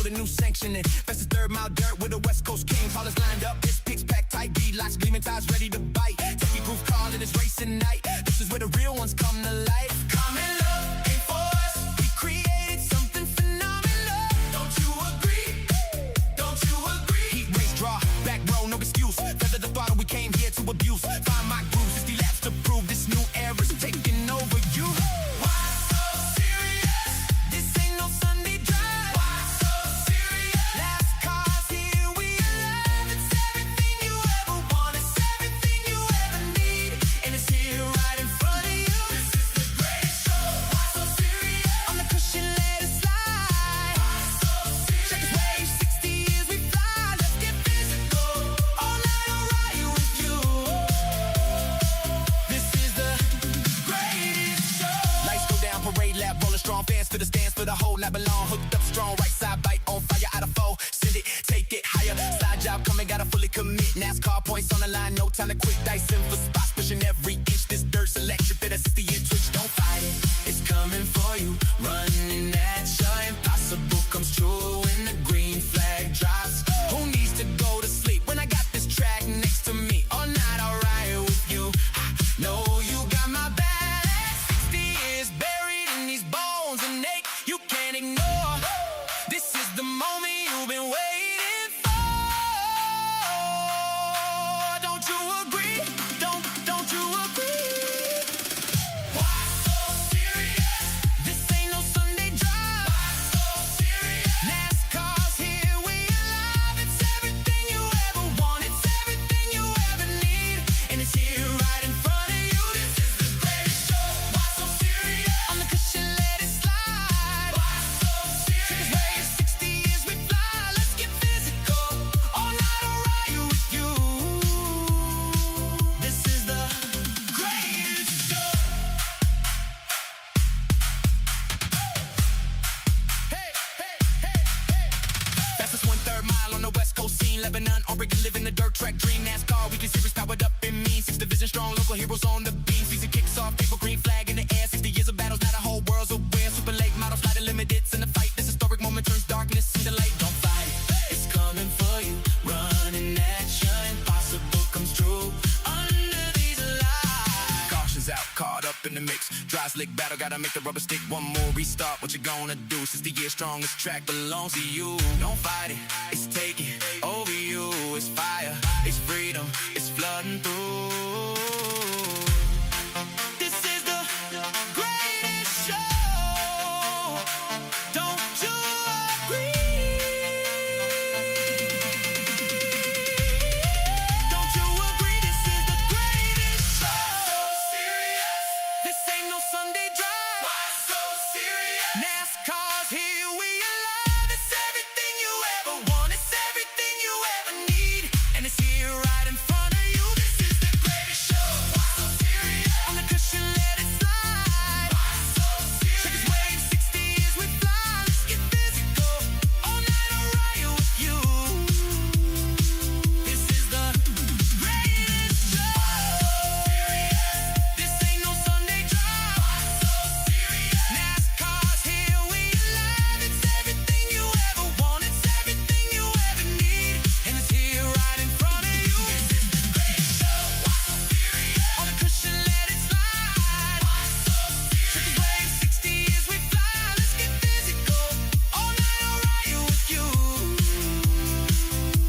a new sanctioning. Fastest third mile dirt with a West Coast king. Callers lined up, it's picks packed tight. Beadlocks, gleaming ties ready to bite. Take proof call and it's racing night. This is where the real ones come to life. Common love ain't for us. We created something phenomenal. Don't you agree? Don't you agree? Heat race draw, back row, no excuse. Feather the throttle, we came here to abuse. Find my grooves, 50 laps to prove this new era's taking over you. Why so serious? This ain't no Sunday drive. Why so serious? Last car's here, we alive. It's everything you ever want. It's everything you ever need. And it's here right in front of you. This is the greatest show. Why so serious? On the cushion, let it slide. Why so serious? Check wave, 60 years we fly. Let's get physical. All night I'll ride with you. This is the greatest show. Lights go down, parade lap, rolling strong. Fans for the stands, for the whole lap along. Hooked up strong, right side bite on fire. Out of foe, send it, take it higher. Side job coming, gotta fully commit. NASCAR points on the line, no time to quit. Dicing for spots, pushing every inch. This dirt's electric, better see it twitch. Don't fight it, it's coming for you. Running at you, impossible comes true when the green flag drops. Who needs to go to sleep when I got this track next to me? All night I'll ride with you. I know you got my back. 60 years buried in these bones and ache you can't ignore. This is the moment you've been waiting for. Don't you agree? Don't you agree? Why so serious? This ain't no Sunday drive. Why so serious? NASCAR's here, we alive. It's everything you ever want. It's everything you ever need. And it's here right in front of you. This is the greatest show. Why so serious? On the cushion, let it slide. Why so serious? Wave, 60 years we fly. Let's get physical. All night I'll ride with you. This is the greatest show. Hey, hey, hey, hey. Fastest 1/3 mile on the West Coast scene. Lebanon, Oregon, living the dirt track dream. NASCAR, we can series powered up in mean. 6 division strong, local heroes on the beam. Season kicks off, paper green flag in the air. 60 years of battles, now the whole world's aware. Super late models, flight limiteds in the fight. This historic moment turns darkness into light. Don't fight it, it's coming for you. Running at you, impossible comes true. Under these lights, caution's out, caught up in the mix. Dry slick battle, gotta make the rubber stick. One more restart, what you gonna do? 60 years strong, this track belongs to you. Don't fight it, it's taking over you. It's fire, it's freedom, it's flooding through. This is the greatest show. Don't you agree? Don't you agree? This is the greatest show. Why so serious? This ain't no Sunday drive. Why so serious? NASCAR's here, we alive. It's everything you ever want. It's everything you ever need. And it's here right in front of you. This is the greatest show. Why so serious? On the cushion, let it slide. Why so serious? Check wave, 60 years we fly. Let's get physical. All night I'll ride with you. This is the greatest show. This ain't no Sunday drive. Why so serious? NASCAR's here, we alive. It's everything you ever want. It's everything you ever need. And it's here right in front of you. This is the greatest show. Why so serious? On the cushion, let it slide. Why so serious? Check wave, 60 years we fly. Let's get physical. All night I'll ride with you.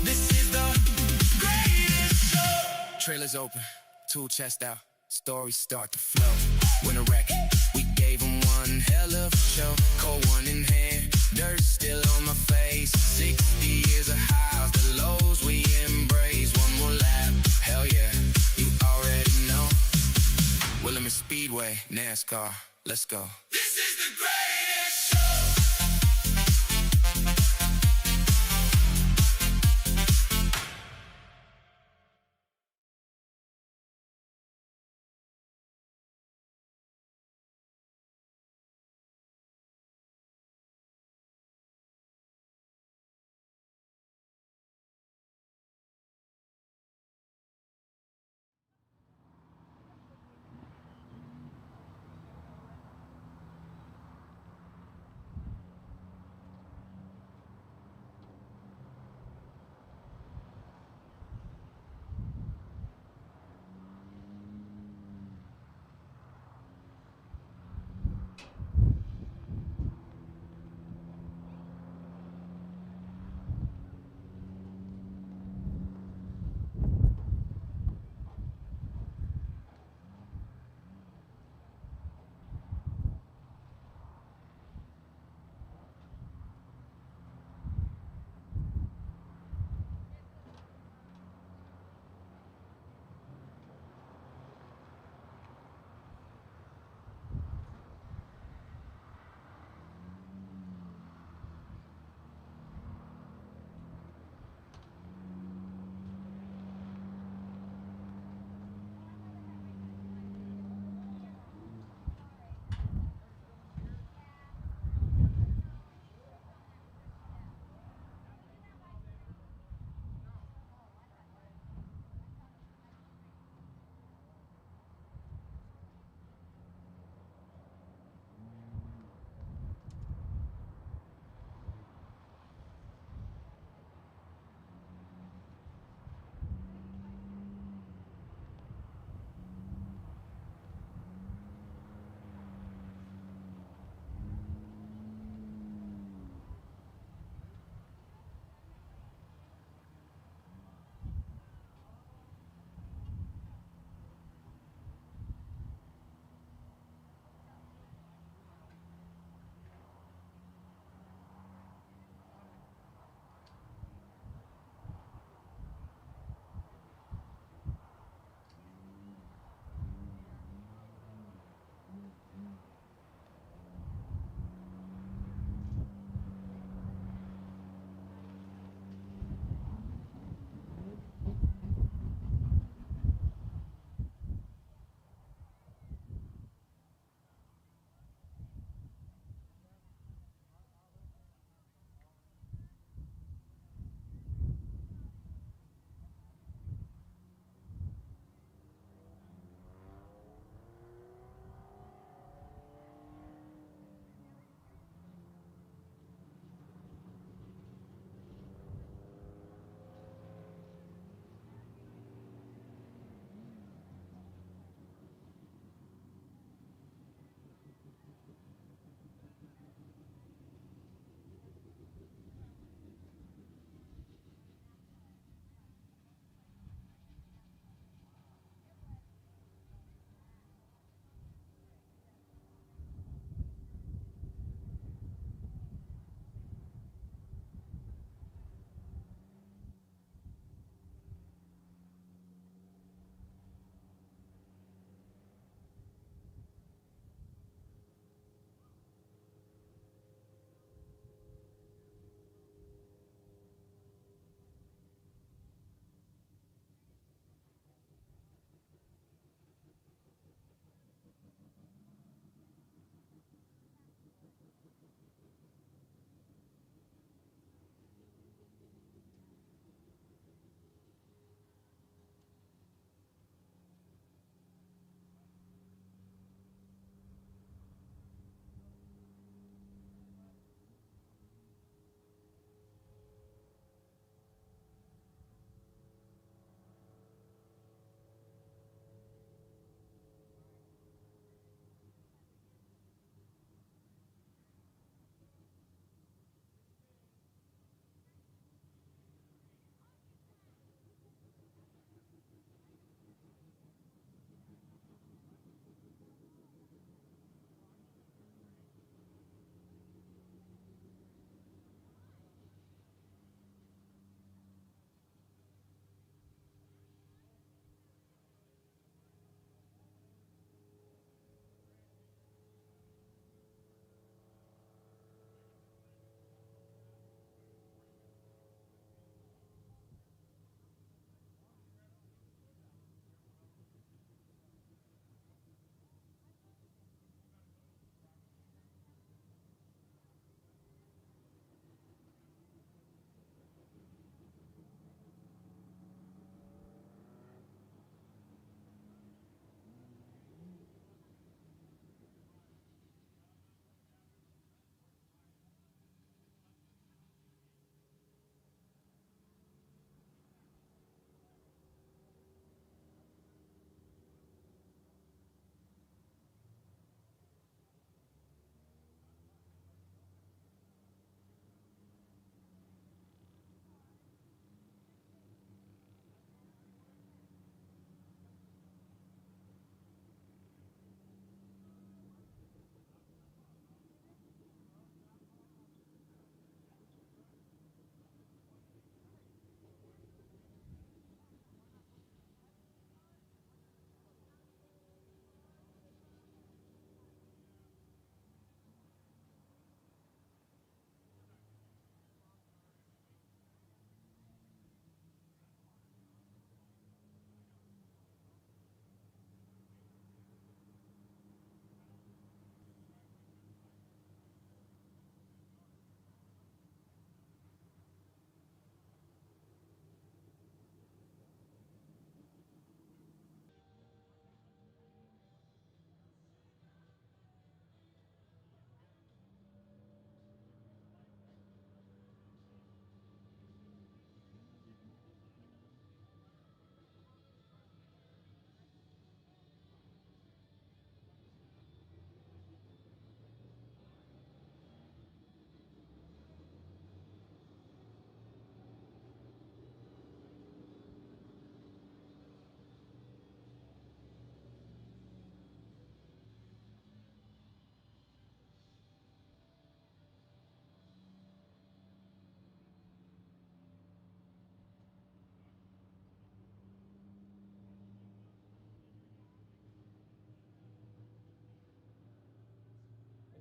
This is the greatest show. Trailers open, tool chest out, stories start to flow. When a wreck, we gave them one hell of a show. Cold one in hand, dirt still on my face. 60 years of highs, the lows we embrace. One more lap, hell yeah, you already know. Willamette Speedway, NASCAR, let's go. This is the greatest show.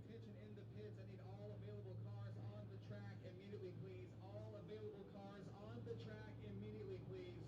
attention in the pits. I need all available cars on the track immediately, please. All available cars on the track immediately, please.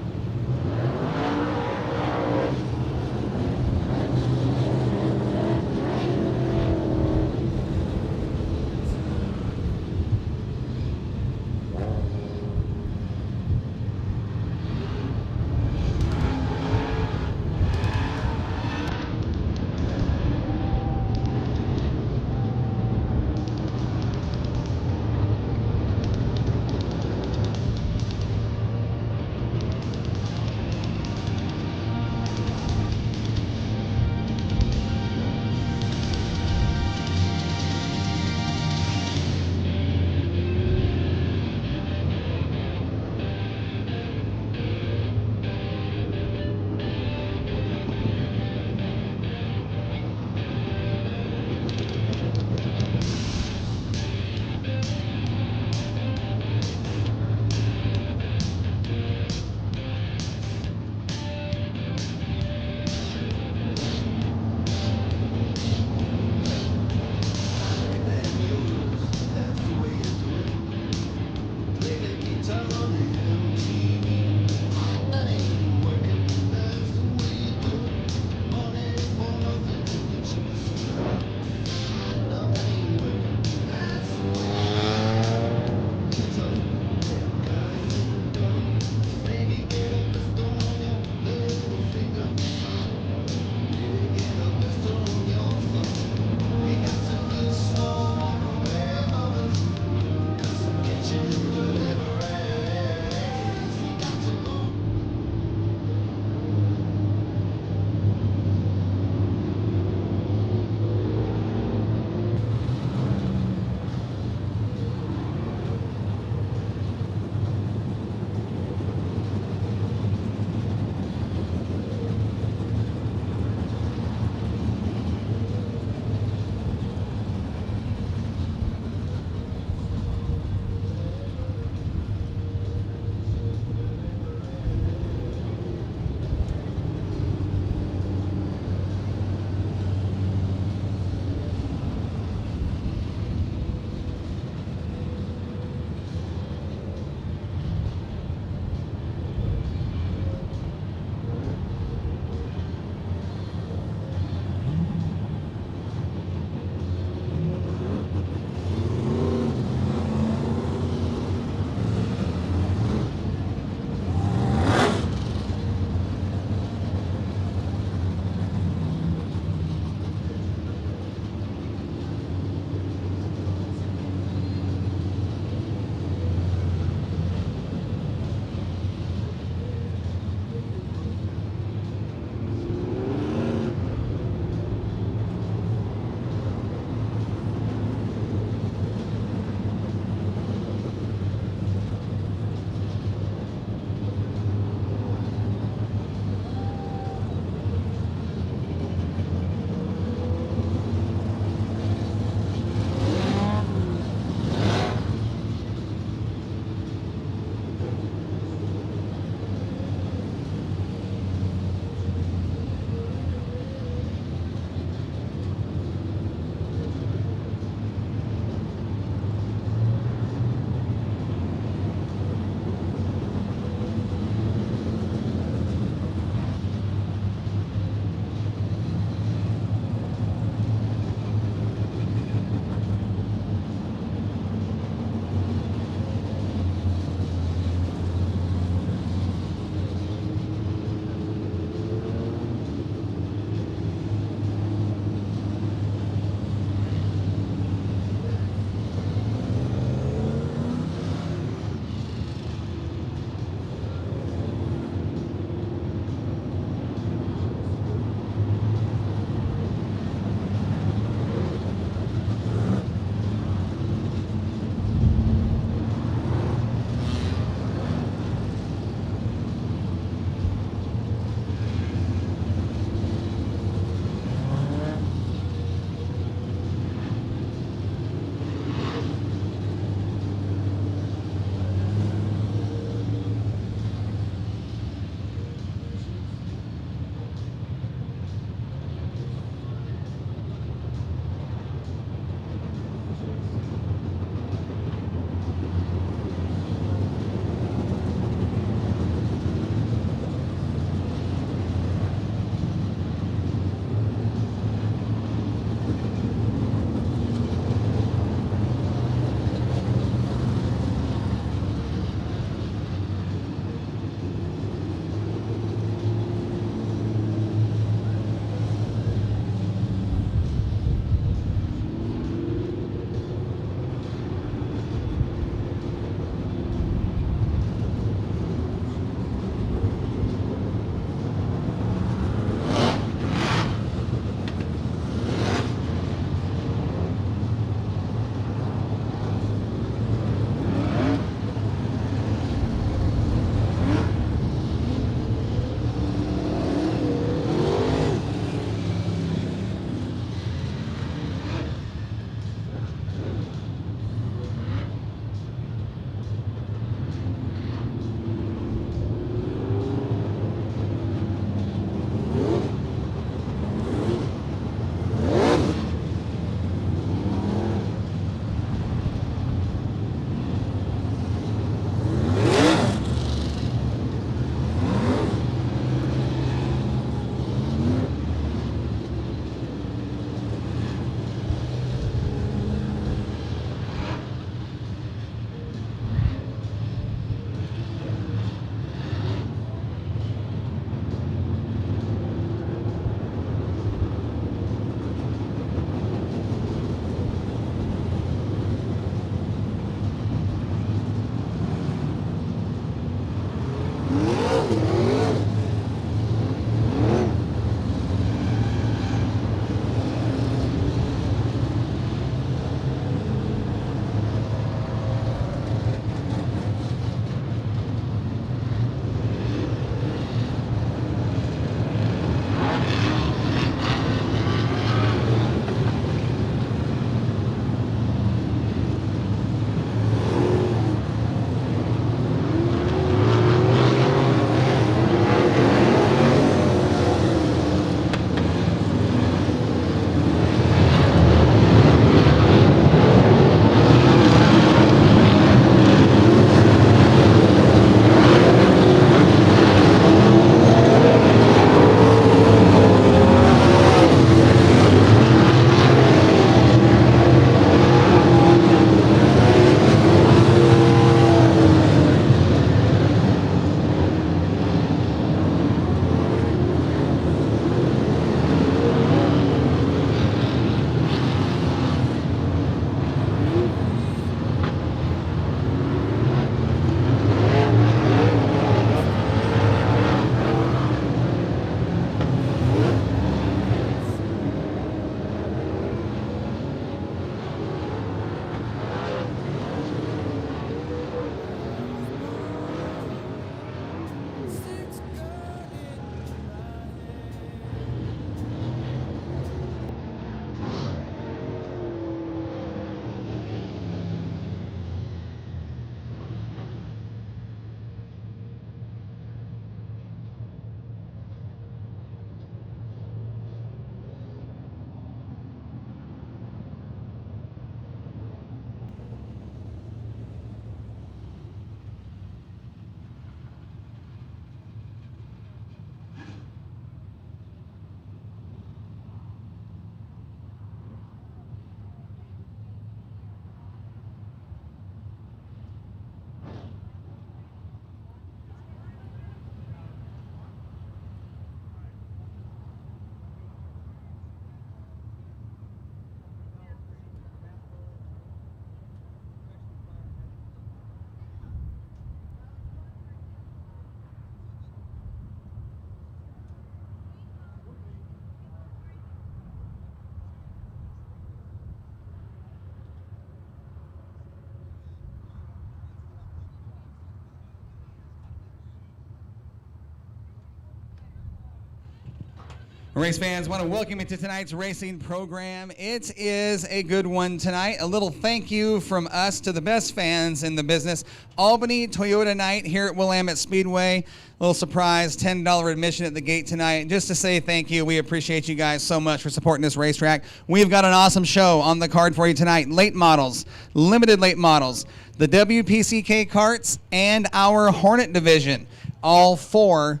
Race fans, want to welcome you to tonight's racing program. It is a good one tonight. A little thank you from us to the best fans in the business. Albany Toyota night here at Willamette Speedway. A little surprise, $10 admission at the gate tonight. Just to say thank you. We appreciate you guys so much for supporting this racetrack. We've got an awesome show on the card for you tonight. Late models, limited late models, the WPCK Karts, and our Hornet division. All four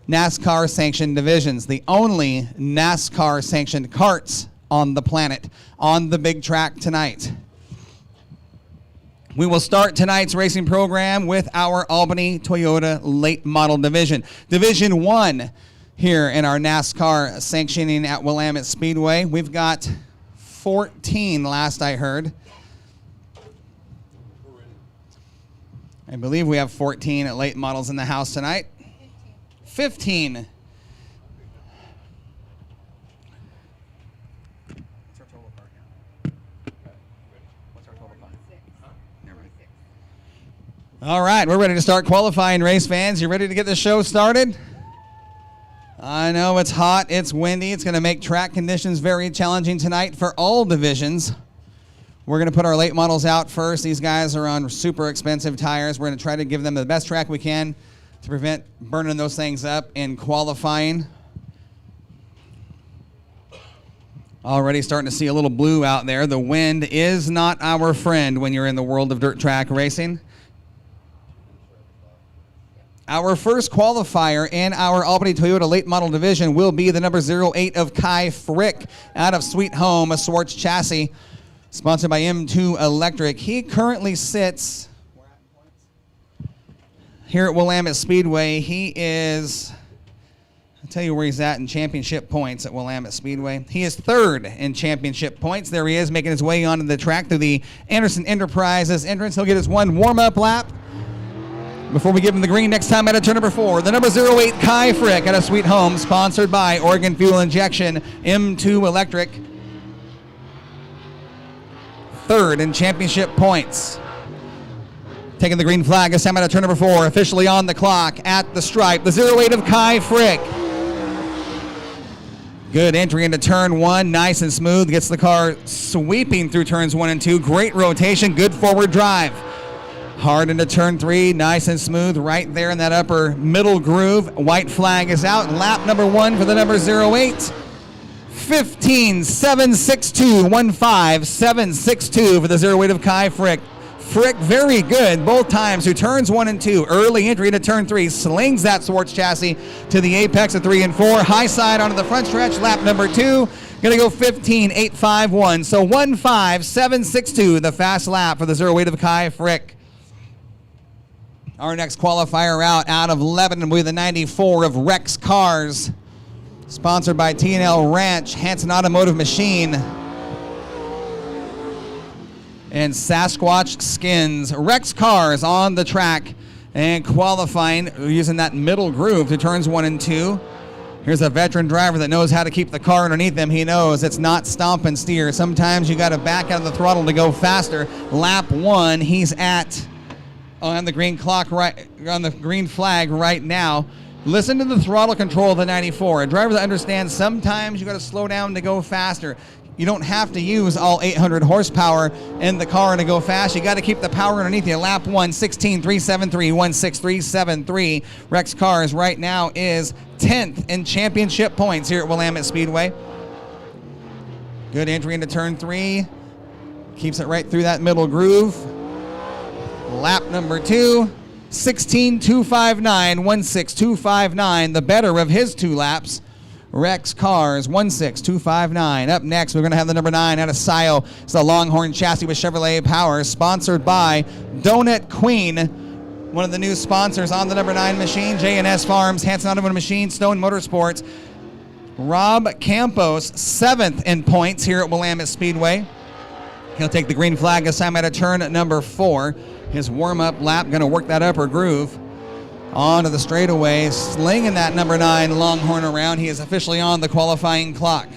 NASCAR sanctioned divisions, the only NASCAR sanctioned karts on the planet on the big track tonight. We will start tonight's racing program with our Albany Toyota late model division. Division 1 here in our NASCAR sanctioning at Willamette Speedway. We've got 14 last I heard. I believe we have 14 late models in the house tonight. 15. What's our total car count? What's our total car? Never mind. All right, we're ready to start qualifying, race fans. You ready to get the show started? I know it's hot, it's windy. It's going to make track conditions very challenging tonight for all divisions. We're going to put our late models out first. These guys are on super expensive tires. We're going to try to give them the best track we can to prevent burning those things up in qualifying. Already starting to see a little blue out there. The wind is not our friend when you're in the world of dirt track racing. Our first qualifier in our Albany Toyota late model division will be the number 08 of Kai Frick out of Sweet Home, a Swartz chassis, sponsored by M2 Electric. He currently sits here at Willamette Speedway. He is, I'll tell you where he's at in championship points at Willamette Speedway. He is third in championship points. There he is, making his way onto the track through the Anderson Enterprises entrance. He'll get his one warm-up lap before we give him the green next time out of turn number 4. The number 08 Kai Frick out of Sweet Home, sponsored by Oregon Fuel Injection, M2 Electric. Third in championship points. Taking the green flag, as time out of turn number 4, officially on the clock at the stripe. The 08 of Kai Frick. Good entry into turn 1, nice and smooth. Gets the car sweeping through turns 1 and 2. Great rotation, good forward drive. Hard into turn 3, nice and smooth, right there in that upper middle groove. White flag is out. Lap number 1 for the number 08. 15.762, 15.762 for the 08 of Kai Frick. Frick, very good both times through turns 1 and 2. Early entry into turn 3, slings that Swartz chassis to the apex of 3 and 4. High side onto the front stretch, lap number 2. Gonna go 15.851, so 15.762, the fast lap for the 08 of Kai Frick. Our next qualifier out of Lebanon will be the 94 of Rex Cars, sponsored by T&L Ranch, Hanson Automotive Machine, and Sasquatch Skins. Rex Cars on the track and qualifying using that middle groove to turns 1 and 2. Here's a veteran driver that knows how to keep the car underneath him. He knows it's not stomp and steer. Sometimes you got to back out of the throttle to go faster. Lap 1, he's at on the green clock, right on the green flag right now. Listen to the throttle control of the 94. A driver that understands sometimes you got to slow down to go faster. You don't have to use all 800 horsepower in the car to go fast. You got to keep the power underneath you. Lap 1, 16.373, 16.373. Rex Cars right now is 10th in championship points here at Willamette Speedway. Good entry into turn 3. Keeps it right through that middle groove. Lap number 2, 16.259, 16.259, the better of his 2 laps. Rex Cars, 16.259. Up next, we're going to have the number 9 out of Scio. It's a Longhorn chassis with Chevrolet power, sponsored by Donut Queen, one of the new sponsors on the number 9 machine. J&S Farms, Hanson Automotive Machine, Stone Motorsports. Rob Campos, 7th in points here at Willamette Speedway. He'll take the green flag this time out of turn number 4. His warm-up lap, going to work that upper groove onto the straightaway, slinging that number 9 Longhorn around. He is officially on the qualifying clock.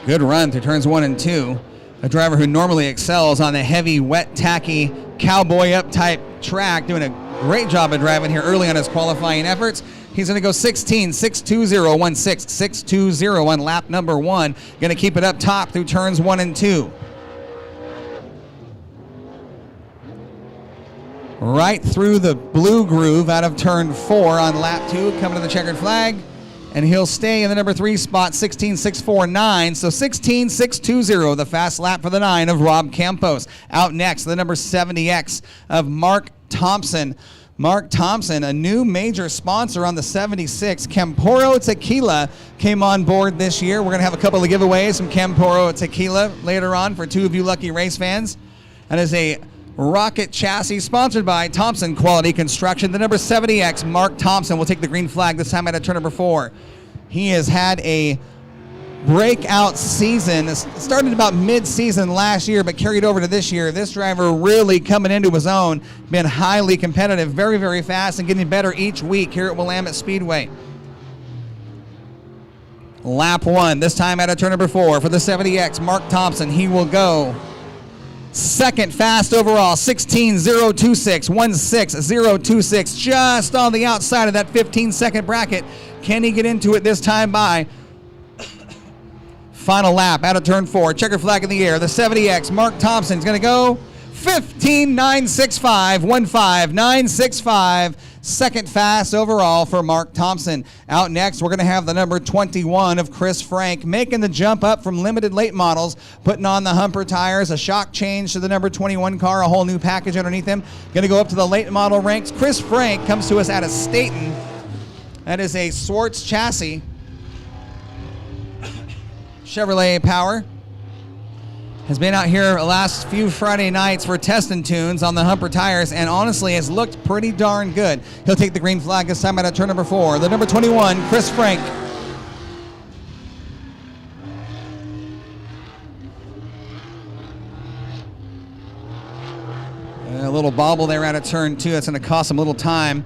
Good run through turns 1 and 2. A driver who normally excels on the heavy, wet, tacky, cowboy up type track, doing a Great job of driving here early on his qualifying efforts. He's going to go 16.620, 16.620 on lap number 1. Going to keep it up top through turns 1 and 2. Right through the blue groove out of turn 4 on lap 2, coming to the checkered flag. And he'll stay in the number 3 spot, 16.649. So 16.620, the fast lap for the 9 of Rob Campos. Out next, the number 70X of Mark Thompson. Mark Thompson, a new major sponsor on the 76. Camporo Tequila came on board this year. We're going to have a couple of giveaways from Camporo Tequila later on for 2 of you lucky race fans. That is a rocket chassis sponsored by Thompson Quality Construction. The number 70X, Mark Thompson, will take the green flag this time out of turn number 4. He has had a breakout season. It started about mid-season last year, but carried over to this year. This driver really coming into his own, been highly competitive, very, very fast, and getting better each week here at Willamette Speedway. Lap 1, this time out of turn number 4 for the 70X, Mark Thompson. He will go second fast overall, 16.026, 16.026, just on the outside of that 15-second bracket. Can he get into it this time by? Final lap out of turn 4, checker flag in the air. The 70X, Mark Thompson's going to go 15.965, 15.965. Second fast overall for Mark Thompson. Out next, we're going to have the number 21 of Chris Frank, making the jump up from limited late models, putting on the Humper tires, a shock change to the number 21 car, a whole new package underneath him. Going to go up to the late model ranks. Chris Frank comes to us out of Staten. That is a Swartz chassis. Chevrolet power. Has been out here the last few Friday nights for testing tunes on the Humper tires, and honestly has looked pretty darn good. He'll take the green flag this time out of turn number 4. The number 21, Chris Frank. A little bobble there out of turn 2. That's going to cost him a little time.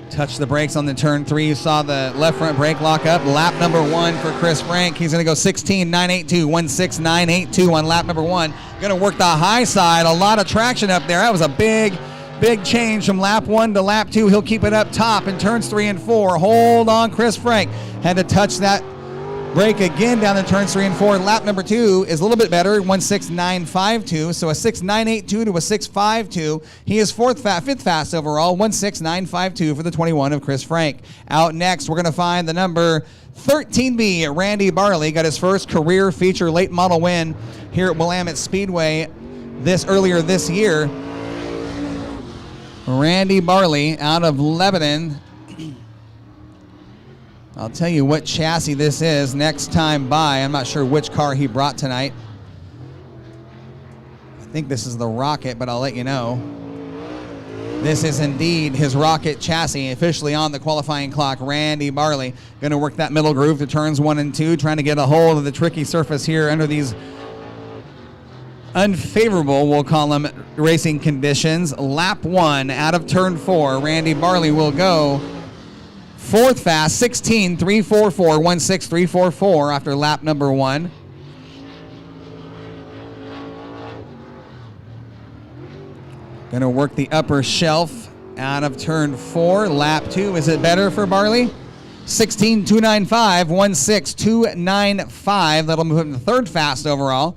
Touch the brakes on the turn 3. You saw the left front brake lock up. Lap number 1 for Chris Frank. He's going to go 16.982, 16.982 on lap number 1. Going to work the high side. A lot of traction up there. That was a big change from lap 1 to lap 2. He'll keep it up top in turns 3 and 4. Hold on, Chris Frank. Had to touch that brake again down the turns 3 and 4. Lap number 2 is a little bit better, 16.952. So a 6.982 to a 6.52. He is fifth fast overall, 16.952 for the 21 of Chris Frank. Out next, we're going to find the number 13B, Randy Barley. Got his first career feature late model win here at Willamette Speedway earlier this year. Randy Barley out of Lebanon. I'll tell you what chassis this is next time by. I'm not sure which car he brought tonight. I think this is the Rocket, but I'll let you know. This is indeed his Rocket chassis, officially on the qualifying clock. Randy Barley going to work that middle groove to turns 1 and 2, trying to get a hold of the tricky surface here under these unfavorable, we'll call them, racing conditions. Lap 1 out of turn 4. Randy Barley will go fourth fast, 16.344, 16.344 after lap number 1. Going to work the upper shelf out of turn 4. Lap 2, is it better for Barley? 16.295, 16.295. That'll move him to third fast overall.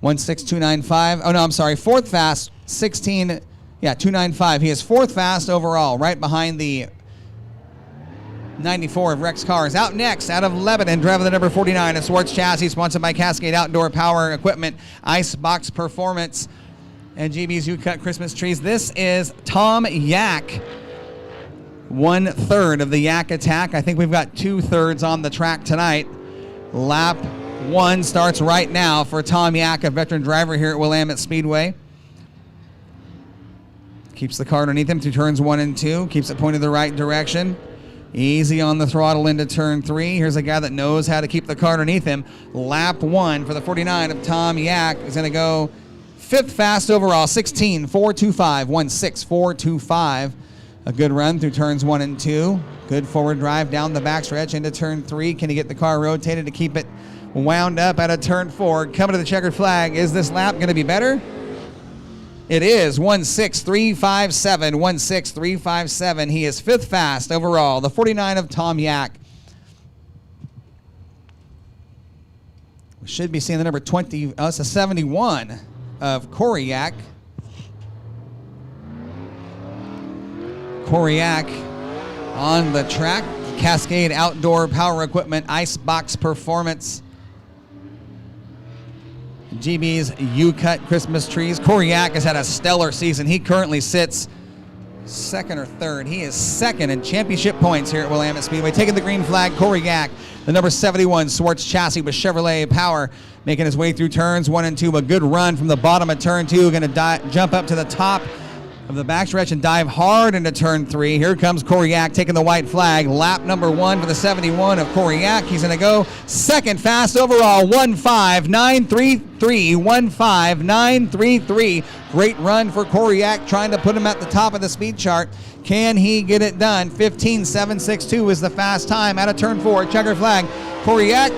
16.295. Oh, no, I'm sorry. Fourth fast, 295. He is fourth fast overall, right behind the 94 of Rex Cars. Out next, out of Lebanon, driving the number 49 of Swartz chassis, sponsored by Cascade Outdoor Power Equipment, Icebox Performance, and GB's U-Cut Christmas Trees. This is Tom Yak, 1/3 of the Yak Attack. I think we've got 2/3 on the track tonight. Lap 1 starts right now for Tom Yak, a veteran driver here at Willamette Speedway. Keeps the car underneath him to turns 1 and 2. Keeps it pointed the right direction. Easy on the throttle into turn 3. Here's a guy that knows how to keep the car underneath him. Lap 1 for the 49 of Tom Yak is going to go fifth fast overall, 16.425, 16.425. A good run through turns 1 and 2. Good forward drive down the backstretch into turn 3. Can he get the car rotated to keep it wound up out of turn 4? Coming to the checkered flag. Is this lap going to be better? It is 16357, 16357. He is 5th fast overall. The 49 of Tom Yak. We should be seeing the number 20. Oh, it's a 71 of Corey Yak. Corey Yak on the track. Cascade Outdoor Power Equipment Icebox Performance. GB's U-Cut Christmas trees. Corey Yak has had a stellar season. He currently sits 2nd or 3rd. He is 2nd in championship points here at Willamette Speedway. Taking the green flag, Corey Yak, the number 71 Swartz chassis with Chevrolet power, making his way through turns 1 and 2. A good run from the bottom of turn 2. Going to jump up to the top of the backstretch and dive hard into turn 3. Here comes Corey Yak taking the white flag. Lap number 1 for the 71 of Corey Yak. He's going to go 2nd fast overall, 15933, 15933. Great run for Corey Yak, trying to put him at the top of the speed chart. Can he get it done? 15762 is the fast time out of turn 4. Checker flag. Corey Yak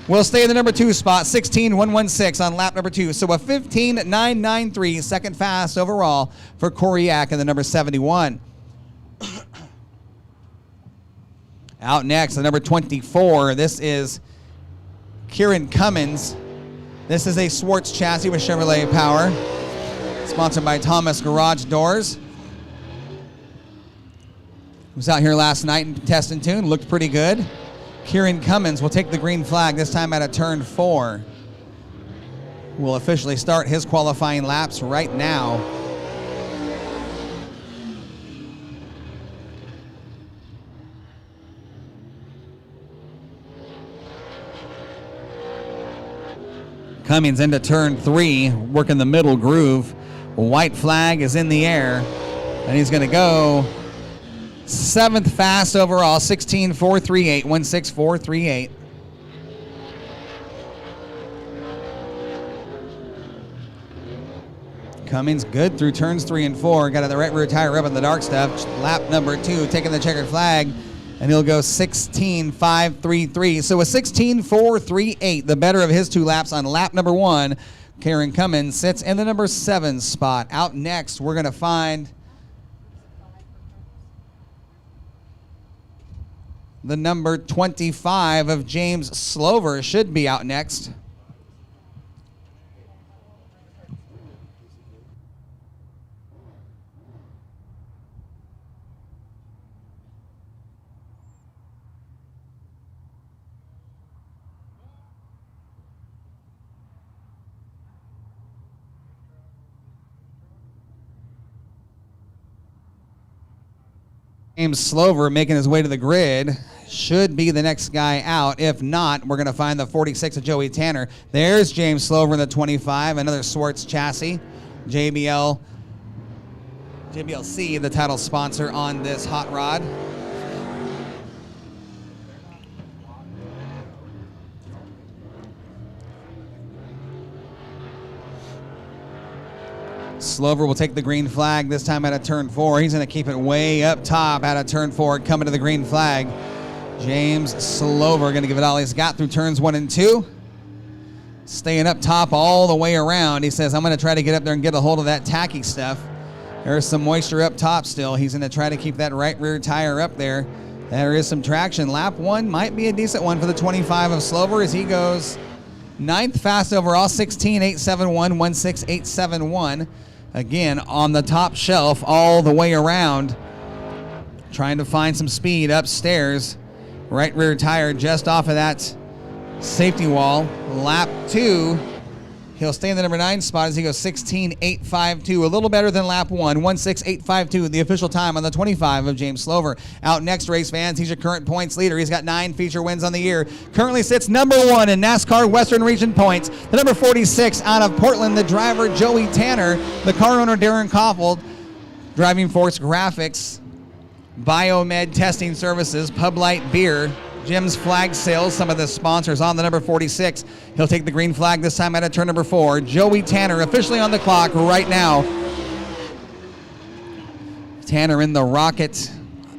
will stay in the number 2 spot, 16116 on lap number 2. So a 15993, 2nd fast overall for Corey Yak in the number 71. Out next, the number 24. This is Kieran Cummins. This is a Swartz chassis with Chevrolet power. Sponsored by Thomas Garage Doors. Was out here last night and test and tune. Looked pretty good. Kieran Cummins will take the green flag, this time out of turn 4. Will officially start his qualifying laps right now. Cummins into turn 3, working the middle groove. White flag is in the air, and he's going to go 7th fast overall, 16438, 16438. Cummins good through turns 3 and 4. Got the right rear tire up in the dark stuff. Lap number 2, taking the checkered flag, and he'll go 16533. So a 16438, the better of his 2 laps on lap number 1. Kieran Cummins sits in the number 7 spot. Out next, we're going to find the number 25 of James Slover. Should be out next. James Slover making his way to the grid. Should be the next guy out. If not, we're going to find the 46 of Joey Tanner. There's James Slover in the 25, another Swartz chassis. JBLC, the title sponsor on this hot rod. Slover will take the green flag, this time out of turn 4. He's going to keep it way up top out of turn 4, coming to the green flag. James Slover going to give it all he's got through turns 1 and 2. Staying up top all the way around. He says, I'm going to try to get up there and get a hold of that tacky stuff. There's some moisture up top still. He's going to try to keep that right rear tire up there. There is some traction. Lap 1 might be a decent one for the 25 of Slover as he goes 9th fast overall, 16871, 16871. Again, on the top shelf all the way around. Trying to find some speed upstairs. Right rear tire just off of that safety wall. Lap 2, he'll stay in the number 9 spot as he goes 16852. A little better than lap 1, 16852, the official time on the 25 of James Slover. Out next, race fans, he's your current points leader. He's got 9 feature wins on the year. Currently sits number 1 in NASCAR Western Region points. The number 46 out of Portland, the driver Joey Tanner. The car owner Darren Koffeld. Driving Force Graphics. Biomed Testing Services, Pub Light Beer, Jim's Flag Sales, some of the sponsors on the number 46. He'll take the green flag this time out of turn number 4. Joey Tanner officially on the clock right now. Tanner in the Rocket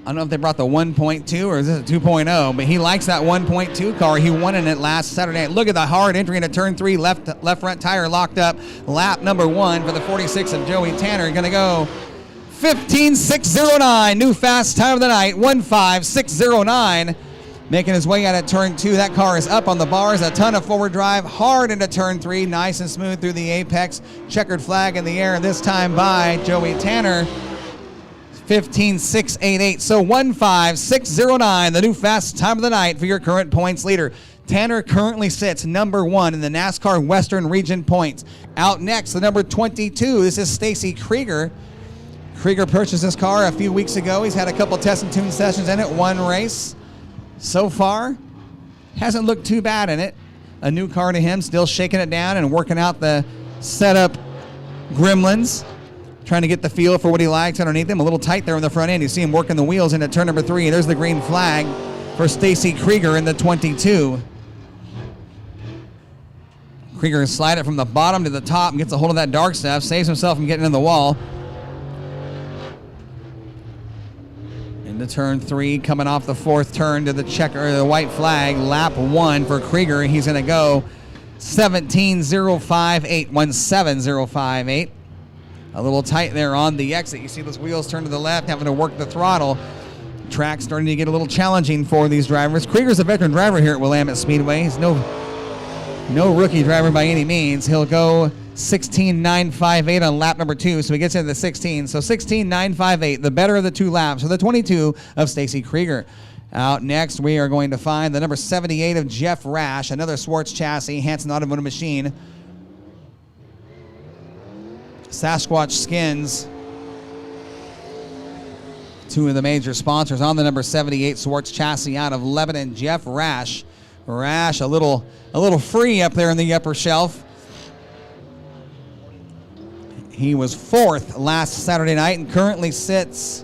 I don't know if they brought the 1.2 or is this a 2.0, but he likes that 1.2 car. He won in it last Saturday night. Look at the hard entry into turn 3, left front tire locked up. Lap number 1 for the 46 of Joey Tanner. Going to go 15.609, new fast time of the night, 15.609. Making his way out of turn 2. That car is up on the bars, a ton of forward drive, hard into turn 3, nice and smooth through the apex. Checkered flag in the air, this time by Joey Tanner. 15.688, so 15.609, the new fast time of the night for your current points leader. Tanner currently sits number 1 in the NASCAR Western Region points. Out next, the number 22, this is Stacy Krieger. Krieger purchased this car a few weeks ago. He's had a couple test and tune sessions in it, 1 race. So far, hasn't looked too bad in it. A new car to him, still shaking it down and working out the setup gremlins. Trying to get the feel for what he likes underneath him. A little tight there on the front end. You see him working the wheels into turn number 3. There's the green flag for Stacy Krieger in the 22. Krieger slide it from the bottom to the top and gets a hold of that dark stuff. Saves himself from getting in the wall. Into turn 3, coming off the 4th turn to the checker, the white flag. Lap 1 for Krieger. He's going to go 17.058, 17.058. A little tight there on the exit. You see those wheels turn to the left, having to work the throttle. Track's starting to get a little challenging for these drivers. Krieger's a veteran driver here at Willamette Speedway. He's no rookie driver by any means. He'll go 16.958 on lap number 2, so he gets into the 16. So 16.958, the better of the 2 laps for the 22 of Stacy Krieger. Out next, we are going to find the number 78 of Jeff Rash, another Swartz chassis, Hanson Automotive Machine. Sasquatch Skins, 2 of the major sponsors on the number 78 Swartz chassis out of Lebanon. Jeff Rash. Rash a little free up there in the upper shelf. He was 4th last Saturday night and currently sits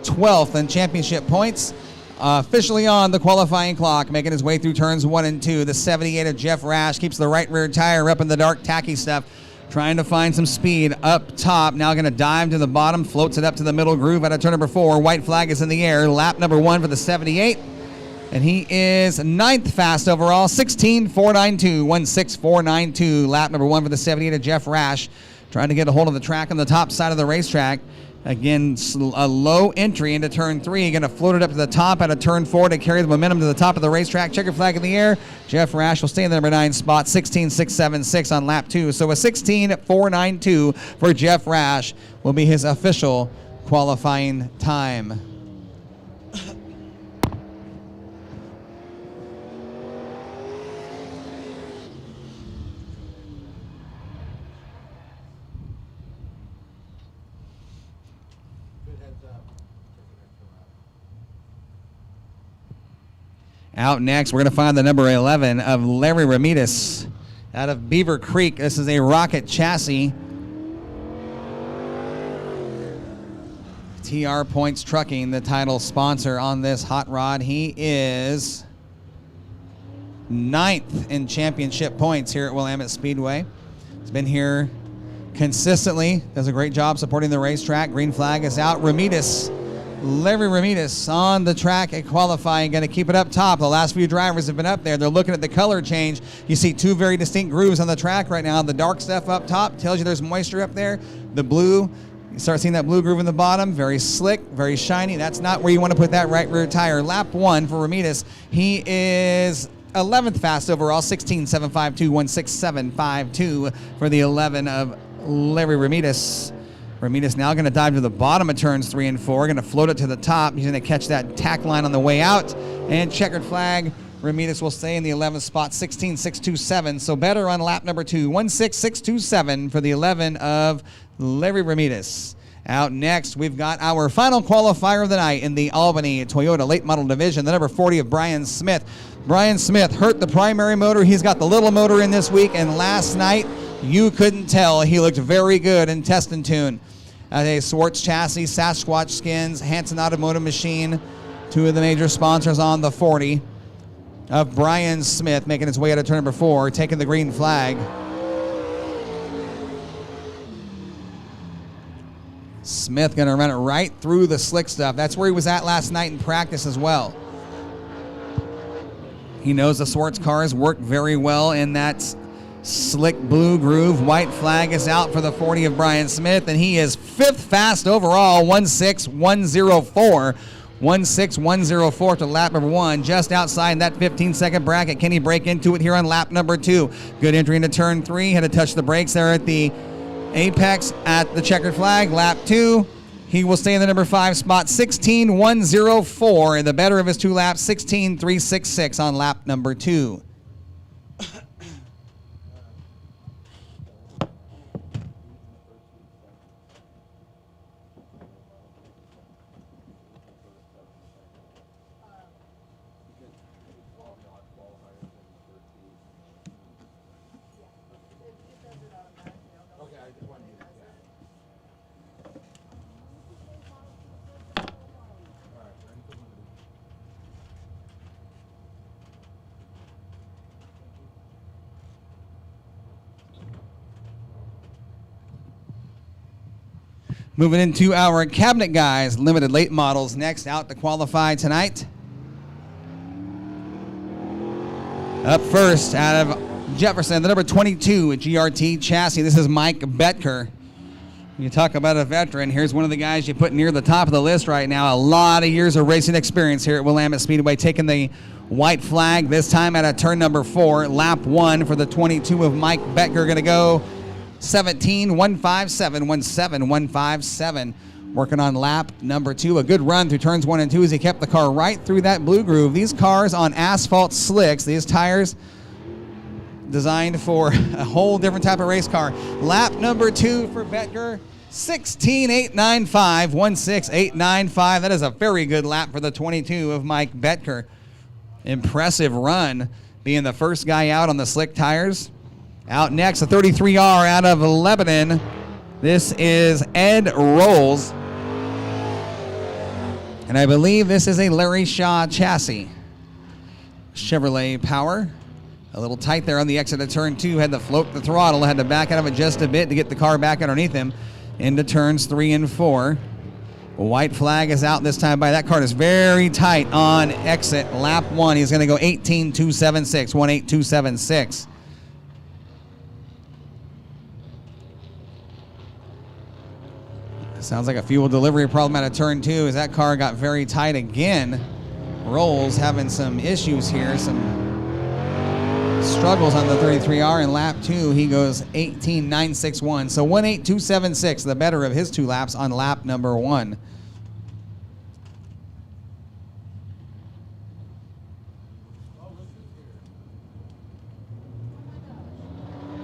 12th in championship points. Officially on the qualifying clock, making his way through turns 1 and 2. The 78 of Jeff Rash keeps the right rear tire up in the dark tacky stuff. Trying to find some speed up top. Now going to dive to the bottom, floats it up to the middle groove out of turn number 4. White flag is in the air. Lap number 1 for the 78. And he is 9th fast overall, 16.492, 16.492. Lap number 1 for the 78 of Jeff Rash. Trying to get a hold of the track on the top side of the racetrack. Again, a low entry into turn 3. Going to float it up to the top out of turn 4 to carry the momentum to the top of the racetrack. Checker flag in the air. Jeff Rash will stay in the number 9 spot, 16.676 on lap 2. So a 16.492 for Jeff Rash will be his official qualifying time. Out next, we're going to find the number 11 of Larry Ramirez out of Beaver Creek. This is a Rocket chassis. TR Points Trucking, the title sponsor on this hot rod. He is 9th in championship points here at Willamette Speedway. He's been here consistently, does a great job supporting the racetrack. Green flag is out. Ramirez, Larry Ramirez on the track at qualifying, going to keep it up top. The last few drivers have been up there. They're looking at the color change. You see 2 very distinct grooves on the track right now. The dark stuff up top tells you there's moisture up there. The blue, you start seeing that blue groove in the bottom. Very slick, very shiny. That's not where you want to put that right rear tire. Lap 1 for Ramirez. He is 11th fast overall, 16.752, 16.752 for the 11 of Larry Ramirez. Ramirez now going to dive to the bottom of turns 3 and 4. Going to float it to the top. He's going to catch that tack line on the way out. And checkered flag. Ramirez will stay in the 11th spot, 16.627. So better on lap number 2, 16.627 for the 11 of Larry Ramirez. Out next, we've got our final qualifier of the night in the Albany Toyota late model division, the number 40 of Brian Smith. Brian Smith hurt the primary motor. He's got the little motor in this week, and last night, you couldn't tell. He looked very good in test and tune. A Swartz chassis, Sasquatch Skins, Hanson Automotive Machine, 2 of the major sponsors on the 40 of Brian Smith, making his way out of turn number 4, taking the green flag. Smith going to run it right through the slick stuff. That's where he was at last night in practice as well. He knows the Swartz cars work very well in that slick blue groove. White flag is out for the 40 of Brian Smith, and he is 5th fast overall, 16104. 16104 to lap number 1, just outside that 15-second bracket. Can he break into it here on lap number 2? Good entry into turn 3. Had to touch the brakes there at the apex at the checkered flag. Lap 2, he will stay in the number 5 spot, 16104. The better of his 2 laps, 16366 on lap number 2. Moving into our cabinet guys, limited late models next out to qualify tonight. Up first out of Jefferson, the number 22 GRT chassis. This is Mike Betker. You talk about a veteran. Here's one of the guys you put near the top of the list right now. A lot of years of racing experience here at Willamette Speedway, taking the white flag this time out of turn number 4. Lap 1 for the 22 of Mike Betker. Going to go 17.157, working on lap number 2. A good run through turns 1 and 2 as he kept the car right through that blue groove. These cars on asphalt slicks, these tires designed for a whole different type of race car. Lap number 2 for Betker, 16.895, 16895. That is a very good lap for the 22 of Mike Betker. Impressive run, being the first guy out on the slick tires. Out next, the 33R out of Lebanon. This is Ed Rolls. And I believe this is a Larry Shaw chassis. Chevrolet power. A little tight there on the exit of turn 2. Had to float the throttle. Had to back out of it just a bit to get the car back underneath him into turns 3 and 4. White flag is out this time by that car is very tight on exit. Lap 1, he's going to go 18.276, 18276. Sounds like a fuel delivery problem out of turn 2 as that car got very tight again. Rolls having some issues here, some struggles on the 33R. In lap 2, he goes 18.961. So 18276, the better of his 2 laps on lap number 1.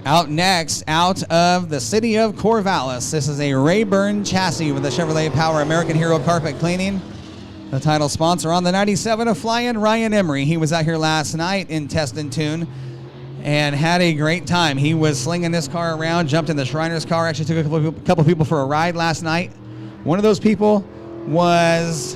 Out next, out of the city of Corvallis, this is a Rayburn chassis with a Chevrolet Power American Hero Carpet Cleaning. The title sponsor on the 97 of Flying Ryan Emery. He was out here last night in test and tune and had a great time. He was slinging this car around, jumped in the Shriner's car, actually took a couple people for a ride last night. One of those people was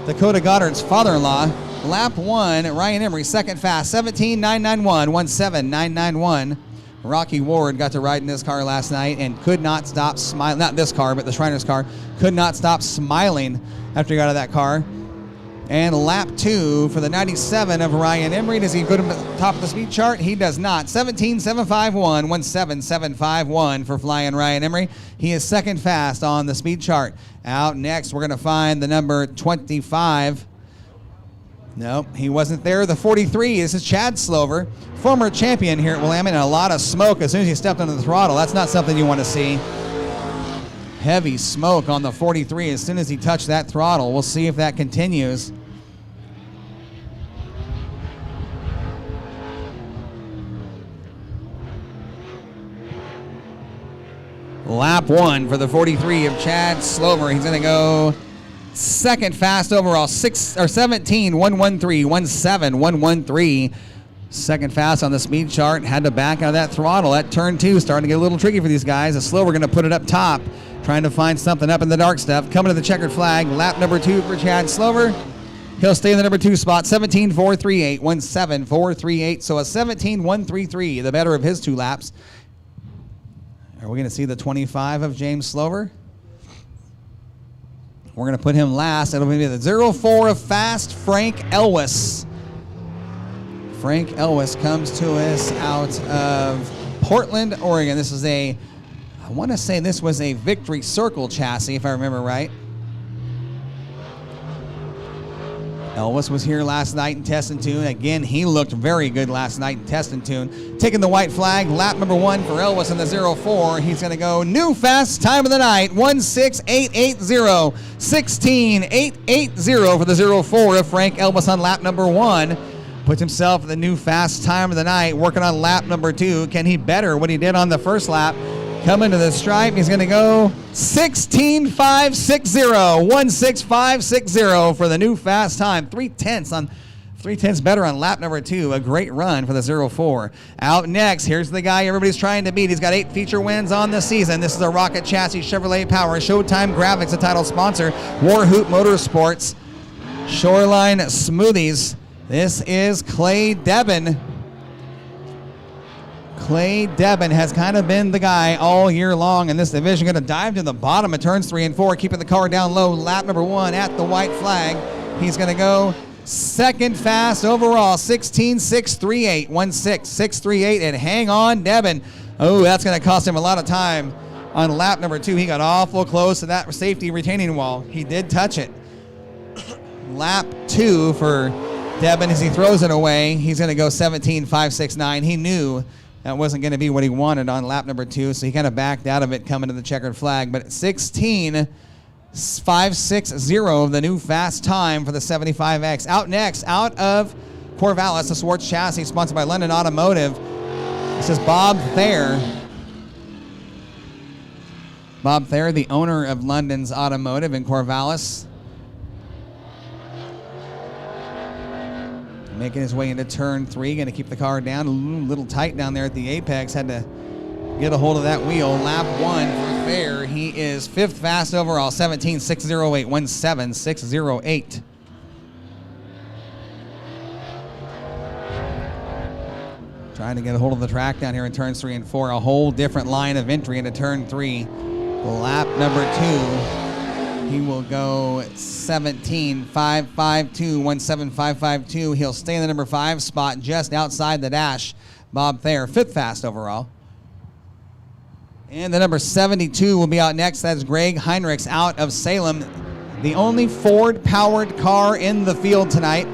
Dakota Goddard's father-in-law. Lap 1, Ryan Emery, second fast, 17.991, 17991. Rocky Ward got to ride in this car last night and could not stop smiling. Not this car, but the Shriner's car. Could not stop smiling after he got out of that car. And lap 2 for the 97 of Ryan Emery. Does he go to the top of the speed chart? He does not. 17.751, 17751 for Flying Ryan Emery. He is second fast on the speed chart. Out next, we're going to find the number 25. No, he wasn't there. The 43, this is Chad Slover, former champion here at Willamette, and a lot of smoke as soon as he stepped under the throttle. That's not something you want to see. Heavy smoke on the 43 as soon as he touched that throttle. We'll see if that continues. Lap 1 for the 43 of Chad Slover. He's going to go second fast overall, 17.113, 17113. Second fast on the speed chart. Had to back out of that throttle at turn 2. Starting to get a little tricky for these guys. The Slover going to put it up top, trying to find something up in the dark stuff. Coming to the checkered flag. Lap number 2 for Chad Slover. He'll stay in the number 2 spot, 17.438, 17438. So a 17.133, the better of his 2 laps. Are we going to see the 25 of James Slover? We're going to put him last. It'll be the 04 of Fast, Frank Elwes. Frank Elwes comes to us out of Portland, Oregon. This is I want to say this was a Victory Circle chassis, if I remember right. Elwes was here last night in Test and Tune. Again, he looked very good last night in Test and Tune. Taking the white flag, lap number 1 for Elwes in the 04. He's going to go new fast time of the night, 16880, 16880 for the 04 of Frank Elwes on lap number 1. Puts himself in the new fast time of the night, working on lap number 2. Can he better what he did on the first lap? Coming to the stripe, he's going to go 16560, 16560 for the new fast time. 3/10 better on lap number 2. A great run for the 04. Out next, here's the guy everybody's trying to beat. He's got 8 feature wins on the season. This is a Rocket Chassis Chevrolet Power. Showtime Graphics, the title sponsor. Warhoop Motorsports. Shoreline Smoothies. This is Clay Debin. Clay Debin has kind of been the guy all year long in this division. Going to dive to the bottom of turns 3 and 4, keeping the car down low. Lap number 1 at the white flag. He's going to go second fast overall, 16.638, 16638, and hang on, Debin. Oh, that's going to cost him a lot of time on lap number 2. He got awful close to that safety retaining wall. He did touch it. Lap 2 for Debin as he throws it away. He's going to go 17.569. He knew that wasn't going to be what he wanted on lap number 2, so he kind of backed out of it coming to the checkered flag. But 16.560 of the new fast time for the 75X. Out next, out of Corvallis, the Swartz chassis, sponsored by London Automotive. This is Bob Thayer. Bob Thayer, the owner of London's Automotive in Corvallis. Making his way into turn 3, going to keep the car down a little tight down there at the apex. Had to get a hold of that wheel. Lap 1 for Fair. He is 5th fast overall, 17.608, 17608. Trying to get a hold of the track down here in turns 3 and 4. A whole different line of entry into turn 3. Lap number 2. He will go 17.552, 17552. He'll stay in the number 5 spot just outside the dash. Bob Thayer, 5th fast overall. And the number 72 will be out next. That's Greg Heinrichs out of Salem. The only Ford-powered car in the field tonight.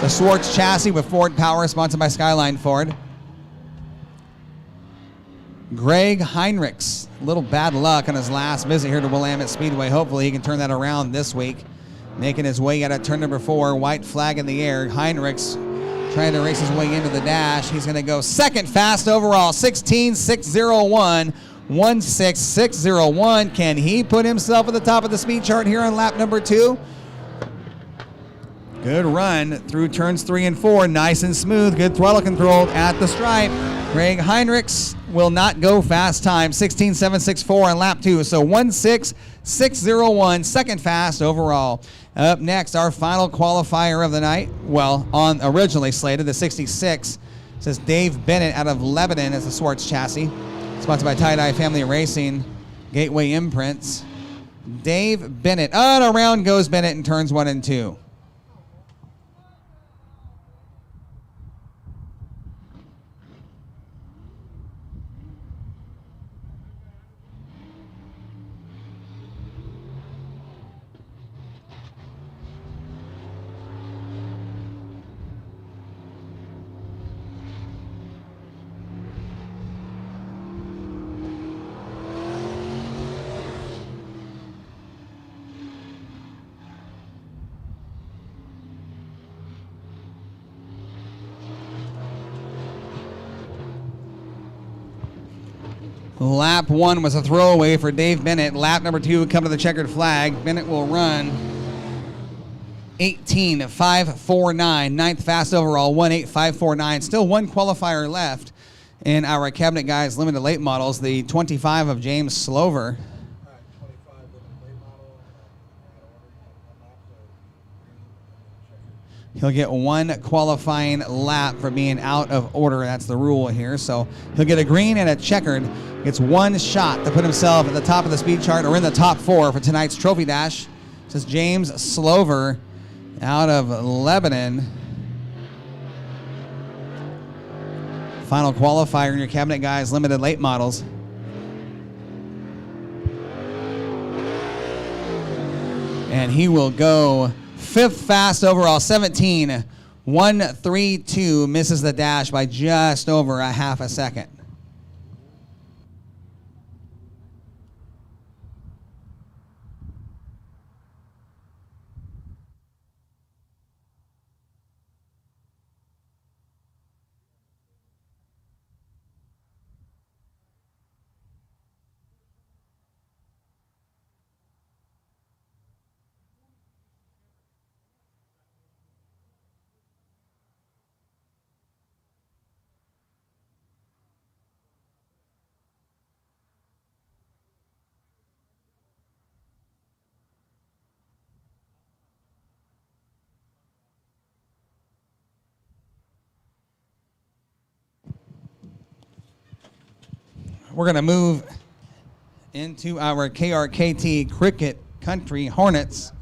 The Swartz chassis with Ford power, sponsored by Skyline Ford. Greg Heinrichs, a little bad luck on his last visit here to Willamette Speedway. Hopefully he can turn that around this week. Making his way out of turn number 4, white flag in the air. Heinrichs trying to race his way into the dash. He's going to go 2nd fast overall, 16.601, 16601. Can he put himself at the top of the speed chart here on lap number 2? Good run through turns 3 and 4. Nice and smooth. Good throttle control at the stripe. Greg Heinrichs will not go fast time. 16.764 on lap 2. So 16601, 2nd fast overall. Up next, our final qualifier of the night. Well, on originally slated, the 66. It says Dave Bennett out of Lebanon as the Swartz chassis. Sponsored by Tie-Dye Family Racing, Gateway Imprints. Dave Bennett. On around goes Bennett in turns 1 and 2. Lap 1 was a throwaway for Dave Bennett. Lap number 2 would come to the checkered flag. Bennett will run 18.549, 9th fast overall, 18549. Still one qualifier left in our Cabinet Guys limited late models, the 25 of James Slover. He'll get one qualifying lap for being out of order. That's the rule here. So he'll get a green and a checkered. Gets one shot to put himself at the top of the speed chart or in the top 4 for tonight's Trophy Dash This is James Slover out of Lebanon. Final qualifier in your cabinet, guys, limited late models. And he will go 5th fast overall, 17.132, misses the dash by just over a half a second. We're going to move into our KRKT Cricket Country Hornets.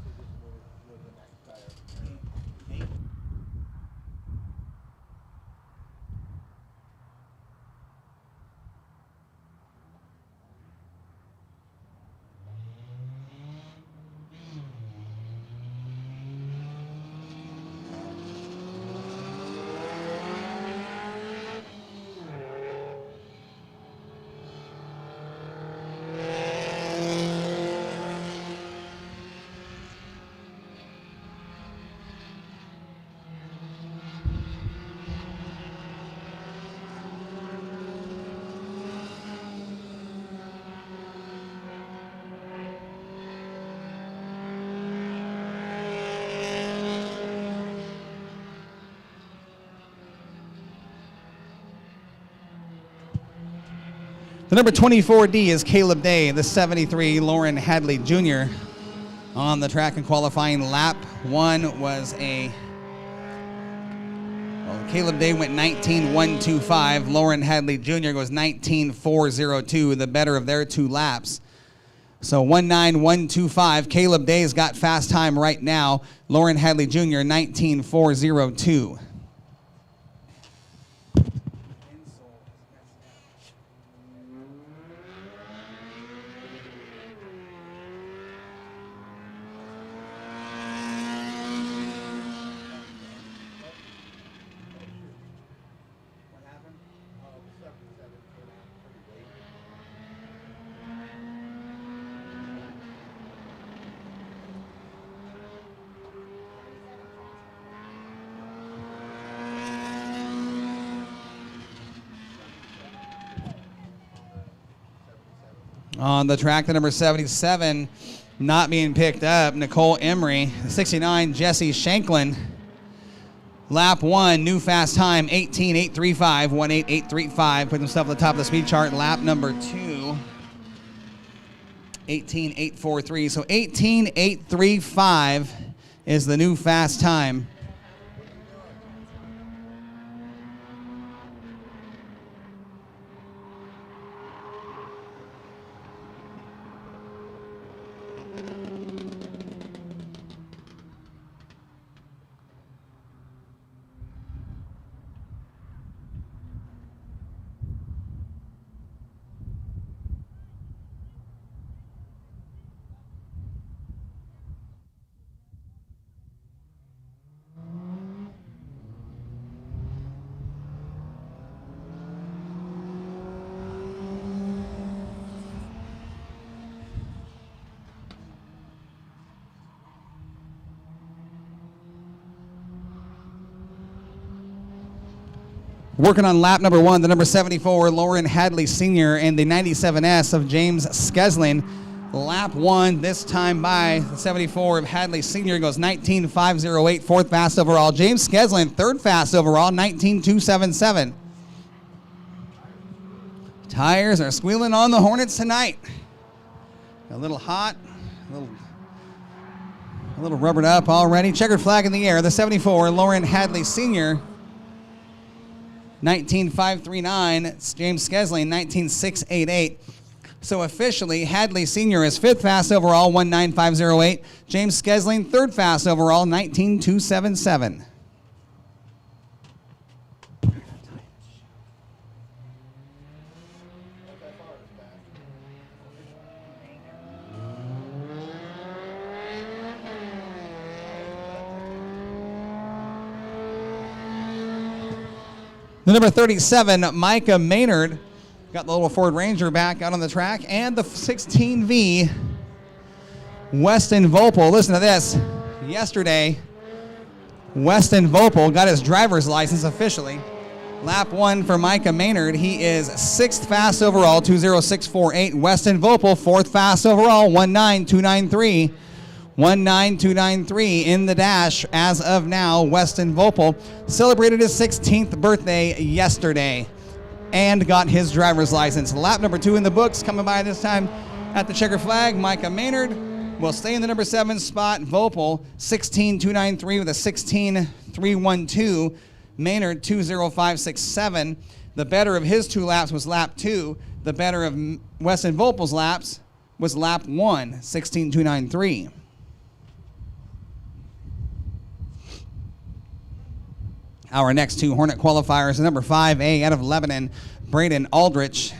The number 24D is Caleb Day, the 73 Lauren Hadley Jr. on the track and qualifying. Lap 1 was Caleb Day went 19.125. Lauren Hadley Jr. goes 19.402, the better of their 2 laps. So 19.125. Caleb Day's got fast time right now. Lauren Hadley Jr. 19.402. On the track, the number 77 not being picked up, Nicole Emery. 69, Jesse Shanklin. Lap 1, new fast time, 18.835, 18.835. Put himself at the top of the speed chart. Lap number 2, 18.843. So 18.835 is the new fast time. Working on lap number 1, the number 74, Lauren Hadley Sr. and the 97S of James Skeslin. Lap 1, this time by the 74 of Hadley Sr. goes 19.508, 4th fast overall. James Skeslin, 3rd fast overall, 19.277. Tires are squealing on the Hornets tonight. A little hot, a little rubbered up already. Checkered flag in the air, the 74, Lauren Hadley Sr. 19.539, James Skeslin, 19.688. So officially, Hadley Sr. is 5th fast overall, 19508. James Skesling, 3rd fast overall, 19277. The number 37, Micah Maynard, got the little Ford Ranger back out on the track, and the 16V, Weston Vopel. Listen to this. Yesterday, Weston Vopel got his driver's license officially. Lap 1 for Micah Maynard. He is 6th fast overall, 20648. Weston Vopel, 4th fast overall, 19293. 19293 in the dash as of now. Weston Vopel celebrated his 16th birthday yesterday and got his driver's license. Lap number 2 in the books. Coming by this time at the checker flag, Micah Maynard will stay in the number 7 spot. Vopel 16293 with a 16312. Maynard 20567. The better of his 2 laps was lap 2. The better of Weston Vopel's laps was lap 1, 16293. Our next 2 Hornet qualifiers, the number 5A out of Lebanon, Braden Aldrich,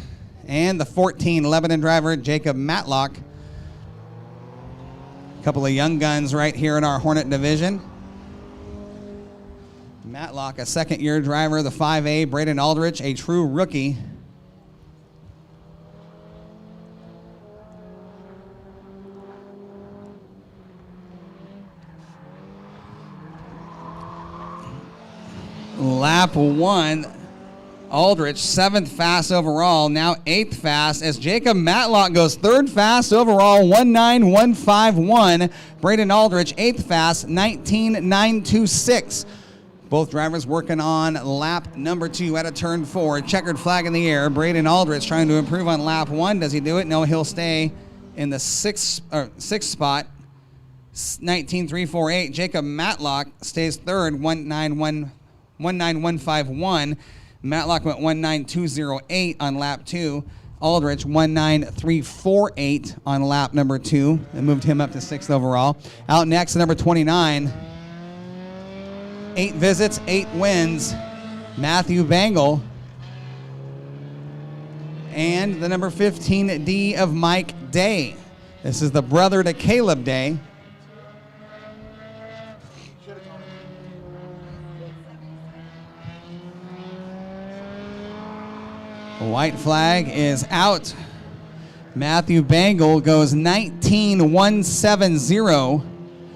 and the 14 Lebanon driver, Jacob Matlock. A couple of young guns right here in our Hornet division. Matlock, a second-year driver, the 5A, Braden Aldrich, a true rookie. Lap 1, Aldrich, 7th fast overall, now 8th fast as Jacob Matlock goes 3rd fast overall, 19151. Braden Aldrich, 8th fast, 19926. Both drivers working on lap number 2 at a turn 4. Checkered flag in the air. Braden Aldrich trying to improve on lap 1. Does he do it? No, he'll stay in the 6th spot, 19348. Jacob Matlock stays 3rd, 19151. Matlock went 19208 on lap 2. Aldrich 19348 on lap number 2. That moved him up to 6th overall. Out next, number 29. 8 visits, 8 wins. Matthew Bangle. And the number 15D of Mike Day. This is the brother to Caleb Day. White flag is out. Matthew Bangle goes 19170,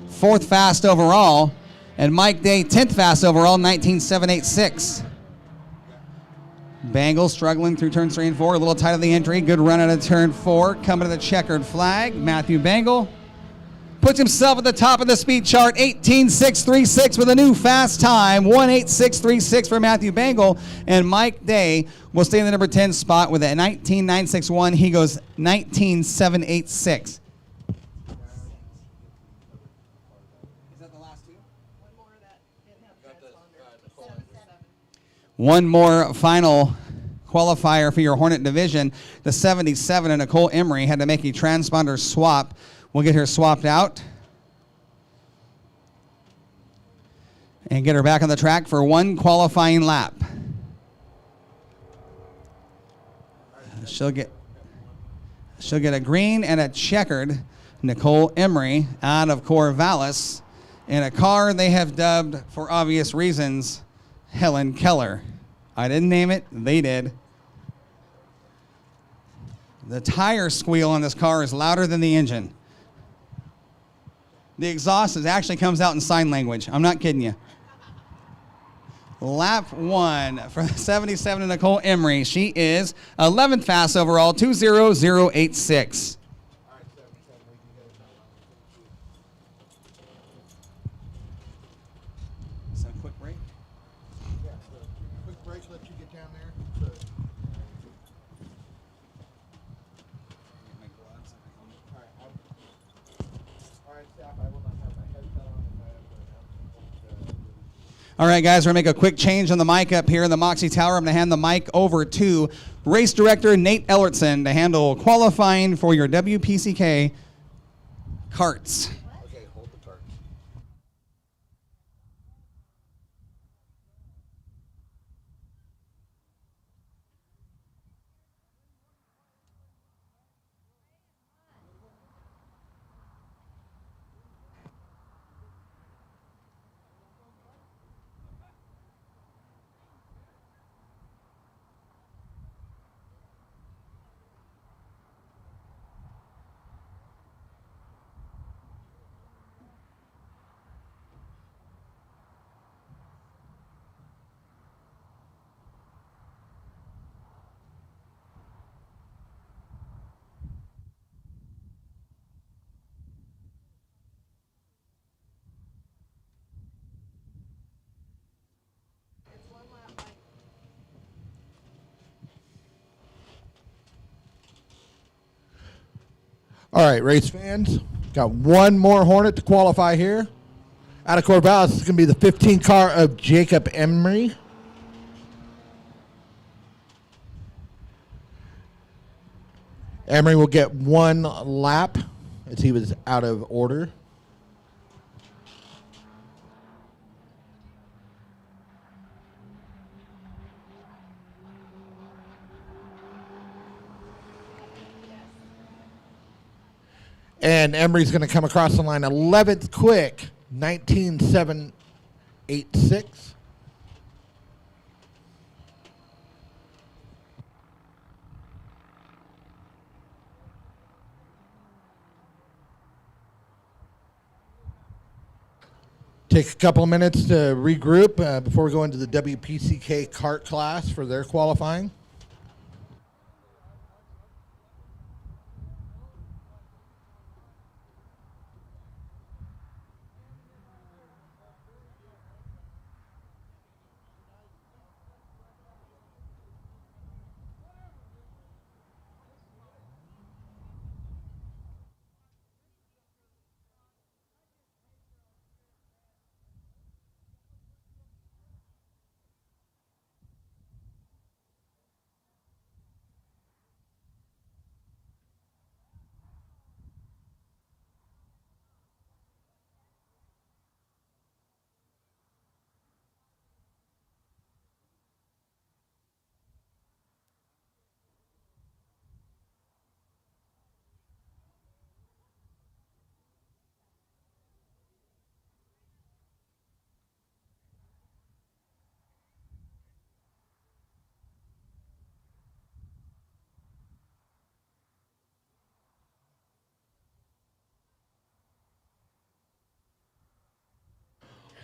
4th fast overall. And Mike Day, 10th fast overall, 19786. Bangle struggling through turns 3 and 4, a little tight of the entry. Good run out of turn 4. Coming to the checkered flag. Matthew Bangle puts himself at the top of the speed chart, 18636 with a new fast time, 18636 for Matthew Bangle. And Mike Day will stay in the number 10 spot with a 19961. He goes 19786. One more final qualifier for your Hornet division. The 77 and Nicole Emery had to make a transponder swap. We'll get her swapped out and get her back on the track for one qualifying lap. She'll get a green and a checkered Nicole Emery out of Corvallis in a car they have dubbed, for obvious reasons, Helen Keller. I didn't name it, they did. The tire squeal on this car is louder than the engine. The exhaust actually comes out in sign language. I'm not kidding you. Lap 1 for the 77 Nicole Emery. She is 11th fast overall, 20086. All right, guys, we're going to make a quick change on the mic up here in the Moxie Tower. I'm going to hand the mic over to race director Nate Ellertson to handle qualifying for your WPCK Karts. Okay, hold the cart. All right, race fans, got one more Hornet to qualify here. Out of Corvallis, it's going to be the 15 car of Jacob Emery. Emery will get one lap as he was out of order. And Emery's going to come across the line 11th quick, 19.786. Take a couple of minutes to regroup before we go into the WPCK kart class for their qualifying.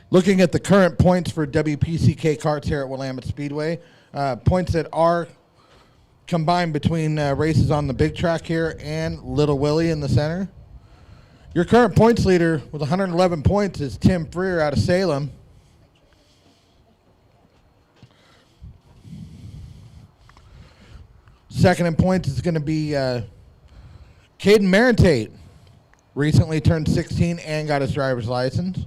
Looking at the current points for WPCK Karts here at Willamette Speedway, points that are combined between races on the big track here and Little Willie in the center. Your current points leader with 111 points is Tim Freer out of Salem. Second in points is going to be Caden Marentate. Recently turned 16 and got his driver's license.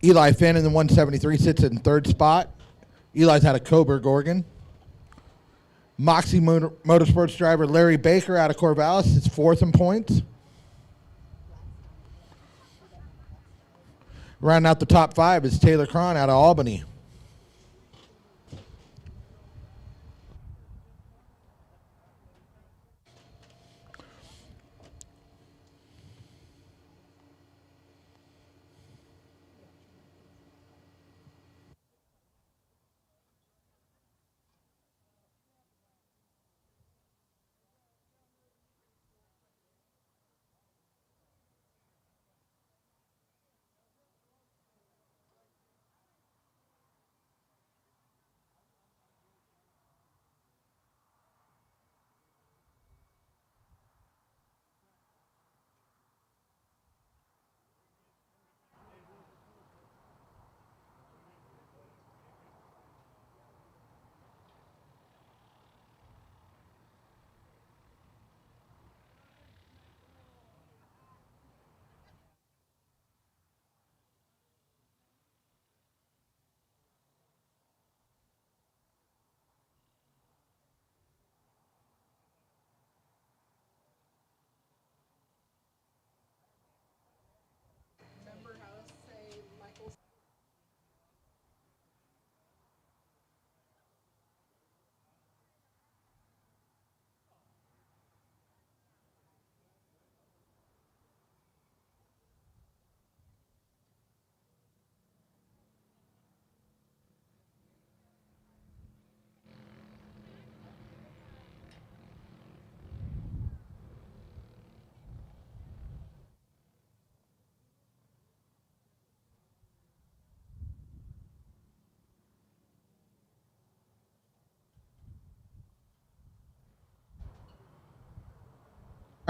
Eli Finn in the 173 sits in third spot. Eli's out of Coburg, Oregon. Moxie Motorsports driver Larry Baker out of Corvallis is fourth in points. Rounding out the top five is Taylor Cron out of Albany.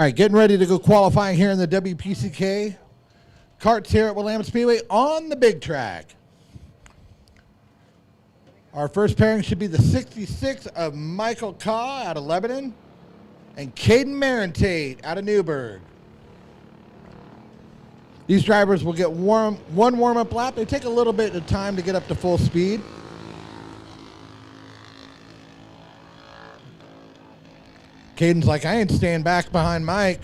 All right, getting ready to go qualifying here in the WPCK Karts here at Willamette Speedway on the big track. Our first pairing should be the 66 of Michael Kaw out of Lebanon and Caden Marentate out of Newburgh. These drivers will get one warm-up lap. They take a little bit of time to get up to full speed. Caden's like, I ain't staying back behind Mike.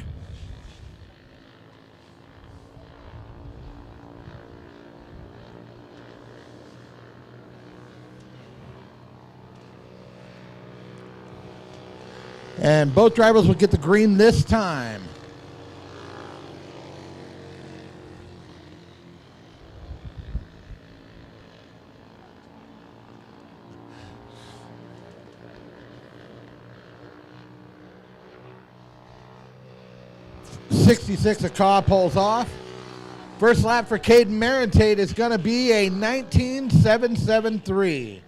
And both drivers will get the green this time. .66 a car pulls off. First lap for Caden Marentate is going to be a 19.773.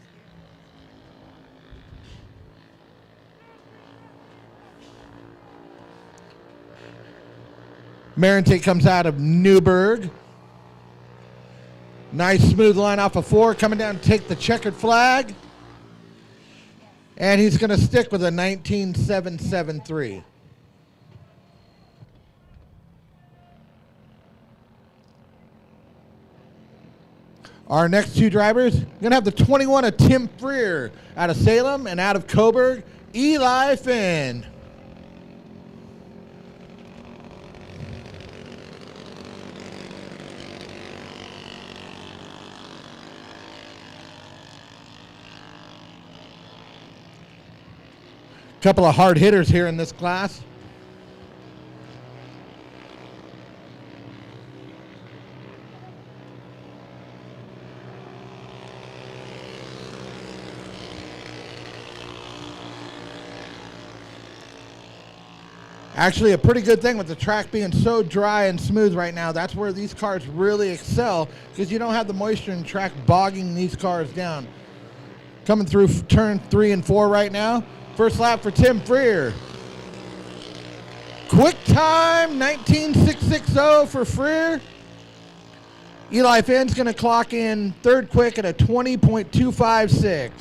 Marentate comes out of Newburgh. Nice smooth line off of 4, coming down to take the checkered flag. And he's going to stick with a 19.773. Our next two drivers, going to have the 21 of Tim Freer out of Salem, and out of Coburg, Eli Finn. Couple of hard hitters here in this class. Actually, a pretty good thing with the track being so dry and smooth right now. That's where these cars really excel, because you don't have the moisture in the track bogging these cars down. Coming through turn 3 and 4 right now. First lap for Tim Freer. Quick time, 19.660 for Freer. Eli Finn's going to clock in third quick at a 20.256.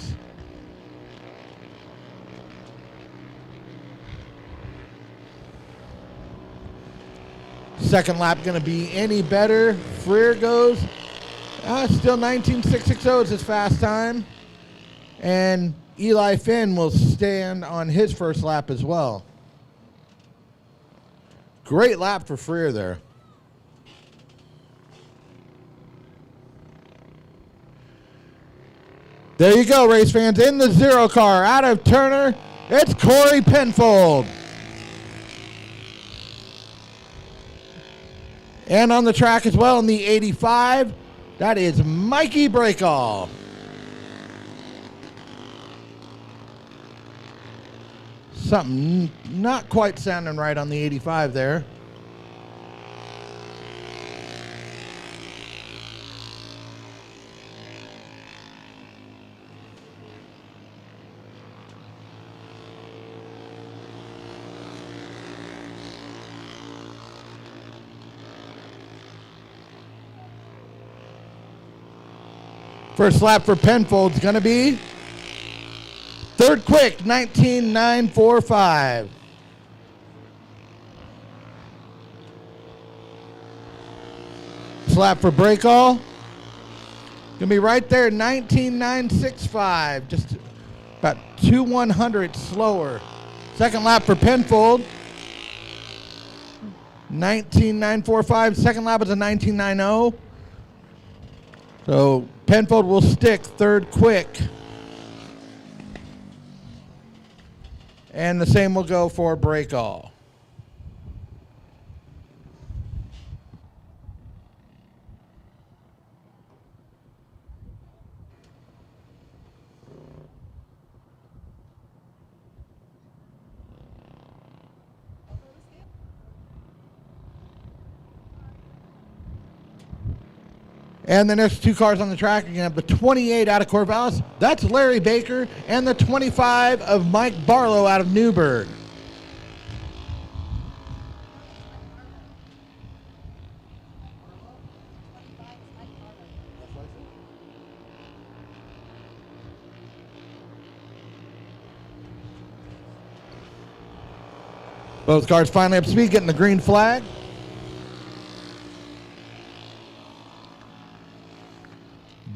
Second lap going to be any better. Freer goes. Still 19.660 is his fast time. And Eli Finn will stand on his first lap as well. Great lap for Freer there. There you go, race fans. In the 0 car, out of Turner, it's Corey Penfold. And on the track as well in the 85, that is Mikey Breakall. Something not quite sounding right on the 85 there. First lap for Penfold's going to be third quick, 19.945. Lap for Breakall. Going to be right there, 19.965. Just about 2/100 slower. Second lap for Penfold. 19.945. Second lap is a 19.90. So Penfold will stick third quick. And the same will go for Breakall. And the next two cars on the track, you're going to have the 28 out of Corvallis. That's Larry Baker. And the 25 of Mike Barlow out of Newburgh. Both cars finally up to speed, getting the green flag.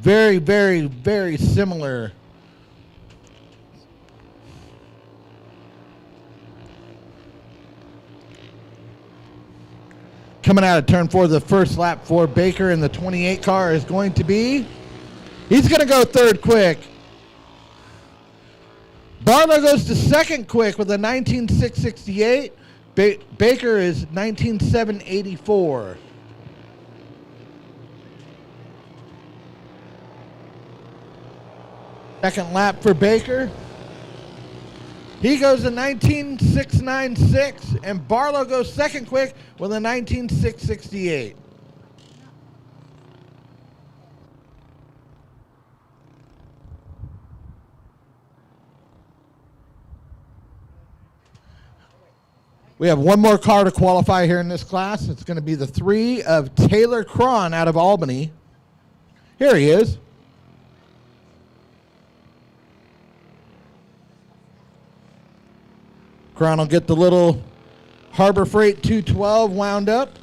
Very, very, very similar. Coming out of turn 4, the first lap for Baker in the 28 car is going to be, he's going to go third quick. Barlow goes to second quick with a 19.668. Baker is 19.784. Second lap for Baker. He goes to 19.696, and Barlow goes second quick with a 19.668. We have one more car to qualify here in this class. It's going to be the 3 of Taylor Cron out of Albany. Here he is. Cron will get the little Harbor Freight 212 wound up.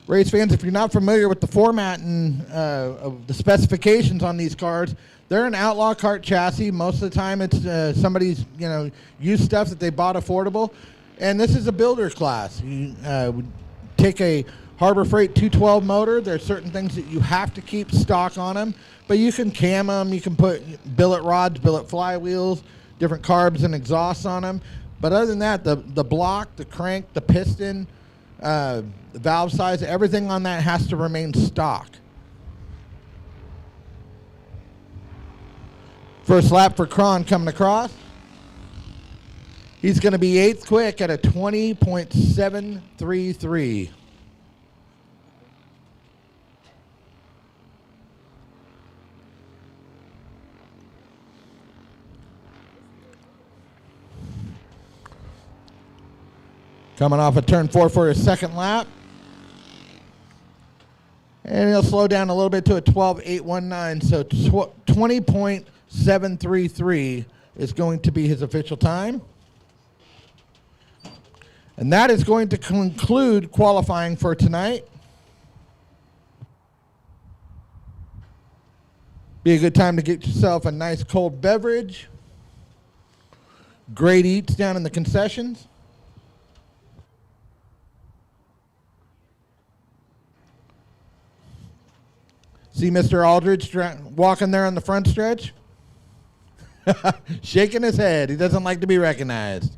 Race fans, if you're not familiar with the format and of the specifications on these cars, they're an outlaw kart chassis. Most of the time it's somebody's used stuff that they bought affordable. And this is a builder class. You would take a Harbor Freight 212 motor. There are certain things that you have to keep stock on them. But you can cam them. You can put billet rods, billet flywheels, different carbs and exhausts on them. But other than that, the block, the crank, the piston, the valve size, everything on that has to remain stock. First lap for Cron coming across. He's going to be 8th quick at a 20.733. Coming off of turn 4 for his second lap. And he'll slow down a little bit to a 12.819. So 20.733 is going to be his official time. And that is going to conclude qualifying for tonight. Be a good time to get yourself a nice cold beverage. Great eats down in the concessions. See Mr. Aldridge walking there on the front stretch? Shaking his head. He doesn't like to be recognized.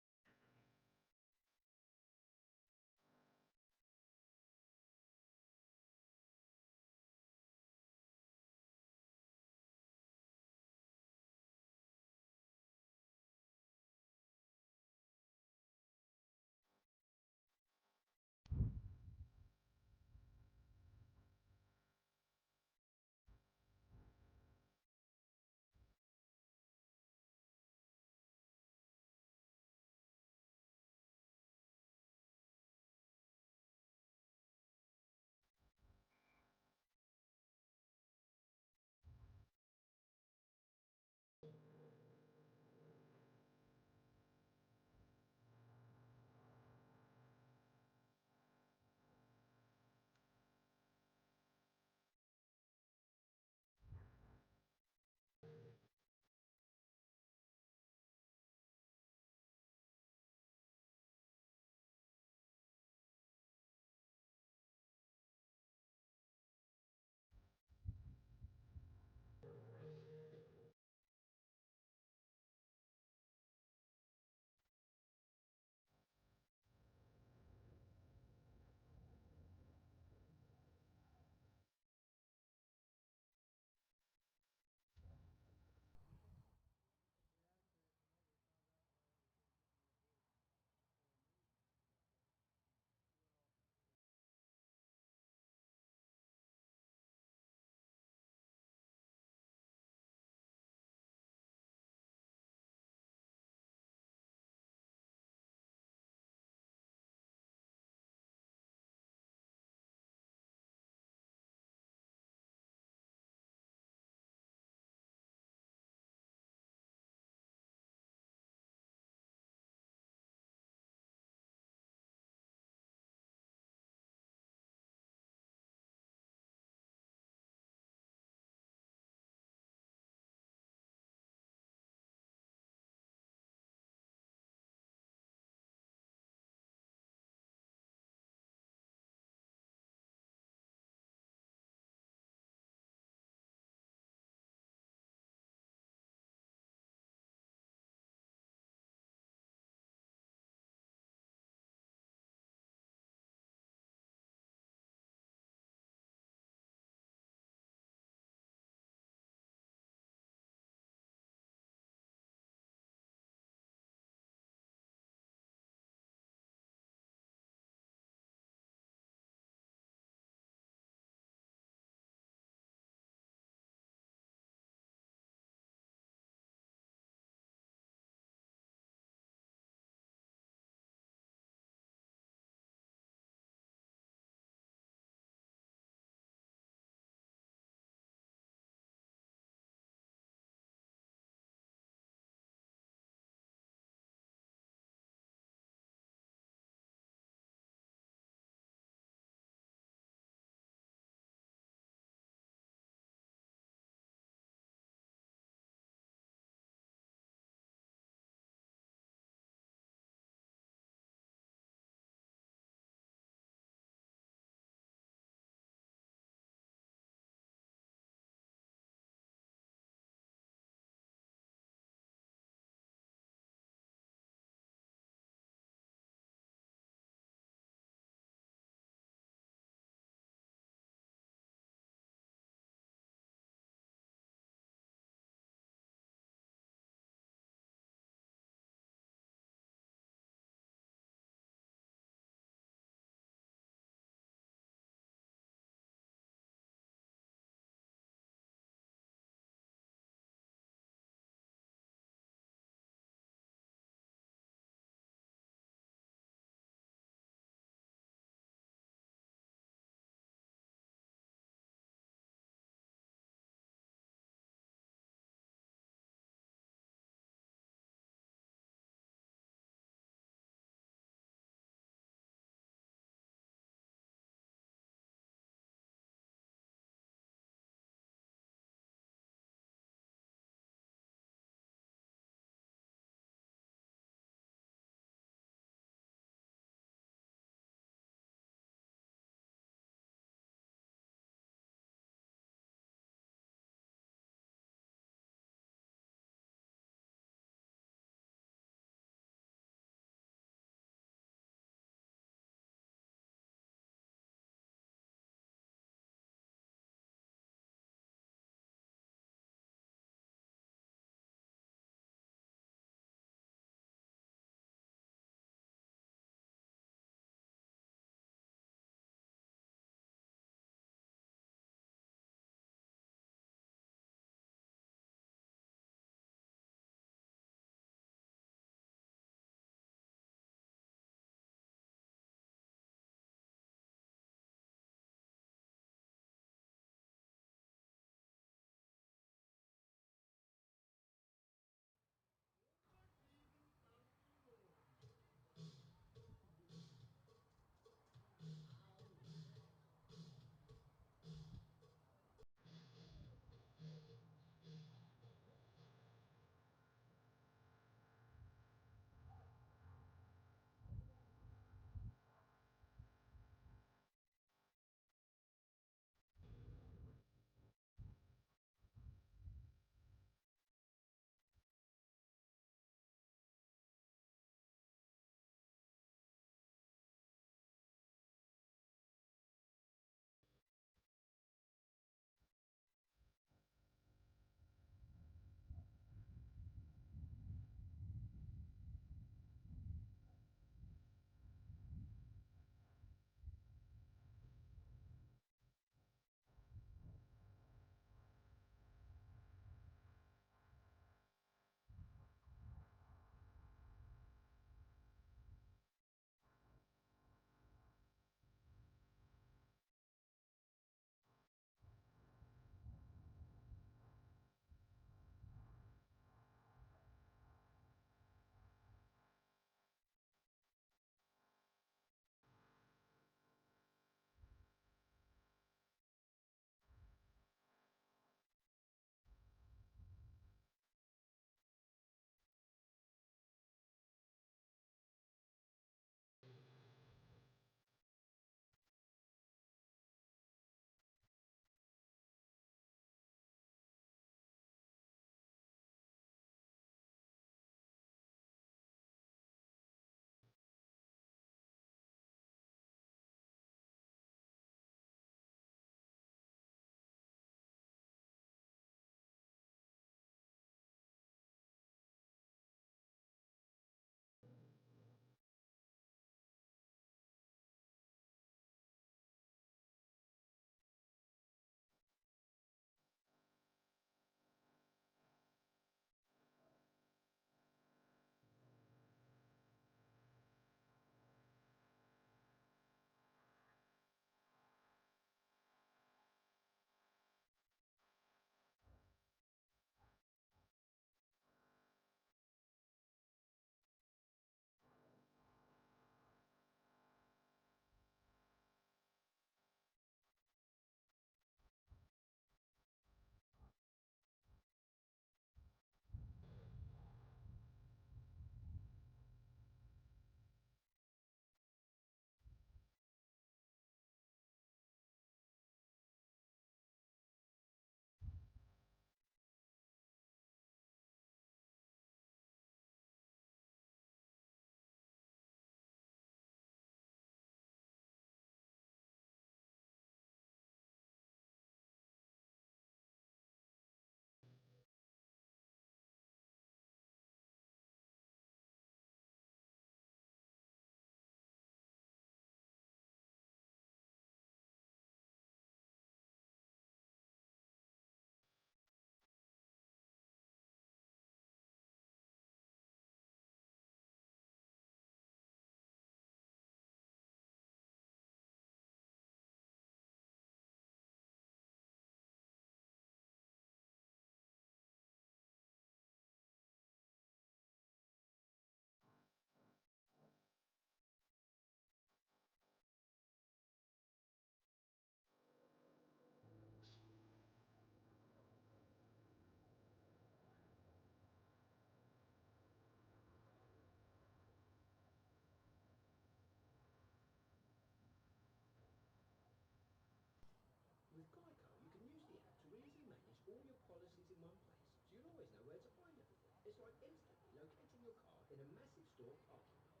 always know where to find everything. It's like instantly locating your car in a massive store parking lot.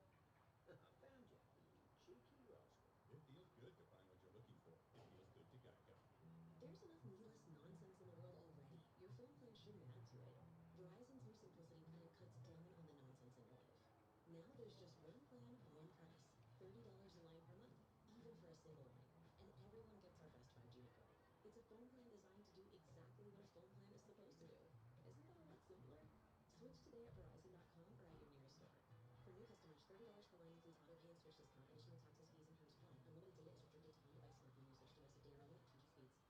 Found you, you cheeky rascal. It feels good to find what you're looking for. It feels good to Geico. There's enough needless nonsense in the world already. Your phone plan shouldn't add to it. Verizon's new Simplicity plan cuts down on the nonsense in life. Now there's just one plan, one price. $30 a line per month, even for a single line. And everyone gets our best 5G network. It's a phone plan designed to do exactly what a phone plan is supposed to do. Isn't that a lot simpler? Switch today at Verizon.com or at your nearest store. For new customers, $30 per line includes auto pay and switch discount. Additional taxes, fees, and terms apply. Unlimited data is restricted to home device smartphone usage. Domestic data only at 2G speeds.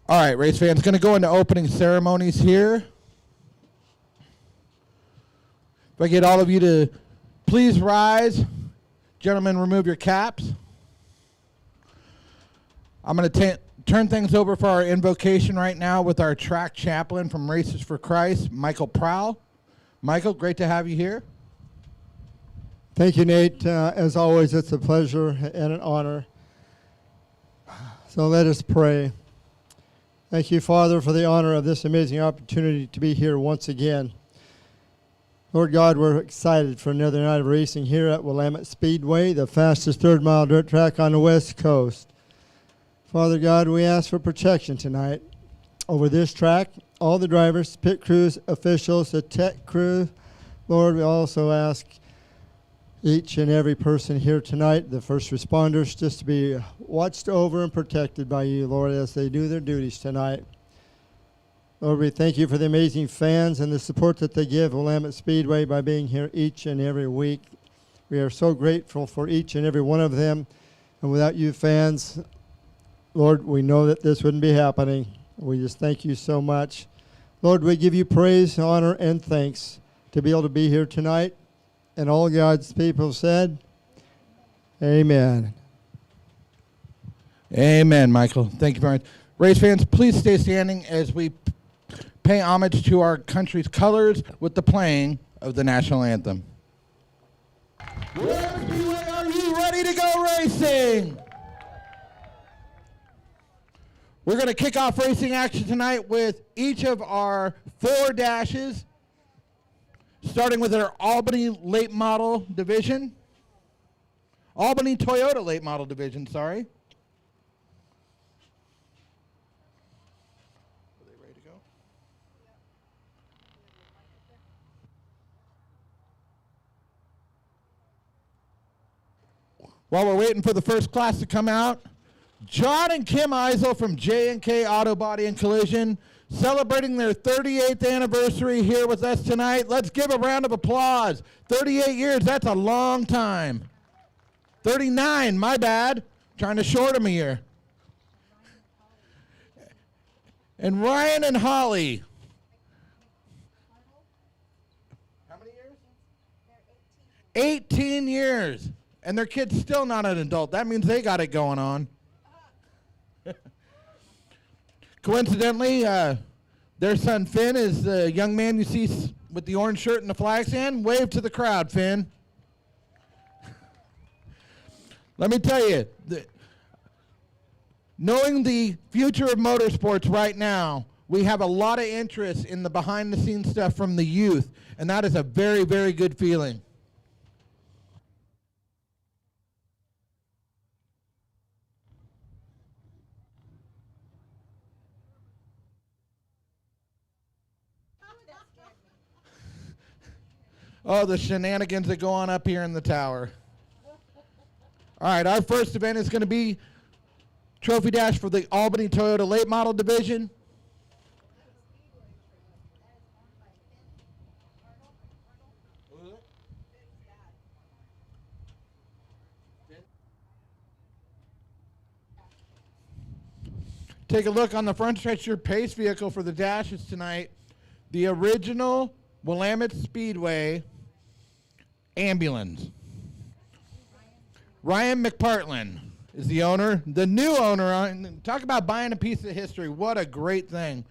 All right, race fans, going to go into opening ceremonies here. If I get all of you to please rise. Gentlemen, remove your caps. I'm going to turn things over for our invocation right now with our track chaplain from Races for Christ, Michael Prowl. Michael, great to have you here. Thank you, Nate. As always, it's a pleasure and an honor. So let us pray. Thank you, Father, for the honor of this amazing opportunity to be here once again. Lord God, we're excited for another night of racing here at Willamette Speedway, the fastest third-mile dirt track on the West Coast. Father God, we ask for protection tonight over this track, all the drivers, pit crews, officials, the tech crew. Lord, we also ask each and every person here tonight, the first responders, just to be watched over and protected by you, Lord, as they do their duties tonight. Lord, we thank you for the amazing fans and the support that they give Willamette Speedway by being here each and every week. We are so grateful for each and every one of them. And without you fans, Lord, we know that this wouldn't be happening. We just thank you so much. Lord, we give you praise, honor, and thanks to be able to be here tonight. And all God's people said, amen. Amen, Michael. Thank you very much. Race fans, please stay standing as we pay homage to our country's colors with the playing of the national anthem. Willamette, are you ready to go racing? We're going to kick off racing action tonight with each of our 4 dashes, starting with our Albany late model division. Albany Toyota late model division, sorry. Are they ready to go? While we're waiting for the first class to come out, John and Kim Eisel from J&K Auto Body and Collision celebrating their 38th anniversary here with us tonight. Let's give a round of applause. 38 years, that's a long time. 39, my bad. Trying to short them a year. And Ryan and Holly. How many years? 18 years. And their kid's still not an adult. That means they got it going on. Coincidentally, their son Finn is the young man you see with the orange shirt and the flag stand. Wave to the crowd, Finn. Let me tell you, knowing the future of motorsports right now, we have a lot of interest in the behind-the-scenes stuff from the youth, and that is a very, very good feeling. Oh, the shenanigans that go on up here in the tower. All right, our first event is going to be Trophy Dash for the Albany Toyota Late Model Division. Take a look on the front stretch. Your pace vehicle for the dashes tonight, the original Willamette Speedway ambulance. Ryan McPartland is the owner, the new owner. Talk about buying a piece of history. What a great thing.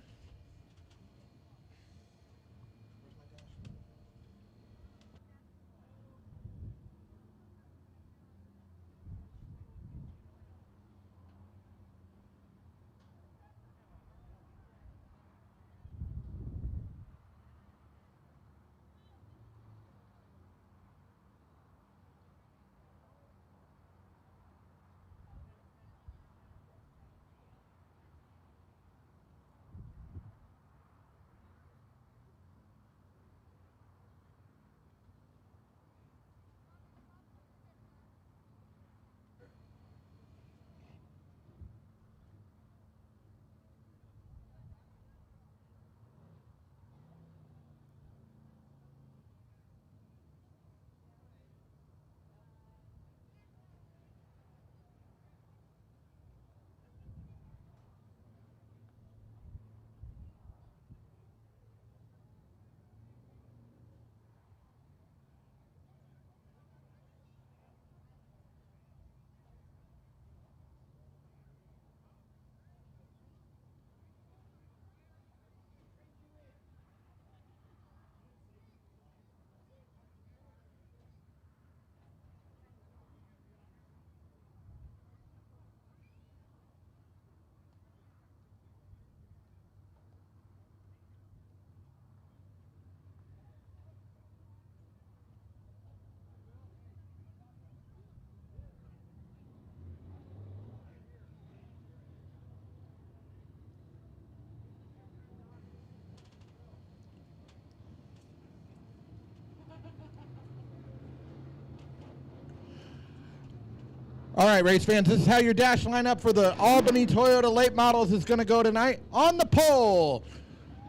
All right, race fans, this is how your dash lineup for the Albany Toyota late models is going to go tonight. On the pole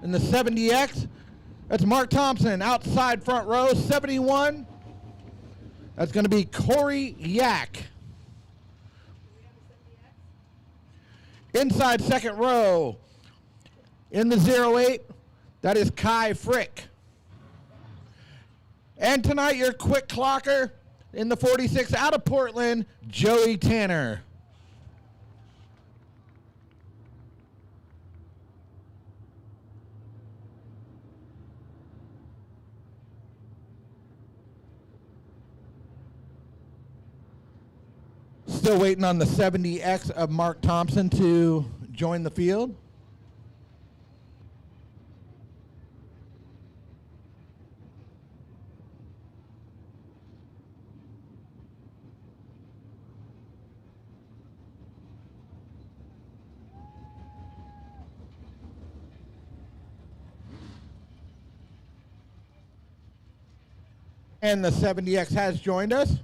in the 70X, that's Mark Thompson, outside front row, 71. That's going to be Corey Yak. Inside second row, in the 08, that is Kai Frick. And tonight, your quick clocker in the 46 out of Portland, Joey Tanner. Still waiting on the 70X of Mark Thompson to join the field. And the 70X has joined us.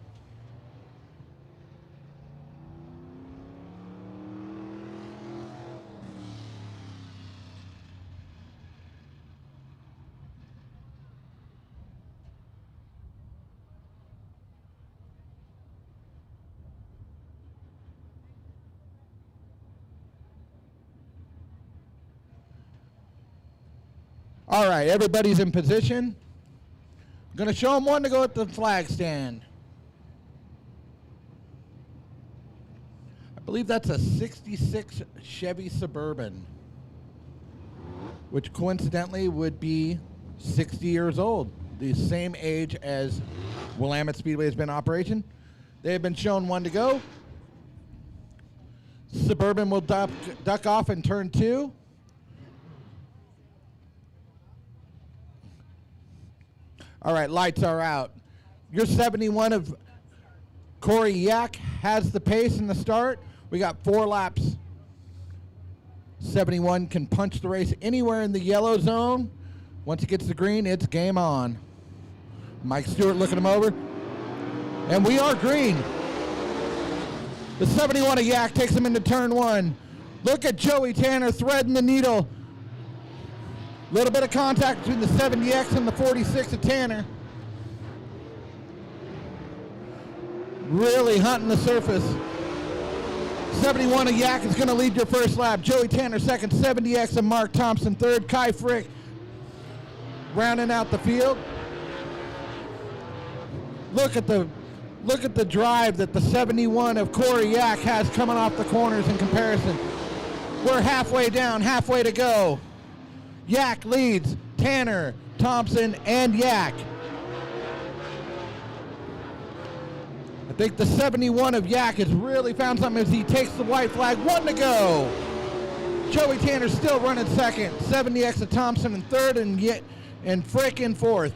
All right, everybody's in position. Going to show them one to go at the flag stand. I believe that's a 66 Chevy Suburban, which coincidentally would be 60 years old, the same age as Willamette Speedway has been in operation. They have been shown one to go. Suburban will duck off in turn 2. All right, lights are out. Your 71 of Corey Yak has the pace in the start. We got 4 laps. 71 can punch the race anywhere in the yellow zone. Once it gets the green, it's game on. Mike Stewart looking him over. And we are green. The 71 of Yak takes him into turn 1. Look at Joey Tanner threading the needle. Little bit of contact between the 70X and the 46 of Tanner. Really hunting the surface. 71 of Yak is going to lead your first lap. Joey Tanner second, 70X and Mark Thompson third. Kai Frick rounding out the field. Look at the drive that the 71 of Corey Yak has coming off the corners in comparison. We're halfway down, halfway to go. Yak leads Tanner, Thompson, and Yak. I think the 71 of Yak has really found something as he takes the white flag. 1 to go. Joey Tanner still running second. 70X of Thompson in third, and Frick in fourth.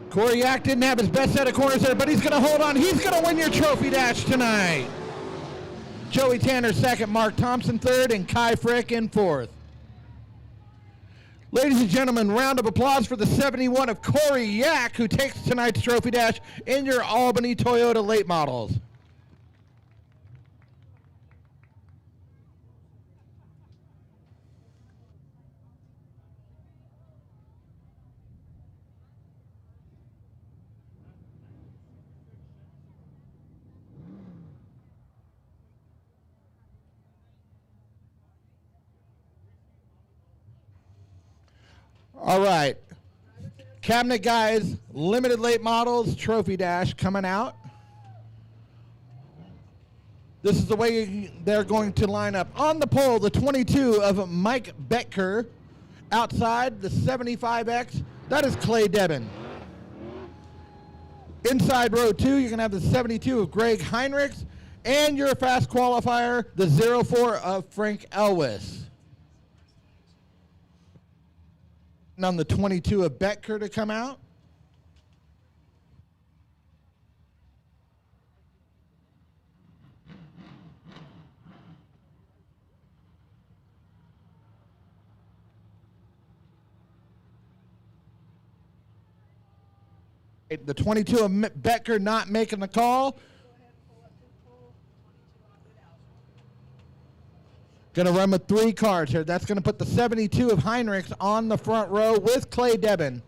Corey Yak didn't have his best set of corners there, but he's going to hold on. He's going to win your trophy dash tonight. Joey Tanner second, Mark Thompson third, and Kai Frick in fourth. Ladies and gentlemen, round of applause for the 71 of Corey Yak, who takes tonight's trophy dash in your Albany Toyota late models. All right, Cabinet Guys, limited late models, trophy dash coming out. This is the way they're going to line up. On the pole, the 22 of Mike Betker. Outside, the 75X, that is Clay Debin. Inside row 2, you're going to have the 72 of Greg Heinrichs, and your fast qualifier, the 04 of Frank Elwes. And on the 22 of Betker to come out. The 22 of Becker not making the call. Going to run with 3 cars here. That's going to put the 72 of Heinrichs on the front row with Clay Debin.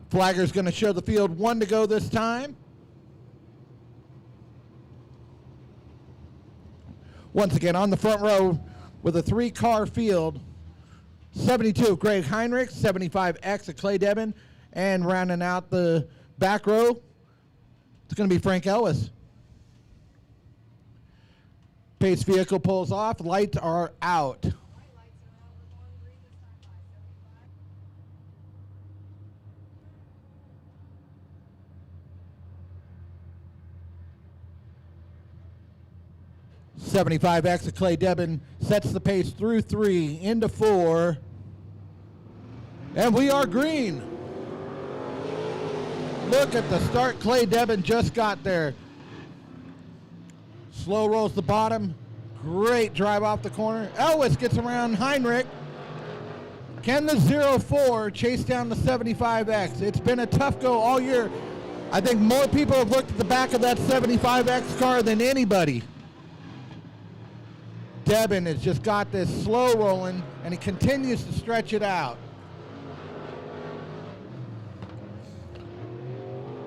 Flagger's going to show the field 1 to go this time. Once again, on the front row with a 3-car field, 72 of Greg Heinrich, 75X of Clay Debin, and rounding out the back row, it's going to be Frank Ellis. Pace vehicle pulls off. Lights are out. 75X of Clay Debin sets the pace through 3 into 4. And we are green. Look at the start Clay Debin just got there. Slow rolls the bottom. Great drive off the corner. Elwes gets around Heinrich. Can the 04 chase down the 75X? It's been a tough go all year. I think more people have looked at the back of that 75X car than anybody. Debin has just got this slow rolling, and he continues to stretch it out.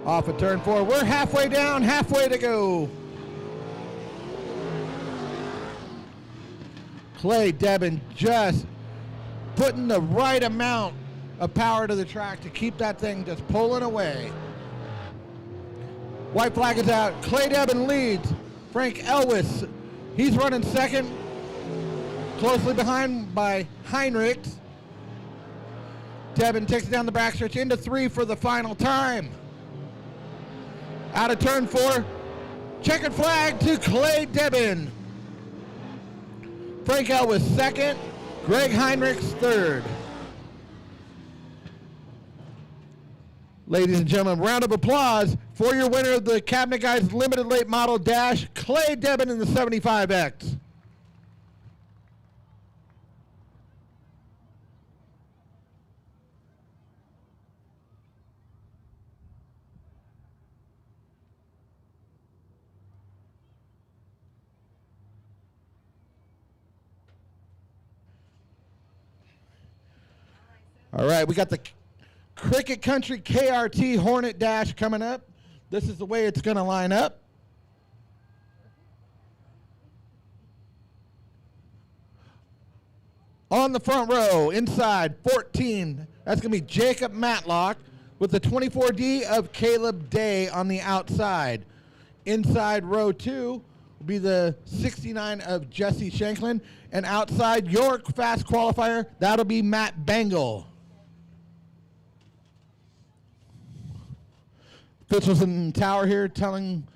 Off of turn 4. We're halfway down, halfway to go. Clay Debin just putting the right amount of power to the track to keep that thing just pulling away. White flag is out. Clay Debin leads. Frank Elwes, he's running second. Closely behind by Heinrichs. Debin takes it down the backstretch into 3 for the final time. Out of turn 4. Checkered flag to Clay Debin. Frank Elwes second. Greg Heinrichs third. Ladies and gentlemen, round of applause for your winner of the Cabinet Guys Limited Late Model Dash, Clay Debin in the 75X. All right, we got the Cricket Country KRT Hornet Dash coming up. This is the way it's going to line up. On the front row, inside 14, that's going to be Jacob Matlock with the 24D of Caleb Day on the outside. Inside row 2 will be the 69 of Jesse Shanklin. And outside your fast qualifier, that'll be Matt Bengal. Officials in the tower here telling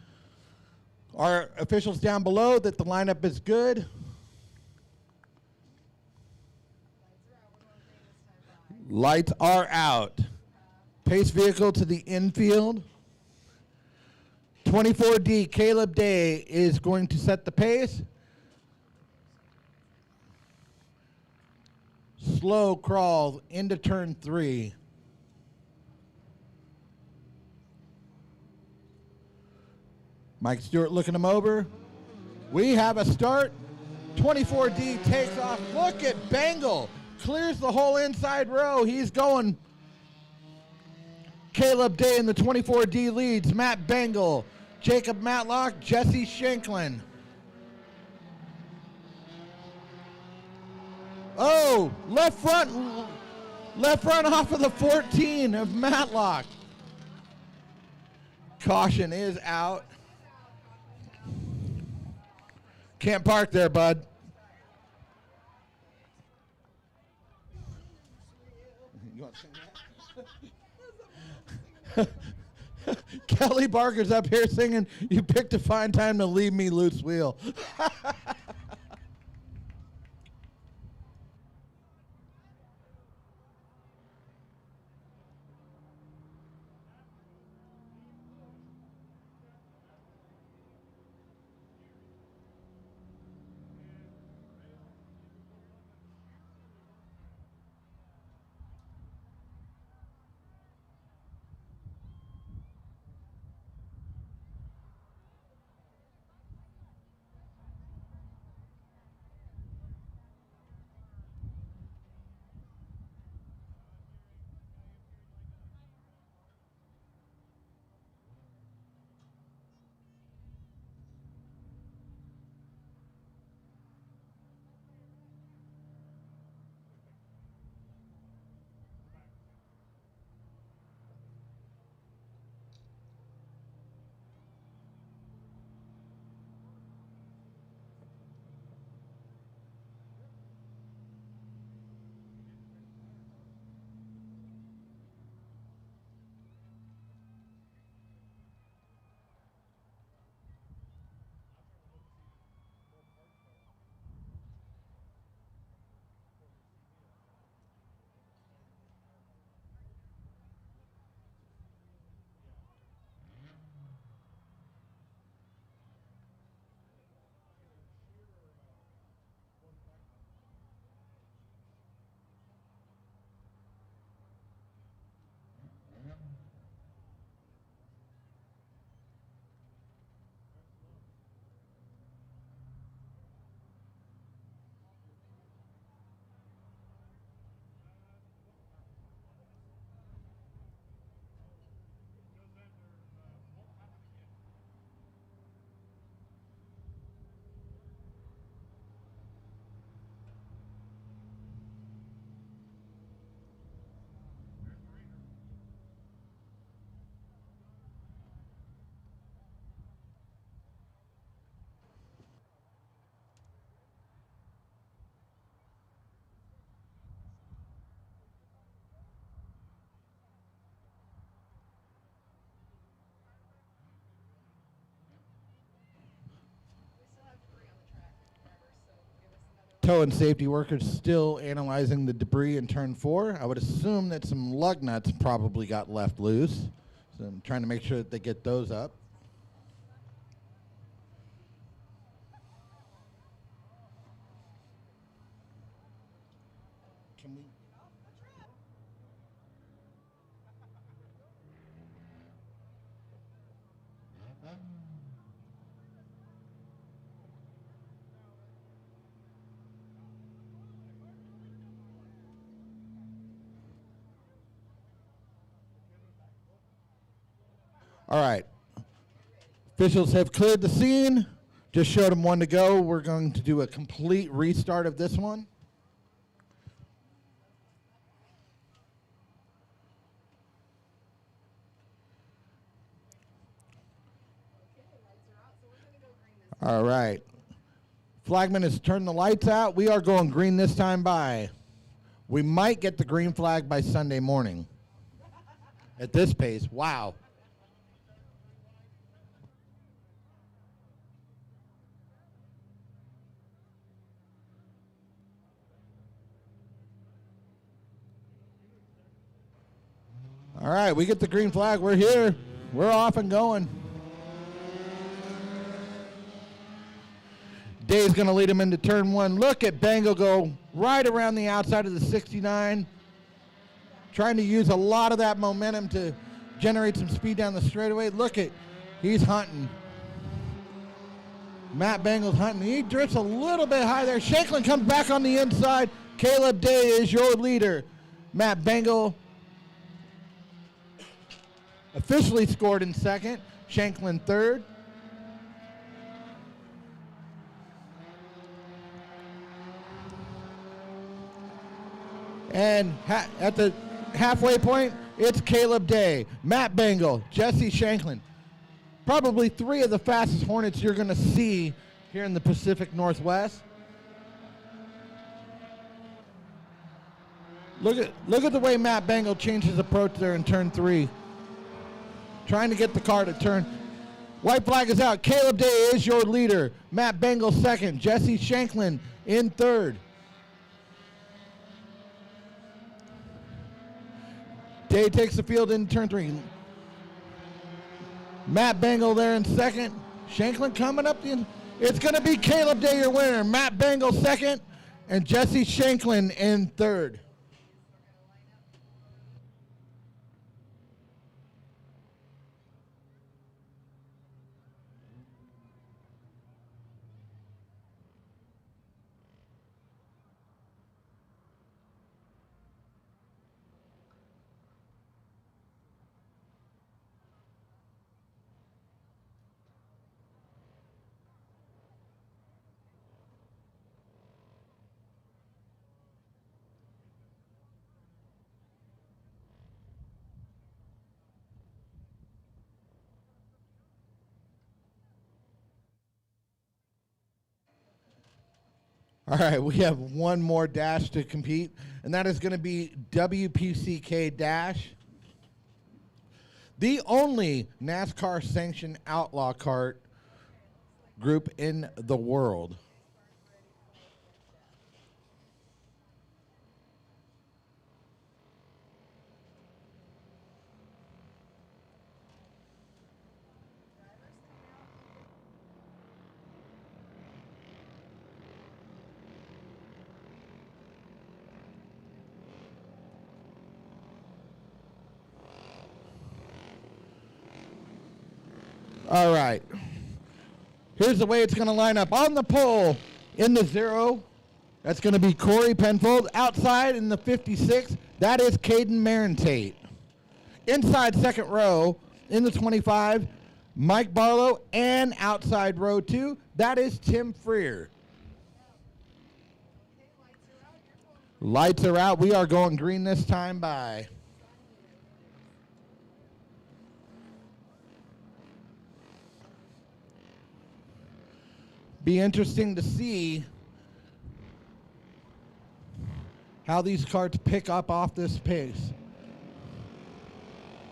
our officials down below that the lineup is good. Lights are out. Pace vehicle to the infield. 24D Caleb Day is going to set the pace. Slow crawl into turn 3. Mike Stewart looking him over. We have a start. 24D takes off. Look at Bengal. Clears the whole inside row. He's going. Caleb Day in the 24D leads. Matt Bengal, Jacob Matlock, Jesse Shanklin. Oh, left front off of the 14 of Matlock. Caution is out. Can't park there, bud. You want to sing that? Kelly Barker's up here singing, "You picked a fine time to leave me loose wheel." tow and safety workers still analyzing the debris in turn 4. I would assume that some lug nuts probably got left loose. So I'm trying to make sure that they get those up. Can we? All right. Officials have cleared the scene. Just showed them one to go. We're going to do a complete restart of this one. All right. Flagman has turned the lights out. We are going green this time by. We might get the green flag by Sunday morning. At this pace, wow. All right, we get the green flag. We're here. We're off and going. Dave's going to lead him into turn 1. Look at Bango go right around the outside of the 69. Trying to use a lot of that momentum to generate some speed down the straightaway. Look at, he's hunting. Matt Bangle's hunting. He drifts a little bit high there. Shanklin comes back on the inside. Caleb Day is your leader. Matt Bangle officially scored in second. Shanklin third. And at the halfway point, it's Caleb Day, Matt Bangle, Jesse Shanklin. Probably 3 of the fastest Hornets you're going to see here in the Pacific Northwest. Look at the way Matt Bangle changed his approach there in turn 3. Trying to get the car to turn. White flag is out. Caleb Day is your leader. Matt Bangle second. Jesse Shanklin in third. Day takes the field in turn 3. Matt Bangle there in second. Shanklin coming up. It's going to be Caleb Day your winner. Matt Bangle second. And Jesse Shanklin in third. All right, we have one more dash to compete, and that is going to be WPCK Dash, the only NASCAR-sanctioned outlaw kart group in the world. All right. Here's the way it's going to line up. On the pole in the 0, that's going to be Corey Penfold. Outside in the 56, that is Caden Marentate. Inside second row in the 25, Mike Barlow. And outside row 2, that is Tim Freer. Lights are out. We are going green this time by. Be interesting to see how these karts pick up off this pace.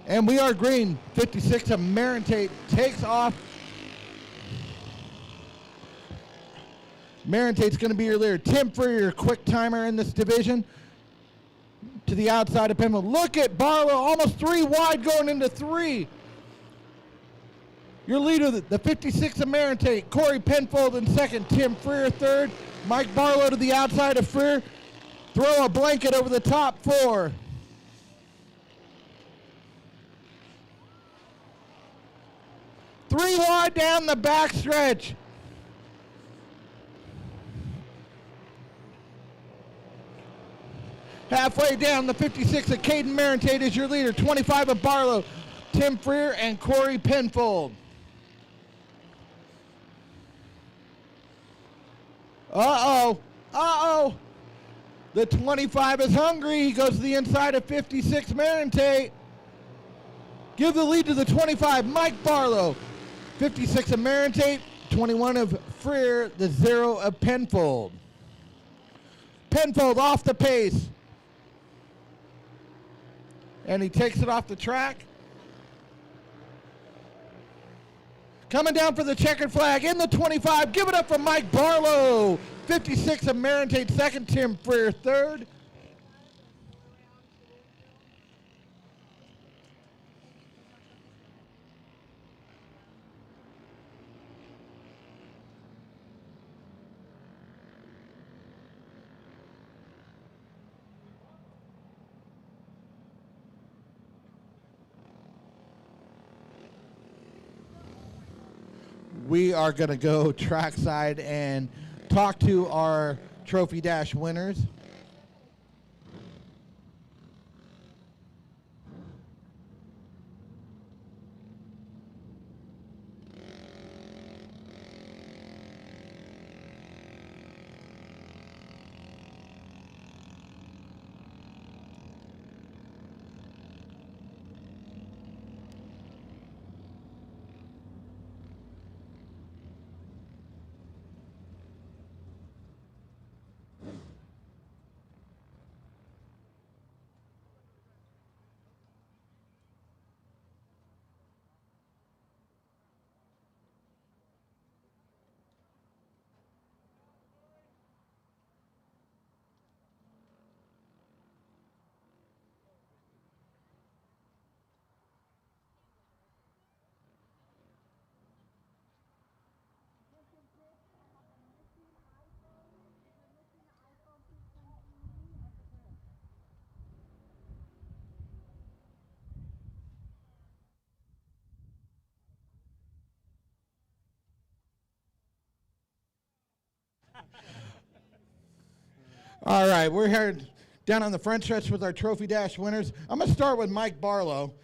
And we are green. 56 of Marentate takes off. Marentate's going to be your leader. Tim Freer, your quick timer in this division. To the outside of Penfold. Look at Barlow, almost 3 wide going into 3. Your leader, the 56 of Marentate, Corey Penfold in second, Tim Freer third, Mike Barlow to the outside of Freer. Throw a blanket over the top 4. Three wide down the back stretch. Halfway down, the 56 of Caden Marentate is your leader. 25 of Barlow, Tim Freer, and Corey Penfold. Uh-oh. Uh-oh. The 25 is hungry. He goes to the inside of 56 Marentate. Give the lead to the 25, Mike Barlow. 56 of Marentate, 21 of Freer, the 0 of Penfold. Penfold off the pace. And he takes it off the track. Coming down for the checkered flag in the 25. Give it up for Mike Barlow. 56 of Marentate second, Tim Freer third. We are going to go trackside and talk to our Trophy Dash winners. All right, we're here down on the front stretch with our Trophy Dash winners. I'm going to start with Mike Barlow,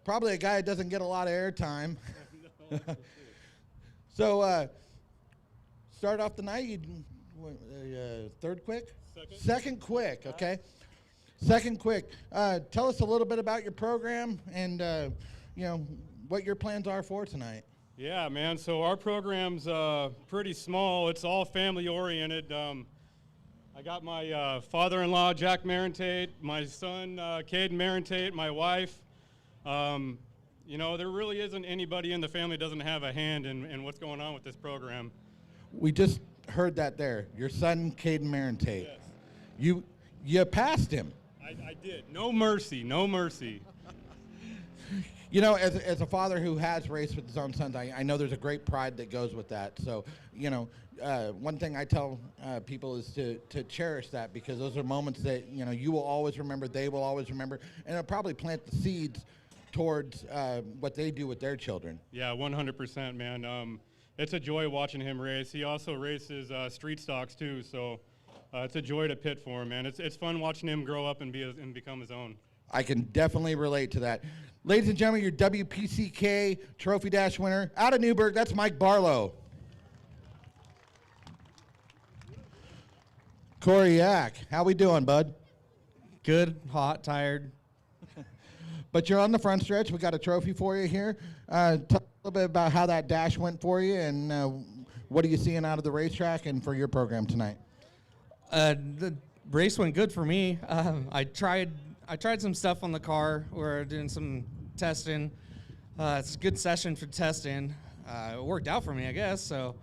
probably a guy that doesn't get a lot of airtime. So, start off the night, third quick? Second quick, okay. Second quick. Tell us a little bit about your program and, you know, what your plans are for tonight. Yeah, man, so our program's pretty small. It's all family-oriented. I got my father-in-law, Jack Marentate, my son, Caden Marentate, my wife. You know, there really isn't anybody in the family that doesn't have a hand in what's going on with this program. We just heard that there. Your son, Caden Marentate. Yes. You passed him. I did. No mercy, no mercy. You know, as a father who has raced with his own sons, I know there's a great pride that goes with that. So, you know, one thing I tell people is to cherish that, because those are moments that, you know, you will always remember, they will always remember, and it'll probably plant the seeds towards what they do with their children. Yeah, 100%, man. It's a joy watching him race. He also races street stocks too, so it's a joy to pit for him, man. It's fun watching him grow up and become his own. I can definitely relate to that. Ladies and gentlemen, your WPCK Trophy Dash winner out of Newburgh, that's Mike Barlow. Corey Yack, how we doing, bud? Good, hot, tired. But you're on the front stretch. We got a trophy for you here. Tell us a little bit about how that dash went for you, and what are you seeing out of the racetrack and for your program tonight? The race went good for me. I tried some stuff on the car. We're doing some testing. It's a good session for testing. It worked out for me, I guess. So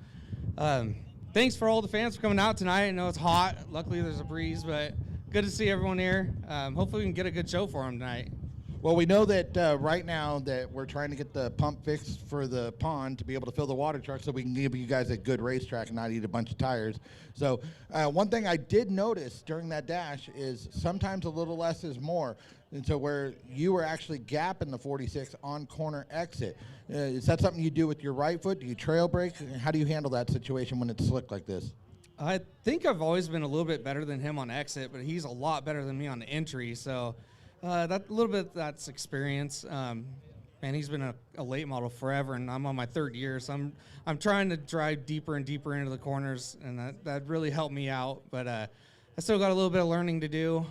thanks for all the fans for coming out tonight. I know it's hot. Luckily, there's a breeze, but good to see everyone here. Hopefully, we can get a good show for them tonight. Well, we know that right now that we're trying to get the pump fixed for the pond to be able to fill the water truck so we can give you guys a good racetrack and not eat a bunch of tires. So one thing I did notice during that dash is sometimes a little less is more. And so where you were actually gapping the 46 on corner exit, is that something you do with your right foot? Do you trail brake? How do you handle that situation when it's slick like this? I think I've always been a little bit better than him on exit, but he's a lot better than me on entry. So that a little bit that's experience. And he's been a late model forever, and I'm on my third year, so I'm trying to drive deeper and deeper into the corners, and that really helped me out. But I still got a little bit of learning to do.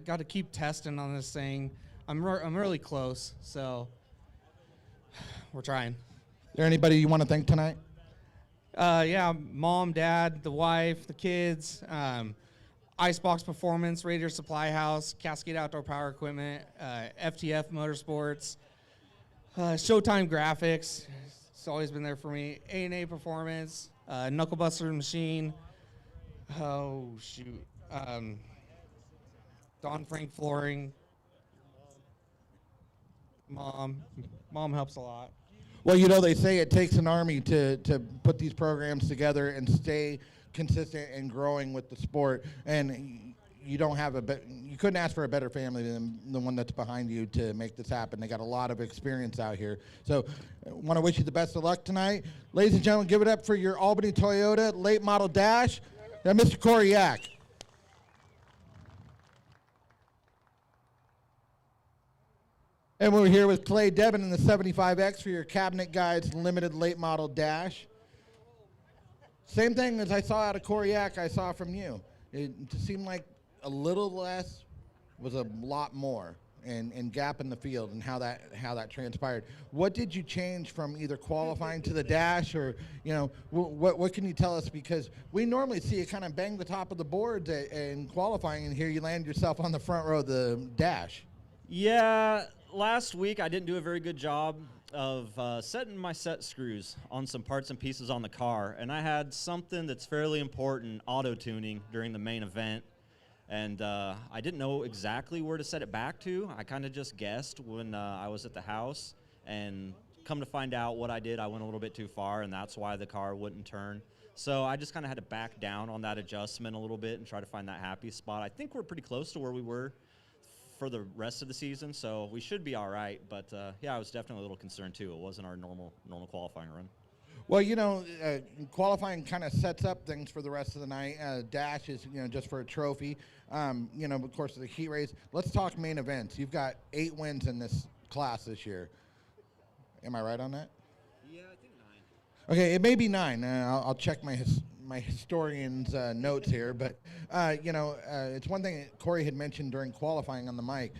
Got to keep testing on this thing. I'm really close, so we're trying. Is there anybody you want to thank tonight? Yeah, mom, dad, the wife, the kids, Icebox Performance, Radiator Supply House, Cascade Outdoor Power Equipment, FTF Motorsports, Showtime Graphics. It's always been there for me. A&A Performance, Knucklebuster Machine. Oh, shoot. Don Frank Flooring. Mom helps a lot. Well, you know, they say it takes an army to put these programs together and stay consistent and growing with the sport. And you don't have you couldn't ask for a better family than the one that's behind you to make this happen. They got a lot of experience out here. So I want to wish you the best of luck tonight. Ladies and gentlemen, give it up for your Albany Toyota late model dash, Mr. Corey Yak. And we're here with Clay Devin in the 75X for your Cabinet Guides limited late model dash. Same thing as I saw out of Koryak, I saw from you. It seemed like a little less was a lot more, and gap in the field and how that transpired. What did you change from either qualifying to the dash, or what can you tell us? Because we normally see you kind of bang the top of the boards in qualifying, and here you land yourself on the front row of the dash. Yeah. Last week, I didn't do a very good job of setting my set screws on some parts and pieces on the car, and I had something that's fairly important, auto-tuning, during the main event, and I didn't know exactly where to set it back to. I kind of just guessed when I was at the house, and come to find out what I did, I went a little bit too far, and that's why the car wouldn't turn. So I just kind of had to back down on that adjustment a little bit and try to find that happy spot. I think we're pretty close to where we were for the rest of the season, so we should be all right. But yeah, I was definitely a little concerned too. It wasn't our normal qualifying run. Well, qualifying kind of sets up things for the rest of the night. Dash is just for a trophy. Of course, the heat race. Let's talk main events. You've got 8 wins in this class this year. Am I right on that? Yeah, I think 9. Okay, it may be 9. I'll check my historian's notes here, but it's one thing that Corey had mentioned during qualifying on the mic.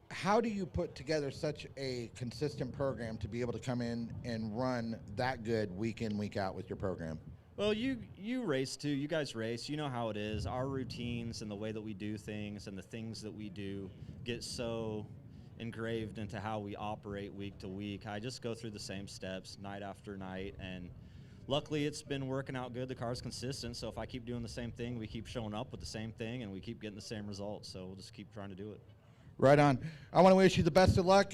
How do you put together such a consistent program to be able to come in and run that good week in, week out with your program? Well, you race too. You guys race. You know how it is. Our routines and the way that we do things and the things that we do get so engraved into how we operate week to week. I just go through the same steps night after night, and luckily, it's been working out good. The car's consistent, so if I keep doing the same thing, we keep showing up with the same thing, and we keep getting the same results. So we'll just keep trying to do it. Right on. I want to wish you the best of luck.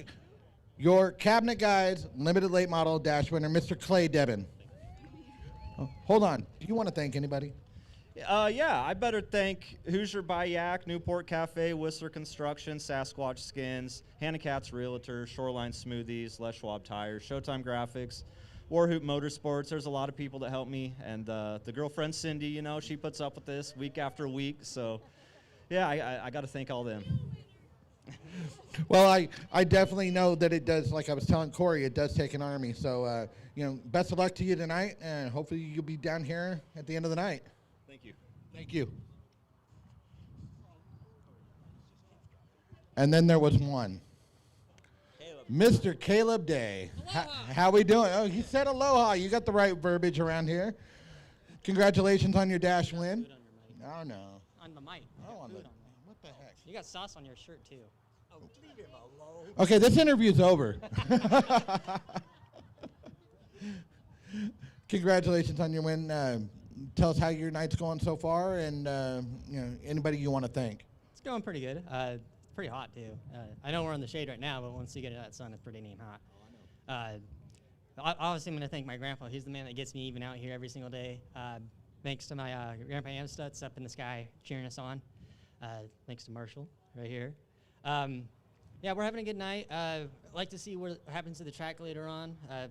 Your Cabinet Guides limited late model dash winner, Mr. Clay Devin. Oh, hold on. Do you want to thank anybody? Yeah, I better thank Hoosier by Yak, Newport Cafe, Whistler Construction, Sasquatch Skins, Hannah Katz Realtor, Shoreline Smoothies, Les Schwab Tires, Showtime Graphics, Warhoop Motorsports. There's a lot of people that help me, and the girlfriend Cindy, she puts up with this week after week. So, yeah, I got to thank all them. Well, I definitely know that it does. Like I was telling Corey, it does take an army. So, best of luck to you tonight, and hopefully you'll be down here at the end of the night. Thank you. Thank you. And then there was one. Mr. Caleb Day. How we doing? Oh, he said aloha. You got the right verbiage around here. Congratulations on your dash win. Oh, no. On the mic. Oh, on the, what the heck? You got sauce on your shirt, too. Oh, leave him alone. Okay, this interview's over. Congratulations on your win. Tell us how your night's going so far, and anybody you want to thank. It's going pretty good. It's pretty hot too. I know we're in the shade right now, but once you get into that sun, it's pretty neat hot. Obviously, I'm going to thank my grandpa. He's the man that gets me even out here every single day. Thanks to my Grandpa Amstutz up in the sky cheering us on. Thanks to Marshall right here. Yeah, we're having a good night. I'd like to see what happens to the track later on. I'd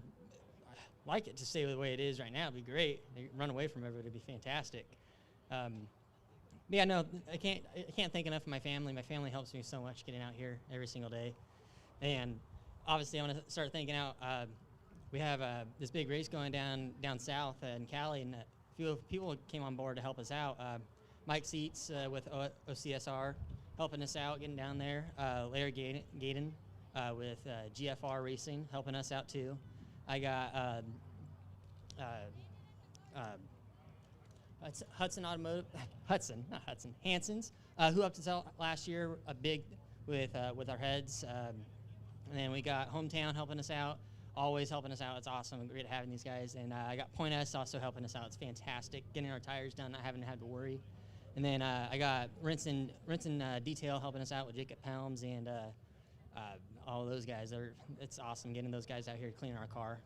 like it to stay the way it is right now. It'd be great. Run away from everybody would be fantastic. Yeah, no, I can't thank enough of my family. My family helps me so much getting out here every single day. And obviously, I'm going to start thinking out. We have this big race going down south in Cali, and a few people came on board to help us out. Mike Seats with OCSR helping us out, getting down there. Larry Gaydon with GFR Racing helping us out too. I got Hudson Automotive, Hanson's, who helped us out last year a big with our heads. And then we got Hometown helping us out, always helping us out. It's awesome, great having these guys. And I got Point S also helping us out. It's fantastic, getting our tires done, not having to worry. And then I got Rinse and Detail helping us out with Jacob Helms and all those guys. It's awesome getting those guys out here cleaning our car.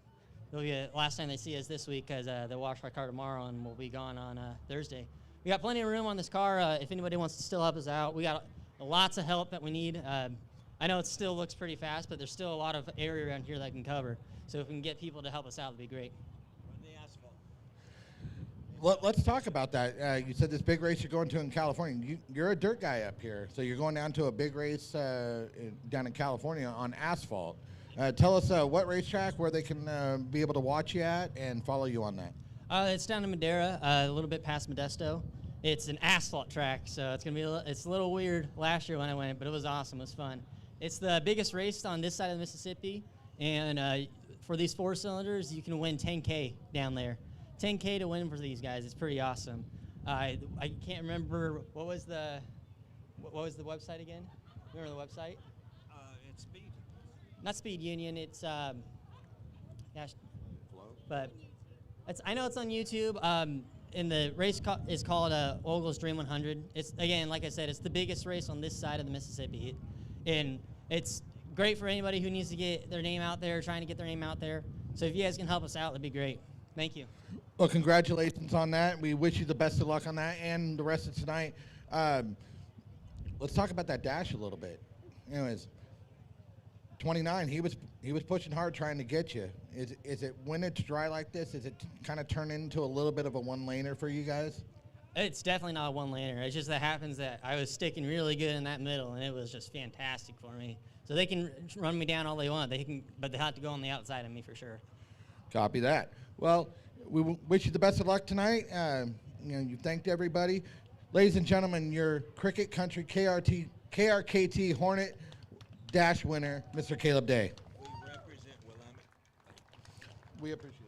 It'll be the last time they see us this week because they'll wash our car tomorrow and we'll be gone on Thursday. We got plenty of room on this car if anybody wants to still help us out. We got lots of help that we need. I know it still looks pretty fast, but there's still a lot of area around here that I can cover. So if we can get people to help us out, it'd be great. Let's talk about that. You said this big race you're going to in California. You're a dirt guy up here, so you're going down to a big race down in California on asphalt. Tell us what racetrack, where they can be able to watch you at and follow you on that. It's down in Madera, a little bit past Modesto. It's an asphalt track, so it's gonna be it's a little weird last year when I went, but it was awesome. It was fun. It's the biggest race on this side of the Mississippi, and for these 4-cylinders, you can win 10K down there. 10K to win for these guys. It's pretty awesome. I can't remember what was the website again? Remember the website? It's Speed. Not Speed Union. It's but I know it's on YouTube. And the race is called Ogle's Dream 100. It's, again, like I said, it's the biggest race on this side of the Mississippi, and it's great for anybody who needs to get their name out there, trying to get their name out there. So if you guys can help us out, that'd be great. Thank you. Well, congratulations on that. We wish you the best of luck on that and the rest of tonight. Let's talk about that dash a little bit. Anyways, 29, he was pushing hard trying to get you. Is it when it's dry like this, is it kind of turn into a little bit of a one-laner for you guys? It's definitely not a one-laner. It's just that happens that I was sticking really good in that middle, and it was just fantastic for me. So they can run me down all they want, but they have to go on the outside of me for sure. Copy that. Well, we wish you the best of luck tonight. You thanked everybody. Ladies and gentlemen, your Cricket Country KRKT Hornet Dash winner, Mr. Caleb Day. We represent Willamette. We appreciate it.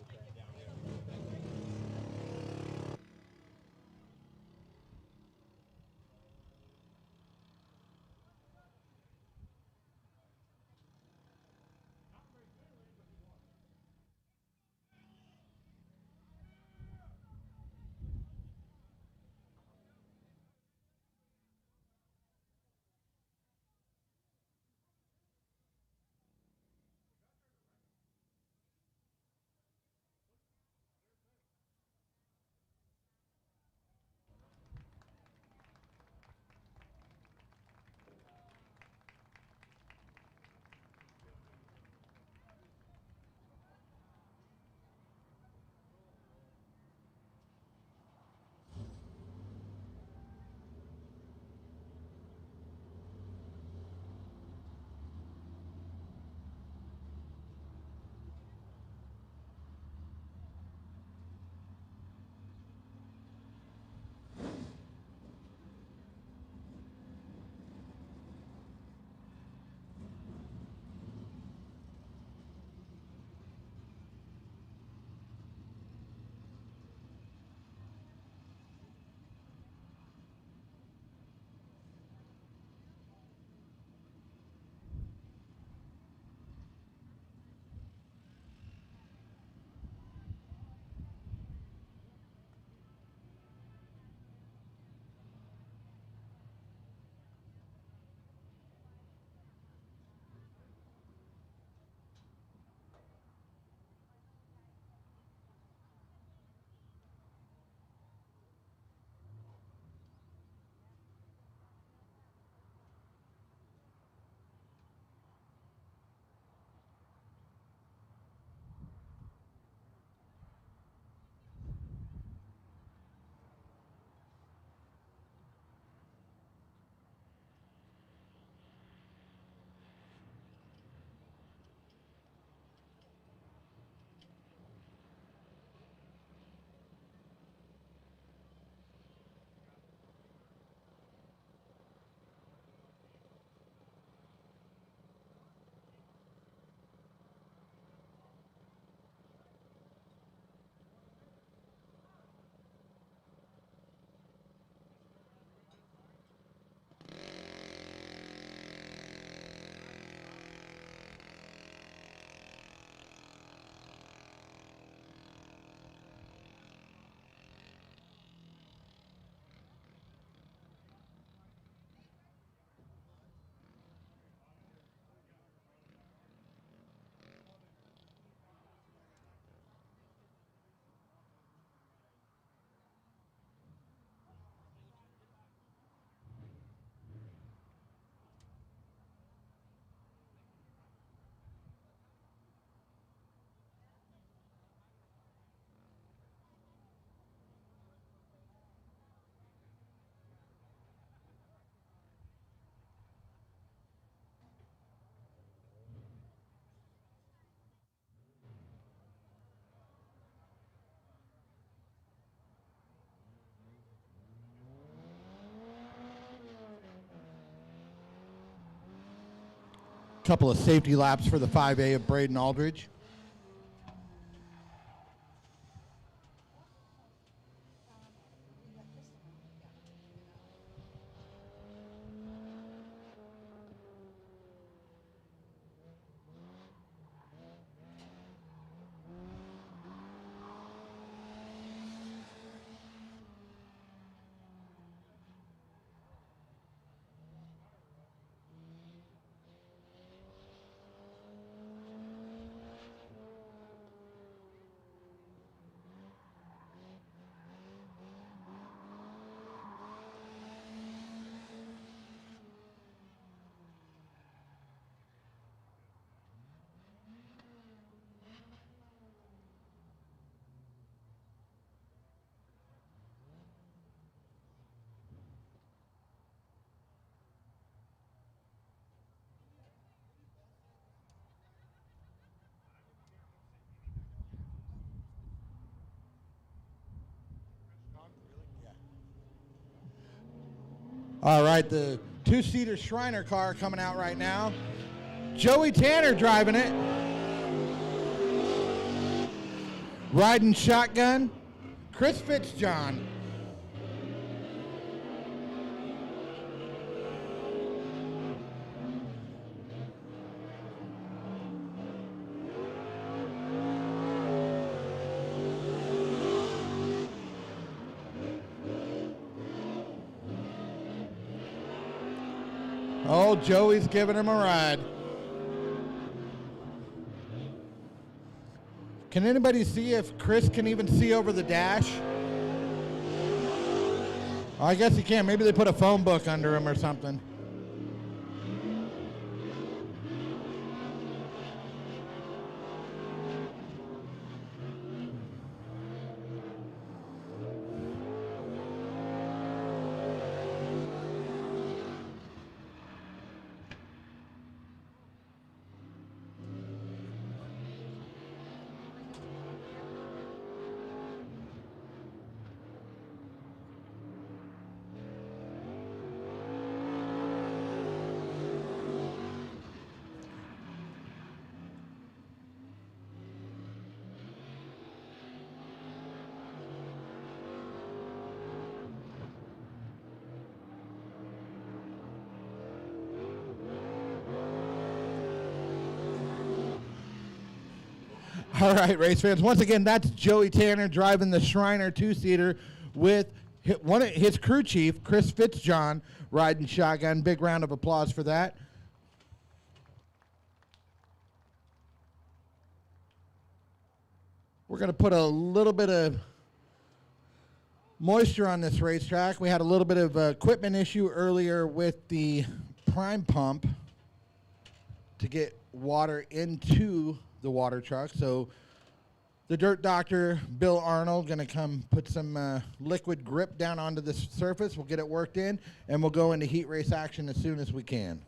couple of safety laps for the 5A of Braden Aldridge. All right, the two-seater Shriner car coming out right now. Joey Tanner driving it. Riding shotgun, Chris Fitzjohn. Oh, Joey's giving him a ride. Can anybody see if Chris can even see over the dash? Oh, I guess he can. Maybe they put a phone book under him or something. All right, race fans. Once again, that's Joey Tanner driving the Shriner two-seater with one of his crew chief, Chris Fitzjohn, riding shotgun. Big round of applause for that. We're going to put a little bit of moisture on this racetrack. We had a little bit of equipment issue earlier with the prime pump to get water into the water truck. So the dirt doctor, Bill Arnold, going to come put some liquid grip down onto the surface. We'll get it worked in, and we'll go into heat race action as soon as we can.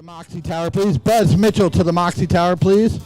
Moxie Tower, please. Buzz Mitchell to the Moxie Tower, please.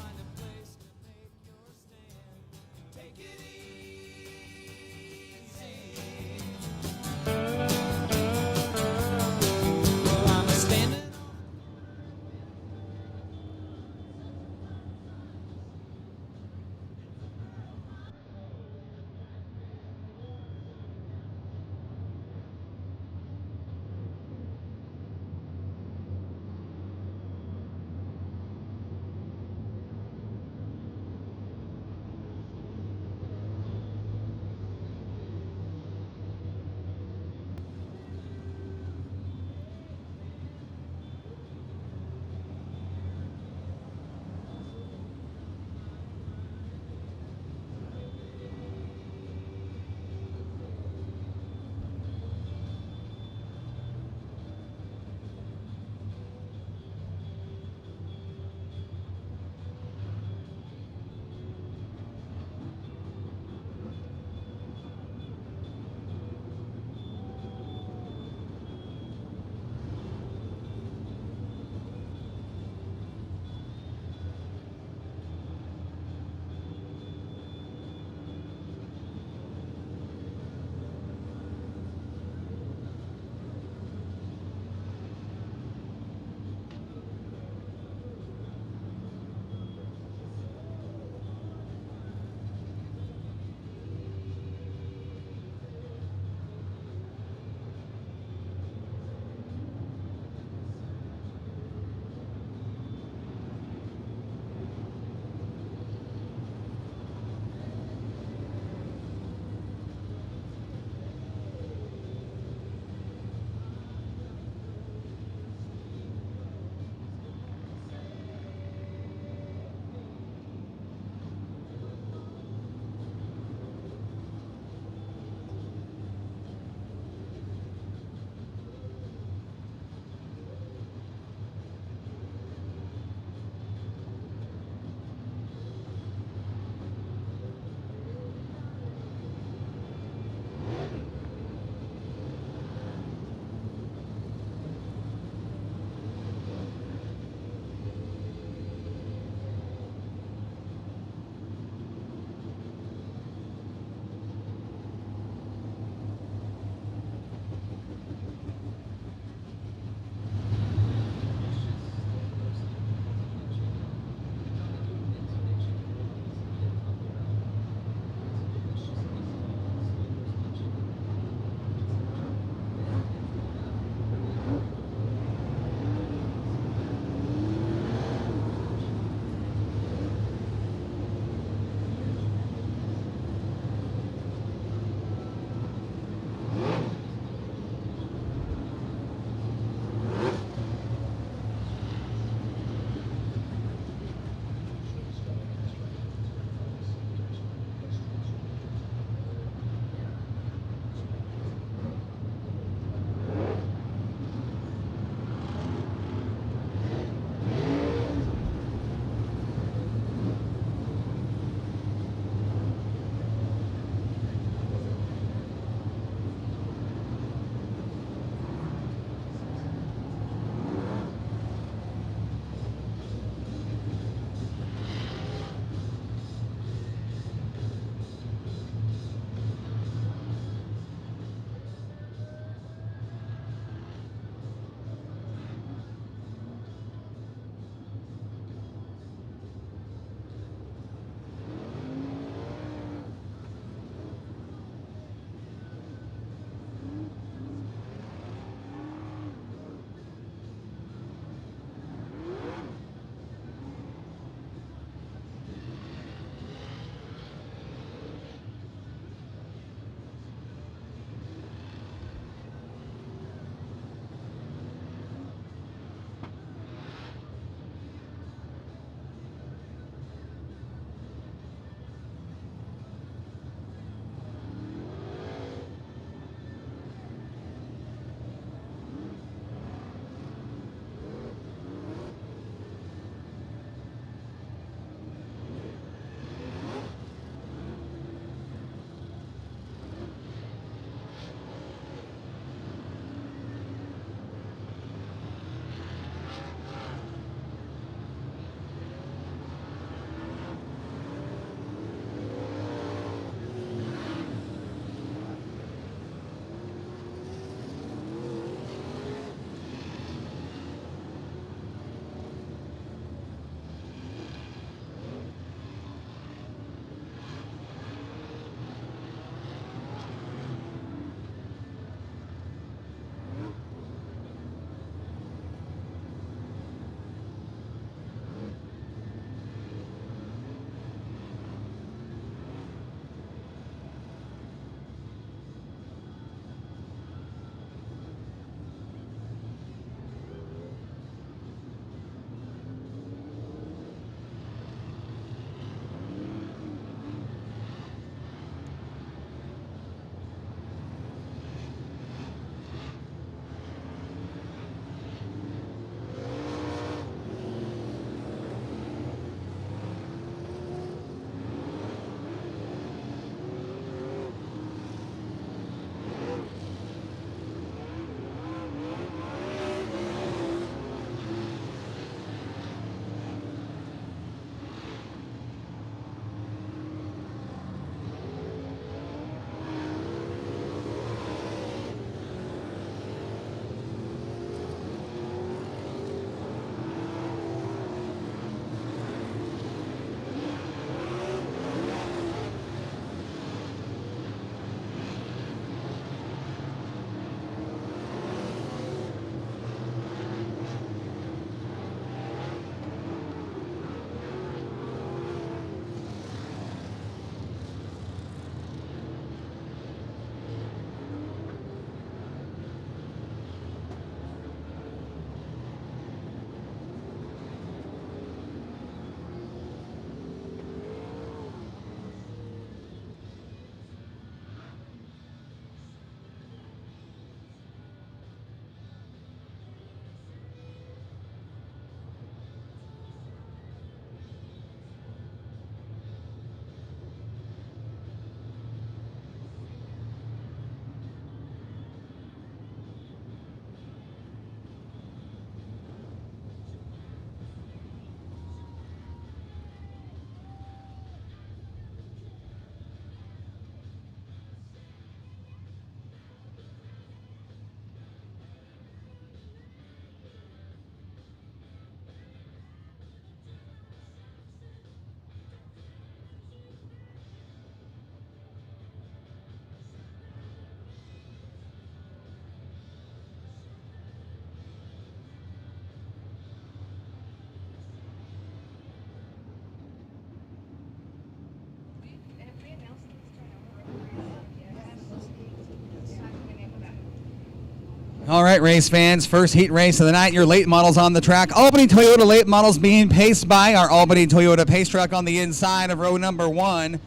All right, race fans, first heat race of the night. Your late models on the track. Albany Toyota late models being paced by our Albany Toyota pace truck on the inside of row number 1.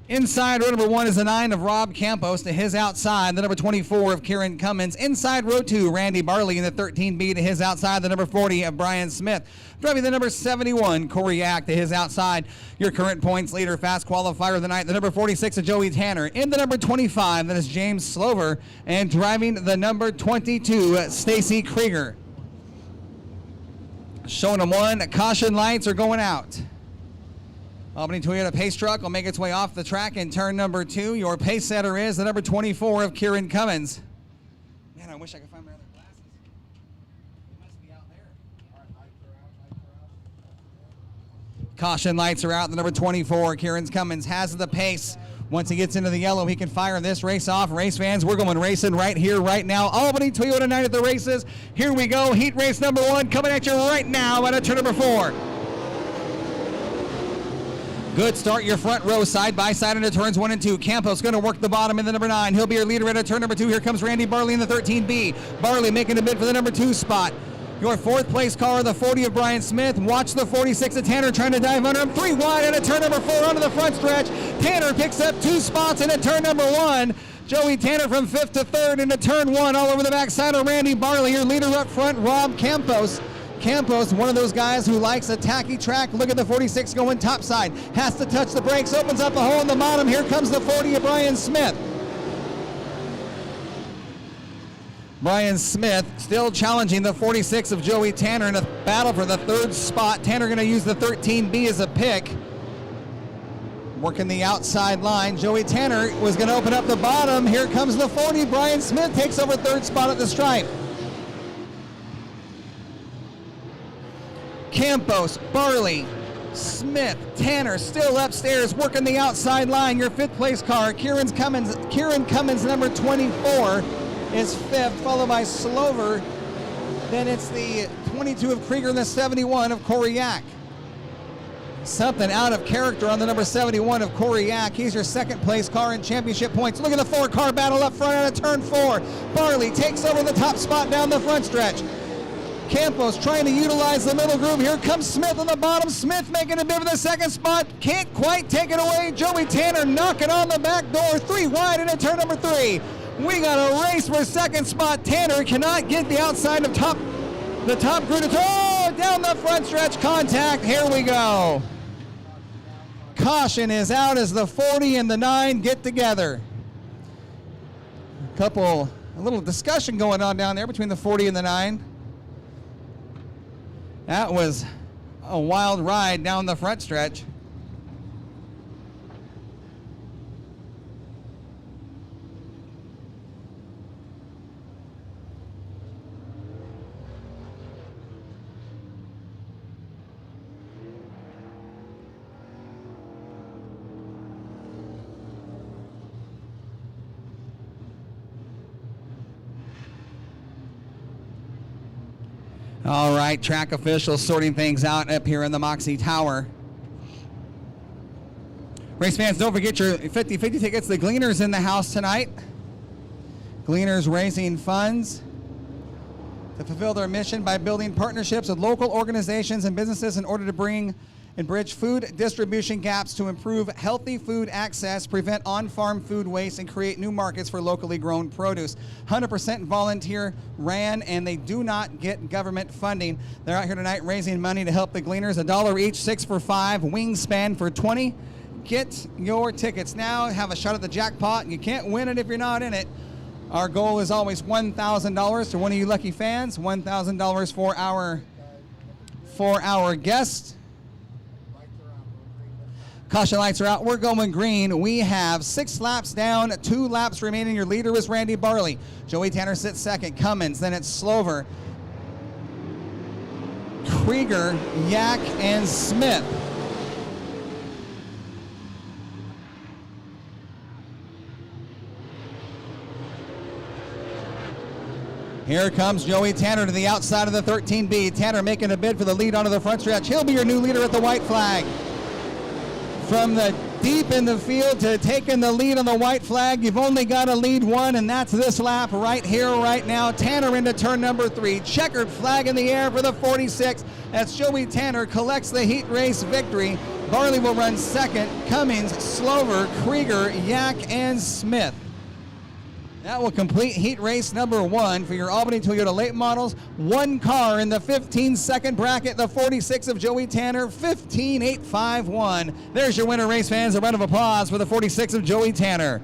Inside row number 1 is the 9 of Rob Campos. To his outside, the number 24 of Kieran Cummins. Inside row 2, Randy Barley in the 13B. To his outside, the number 40 of Brian Smith. Driving the number 71, Corey Yack. To his outside, your current points leader, fast qualifier of the night, the number 46 of Joey Tanner. In the number 25, that is James Slover. And driving the number 22, Stacy Krieger. Showing them 1, caution lights are going out. Albany Toyota pace truck will make its way off the track in turn number 2. Your pace setter is the number 24 of Kieran Cummins. Man, I wish I could find my other glasses. They must be out there. All right, lights are out. Caution lights are out. The number 24, Kieran Cummins, has the pace. Once he gets into the yellow, he can fire this race off. Race fans, we're going racing right here, right now. Albany Toyota night at the races. Here we go. Heat race number 1 coming at you right now at turn number 4. Good start, your front row, side by side into turns 1 and 2. Campos going to work the bottom in the number 9. He'll be your leader at turn number 2. Here comes Randy Barley in the 13B. Barley making a bid for the number 2 spot. Your 4th place car, the 40 of Brian Smith. Watch the 46 of Tanner trying to dive under him. 3 wide at turn number 4 onto the front stretch. Tanner picks up 2 spots into turn number 1. Joey Tanner from 5th to 3rd into turn 1 all over the backside of Randy Barley. Your leader up front, Rob Campos. Campos, one of those guys who likes a tacky track. Look at the 46 going topside. Has to touch the brakes, opens up a hole in the bottom. Here comes the 40 of Brian Smith. Brian Smith still challenging the 46 of Joey Tanner in a battle for the 3rd spot. Tanner going to use the 13B as a pick. Working the outside line. Joey Tanner was going to open up the bottom. Here comes the 40. Brian Smith takes over 3rd spot at the stripe. Campos, Barley, Smith, Tanner still upstairs working the outside line. Your 5th place car, Kieran Cummins, number 24, is 5th, followed by Slover. Then it's the 22 of Krieger and the 71 of Corey Yack. Something out of character on the number 71 of Corey Yack. He's your 2nd place car in championship points. Look at the 4-car battle up front out of turn 4. Barley takes over the top spot down the front stretch. Campos trying to utilize the middle groove. Here comes Smith on the bottom. Smith making a bid for the 2nd spot. Can't quite take it away. Joey Tanner knocking on the back door. 3 wide into turn number 3. We got a race for 2nd spot. Tanner cannot get the outside of the top groove. Oh, down the front stretch. Contact. Here we go. Caution is out as the 40 and the 9 get together. A little discussion going on down there between the 40 and the 9. That was a wild ride down the front stretch. All right, track officials sorting things out up here in the Moxie Tower. Race fans, don't forget your 50-50 tickets. The Gleaners in the house tonight. Gleaners raising funds to fulfill their mission by building partnerships with local organizations and businesses in order to bring and bridge food distribution gaps to improve healthy food access, prevent on-farm food waste, and create new markets for locally grown produce. 100% volunteer ran, and they do not get government funding. They're out here tonight raising money to help the Gleaners. $1 each, 6 for 5, Wingspan for 20. Get your tickets now. Have a shot at the jackpot. You can't win it if you're not in it. Our goal is always $1,000 to one of you lucky fans. $1,000 for our guests. Caution lights are out. We're going green. We have 6 laps down, 2 laps remaining. Your leader is Randy Barley. Joey Tanner sits 2nd. Cummins. Then it's Slover, Krieger, Yack, and Smith. Here comes Joey Tanner to the outside of the 13B. Tanner making a bid for the lead onto the front stretch. He'll be your new leader at the white flag. From the deep in the field to taking the lead on the white flag, you've only got to lead one, and that's this lap right here, right now. Tanner into turn number 3. Checkered flag in the air for the 46. As Joey Tanner collects the heat race victory. Barley will run second. Cummings, Slover, Krieger, Yak, and Smith. That will complete heat race number 1 for your Albany Toyota late models. One car in the 15-second bracket, the 46 of Joey Tanner, 15.851. There's your winner, race fans. A round of applause for the 46 of Joey Tanner.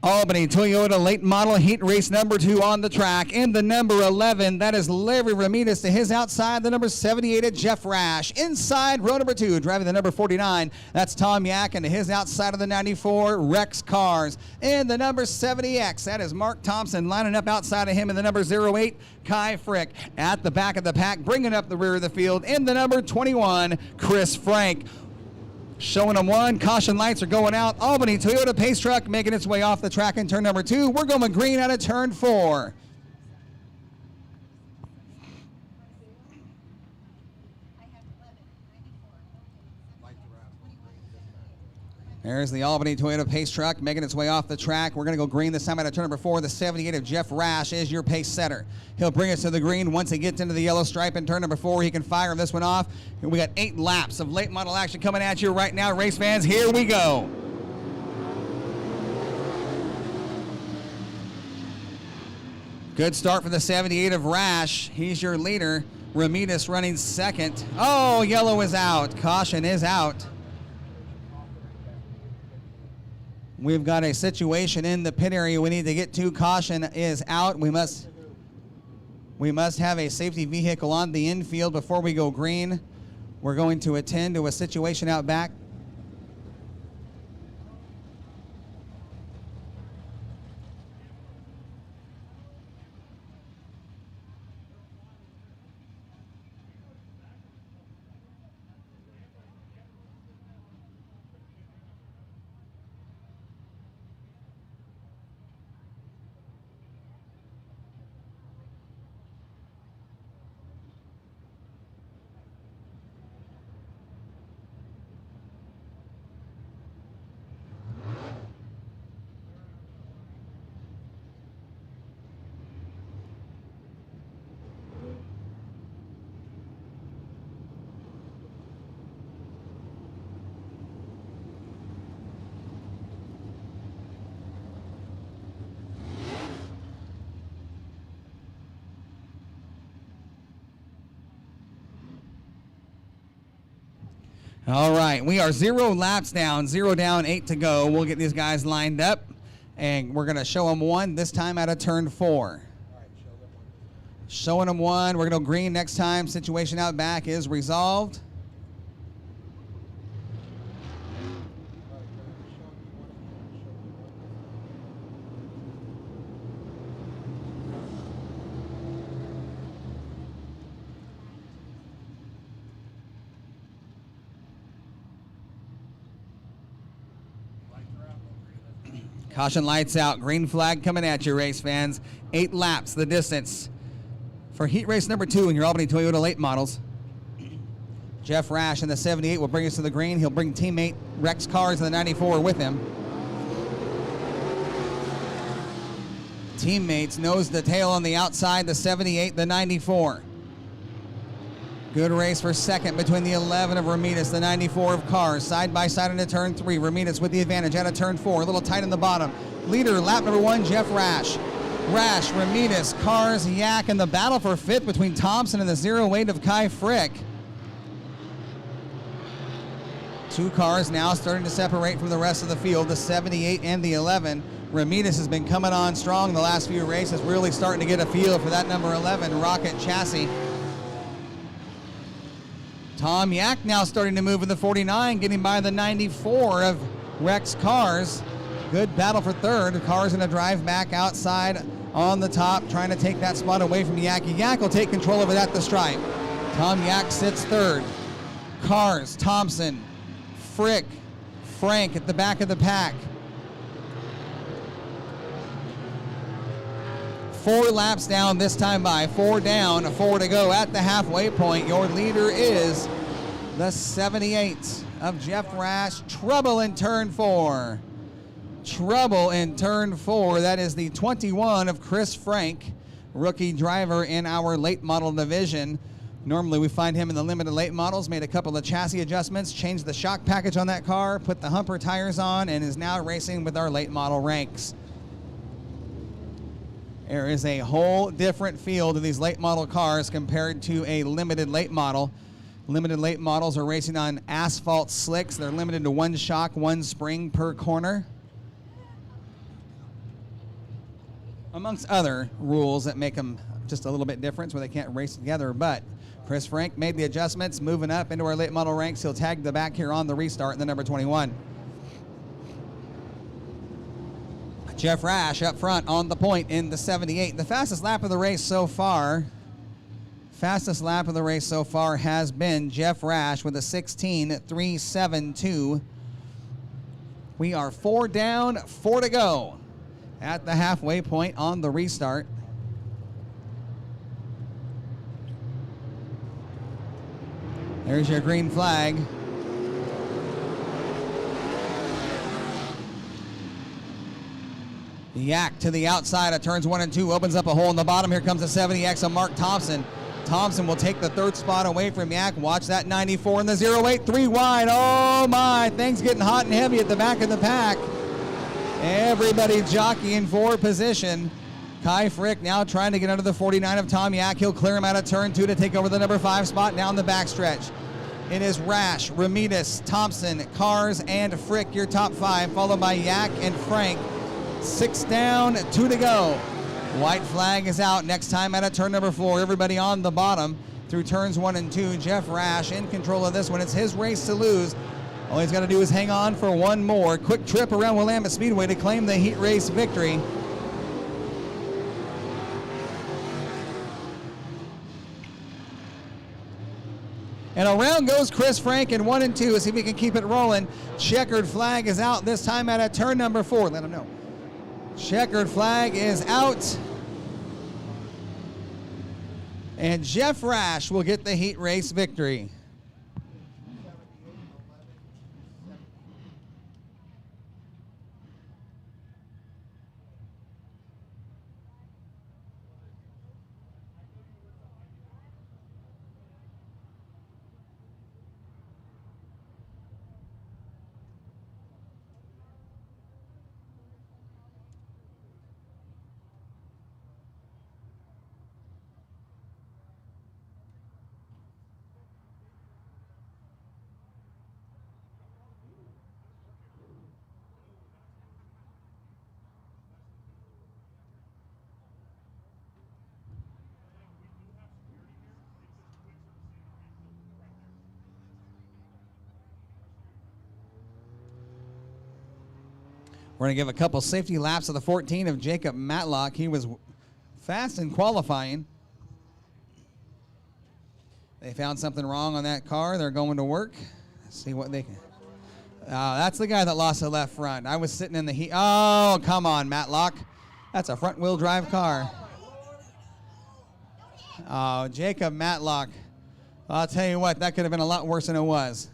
Albany Toyota late model heat race number 2 on the track. In the number 11, that is Larry Ramirez to his outside. The number 78 at Jeff Rash. Inside row number 2, driving the number 49, that's Tom Yak. And to his outside of the 94, Rex Cars. In the number 70X, that is Mark Thompson lining up outside of him in the number 08, Kai Frick. At the back of the pack, bringing up the rear of the field in the number 21, Chris Frank. Showing them one. Caution lights are going out. Albany Toyota Pace Truck making its way off the track in turn number 2. We're going green out of turn 4. There's the Albany Toyota Pace Truck making its way off the track. We're going to go green this time out of turn number 4. The 78 of Jeff Rash is your pace setter. He'll bring us to the green. Once he gets into the yellow stripe in turn number 4, he can fire this one off. And we got 8 laps of late model action coming at you right now, race fans. Here we go. Good start for the 78 of Rash. He's your leader. Ramirez running second. Oh, yellow is out. Caution is out. We've got a situation in the pit area we need to get to. Caution is out. We must have a safety vehicle on the infield before we go green. We're going to attend to a situation out back. All right, we are 0 laps down, 0 down, 8 to go. We'll get these guys lined up, and we're going to show them one, this time out of turn 4. Showing them one. We're going to go green next time. Situation out back is resolved. Caution lights out. Green flag coming at you, race fans. 8 laps, the distance for heat race number 2 in your Albany Toyota late models. Jeff Rash in the 78 will bring us to the green. He'll bring teammate Rex Cars in the 94 with him. Teammates nose to tail on the outside, the 78, the 94. Good race for second between the 11 of Ramirez, the 94 of Cars. Side by side into turn 3. Ramirez with the advantage out of turn 4. A little tight in the bottom. Leader, lap number 1, Jeff Rash. Rash, Ramirez, Cars, Yak, and the battle for fifth between Thompson and the 08 of Kai Frick. Two cars now starting to separate from the rest of the field, the 78 and the 11. Ramirez has been coming on strong the last few races, really starting to get a feel for that number 11 Rocket chassis. Tom Yak now starting to move in the 49, getting by the 94 of Rex Cars. Good battle for third. Cars in a drive back outside on the top, trying to take that spot away from Yak. Yak will take control of it at the stripe. Tom Yak sits third. Cars, Thompson, Frick, Frank at the back of the pack. 4 laps down this time by. 4 down, 4 to go at the halfway point. Your leader is the 78 of Jeff Rash. Trouble in turn 4. Trouble in turn 4. That is the 21 of Chris Frank, rookie driver in our late model division. Normally we find him in the limited late models, made a couple of chassis adjustments, changed the shock package on that car, put the humper tires on, and is now racing with our late model ranks. There is a whole different feel to these late model cars compared to a limited late model. Limited late models are racing on asphalt slicks. They're limited to 1 shock, 1 spring per corner, amongst other rules that make them just a little bit different, where they can't race together. But Chris Frank made the adjustments, moving up into our late model ranks. He'll tag the back here on the restart in the number 21. Jeff Rash up front on the point in the 78. The fastest lap of the race so far, has been Jeff Rash with a 16.372. We are 4 down, 4 to go at the halfway point on the restart. There's your green flag. Yak to the outside of turns 1 and 2, opens up a hole in the bottom. Here comes the 70X of Mark Thompson. Thompson will take the third spot away from Yak. Watch that 94 in the 08, 3 wide. Oh my, things getting hot and heavy at the back of the pack. Everybody jockeying for position. Kai Frick now trying to get under the 49 of Tom Yak. He'll clear him out of turn 2 to take over the number 5 spot down the backstretch. It is Rash, Ramirez, Thompson, Cars, and Frick, your top 5, followed by Yak and Frank. 6 down, 2 to go. White flag is out. Next time out of turn number 4. Everybody on the bottom through turns 1 and 2. Jeff Rash in control of this one. It's his race to lose. All he's got to do is hang on for one more. Quick trip around Willamette Speedway to claim the heat race victory. And around goes Chris Frank in 1 and 2. See if we can keep it rolling. Checkered flag is out this time out of turn number 4. Let him know. Checkered flag is out. And Jeff Rash will get the heat race victory. We're going to give a couple safety laps of the 14 of Jacob Matlock. He was fast in qualifying. They found something wrong on that car. They're going to work. Let's see what they can. That's the guy that lost the left front. I was sitting in the heat. Oh, come on, Matlock. That's a front-wheel drive car. Oh, Jacob Matlock. I'll tell you what, that could have been a lot worse than it was.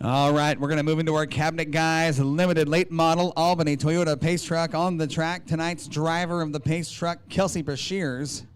All right, we're going to move into our cabinet guys. Limited late model Albany Toyota pace truck on the track. Tonight's driver of the pace truck, Kelsey Bashirs.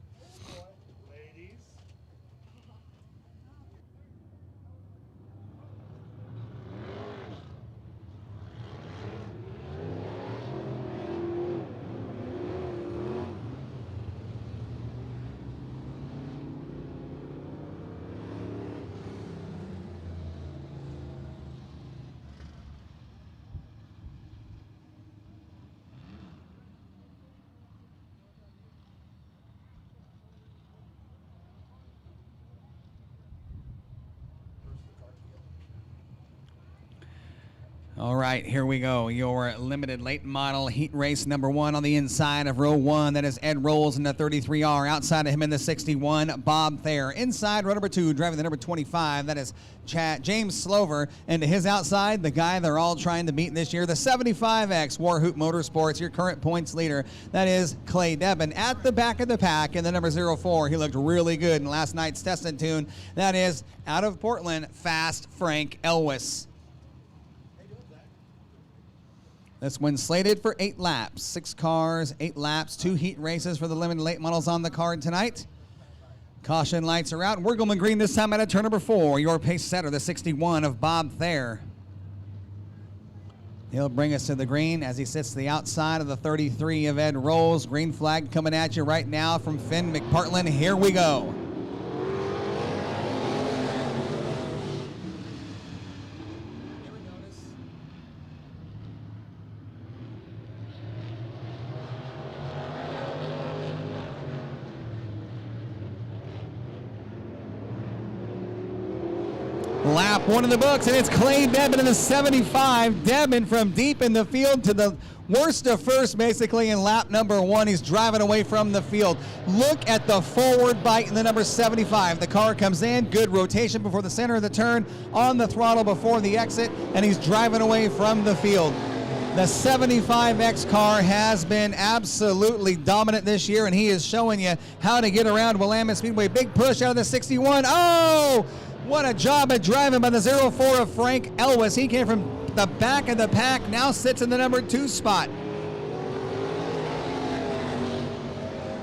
All right, here we go. Your limited late model heat race number 1 on the inside of row 1. That is Ed Rolls in the 33R. Outside of him in the 61, Bob Thayer. Inside row number 2, driving the number 25. That is James Slover. And to his outside, the guy they're all trying to beat this year, the 75X Warhoop Motorsports, your current points leader. That is Clay Debin. At the back of the pack in the number 04. He looked really good in last night's test and tune. That is out of Portland, Fast Frank Elwes. This one's slated for 8 laps. 6 cars, 8 laps, 2 heat races for the limited late models on the card tonight. Caution lights are out. We're going green this time out of turn number 4. Your pace setter, the 61 of Bob Thayer. He'll bring us to the green as he sits to the outside of the 33 of Ed Rolls. Green flag coming at you right now from Finn McPartland. Here we go. Lap 1 in the books, and it's Clay Debin in the 75. Debin from deep in the field to the worst of first, basically, in lap number 1. He's driving away from the field. Look at the forward bite in the number 75. The car comes in, good rotation before the center of the turn, on the throttle before the exit, and he's driving away from the field. The 75X car has been absolutely dominant this year, and he is showing you how to get around Willamette Speedway. Big push out of the 61. Oh! What a job at driving by the 04 of Frank Elwes. He came from the back of the pack, now sits in the number 2 spot.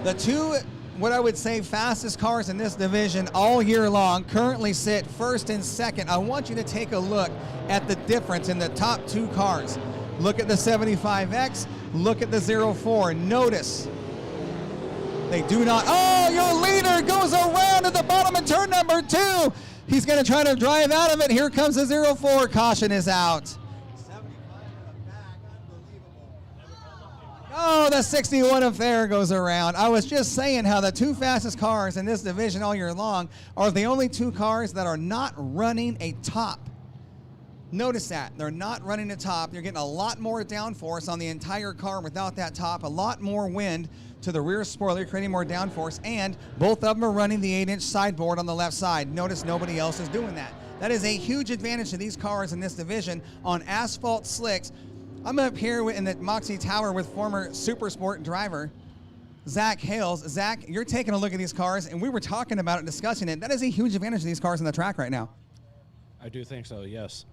The 2, what I would say, fastest cars in this division all year long currently sit first and second. I want you to take a look at the difference in the top 2 cars. Look at the 75X, look at the 04. Notice they do not. Oh, your leader goes around at the bottom of turn number 2. He's going to try to drive out of it. Here comes the 04. Caution is out. Oh, the 61 of Thayer goes around. I was just saying how the 2 fastest cars in this division all year long are the only 2 cars that are not running a top. Notice that. They're not running a top. You're getting a lot more downforce on the entire car without that top, a lot more wind to the rear spoiler, creating more downforce, and both of them are running the 8-inch sideboard on the left side. Notice nobody else is doing that. That is a huge advantage to these cars in this division on asphalt slicks. I'm up here in the Moxie Tower with former Super Sport driver Zach Hales. Zach, you're taking a look at these cars, and we were talking about it, discussing it. That is a huge advantage to these cars on the track right now. I do think so, yes.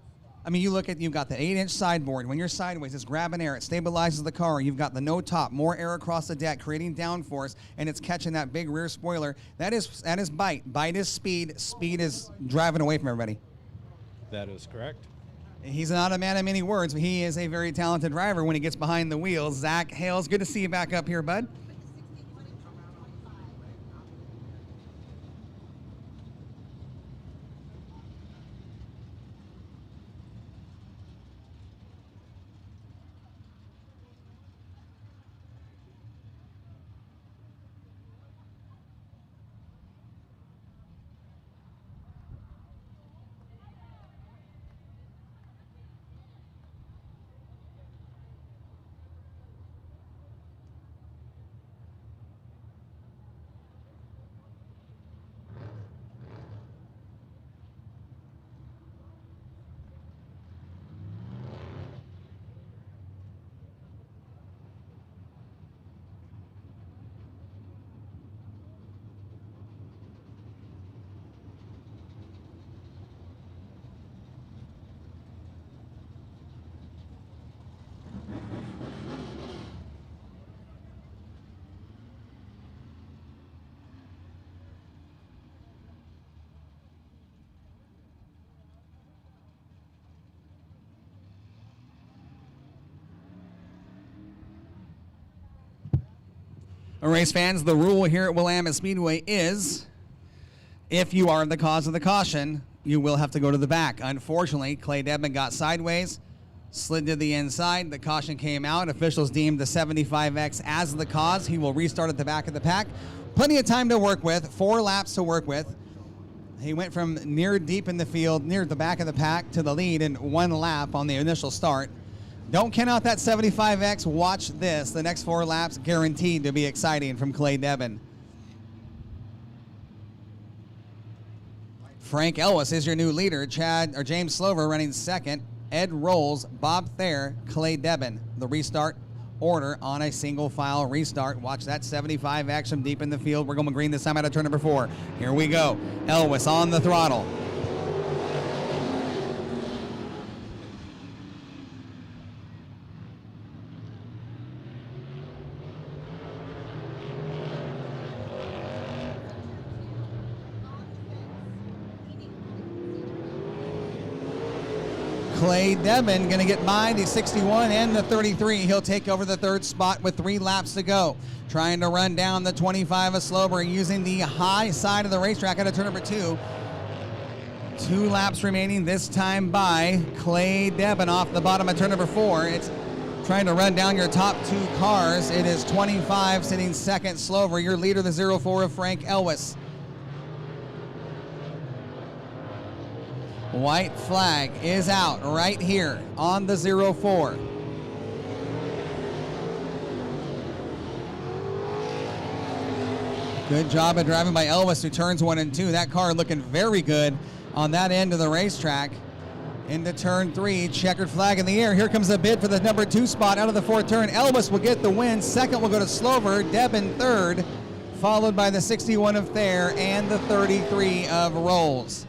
I mean, you look at, you've got the 8-inch sideboard. When you're sideways, it's grabbing air. It stabilizes the car. You've got the no top, more air across the deck, creating downforce, and it's catching that big rear spoiler. That is bite. Bite is speed. Speed is driving away from everybody. That is correct. He's not a man of many words, but he is a very talented driver when he gets behind the wheels. Zach Hales, good to see you back up here, bud. Race fans, the rule here at Willamette Speedway is if you are the cause of the caution, you will have to go to the back. Unfortunately, Clay Debman got sideways, slid to the inside. The caution came out. Officials deemed the 75X as the cause. He will restart at the back of the pack. Plenty of time to work with, 4 laps to work with. He went from near deep in the field, near the back of the pack, to the lead in 1 lap on the initial start. Don't count out that 75X. Watch this. The next 4 laps guaranteed to be exciting from Clay Debban. Frank Ellis is your new leader. James Slover running second. Ed Rolls, Bob Thayer, Clay Debban. The restart order on a single file restart. Watch that 75X from deep in the field. We're going green this time out of turn number 4. Here we go. Elvis on the throttle. Clay Debban going to get by the 61 and the 33. He'll take over the 3rd spot with 3 laps to go. Trying to run down the 25 of Slover using the high side of the racetrack out of turn number 2. 2 laps remaining, this time by Clay Debban off the bottom of turn number 4. It's trying to run down your top 2 cars. It is 25 sitting second Slover. Your leader, the 04 of Frank Elwes. White flag is out right here on the 04. Good job of driving by Elvis, who turns 1 and 2. That car looking very good on that end of the racetrack. Into turn 3, checkered flag in the air. Here comes the bid for the number 2 spot out of the 4th turn. Elvis will get the win. Second will go to Slover. Debban 3rd, followed by the 61 of Thayer and the 33 of Rolls.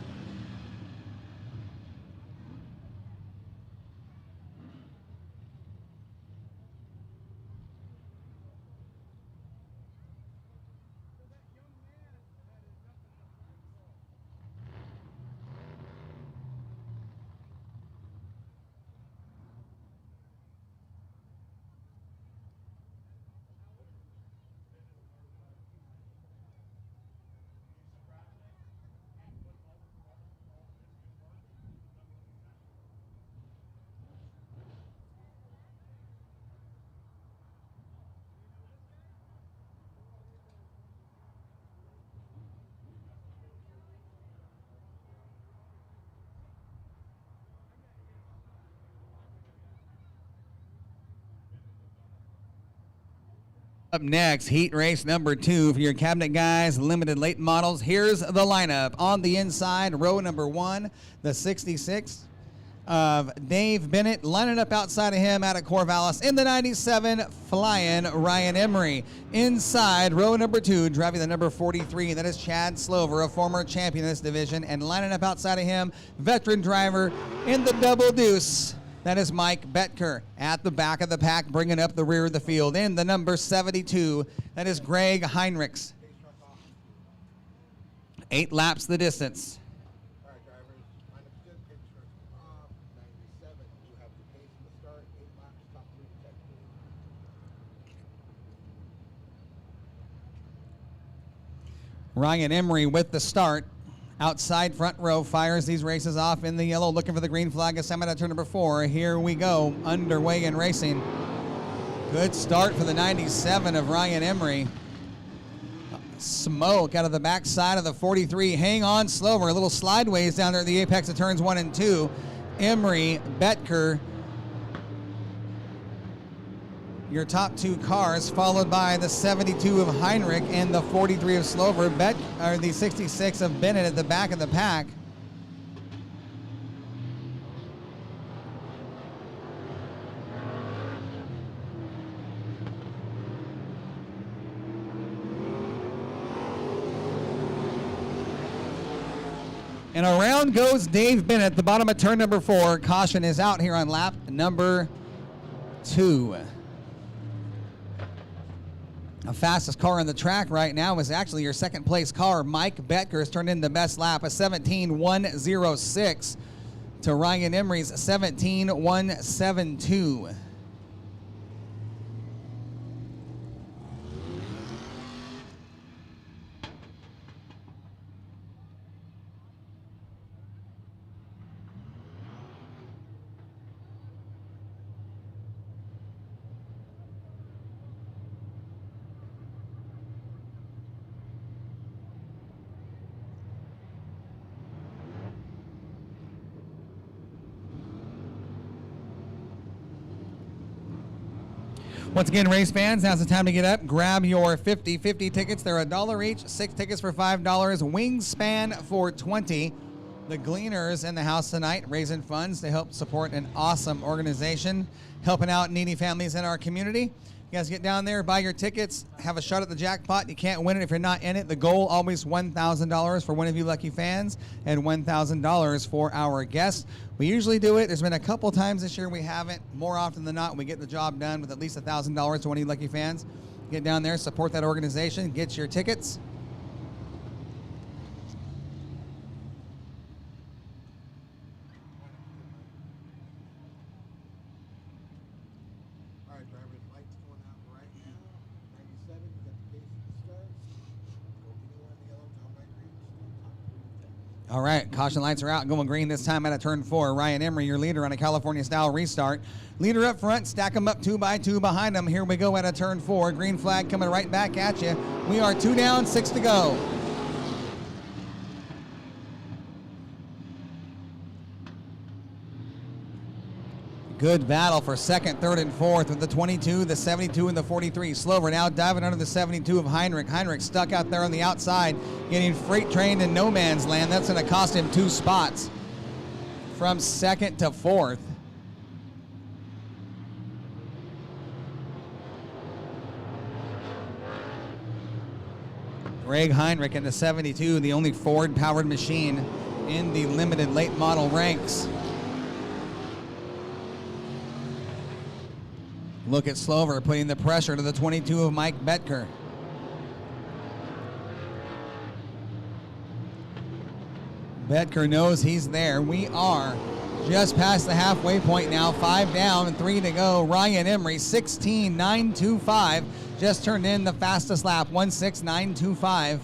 Up next, heat race number 2 for your cabinet guys, limited late models. Here's the lineup. On the inside, row number 1, the 66 of Dave Bennett. Lining up outside of him out of Corvallis in the 97, flying Ryan Emery. Inside, row number 2, driving the number 43. That is Chad Slover, a former champion in this division. And lining up outside of him, veteran driver in the double deuce. That is Mike Betker at the back of the pack, bringing up the rear of the field. In the number 72, that is Greg Heinrichs. 8 laps the distance. All right, drivers, line up good, picture off, 97. You have the pace in the start, 8 laps, top 3 protected. Ryan Emery with the start. Outside front row fires these races off in the yellow, looking for the green flag assignment at turn number 4. Here we go, underway in racing. Good start for the 97 of Ryan Emery. Smoke out of the backside of the 43. Hang on, Slover. A little slideways down there at the apex of turns 1 and 2. Emery, Betker, your top 2 cars, followed by the 72 of Heinrich and the 43 of Slover. The 66 of Bennett at the back of the pack. And around goes Dave Bennett, the bottom of turn number 4. Caution is out here on lap number 2. The fastest car on the track right now is actually your second place car. Mike Betker has turned in the best lap, a 17.106 to Ryan Emery's 17.172. Once again, race fans, now's the time to get up. Grab your 50-50 tickets. They're $1 each. 6 tickets for $5. Wingspan for $20. The Gleaners in the house tonight, raising funds to help support an awesome organization, helping out needy families in our community. You guys get down there, buy your tickets, have a shot at the jackpot. You can't win it if you're not in it. The goal, always $1,000 for one of you lucky fans and $1,000 for our guests. We usually do it. There's been a couple times this year we haven't. More often than not, we get the job done with at least $1,000 to one of you lucky fans. Get down there, support that organization, get your tickets. All right, drivers, lights going out right now. 97, you got the case at the start. Go anywhere in the yellow, down by green, still top. All right, caution lights are out, going green this time out of turn 4. Ryan Emery, your leader on a California-style restart. Leader up front, stack them up 2 by 2 behind them. Here we go out of turn 4. Green flag coming right back at you. We are 2 down, 6 to go. Good battle for second, third, and fourth with the 22, the 72, and the 43. Slover now diving under the 72 of Heinrich. Heinrich stuck out there on the outside, getting freight trained in no man's land. That's going to cost him 2 spots from second to fourth. Greg Heinrich in the 72, the only Ford-powered machine in the limited late model ranks. Look at Slover putting the pressure to the 22 of Mike Betker. Betker knows he's there. We are just past the halfway point now. 5 down and 3 to go. Ryan Emery, 16.925. Just turned in the fastest lap, 1:6.925.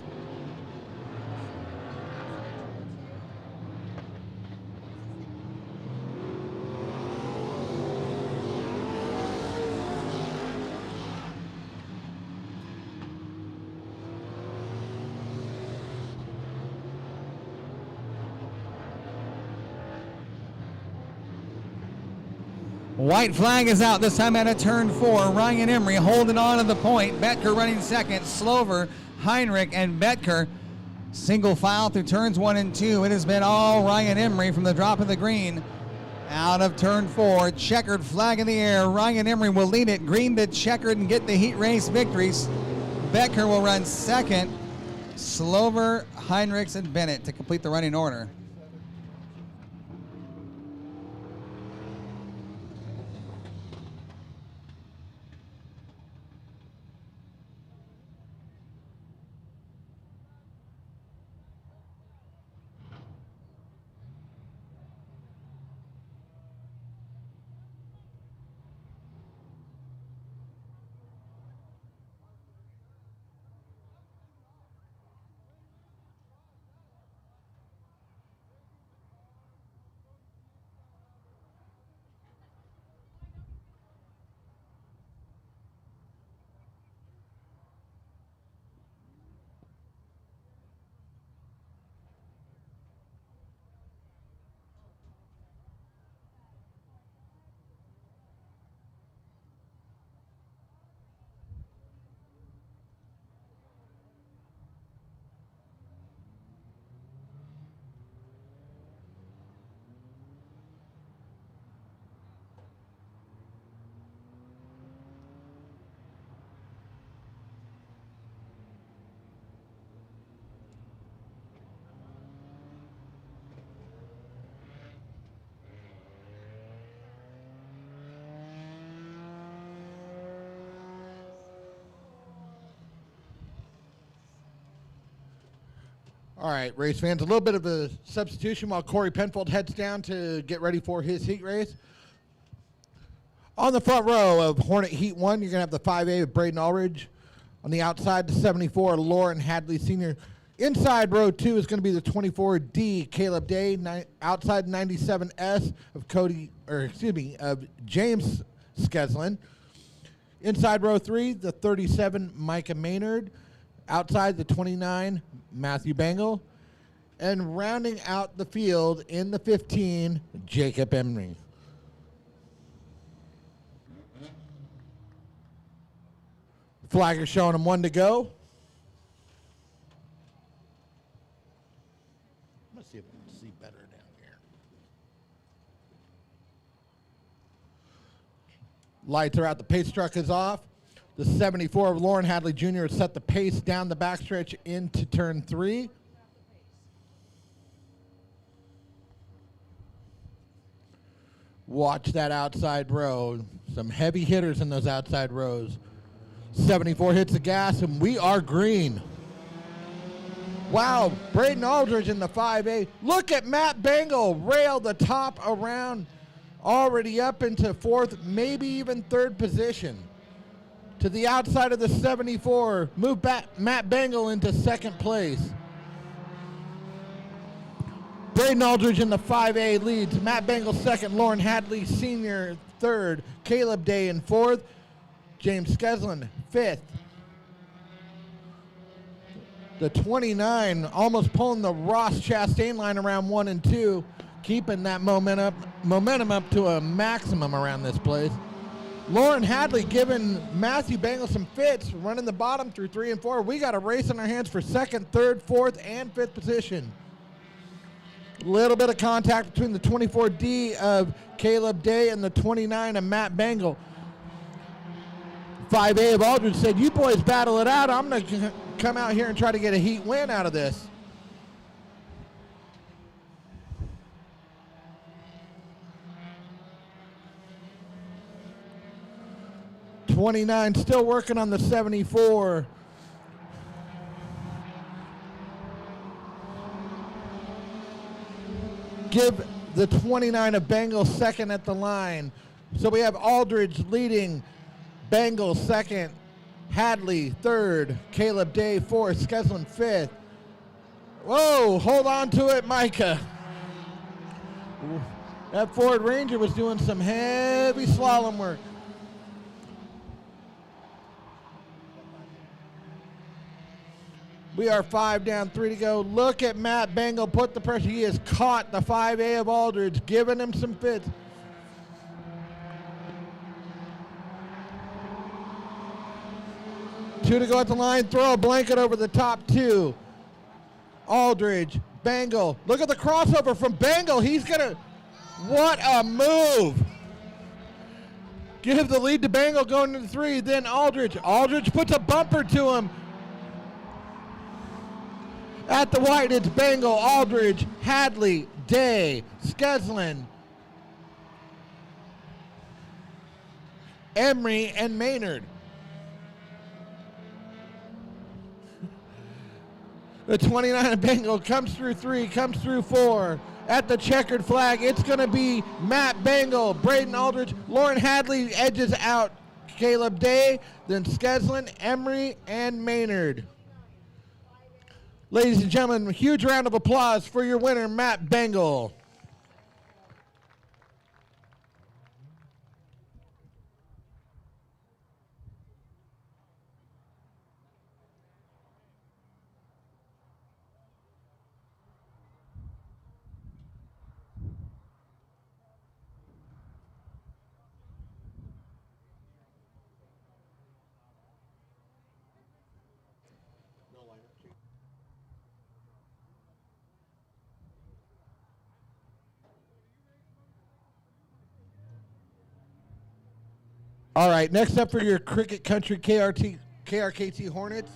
White flag is out, this time out of turn 4. Ryan Emery holding on to the point. Betker running second. Slover, Heinrich, and Betker single file through turns 1 and 2. It has been all Ryan Emery from the drop of the green. Out of turn 4, checkered flag in the air. Ryan Emery will lead it. Green to checkered and get the heat race victories. Betker will run second. Slover, Heinrichs, and Bennett to complete the running order. All right, race fans, a little bit of a substitution while Corey Penfold heads down to get ready for his heat race. On the front row of Hornet Heat 1, you're going to have the 5A of Braden Ulrich. On the outside, the 74, Lauren Hadley Sr. Inside row 2 is going to be the 24D, Caleb Day. Outside 97S of James Skeslin. Inside row 3, the 37, Micah Maynard. Outside the 29, Matthew Bangle. And rounding out the field in the 15, Jacob Emery. Flagger showing him 1 to go. I'm going to see if I can see better down here. Lights are out. The pace truck is off. The 74 of Lauren Hadley Jr. has set the pace down the backstretch into turn 3. Watch that outside row. Some heavy hitters in those outside rows. 74 hits the gas, and we are green. Wow, Braden Aldridge in the 5A. Look at Matt Bangle rail the top around, already up into 4th, maybe even 3rd position. To the outside of the 74, move back Matt Bangle into 2nd place. Braden Aldridge in the 5A leads. Matt Bangle 2nd, Lauren Hadley Sr. 3rd, Caleb Day in 4th, James Skeslin 5th. The 29 almost pulling the Ross Chastain line around 1 and 2, keeping that momentum up to a maximum around this place. Lauren Hadley giving Matthew Bangle some fits, running the bottom through 3 and 4. We got a race in our hands for 2nd, 3rd, 4th, and 5th position. A little bit of contact between the 24D of Caleb Day and the 29 of Matt Bangle. 5A of Aldridge said, you boys battle it out. I'm going to come out here and try to get a heat win out of this. '29 still working on the 74. Give the 29 of Bangle 2nd at the line. So we have Aldridge leading, Bangle 2nd, Hadley 3rd, Caleb Day 4th, Skeslin 5th. Whoa, hold on to it, Micah. That Ford Ranger was doing some heavy slalom work. We are 5 down, 3 to go. Look at Matt Bangle put the pressure. He has caught the 5A of Aldridge, giving him some fits. Two to go at the line. Throw a blanket over the top 2. Aldridge, Bangle. Look at the crossover from Bangle. He's going to, what a move. Give the lead to Bangle going to the 3. Then Aldridge. Aldridge puts a bumper to him. At the white, it's Bangle, Aldridge, Hadley, Day, Skeslin, Emery, and Maynard. The 29 of Bangle comes through 3, comes through 4. At the checkered flag, it's going to be Matt Bangle, Braden Aldridge, Lauren Hadley edges out Caleb Day, then Skeslin, Emery, and Maynard. Ladies and gentlemen, a huge round of applause for your winner, Matt Bangle. All right, next up for your Cricket Country KRKT Hornets.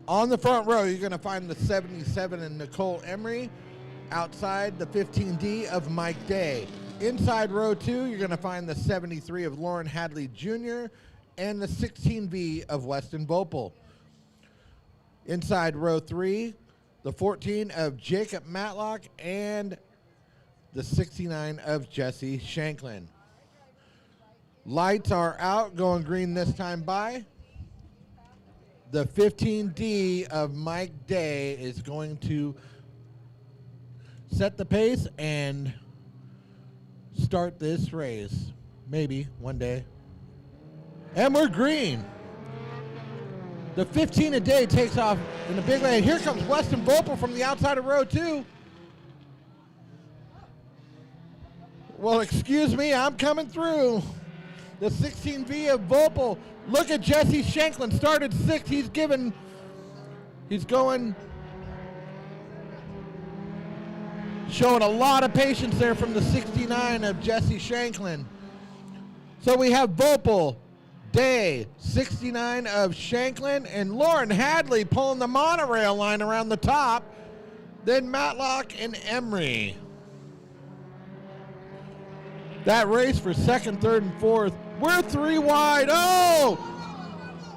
On the front row, you're going to find the 77 and Nicole Emery. Outside, the 15D of Mike Day. Inside row 2, you're going to find the 73 of Lauren Hadley Jr. and the 16V of Weston Vopel. Inside row 3, the 14 of Jacob Matlock and the 69 of Jesse Shanklin. Lights are out, going green this time by. The 15D of Mike Day is going to set the pace and start this race. Maybe one day. And we're green. The 15 a day takes off in a big way. Here comes Weston Vopel from the outside of row 2. Well, excuse me, I'm coming through. The 16V of Volpel. Look at Jesse Shanklin. Started 6th. He's going. Showing a lot of patience there from the 69 of Jesse Shanklin. So we have Volpel, Day, 69 of Shanklin, and Lauren Hadley pulling the monorail line around the top. Then Matlock and Emery. That race for 2nd, 3rd, and 4th. We're 3 wide. Oh!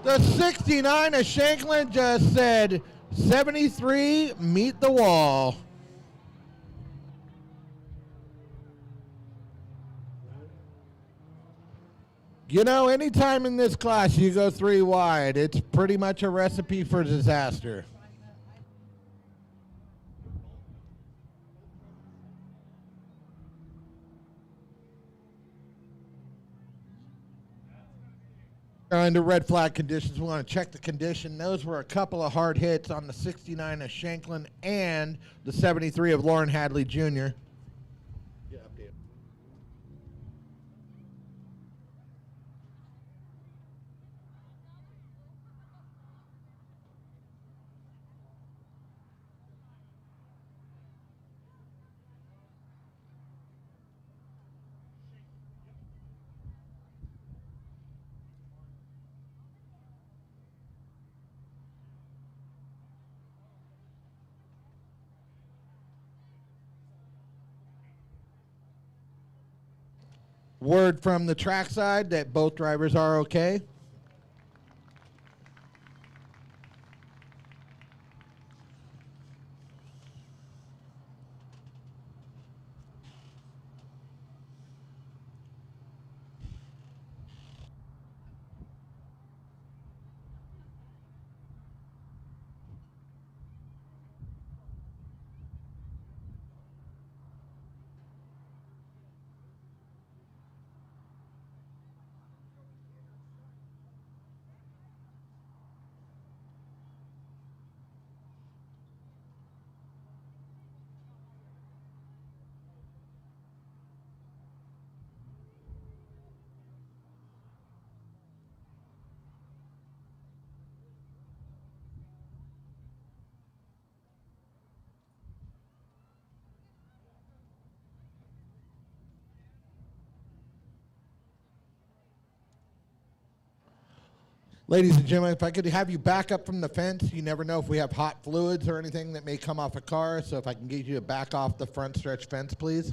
The 69 of Shanklin just said, 73, meet the wall. You know, anytime in this class you go 3 wide, it's pretty much a recipe for disaster. Under red flag conditions, we want to check the condition. Those were a couple of hard hits on the 69 of Shanklin and the 73 of Lauren Hadley Jr. Word from the trackside that both drivers are okay. Ladies and gentlemen, if I could have you back up from the fence, you never know if we have hot fluids or anything that may come off a car, so if I can get you to back off the front stretch fence, please.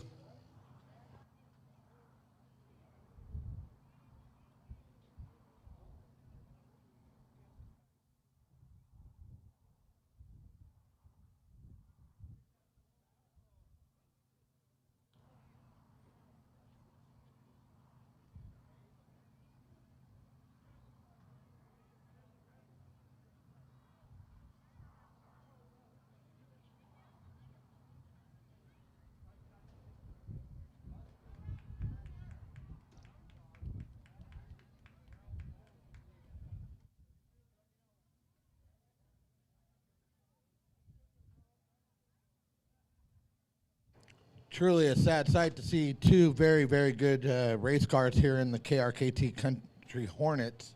Truly a sad sight to see 2 very, very good race cars here in the KRKT Country Hornets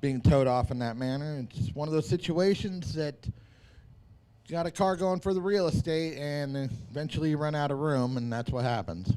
being towed off in that manner. It's one of those situations that you got a car going for the real estate and eventually you run out of room, and that's what happens.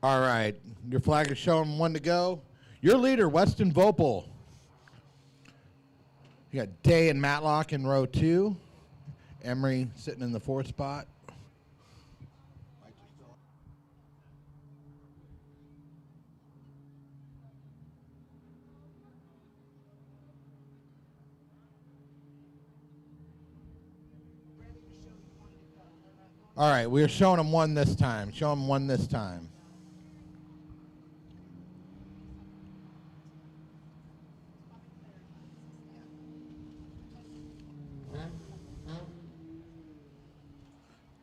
All right, your flag is showing 1 to go. Your leader, Weston Vopel. You got Day and Matlock in row 2. Emery sitting in the 4th spot. All right, we're showing them 1 this time. Show them 1 this time.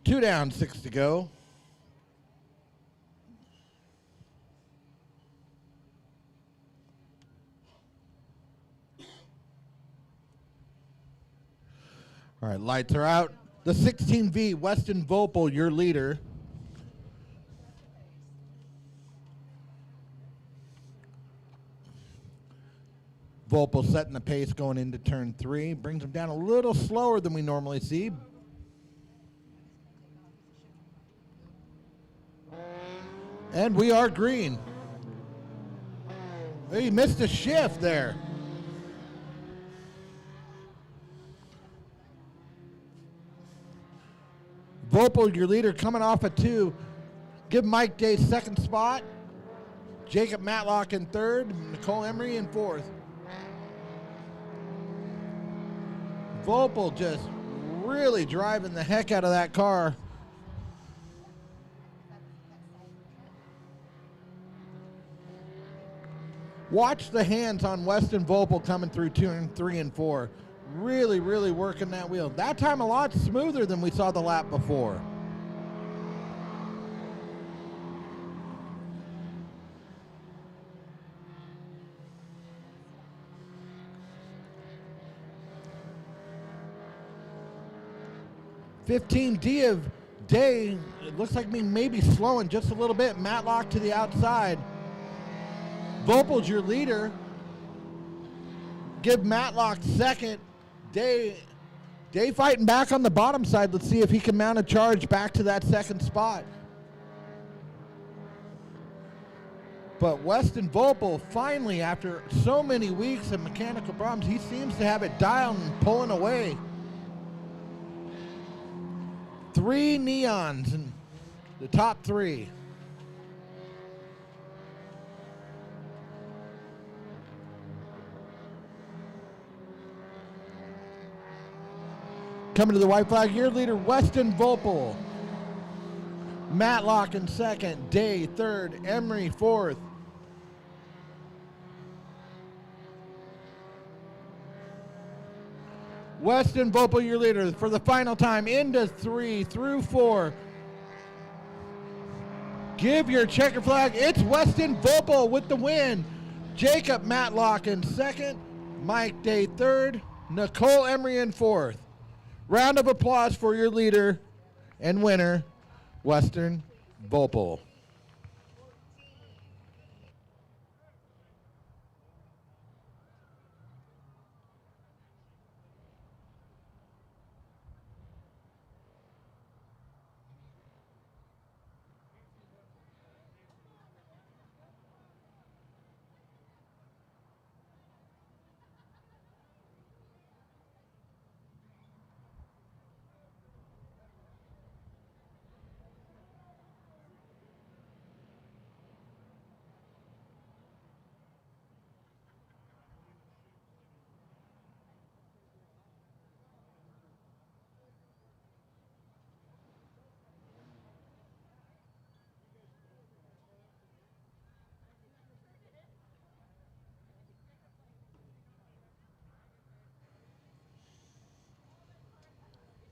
Two down, 6 to go. All right, lights are out. The 16V, Weston Vopel, your leader. Vopel setting the pace going into turn 3. Brings him down a little slower than we normally see. And we are green. He missed a shift there. Vopel, your leader, coming off a 2. Give Mike Day 2nd spot. Jacob Matlock in 3rd. Nicole Emery in 4th. Vopel just really driving the heck out of that car. Watch the hands on Weston Vopel coming through turn 3 and 4. Really, really working that wheel. That time a lot smoother than we saw the lap before. $15D of Day. It looks like me maybe slowing just a little bit. Matlock to the outside. Vopel's your leader. Give Matlock 2nd. Day fighting back on the bottom side. Let's see if he can mount a charge back to that 2nd spot. But Weston Vopel, finally, after so many weeks of mechanical problems, he seems to have it dialed and pulling away. 3 neons in the top 3. Coming to the white flag, your leader, Weston Vopel. Matlock in 2nd, Day 3rd, Emery 4th. Weston Vopel, your leader, for the final time, into 3 through 4. Give your checker flag. It's Weston Vopel with the win. Jacob Matlock in 2nd, Mike Day 3rd, Nicole Emery in 4th. Round of applause for your leader and winner, Weston Vopel.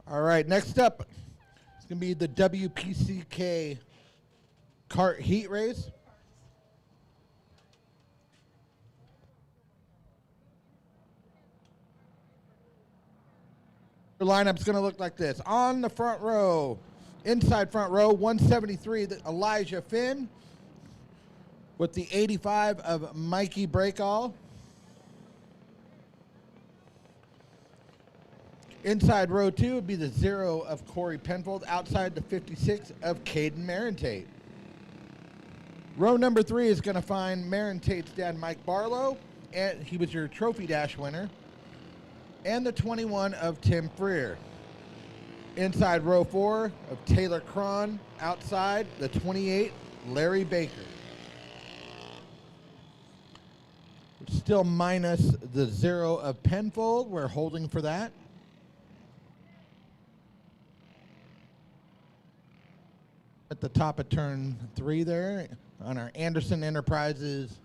All right, next up, it's going to be the WPCK Kart Heat Race. Your lineup's going to look like this. On the front row, inside front row, 173, Elijah Finn with the 85 of Mikey Breakall. Inside row 2 would be the 0 of Corey Penfold. Outside the 56 of Caden Marentate. Row number 3 is going to find Marin Tate's dad, Mike Barlow, and he was your Trophy Dash winner, and the 21 of Tim Freer. Inside row 4 of Taylor Cron. Outside, the 28, Larry Baker. Still minus the 0 of Penfold. We're holding for that. At the top of turn 3 there on our Anderson Enterprises.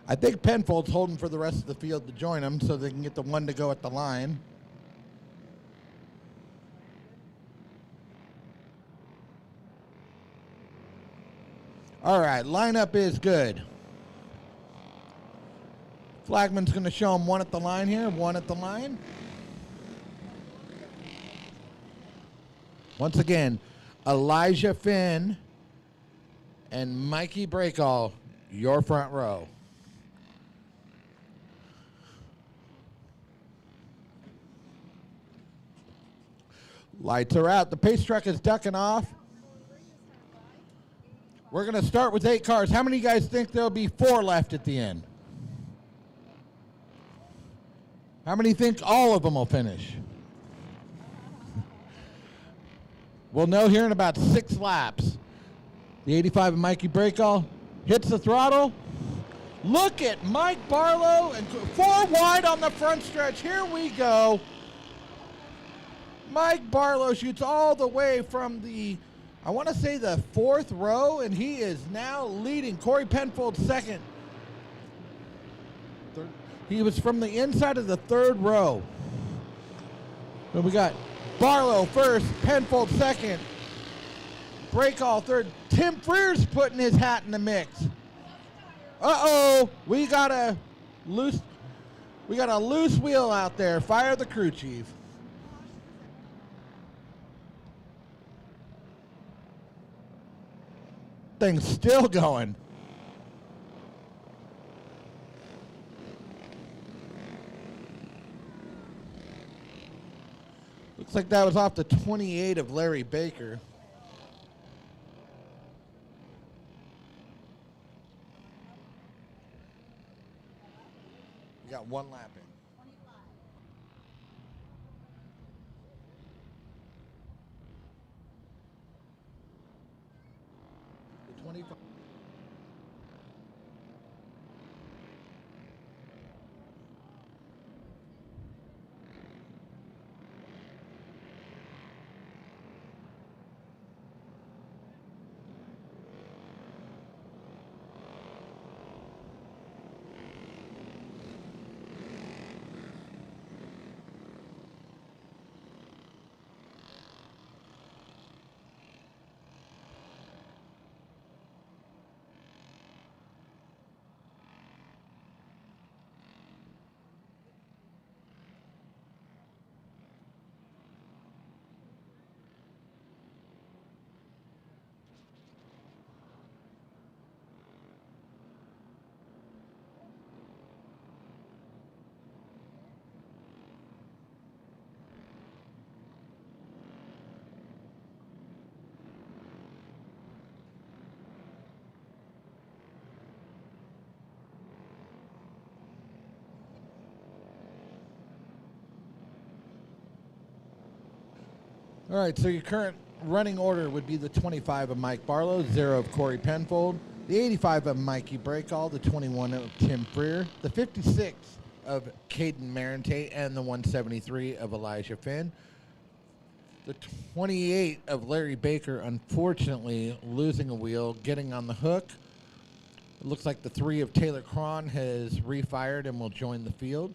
I think Penfold's holding for the rest of the field to join them so they can get the one to go at the line. All right, lineup is good. Flagman's going to show him one at the line here, one at the line. Once again, Elijah Finn and Mikey Breakall, your front row. Lights are out. The pace truck is ducking off. We're going to start with 8 cars. How many of you guys think there'll be 4 left at the end? How many think all of them will finish? We'll know here in about 6 laps. The 85 of Mikey Breakall hits the throttle. Look at Mike Barlow and 4 wide on the front stretch. Here we go. Mike Barlow shoots all the way from the, I want to say the 4th row, and he is now leading. Corey Penfold second. He was from the inside of the 3rd row. So we got Barlow first, Penfold second, Breakall third. Tim Freer's putting his hat in the mix. Uh-oh, we got a loose wheel out there. Fire the crew chief. Thing's still going. Looks like that was off the 28 of Larry Baker. We got 1 lap in. The 25. All right, so your current running order would be the 25 of Mike Barlow, 0 of Corey Penfold, the 85 of Mikey Breakall, the 21 of Tim Freer, the 56 of Caden Marintate, and the 173 of Elijah Finn. The 28 of Larry Baker, unfortunately, losing a wheel, getting on the hook. It looks like the 3 of Taylor Cron has refired and will join the field.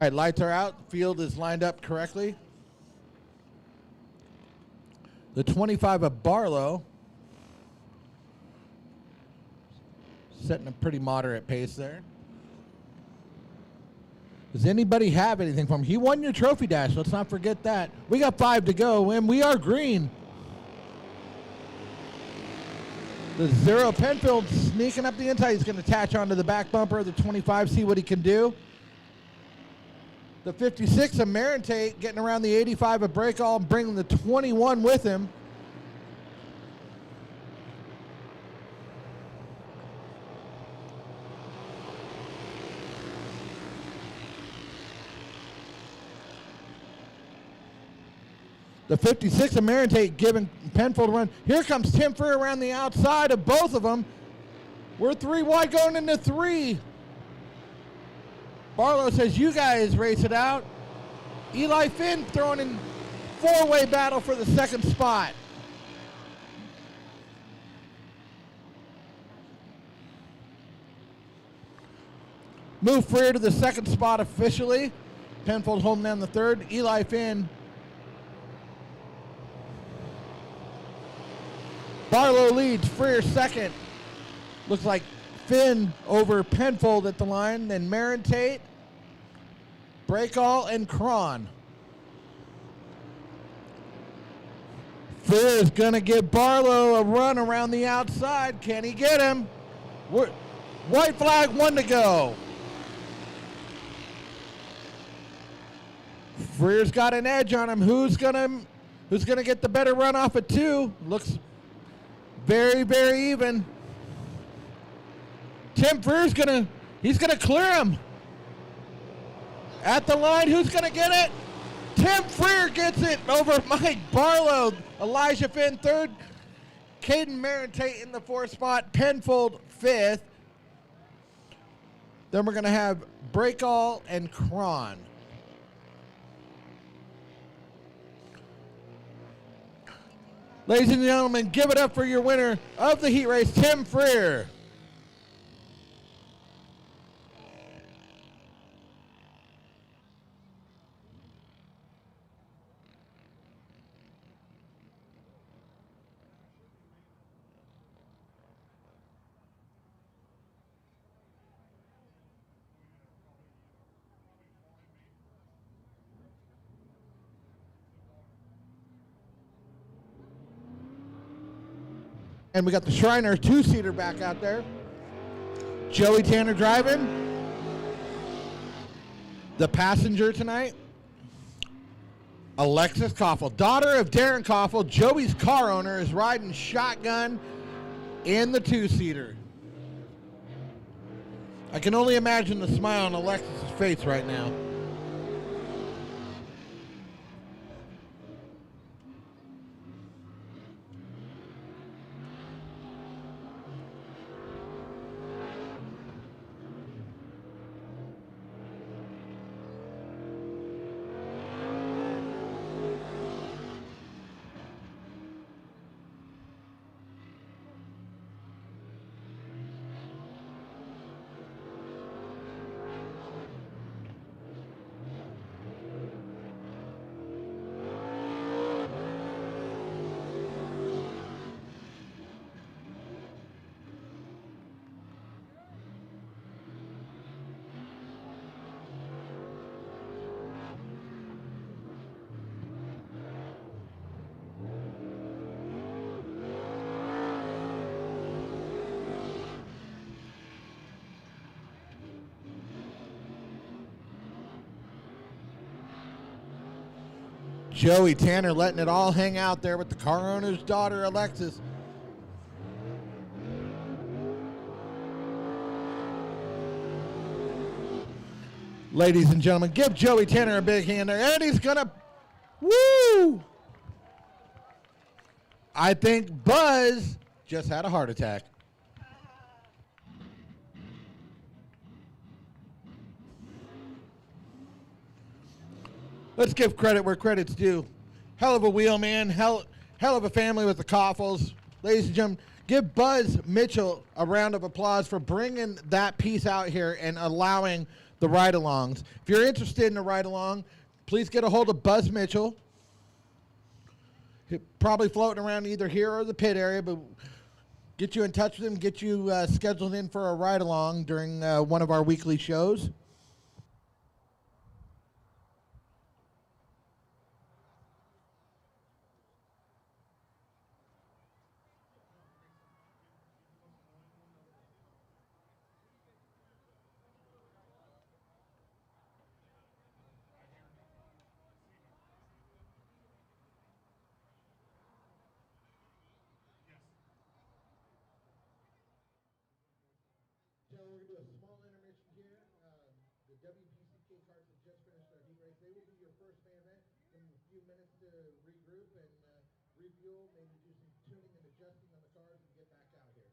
right, lights are out. Field is lined up correctly. The 25 of Barlow setting a pretty moderate pace there. Does anybody have anything for him? He won your trophy dash. Let's not forget that. We got 5 to go, and we are green. The 0 Penfield sneaking up the inside. He's going to attach onto the back bumper of the 25, see what he can do. The 56 of Marentate getting around the 85 of Breakall, bringing the 21 with him. The 56 of Marentate giving Penfold a run. Here comes Tim Freer around the outside of both of them. We're 3 wide going into 3. Barlow says, you guys race it out. Eli Finn throwing in 4-way battle for the second spot. Move Freer to the second spot officially. Penfold holding down the third. Eli Finn. Barlow leads, Freer second. Looks like Finn over Penfold at the line, then Marentate, Breakall, and Cron. Freer is going to give Barlow a run around the outside. Can he get him? White flag, 1 to go. Freer's got an edge on him. Who's gonna get the better run off of 2? Looks very, very even. Tim Freer's gonna clear him. At the line, who's gonna get it? Tim Freer gets it over Mike Barlow. Elijah Finn third. Caden Marentate in the 4th spot. Penfold 5th. Then we're gonna have Breakall and Cron. Ladies and gentlemen, give it up for your winner of the heat race, Tim Freer. And we got the Shriner 2-seater back out there. Joey Tanner driving. The passenger tonight, Alexis Koffel, daughter of Darren Koffel. Joey's car owner is riding shotgun in the 2-seater. I can only imagine the smile on Alexis' face right now. Joey Tanner letting it all hang out there with the car owner's daughter, Alexis. Ladies and gentlemen, give Joey Tanner a big hand there. And he's gonna, woo! I think Buzz just had a heart attack. Let's give credit where credit's due. Hell of a wheel, man. Hell of a family with the Koffels. Ladies and gentlemen, give Buzz Mitchell a round of applause for bringing that piece out here and allowing the ride-alongs. If you're interested in a ride-along, please get a hold of Buzz Mitchell. He's probably floating around either here or the pit area, but get you in touch with him, get you scheduled in for a ride-along during one of our weekly shows. We're going to do a small intermission here. The WPCK Karts have just finished their heat race. They will be your first main event. Give them a few minutes to regroup and refuel, maybe do some tuning and adjusting on the cars and get back out here.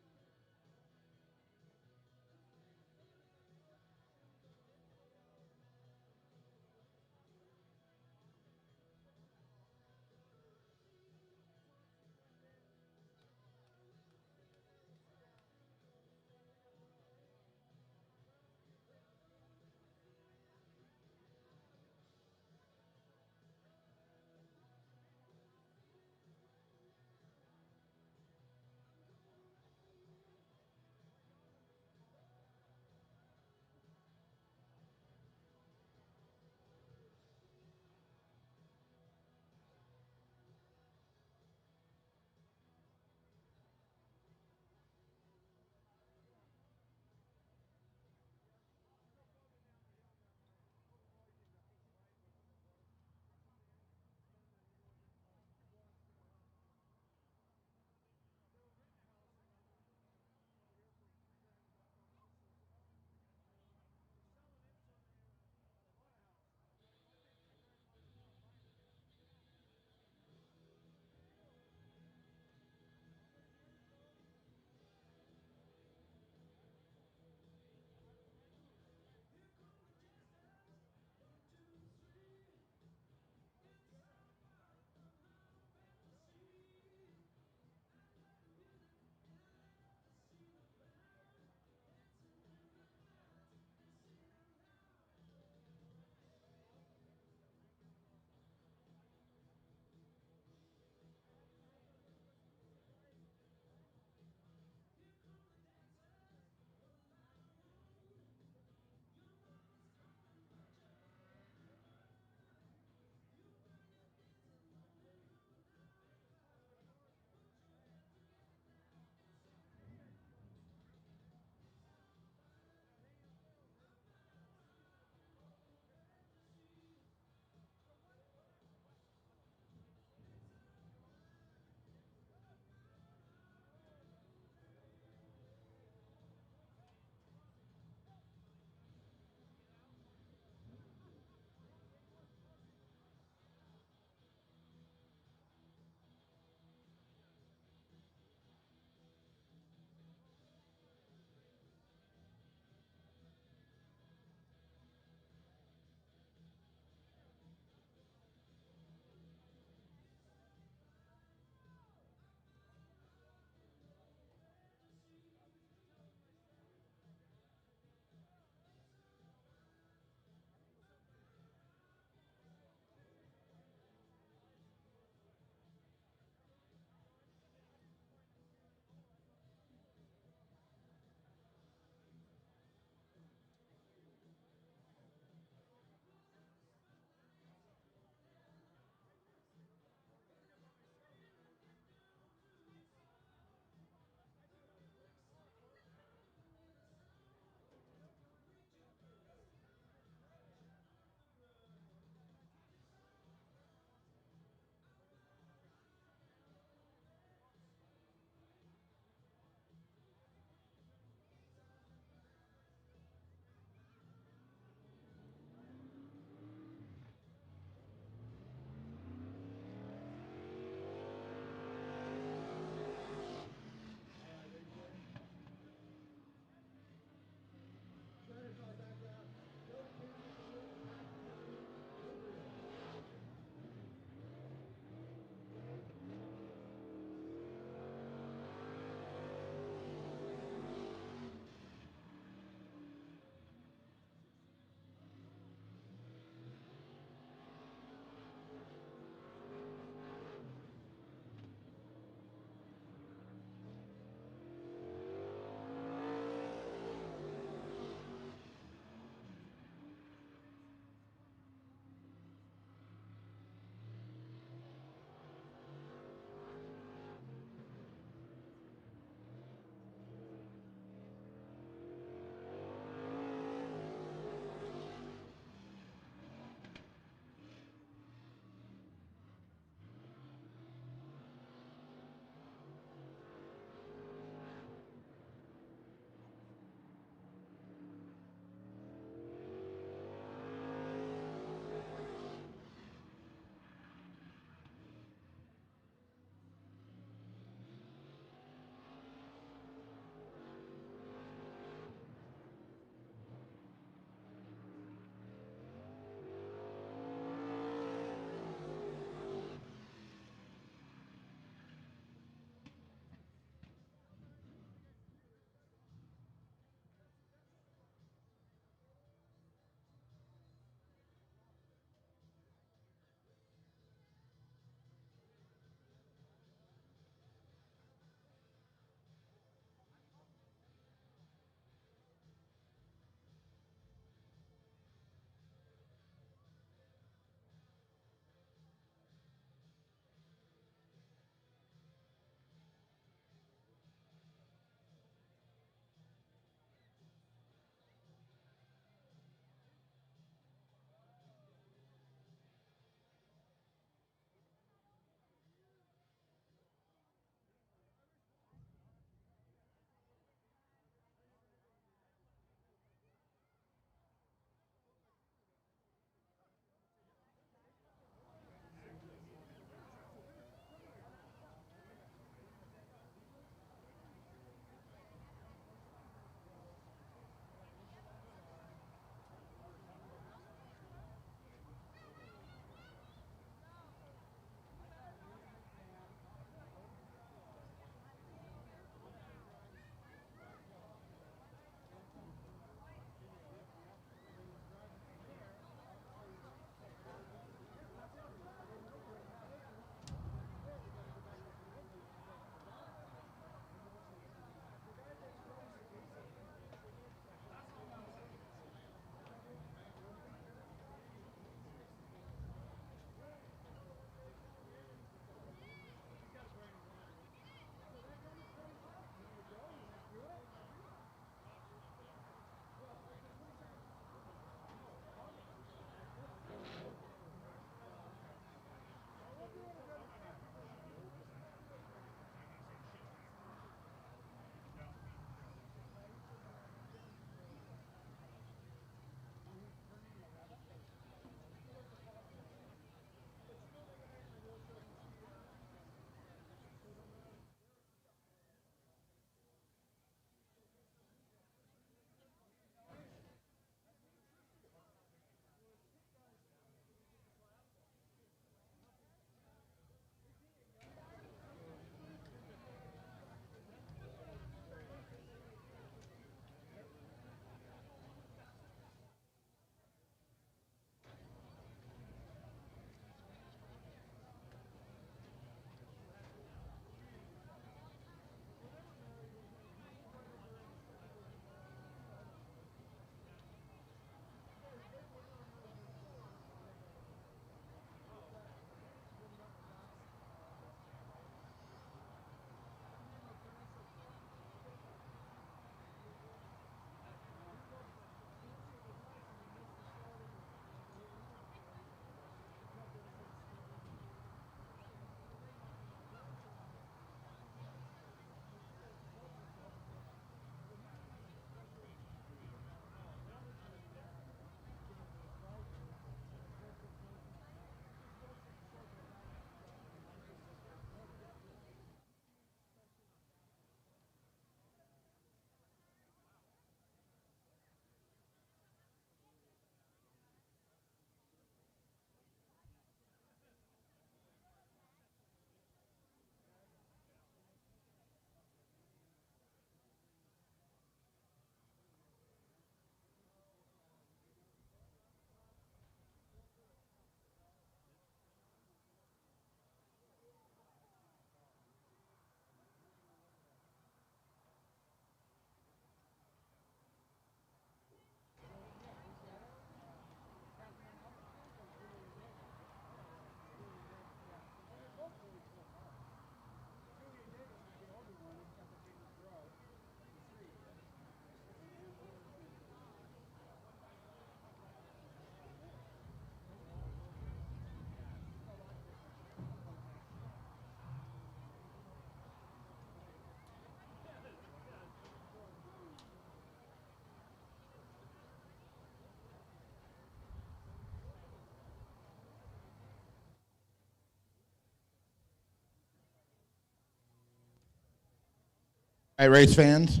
All right, race fans.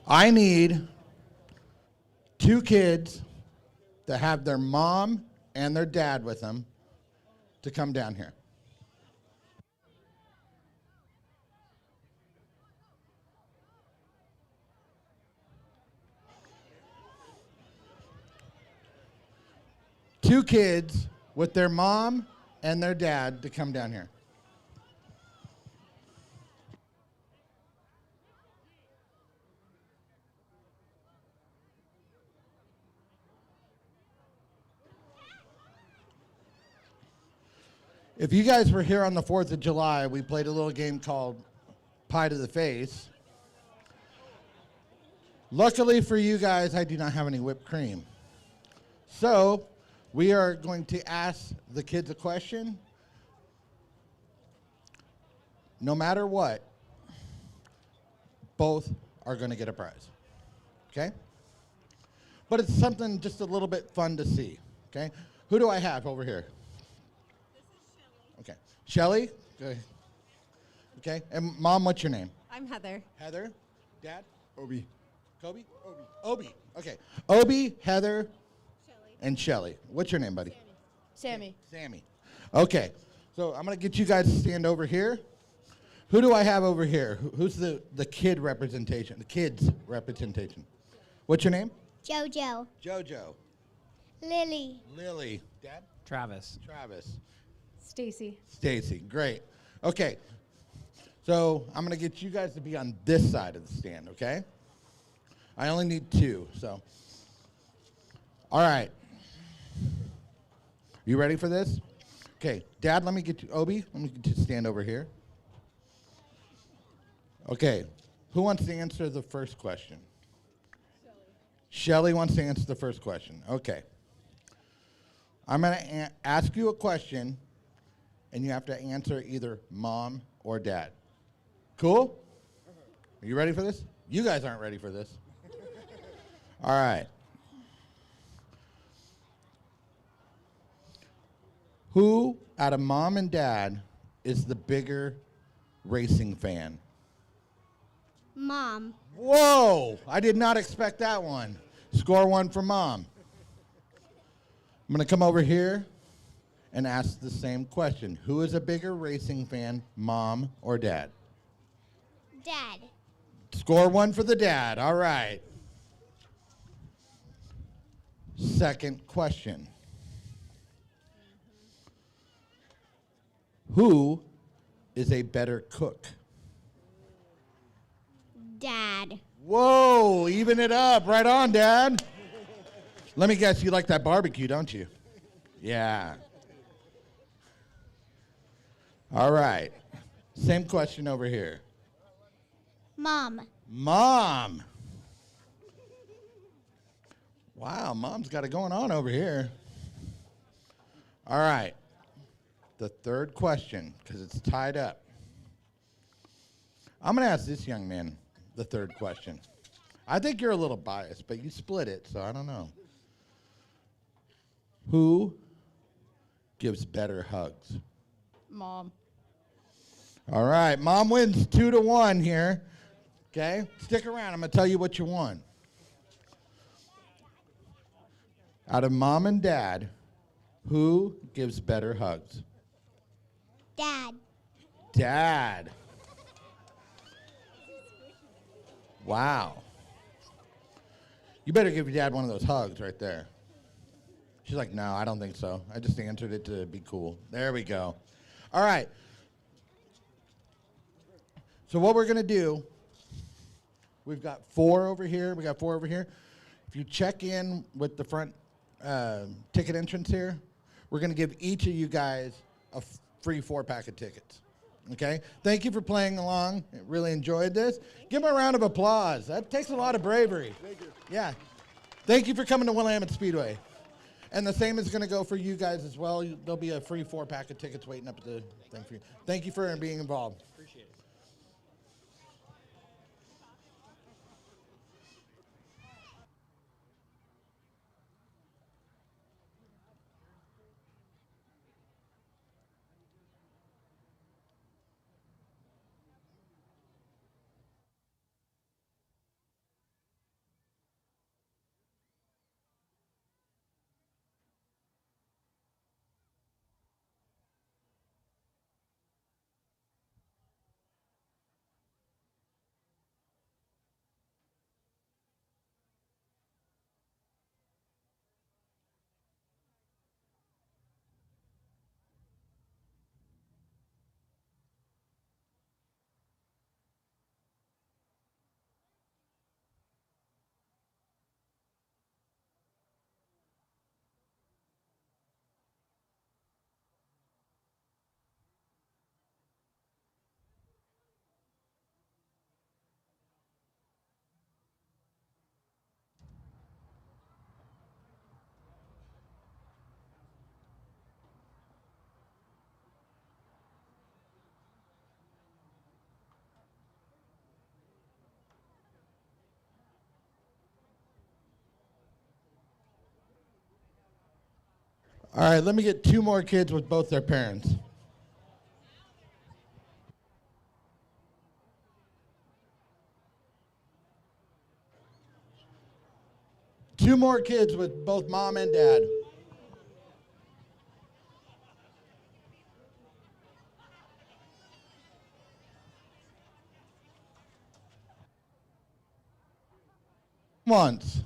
I need 2 kids that have their mom and their dad with them to come down here. Two kids with their mom and their dad to come down here. If you guys were here on the 4th of July, we played a little game called Pie to the Face. Luckily for you guys, I do not have any whipped cream. So we are going to ask the kids a question. No matter what, both are going to get a prize. Okay? But it's something just a little bit fun to see. Okay? Who do I have over here? Okay. Shelly? Okay. And Mom, what's your name? I'm Heather. Heather? Dad? Obi. Kobe? Obi. Okay. Obi, Heather, and Shelly. What's your name, buddy? Sammy. Sammy. Okay. So I'm going to get you guys to stand over here. Who do I have over here? Who's the kid representation? The kids representation. What's your name? Jojo. Jojo. Lily. Lily. Dad? Travis. Travis. Stacy. Stacy. Great. Okay. So I'm going to get you guys to be on this side of the stand, okay? I only need 2, so. All right. You ready for this? Okay. Dad, let me get you, Obi, let me get you to stand over here. Okay. Who wants to answer the first question? Shelly wants to answer the first question. Okay. I'm going to ask you a question, and you have to answer either mom or dad. Cool? Are you ready for this? You guys aren't ready for this. All right. Who out of mom and dad is the bigger racing fan? Mom. Whoa! I did not expect that one. Score 1 for mom. I'm going to come over here and ask the same question. Who is a bigger racing fan, mom or dad? Dad. Score 1 for the dad. All right. Second question. Who is a better cook? Dad. Whoa, even it up. Right on, Dad. Let me guess, you like that barbecue, don't you? Yeah. All right. Same question over here. Mom. Mom. Wow, Mom's got it going on over here. All right. The third question, because it's tied up. I'm going to ask this young man the third question. I think you're a little biased, but you split it, so I don't know. Who gives better hugs? Mom. All right, Mom wins 2-1 here. Okay, stick around. I'm going to tell you what you won. Out of mom and dad, who gives better hugs? Dad. Dad. Wow. You better give your dad one of those hugs right there. She's like, no, I don't think so. I just answered it to be cool. There we go. All right. So what we're going to do, we've got 4 over here. We got 4 over here. If you check in with the front ticket entrance here, we're going to give each of you guys a free 4-pack of tickets. Okay? Thank you for playing along. I really enjoyed this. Give them a round of applause. That takes a lot of bravery. Thank you. Yeah. Thank you for coming to Willamette Speedway. And the same is going to go for you guys as well. There'll be a free 4-pack of tickets waiting up at the thing for you. Thank you for being involved. Appreciate it. All right, let me get 2 more kids with both their parents. Two more kids with both mom and dad. Once.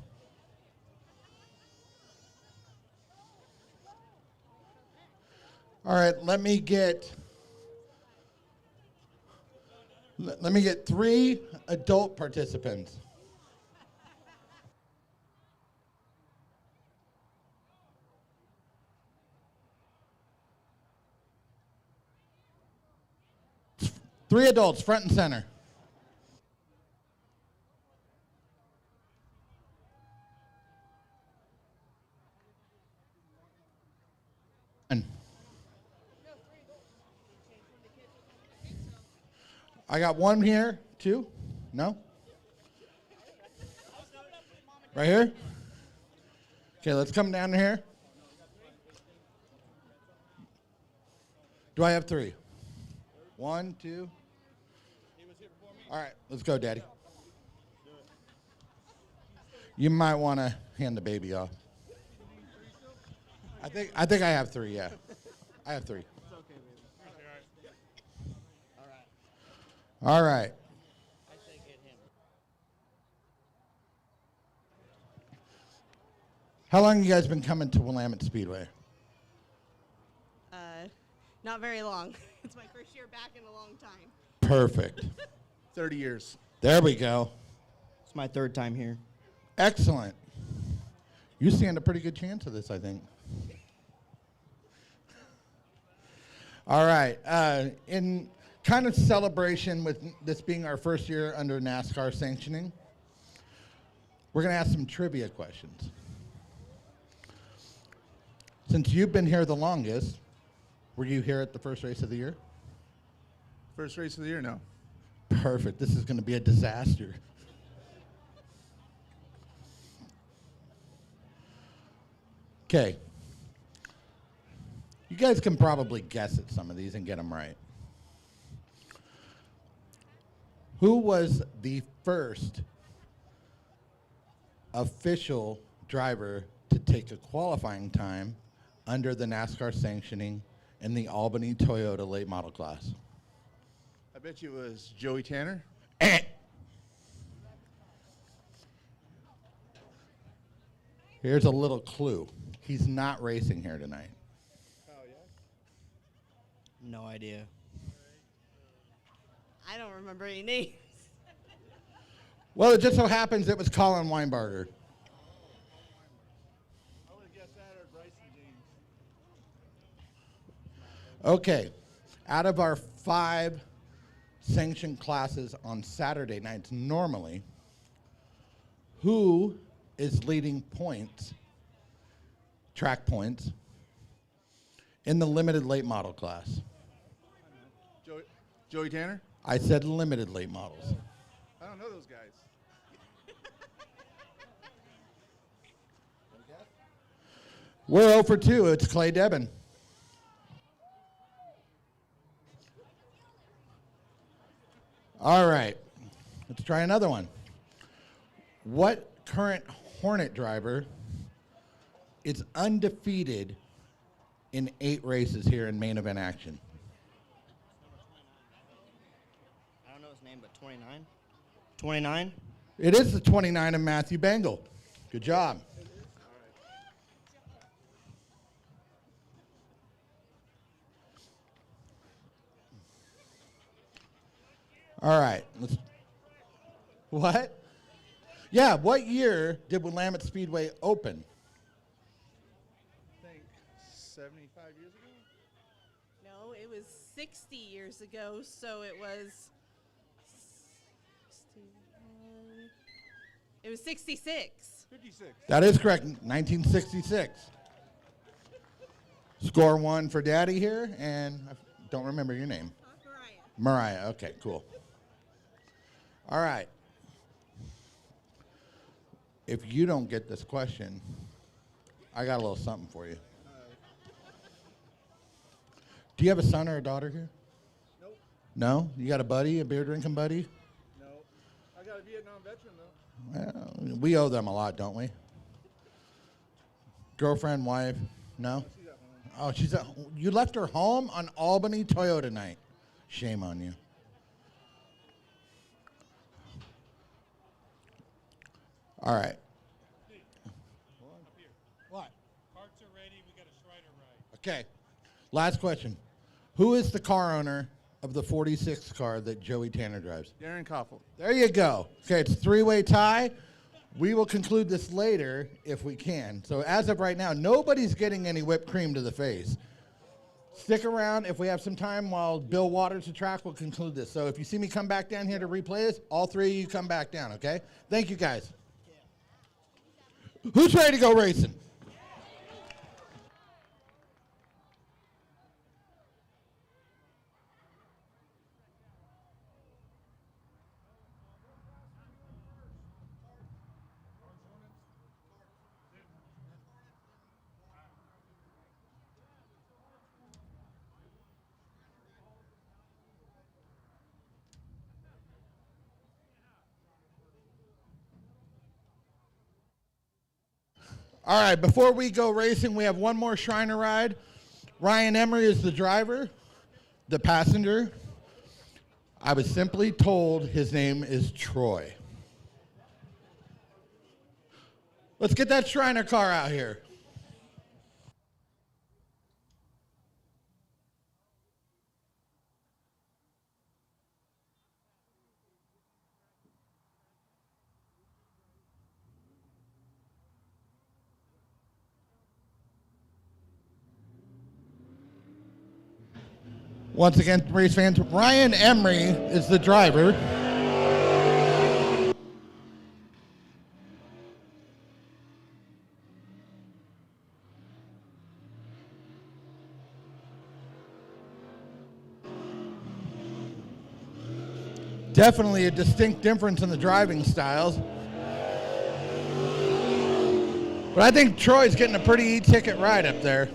All right, let me get 3 adult participants. Three adults, front and center. I got 1 here, 2? No? Right here? Okay, let's come down here. Do I have 3? 1, 2. All right, let's go, Daddy. You might want to hand the baby off. I think I have 3, yeah. I have 3. All right. How long have you guys been coming to Willamette Speedway? Not very long. It's my first year back in a long time. Perfect. 30 years. There we go. It's my 3rd time here. Excellent. You stand a pretty good chance of this, I think. All right. In kind of celebration with this being our first year under NASCAR sanctioning, we're going to ask some trivia questions. Since you've been here the longest, were you here at the first race of the year? First race of the year, no. Perfect. This is going to be a disaster. Okay. You guys can probably guess at some of these and get them right. Who was the first official driver to take a qualifying time under the NASCAR sanctioning in the Albany Toyota late model class? I bet you it was Joey Tanner. Here's a little clue. He's not racing here tonight. No idea. I don't remember any names. Well, it just so happens it was Colin Weinbarger. Okay, out of our 5 sanctioned classes on Saturday nights normally, who is leading points, track points, in the limited late model class? Joey Tanner? I said limited late models. I don't know those guys. We're 0 for 2. It's Clay Debin. All right, let's try another one. What current Hornet driver is undefeated in 8 races here in main event action? I don't know his name, but 29? 29? It is the 29 of Matthew Bengal. Good job. All right. What? Yeah, what year did Willamette Speedway open? I think 75 years ago? No, it was 60 years ago, so it was 66. 56. That is correct, 1966. Score 1 for Daddy here, and I don't remember your name. Mariah, okay, cool. All right. If you don't get this question, I got a little something for you. Do you have a son or a daughter here? Nope. No? You got a buddy, a beer drinking buddy? No. I got a Vietnam veteran, though. Well, we owe them a lot, don't we? Girlfriend, wife? No? Oh, you left her home on Albany Toyota night. Shame on you. All right. What? Carts are ready. We got a Shriner ride. Okay. Last question. Who is the car owner of the 46 car that Joey Tanner drives? Darren Koffel. There you go. Okay, it's a three-way tie. We will conclude this later if we can. So as of right now, nobody's getting any whipped cream to the face. Stick around. If we have some time while Bill waters the track, we'll conclude this. So if you see me come back down here to replay this, all three of you come back down, okay? Thank you, guys. Who's ready to go racing? All right, before we go racing, we have one more Shriner ride. Ryan Emery is the driver, the passenger. I was simply told his name is Troy. Let's get that Shriner car out here. Once again, race fans, Ryan Emery is the driver. Definitely a distinct difference in the driving styles. But I think Troy's getting a pretty e-ticket ride up there.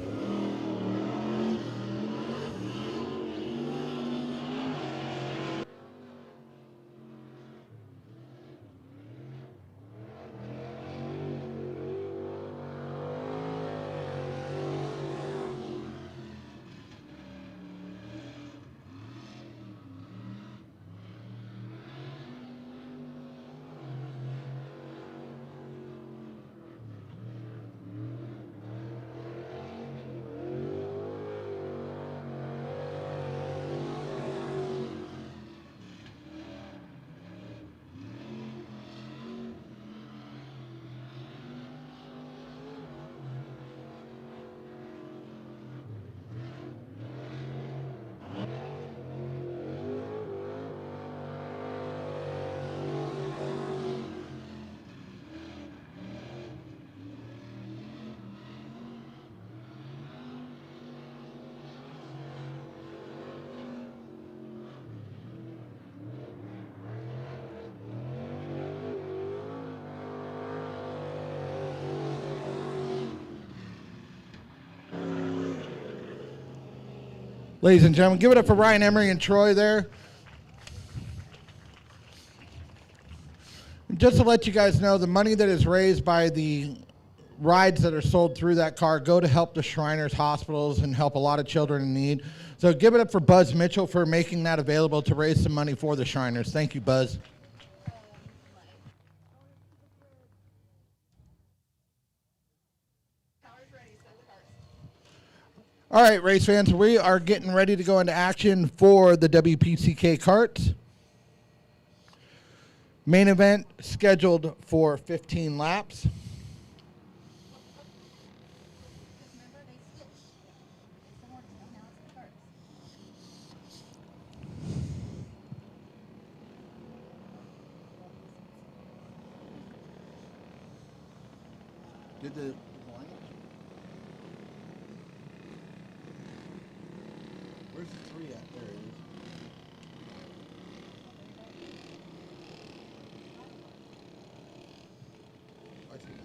Ladies and gentlemen, give it up for Ryan Emery and Troy there. Just to let you guys know, the money that is raised by the rides that are sold through that car go to help the Shriners hospitals and help a lot of children in need. So give it up for Buzz Mitchell for making that available to raise some money for the Shriners. Thank you, Buzz. All right, race fans, we are getting ready to go into action for the WPCK Karts. Main event scheduled for 15 laps. Did the Where's the 3 at? There it is. I see it.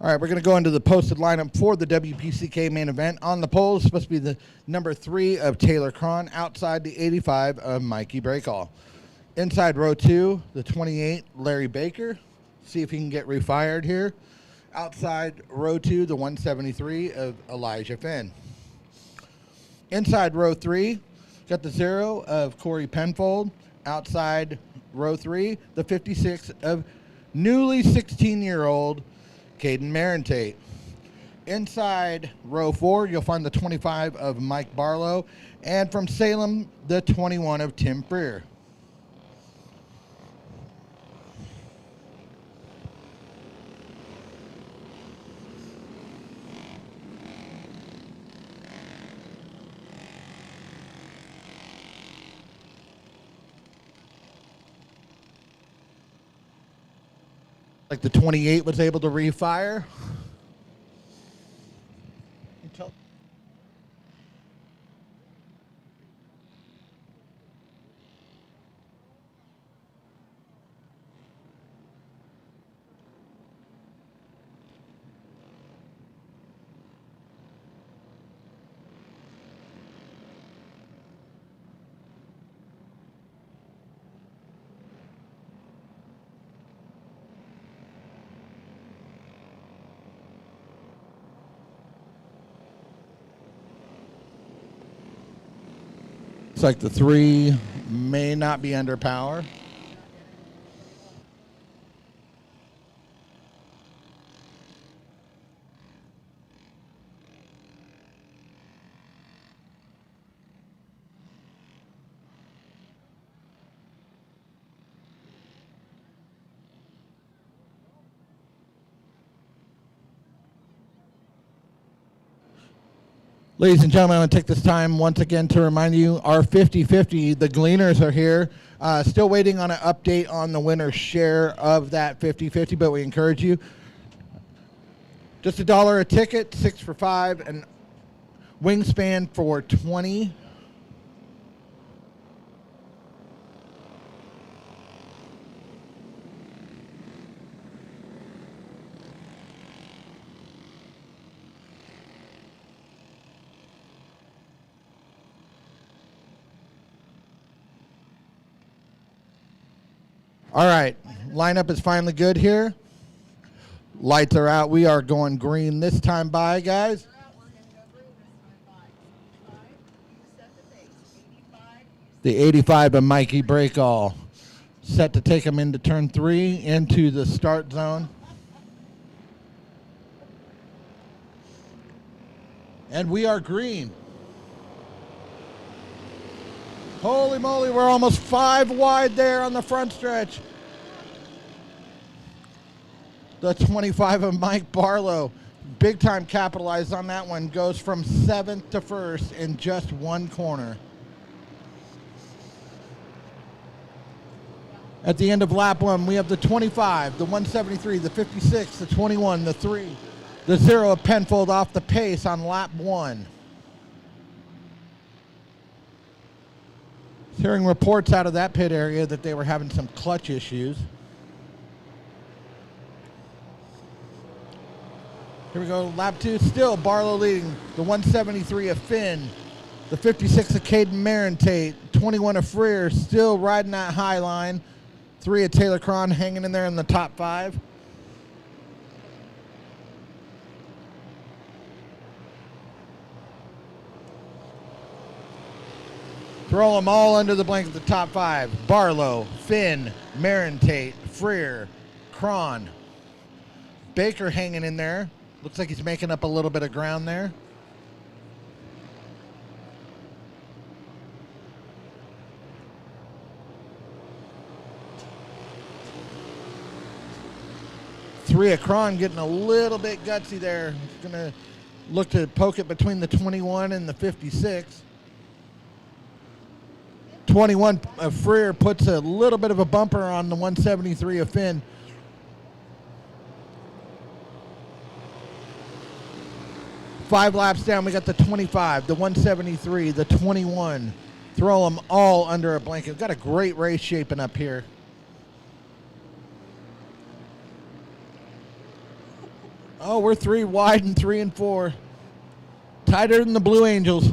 All right, we're going to go into the posted lineup for the WPCK main event. On the pole is supposed to be the number 3 of Taylor Cron, outside the 85 of Mikey Breakall. Inside row 2, the 28, Larry Baker. See if he can get refired here. Outside row 2, the 173 of Elijah Finn. Inside row 3, got the 0 of Corey Penfold. Outside row 3, the 56 of newly 16-year-old Caden Marentate. Inside row 4, you'll find the 25 of Mike Barlow. And from Salem, the 21 of Tim Freer. Like the 28 was able to refire. Looks like the 3 may not be under power. Ladies and gentlemen, I want to take this time once again to remind you our 50-50, the Gleaners are here. Still waiting on an update on the winner's share of that 50-50, but we encourage you. Just $1 a ticket, 6 for $5, and wingspan for 20. All right, lineup is finally good here. Lights are out. We are going green this time by, guys. The 85 of Mikey Breakall, set to take him into turn 3, into the start zone. And we are green. Holy moly, we're almost 5 wide there on the front stretch. The 25 of Mike Barlow, big time capitalized on that one, goes from 7th to 1st in just 1 corner. At the end of lap 1, we have the 25, the 173, the 56, the 21, the 3, the 0 of Penfold off the pace on lap 1. Hearing reports out of that pit area that they were having some clutch issues. Here we go, lap 2, still Barlow leading. The 173 of Finn, the 56 of Caden Marentate, 21 of Freer, still riding that high line. 3 of Taylor Cron hanging in there in the top 5. Throw them all under the blanket, the top 5. Barlow, Finn, Marentate, Freer, Cron. Baker hanging in there. Looks like he's making up a little bit of ground there. Three of Cron getting a little bit gutsy there. He's going to look to poke it between the 21 and the 56. 21 of Freer puts a little bit of a bumper on the 173 of Finn. Five laps down, we got the 25, the 173, the 21. Throw them all under a blanket. We've got a great race shaping up here. Oh, we're 3 wide and 3 and 4. Tighter than the Blue Angels.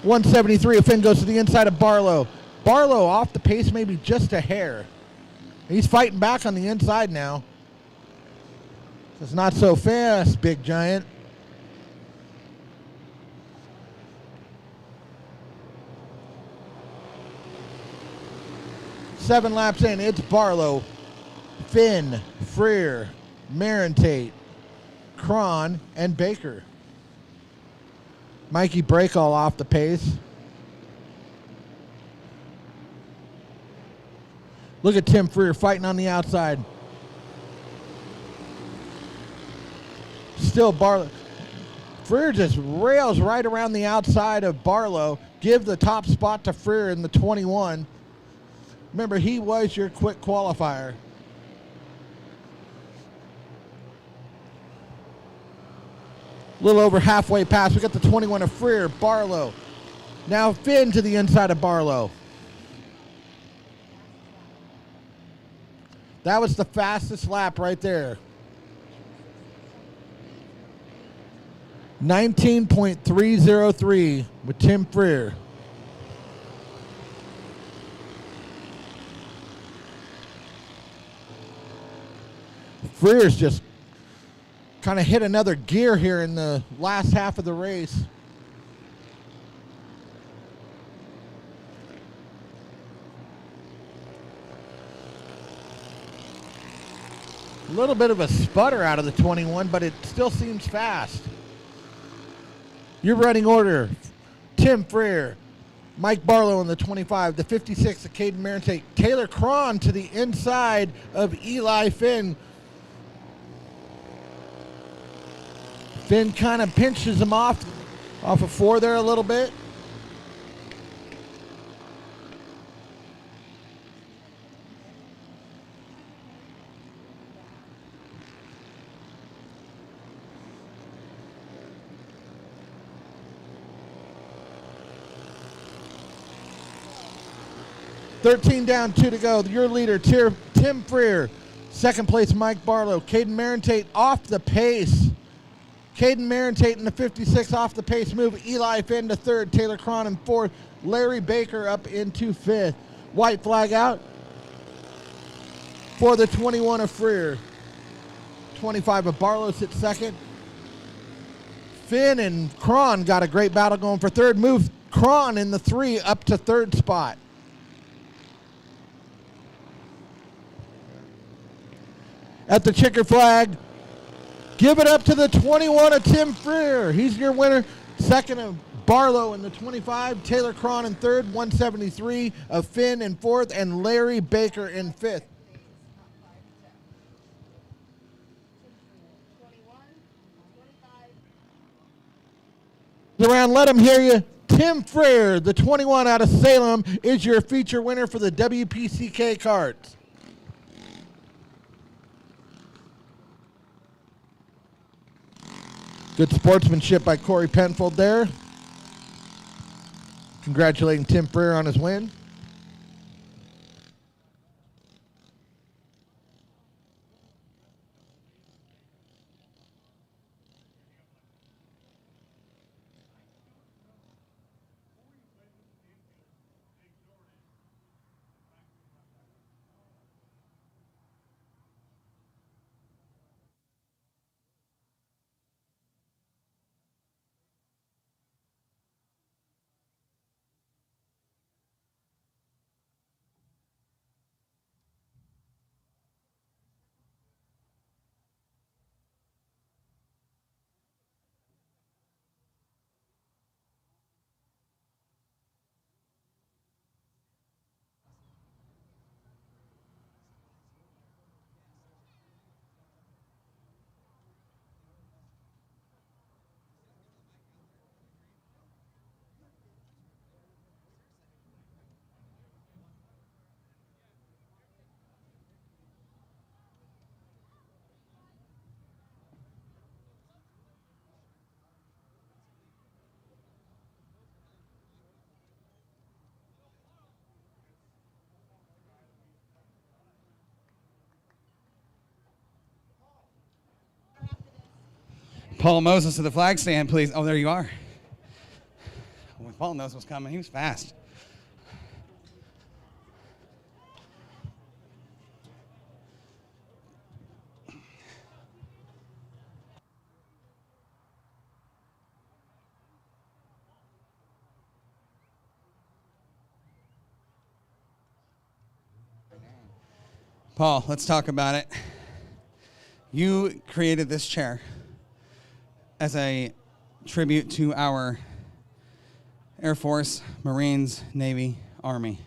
173. A Finn goes to the inside of Barlow. Barlow off the pace, maybe just a hair. He's fighting back on the inside now. It's not so fast, big giant. Seven laps in, it's Barlow, Finn, Freer, Marentate, Cron, and Baker. Mikey Breakall off the pace. Look at Tim Freer fighting on the outside. Still Barlow. Freer just rails right around the outside of Barlow. Give the top spot to Freer in the 21. Remember, he was your quick qualifier. A little over halfway past. We got the 21 of Freer, Barlow. Now Finn to the inside of Barlow. That was the fastest lap right there. 19.303 with Tim Freer. Freer's just kind of hit another gear here in the last half of the race. A little bit of a sputter out of the 21, but it still seems fast. Your running order: Tim Freer, Mike Barlow in the 25, the 56 of Caden Marentate, Taylor Cron to the inside of Eli Finn. Finn kind of pinches him off of 4 there a little bit. $13 down, 2 to go. Your leader, Tim Freer. Second place, Mike Barlow. Caden Marentate off the pace. Caden Marentate in the 56 off the pace move. Eli Finn to third. Taylor Cron in fourth. Larry Baker up into fifth. White flag out for the 21 of Freer. 25 of Barlow sits second. Finn and Cron got a great battle going for third. Move Cron in the 3 up to third spot. At the checker flag, give it up to the 21 of Tim Freer. He's your winner. Second of Barlow in the 25. Taylor Cron in third. 173 of Finn in fourth. And Larry Baker in fifth. Around, let him hear you. Tim Freer, the 21 out of Salem, is your feature winner for the WPCK Karts. Good sportsmanship by Corey Penfold there. Congratulating Tim Freer on his win. Paul Moses to the flag stand, please. Oh, there you are. Well, Paul knows what's coming. He was fast. Paul, let's talk about it. You created this chair as a tribute to our Air Force, Marines, Navy, Army.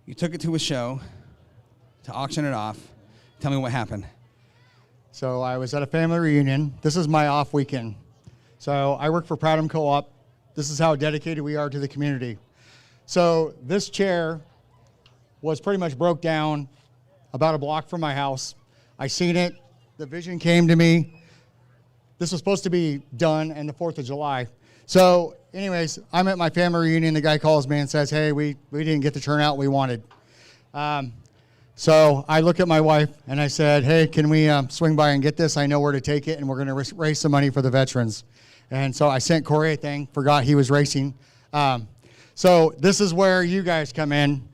You took it to a show to auction it off. Tell me what happened. So I was at a family reunion. This is my off weekend. So I work for Pradham Co-op. This is how dedicated we are to the community. So this chair was pretty much broke down about a block from my house. I seen it. The vision came to me. This was supposed to be done on the 4th of July. So anyways, I'm at my family reunion. The guy calls me and says, hey, we didn't get the turnout we wanted. So I look at my wife and I said, hey, can we swing by and get this? I know where to take it, and we're going to raise some money for the veterans. And so I sent Corey a thing, forgot he was racing. So this is where you guys come in.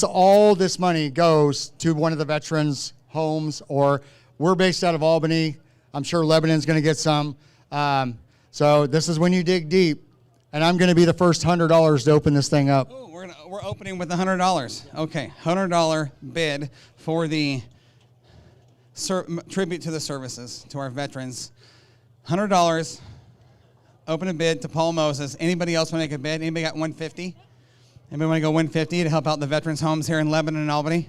All this money goes to one of the veterans' homes, or we're based out of Albany. I'm sure Lebanon's going to get some. So this is when you dig deep, and I'm going to be the first $100 to open this thing up. Oh, we're opening with $100. Okay, $100 bid for the tribute to the services to our veterans. $100. Open a bid to Paul Moses. Anybody else want to make a bid? Anybody got $150? Anybody want to go $150 to help out the veterans' homes here in Lebanon and Albany?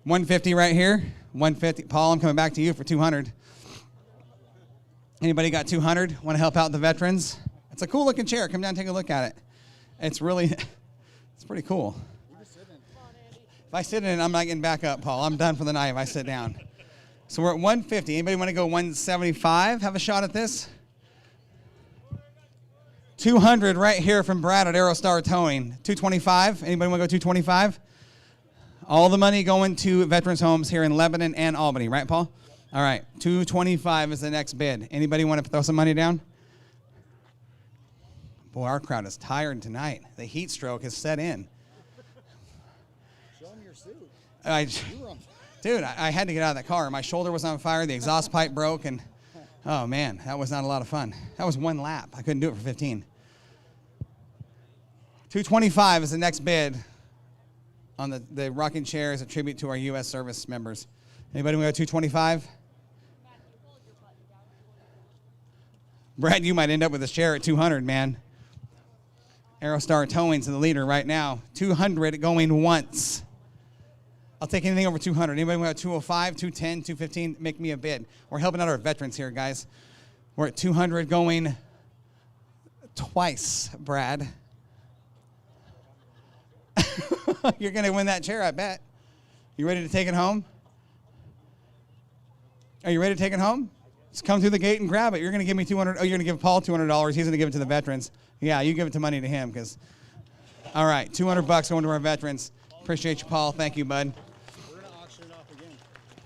$150 right here. $150. Paul, I'm coming back to you for $200. Anybody got $200? Want to help out the veterans? It's a cool looking chair. Come down and take a look at it. It's really, it's pretty cool. If I sit in it, I'm not getting back up, Paul. I'm done for the night if I sit down. So we're at $150. Anybody want to go $175? Have a shot at this? $200 right here from Brad at Aerostar Towing. $225. Anybody want to go $225? All the money going to veterans' homes here in Lebanon and Albany, right, Paul? All right, $225 is the next bid. Anybody want to throw some money down? Boy, our crowd is tired tonight. The heat stroke has set in. Show them your suit. Dude, I had to get out of that car. My shoulder was on fire. The exhaust pipe broke, and oh man, that was not a lot of fun. That was one lap. I couldn't do it for 15. $225 is the next bid on the rocking chair as a tribute to our U.S. service members. Anybody want to go $225? Brad, you might end up with this chair at $200, man. Aerostar Towing's the leader right now. $200 going once. I'll take anything over $200. Anybody want to go $205, $210, $215? Make me a bid. We're helping out our veterans here, guys. We're at $200 going twice, Brad. You're going to win that chair, I bet. You ready to take it home? Are you ready to take it home? Just come through the gate and grab it. You're going to give me $200. Oh, you're going to give Paul $200. He's going to give it to the veterans. Yeah, you give it to money to him, because. All right, $200 going to our veterans. Appreciate you, Paul. Thank you, bud. We're going to auction it off again.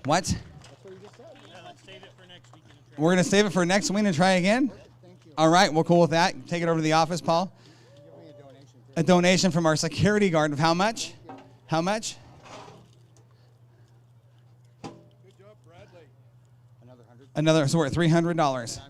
What? That's what you just said. Yeah, let's save it for next week. We're going to save it for next week and try again? Thank you. All right, we're cool with that. Take it over to the office, Paul. Give me a donation. A donation from our security guard of how much? How much? Good job, Bradley. Another 100. Another, so we're at $300. I'm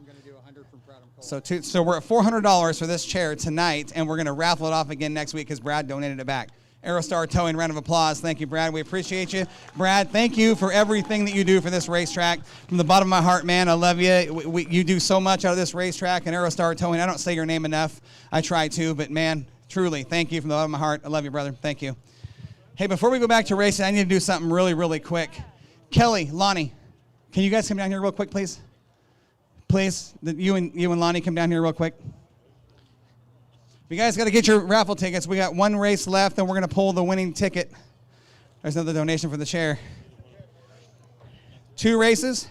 going to do 100 from Pradham Co-op. So we're at $400 for this chair tonight, and we're going to raffle it off again next week because Brad donated it back. Aerostar Towing, round of applause. Thank you, Brad. We appreciate you. Brad, thank you for everything that you do for this racetrack. From the bottom of my heart, man, I love you. You do so much out of this racetrack and Aerostar Towing. I don't say your name enough. I try to, but man, truly, thank you from the bottom of my heart. I love you, brother. Thank you. Hey, before we go back to racing, I need to do something really, really quick. Kelly, Lonnie, can you guys come down here real quick, please? Please, you and Lonnie come down here real quick. You guys got to get your raffle tickets. We got one race left, and we're going to pull the winning ticket. There's another donation for the chair. 2 races.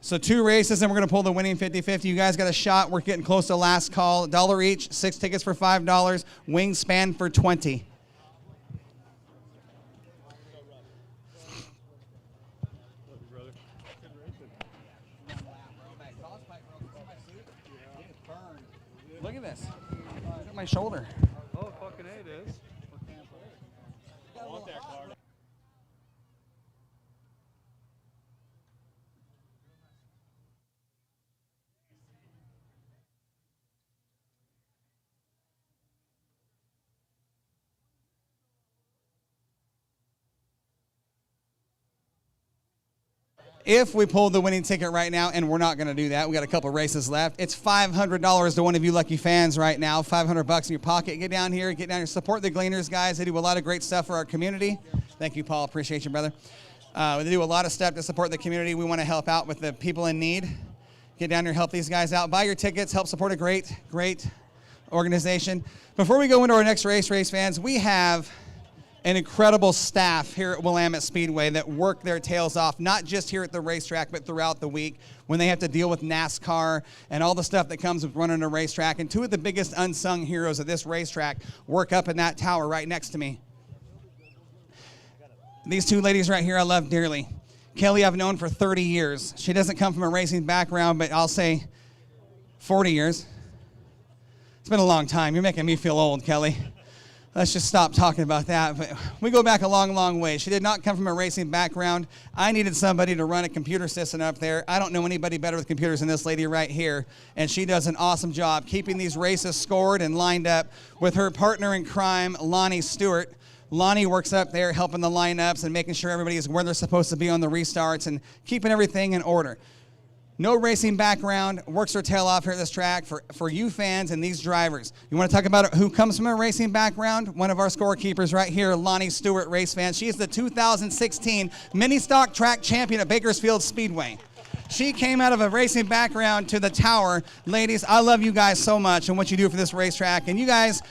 So 2 races, and we're going to pull the winning 50-50. You guys got a shot. We're getting close to last call. $1 each, 6 tickets for $5, wingspan for $20. Look at this. Look at my shoulder. Oh, fucking A it is. I want that card. If we pulled the winning ticket right now, and we're not going to do that, we got a couple races left. It's $500 to one of you lucky fans right now. $500 in your pocket. Get down here, support the Gleaners guys. They do a lot of great stuff for our community. Thank you, Paul. Appreciate you, brother. They do a lot of stuff to support the community. We want to help out with the people in need. Get down here, help these guys out. Buy your tickets. Help support a great, great organization. Before we go into our next race fans, we have an incredible staff here at Willamette Speedway that work their tails off, not just here at the racetrack, but throughout the week when they have to deal with NASCAR and all the stuff that comes with running a racetrack. And two of the biggest unsung heroes of this racetrack work up in that tower right next to me. These two ladies right here I love dearly. Kelly I've known for 30 years. She doesn't come from a racing background, but I'll say 40 years. It's been a long time. You're making me feel old, Kelly. Let's just stop talking about that. But we go back a long, long way. She did not come from a racing background. I needed somebody to run a computer system up there. I don't know anybody better with computers than this lady right here. And she does an awesome job keeping these races scored and lined up with her partner in crime, Lonnie Stewart. Lonnie works up there helping the lineups and making sure everybody is where they're supposed to be on the restarts and keeping everything in order. No racing background, works her tail off here at this track for you fans and these drivers. You want to talk about who comes from a racing background? One of our scorekeepers right here, Lonnie Stewart, race fan. She is the 2016 mini stock track champion at Bakersfield Speedway. She came out of a racing background to the tower. Ladies, I love you guys so much and what you do for this racetrack. And you guys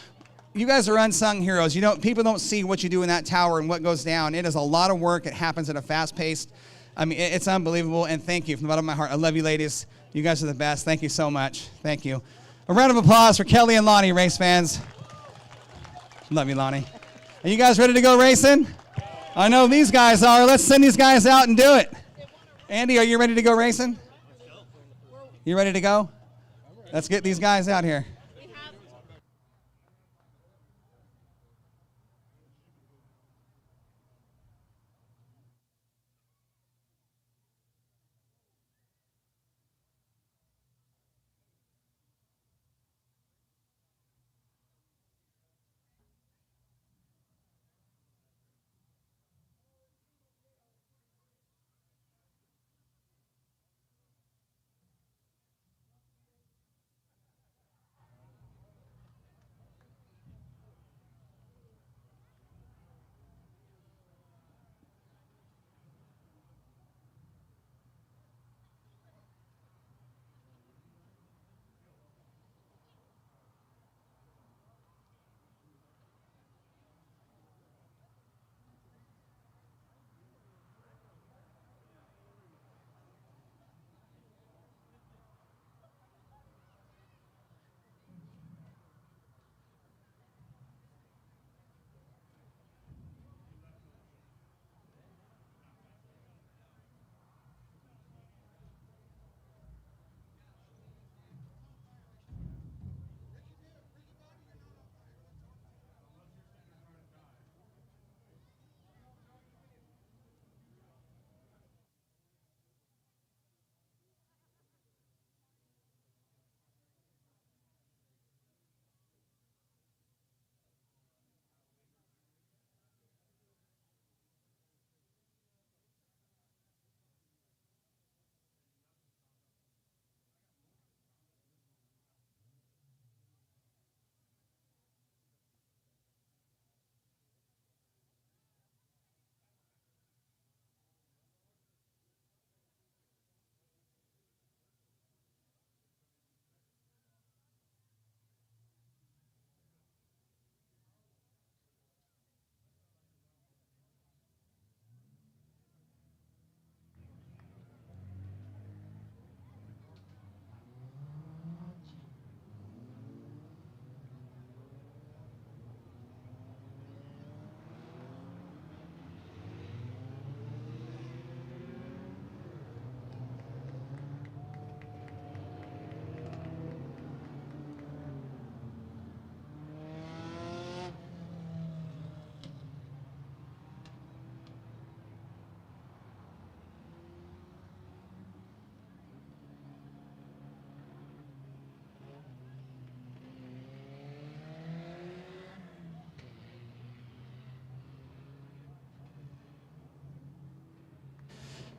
are unsung heroes. People don't see what you do in that tower and what goes down. It is a lot of work. It happens at a fast pace. I mean, it's unbelievable, and thank you from the bottom of my heart. I love you, ladies. You guys are the best. Thank you so much. Thank you. A round of applause for Kelly and Lonnie, race fans. Love you, Lonnie. Are you guys ready to go racing? I know these guys are. Let's send these guys out and do it. Andy, are you ready to go racing? You ready to go? Let's get these guys out here.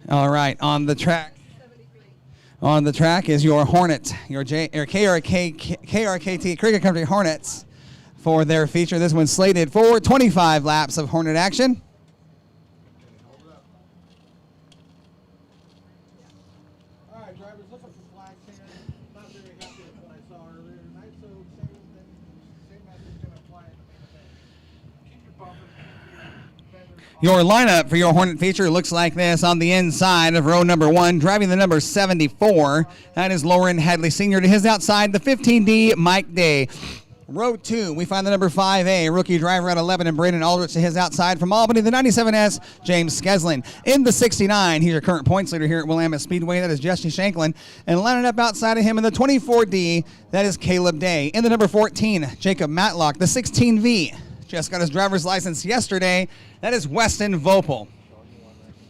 All right, on the track. On the track is your Hornet, your KRKT Cricket Country Hornets for their feature. This one's slated for 25 laps of Hornet action. All right, drivers, looking for flags here. Not very happy with what I saw earlier tonight, so same message going to apply in the main event. Keep your bumper. Your lineup for your Hornet feature looks like this. On the inside of row number 1, driving the number 74, that is Lauren Hadley Sr. To his outside, the 15D, Mike Day. Row 2, we find the number 5A, rookie driver at 11, and Braden Aldrich to his outside. From Albany, the 97S, James Skeslin. In the 69, he's your current points leader here at Willamette Speedway, that is Jesse Shanklin. And lining up outside of him in the 24D, that is Caleb Day. In the number 14, Jacob Matlock. The 16V, just got his driver's license yesterday, that is Weston Vopel.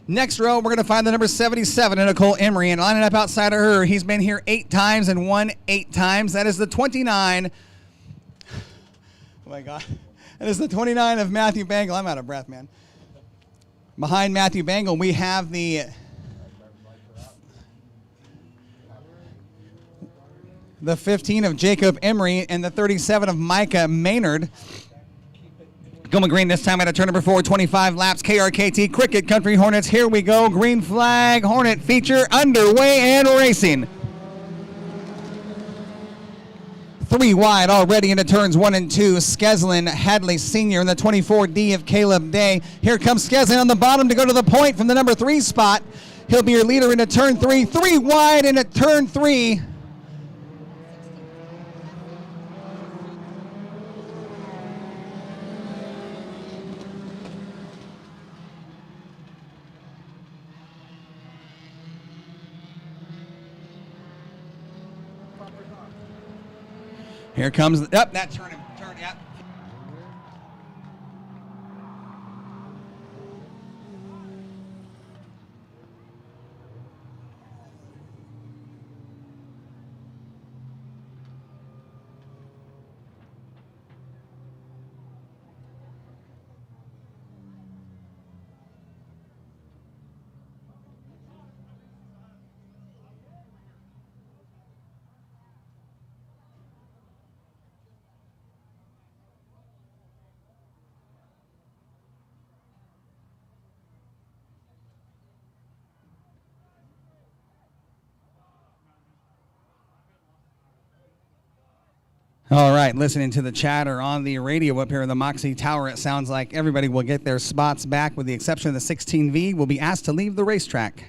Next row, we're going to find the number 77, Nicole Emery, and lining up outside of her, he's been here 8 times and won 8 times. That is the 29. Oh my God. That is the 29 of Matthew Bangle. I'm out of breath, man. Behind Matthew Bangle, we have the 15 of Jacob Emery and the 37 of Micah Maynard. Going green this time at turn number 4, 25 laps. KRKT Cricket Country Hornets. Here we go. Green flag Hornet feature underway and racing. 3 wide already into turns 1 and 2. Skeslin, Hadley Sr. in the 24D of Caleb Day. Here comes Skeslin on the bottom to go to the point from the number 3 spot. He'll be your leader into turn 3. 3 wide into turn 3. Here comes, that turn, yep. All right, listening to the chatter on the radio up here in the Moxie Tower, it sounds like everybody will get their spots back with the exception of the 16V, will be asked to leave the racetrack.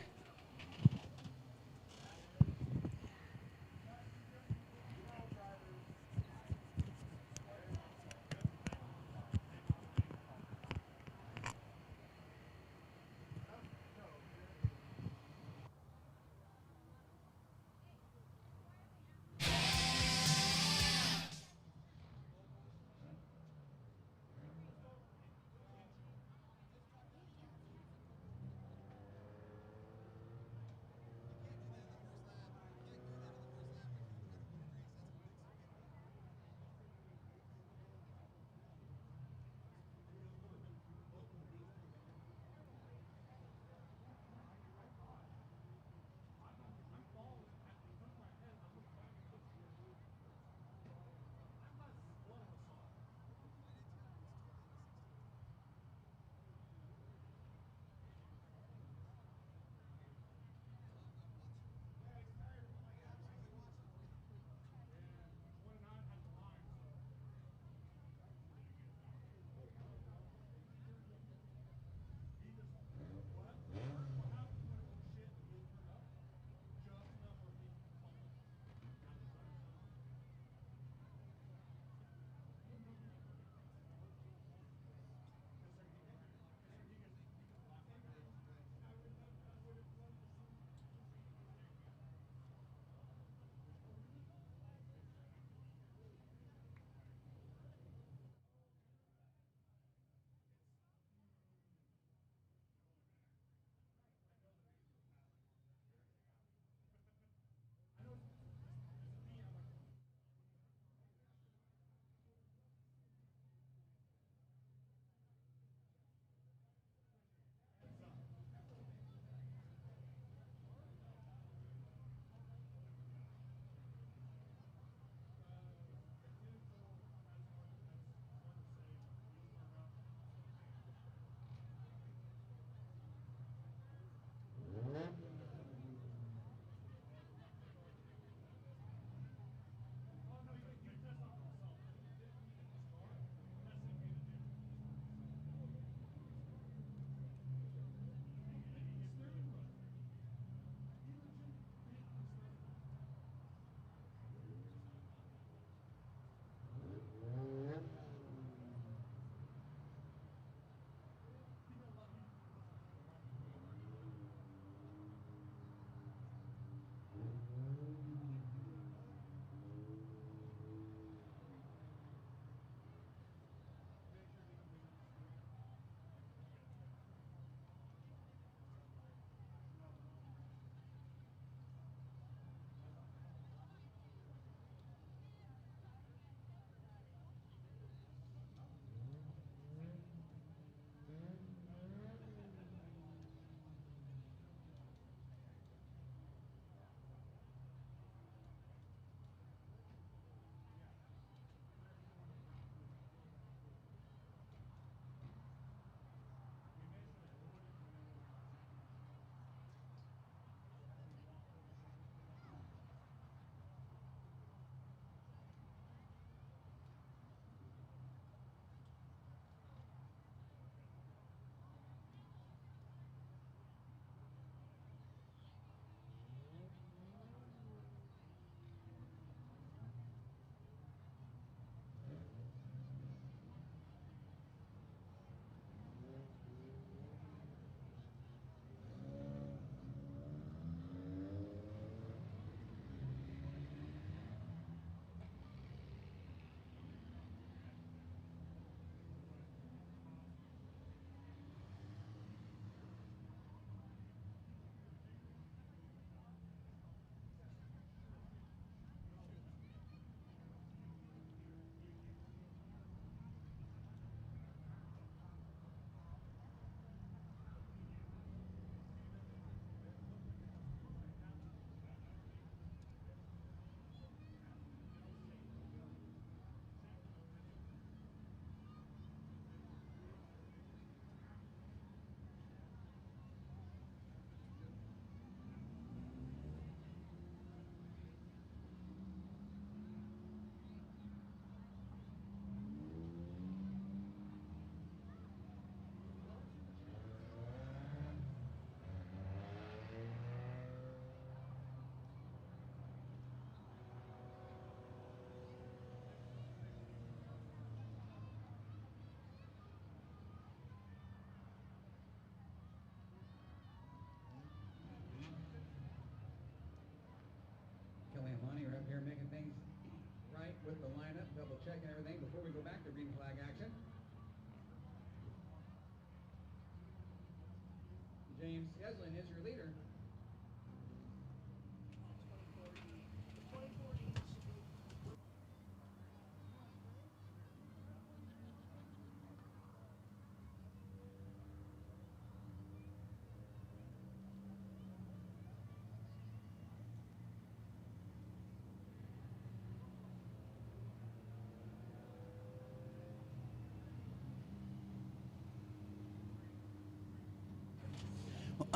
Skeslin is your leader.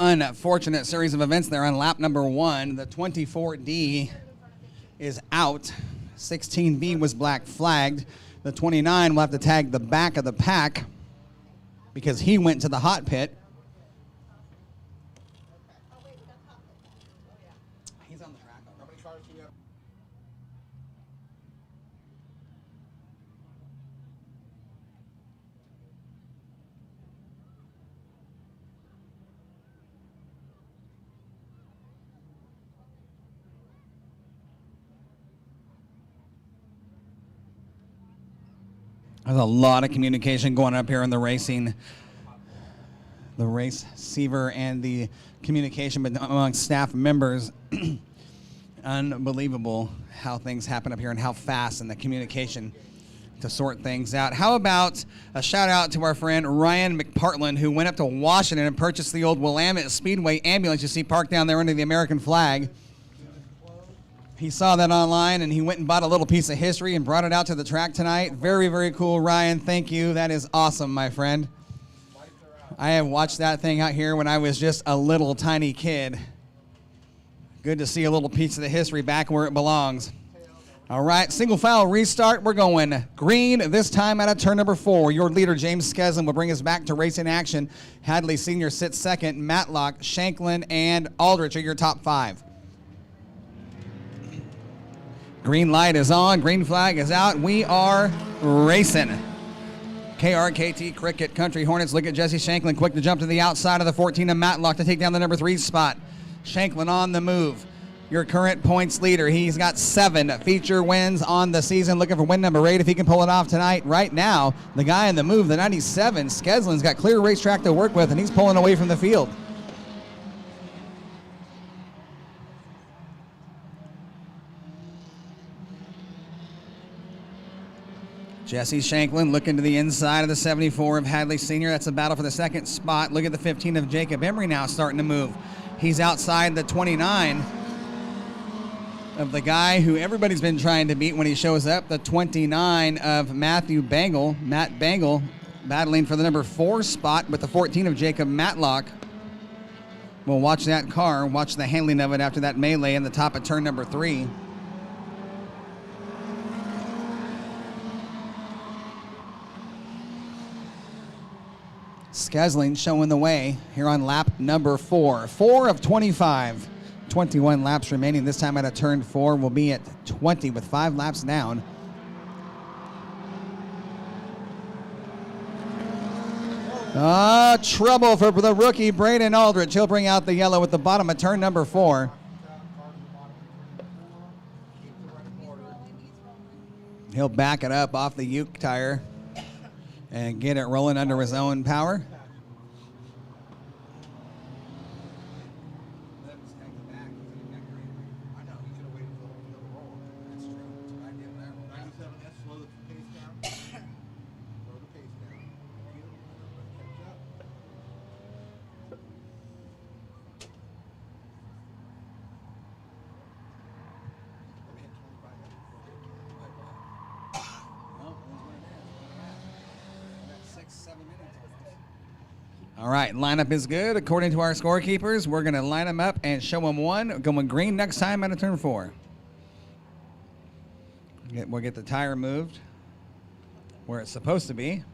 Unfortunate series of events there on lap number 1. The 24D is out. 16B was black flagged. The 29 will have to tag the back of the pack because he went to the hot pit. He's on the track. How many cars do you have? There's a lot of communication going up here in the racing, the race receiver and the communication among staff members. Unbelievable how things happen up here and how fast and the communication to sort things out. How about a shout out to our friend Ryan McPartland, who went up to Washington and purchased the old Willamette Speedway ambulance you see parked down there under the American flag. He saw that online, and he went and bought a little piece of history and brought it out to the track tonight. Very, very cool, Ryan. Thank you. That is awesome, my friend. I have watched that thing out here when I was just a little tiny kid. Good to see a little piece of the history back where it belongs. All right, single file restart. We're going green this time out of turn number 4. Your leader, James Skeslin, will bring us back to racing action. Hadley Sr. sits second. Matlock, Shanklin, and Aldrich are your top 5. Green light is on, green flag is out. We are racing. KRKT Cricket Country Hornets look at Jesse Shanklin, quick to jump to the outside of the 14 of Matlock to take down the number 3 spot. Shanklin on the move. Your current points leader. He's got 7 feature wins on the season, looking for win number 8 if he can pull it off tonight. Right now, the guy in the move, the 97, Skeslin's got clear racetrack to work with, and he's pulling away from the field. Jesse Shanklin looking to the inside of the 74 of Hadley Sr. That's a battle for the second spot. Look at the 15 of Jacob Emery now starting to move. He's outside the 29 of the guy who everybody's been trying to beat when he shows up, the 29 of Matthew Bangle. Matt Bangle battling for the number 4 spot with the 14 of Jacob Matlock. We'll watch that car, watch the handling of it after that melee in the top of turn number 3. Skeslin showing the way here on lap number 4. 4 of 25. 21 laps remaining. This time out of turn 4 will be at 20 with 5 laps down. Trouble for the rookie, Braden Aldrich. He'll bring out the yellow at the bottom of turn number 4. He'll back it up off the Uke tire and get it rolling under his own power. All right, lineup is good. According to our scorekeepers, we're going to line them up and show them one. Going green next time out of turn 4. We'll get the tire moved where it's supposed to be.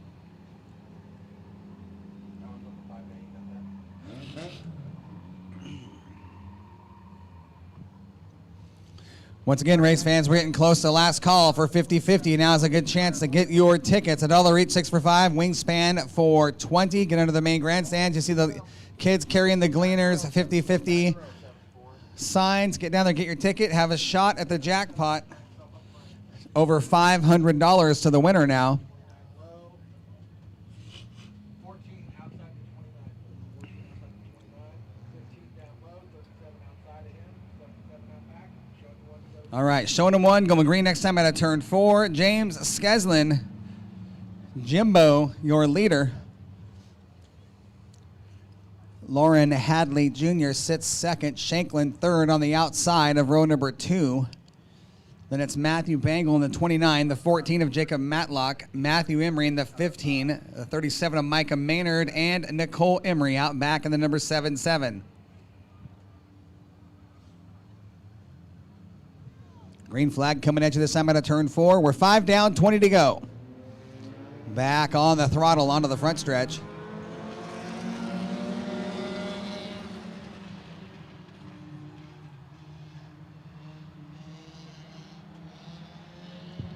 Once again, race fans, we're getting close to last call for 50-50. Now is a good chance to get your tickets. $1 each, 6 for 5. Wingspan for 20. Get under the main grandstand. You see the kids carrying the Gleaners 50-50 signs. Get down there, get your ticket. Have a shot at the jackpot. Over $500 to the winner now. All right, showing him one, going green next time out of turn 4. James Skeslin, Jimbo, your leader. Lauren Hadley Jr. sits second. Shanklin third on the outside of row number 2. Then it's Matthew Bangle in the 29, the 14 of Jacob Matlock, Matthew Emery in the 15, the 37 of Micah Maynard, and Nicole Emery out back in the number 7-7. Green flag coming at you this time out of turn 4. We're 5 down, 20 to go. Back on the throttle onto the front stretch.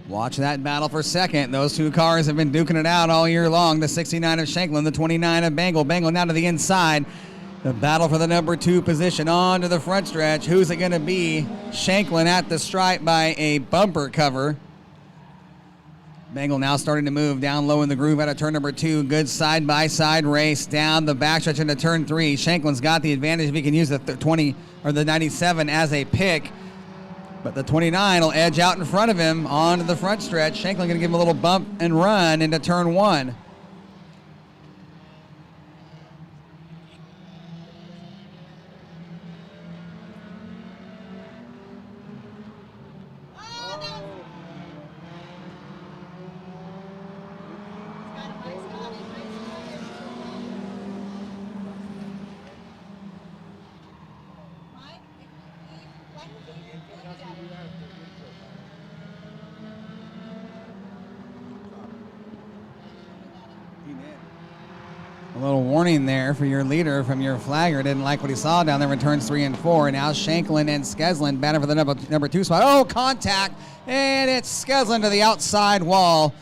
Watch that battle for second. Those two cars have been duking it out all year long. The 69 of Shanklin, the 29 of Bangle. Bangle now to the inside. The battle for the number 2 position onto the front stretch. Who's it going to be? Shanklin at the stripe by a bumper cover. Bangle now starting to move down low in the groove out of turn number 2. Good side-by-side race down the backstretch into turn 3. Shanklin's got the advantage if he can use the 20 or the 97 as a pick. But the 29 will edge out in front of him onto the front stretch. Shanklin going to give him a little bump and run into turn 1. A little warning there for your leader from your flagger. Didn't like what he saw down there in turns 3 and 4. Now Shanklin and Skeslin batting for the number 2 spot. Oh, contact. And it's Skeslin to the outside wall.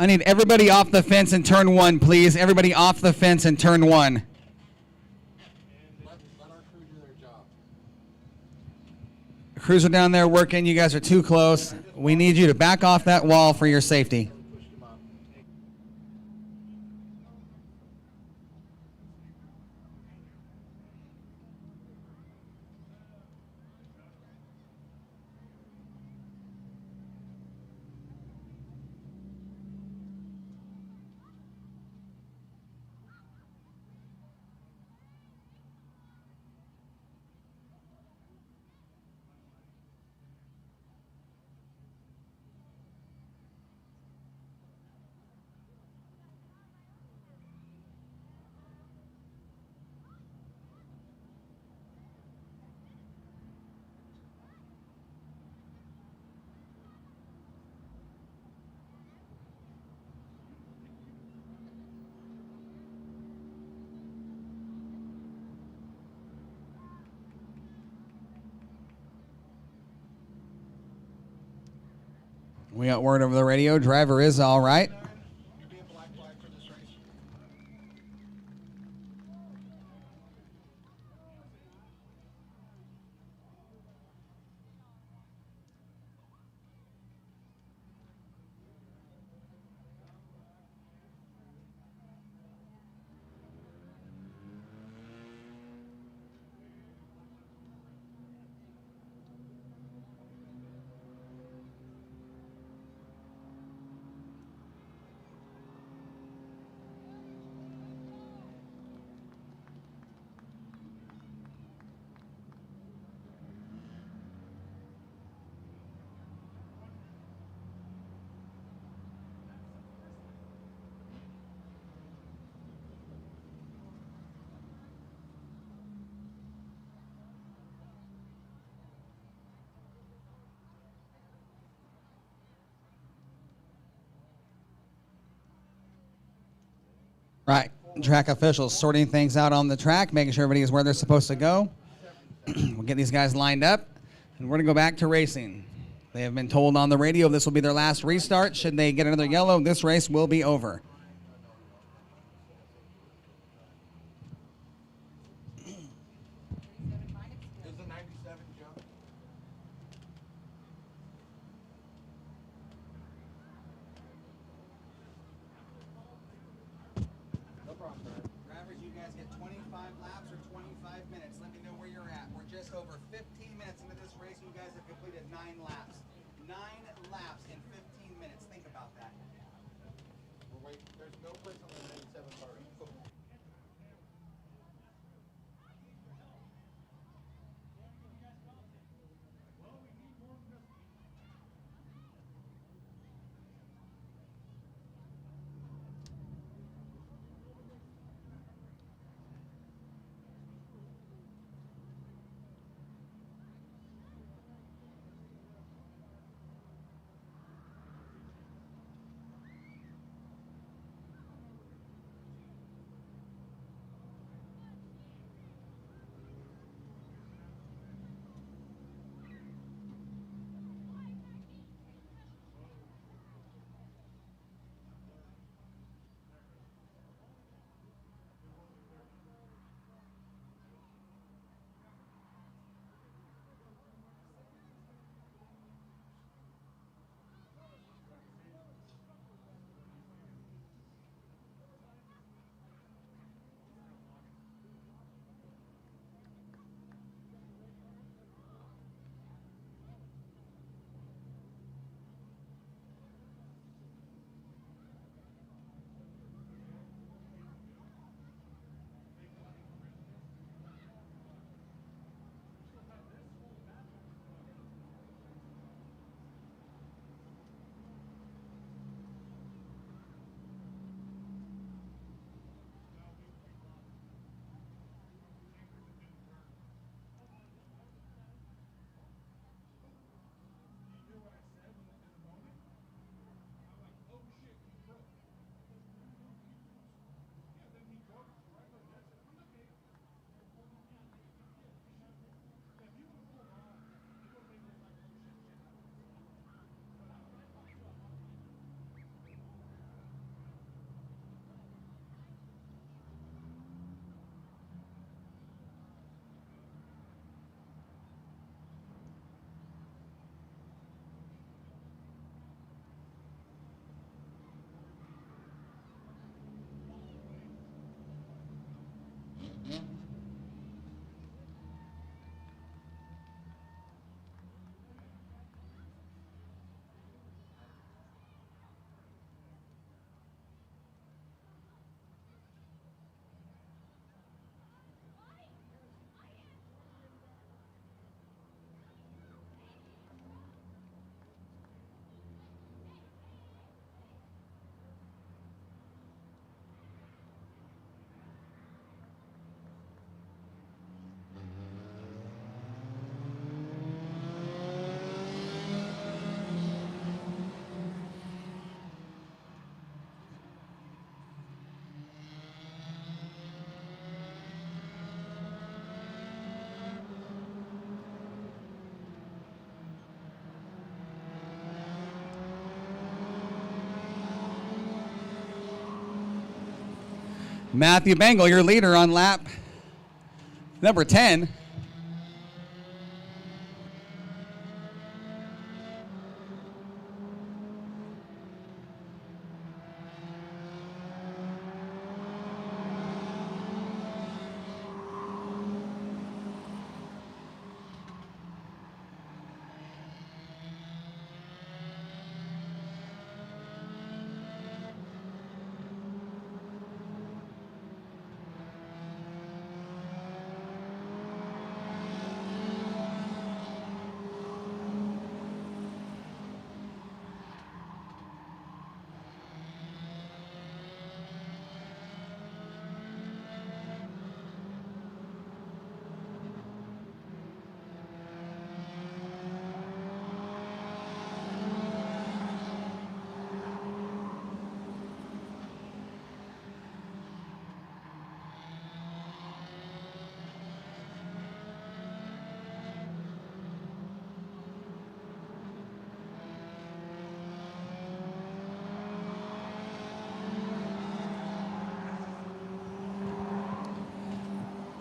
I need everybody off the fence in turn 1, please. Everybody off the fence in turn 1. Crews are down there working. You guys are too close. We need you to back off that wall for your safety. We got word over the radio. Driver is all right. Right. Track officials sorting things out on the track, making sure everybody is where they're supposed to go. We'll get these guys lined up, and we're going to go back to racing. They have been told on the radio this will be their last restart. Should they get another yellow, this race will be over. Drivers, you guys get 25 laps or 25 minutes. Let me know where you're at. We're just over 15 minutes into this race. You guys have completed 9 laps. 9 laps in 15 minutes. Think about that. Wait, there's no place on the 97 car. Matthew Bengal, your leader on lap number 10.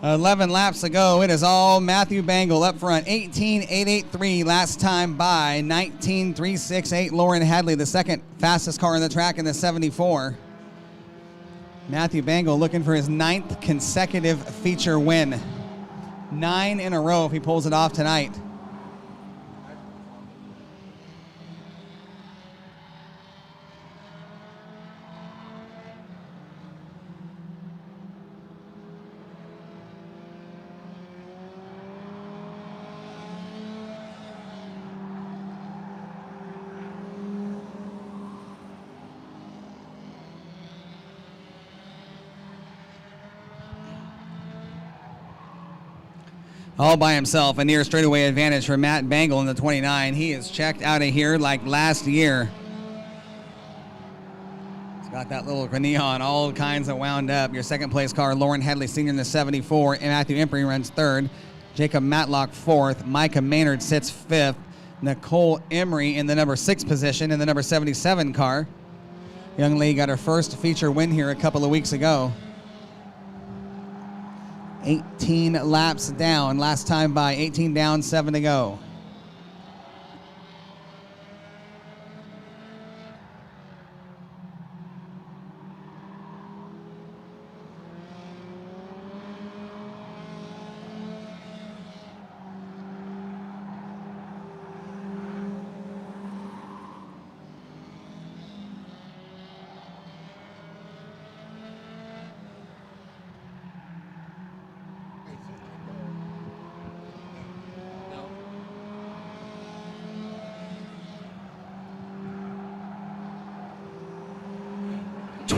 Eleven laps to go. It is all Matthew Bengal up front. 18.883 last time by. 19.368 Lauren Hadley, the second fastest car on the track in the 74. Matthew Bengal looking for his 9th consecutive feature win. 9 in a row if he pulls it off tonight. All by himself, a near straightaway advantage for Matt Bengal in the 29. He is checked out of here like last year. He's got that little neon, all kinds of wound up. Your second place car, Lauren Hadley Sr. in the 74. And Matthew Embry runs third. Jacob Matlock fourth. Micah Maynard sits fifth. Nicole Emery in the number 6 position in the number 77 car. Young lady got her first feature win here a couple of weeks ago. 18 laps down, last time by. 18 down, 7 to go.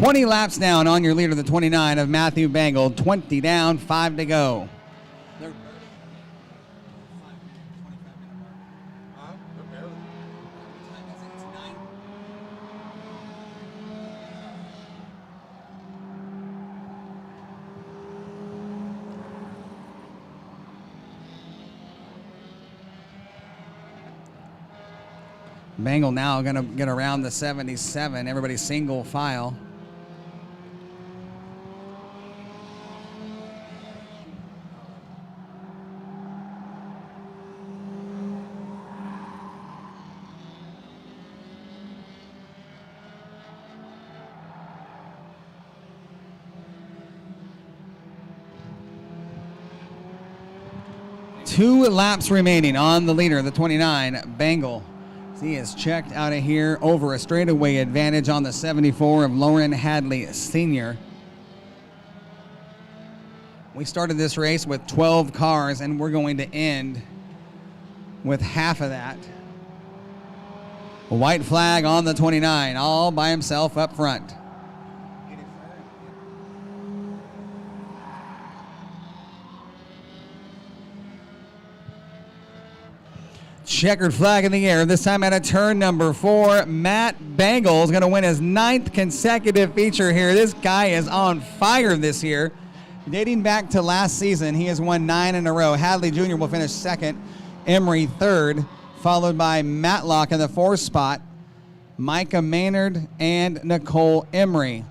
$20 laps down on your leader, the 29 of Matthew Bengal. 20 down, 5 to go. Bengal now going to get around the 77. Everybody's single file. Two laps remaining on the leader, the 29, Bengal. He is checked out of here over a straightaway advantage on the 74 of Lauren Hadley Sr. We started this race with 12 cars, and we're going to end with half of that. A white flag on the 29, all by himself up front. Checkered flag in the air, this time at a turn number 4. Matt Bengal is going to win his 9th consecutive feature here. This guy is on fire this year. Dating back to last season, he has won 9 in a row. Hadley Jr. will finish second, Emery third, followed by Matlock in the 4th spot, Micah Maynard and Nicole Emery.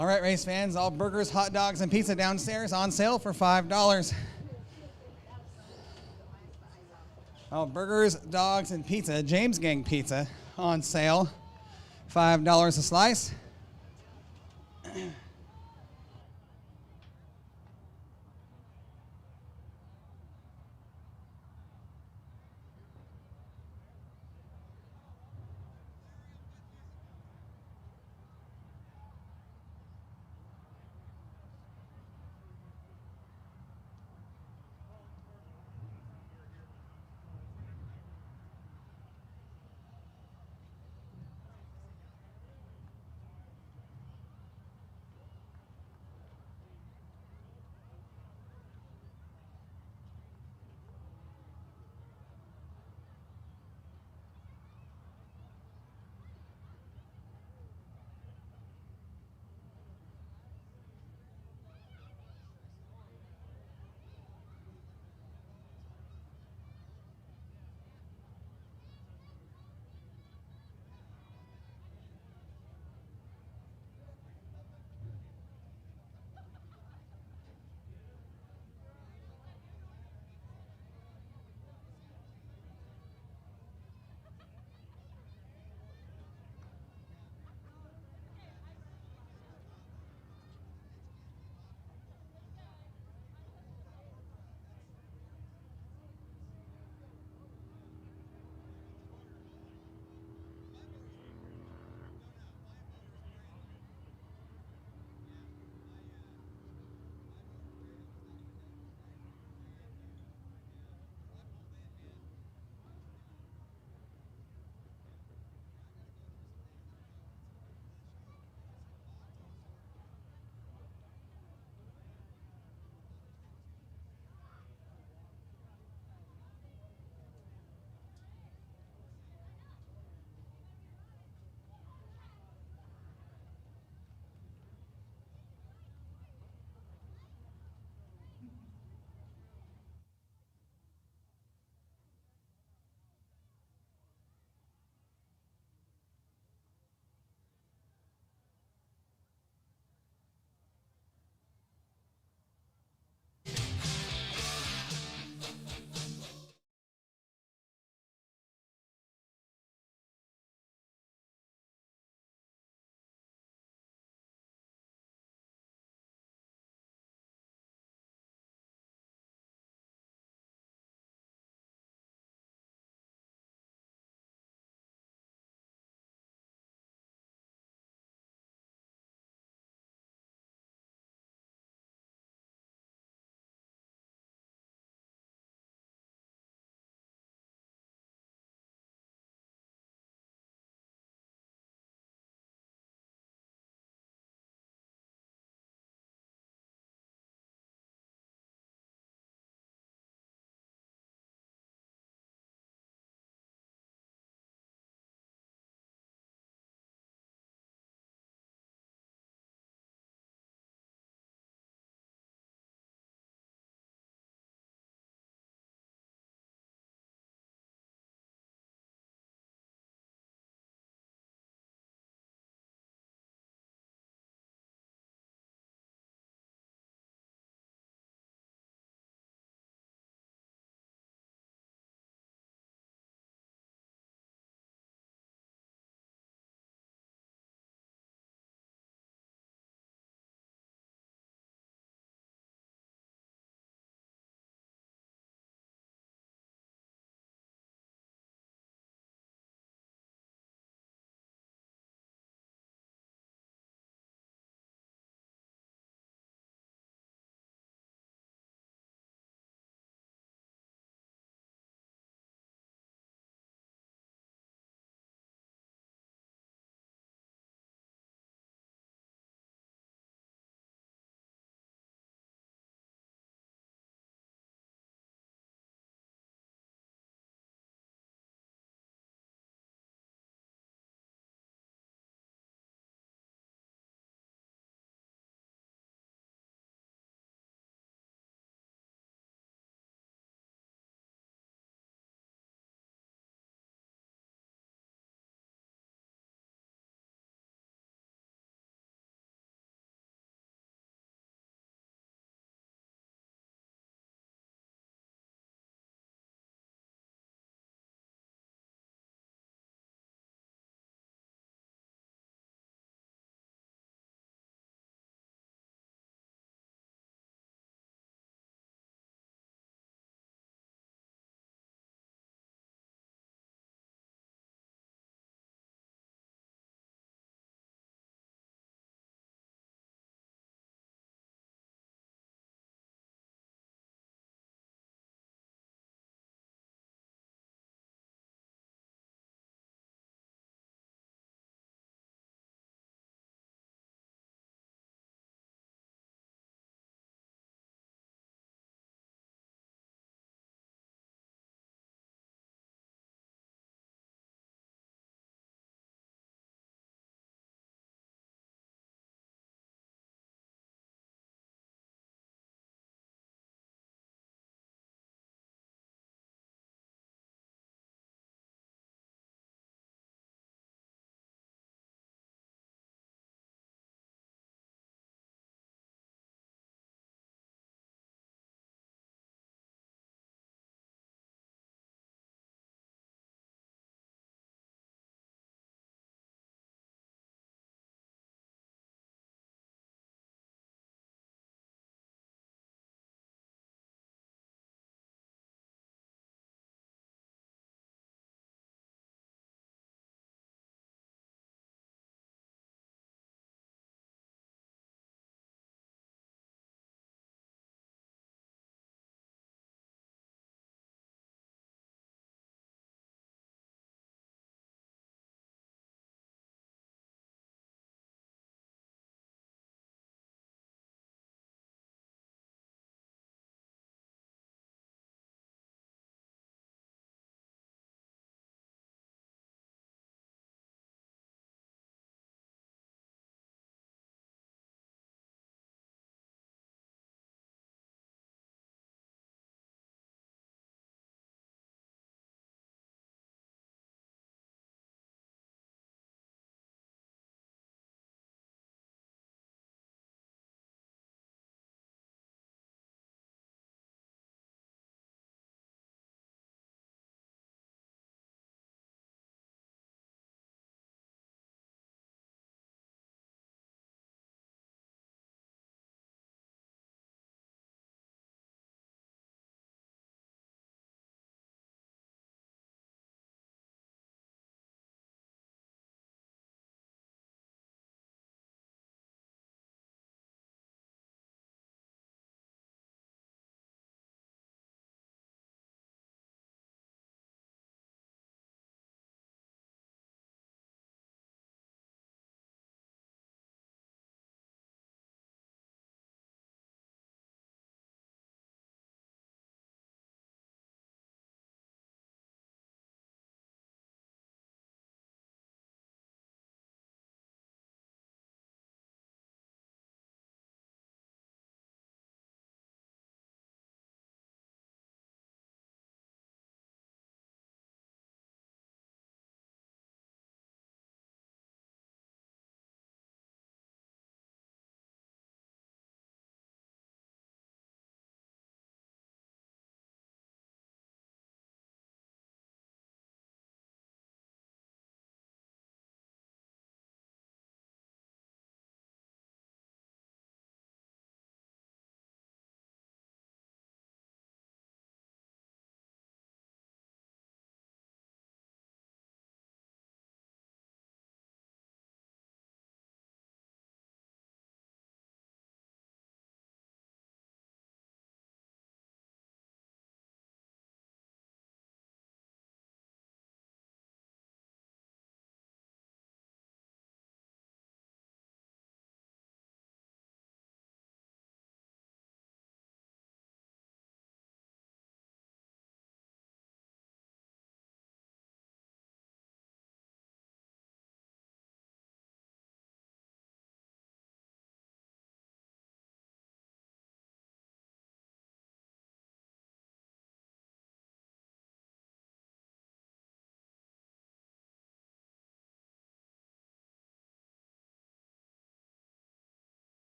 All right, race fans, all burgers, hot dogs, and pizza downstairs on sale for $5. All burgers, dogs, and pizza, James Gang Pizza, on sale, $5 a slice.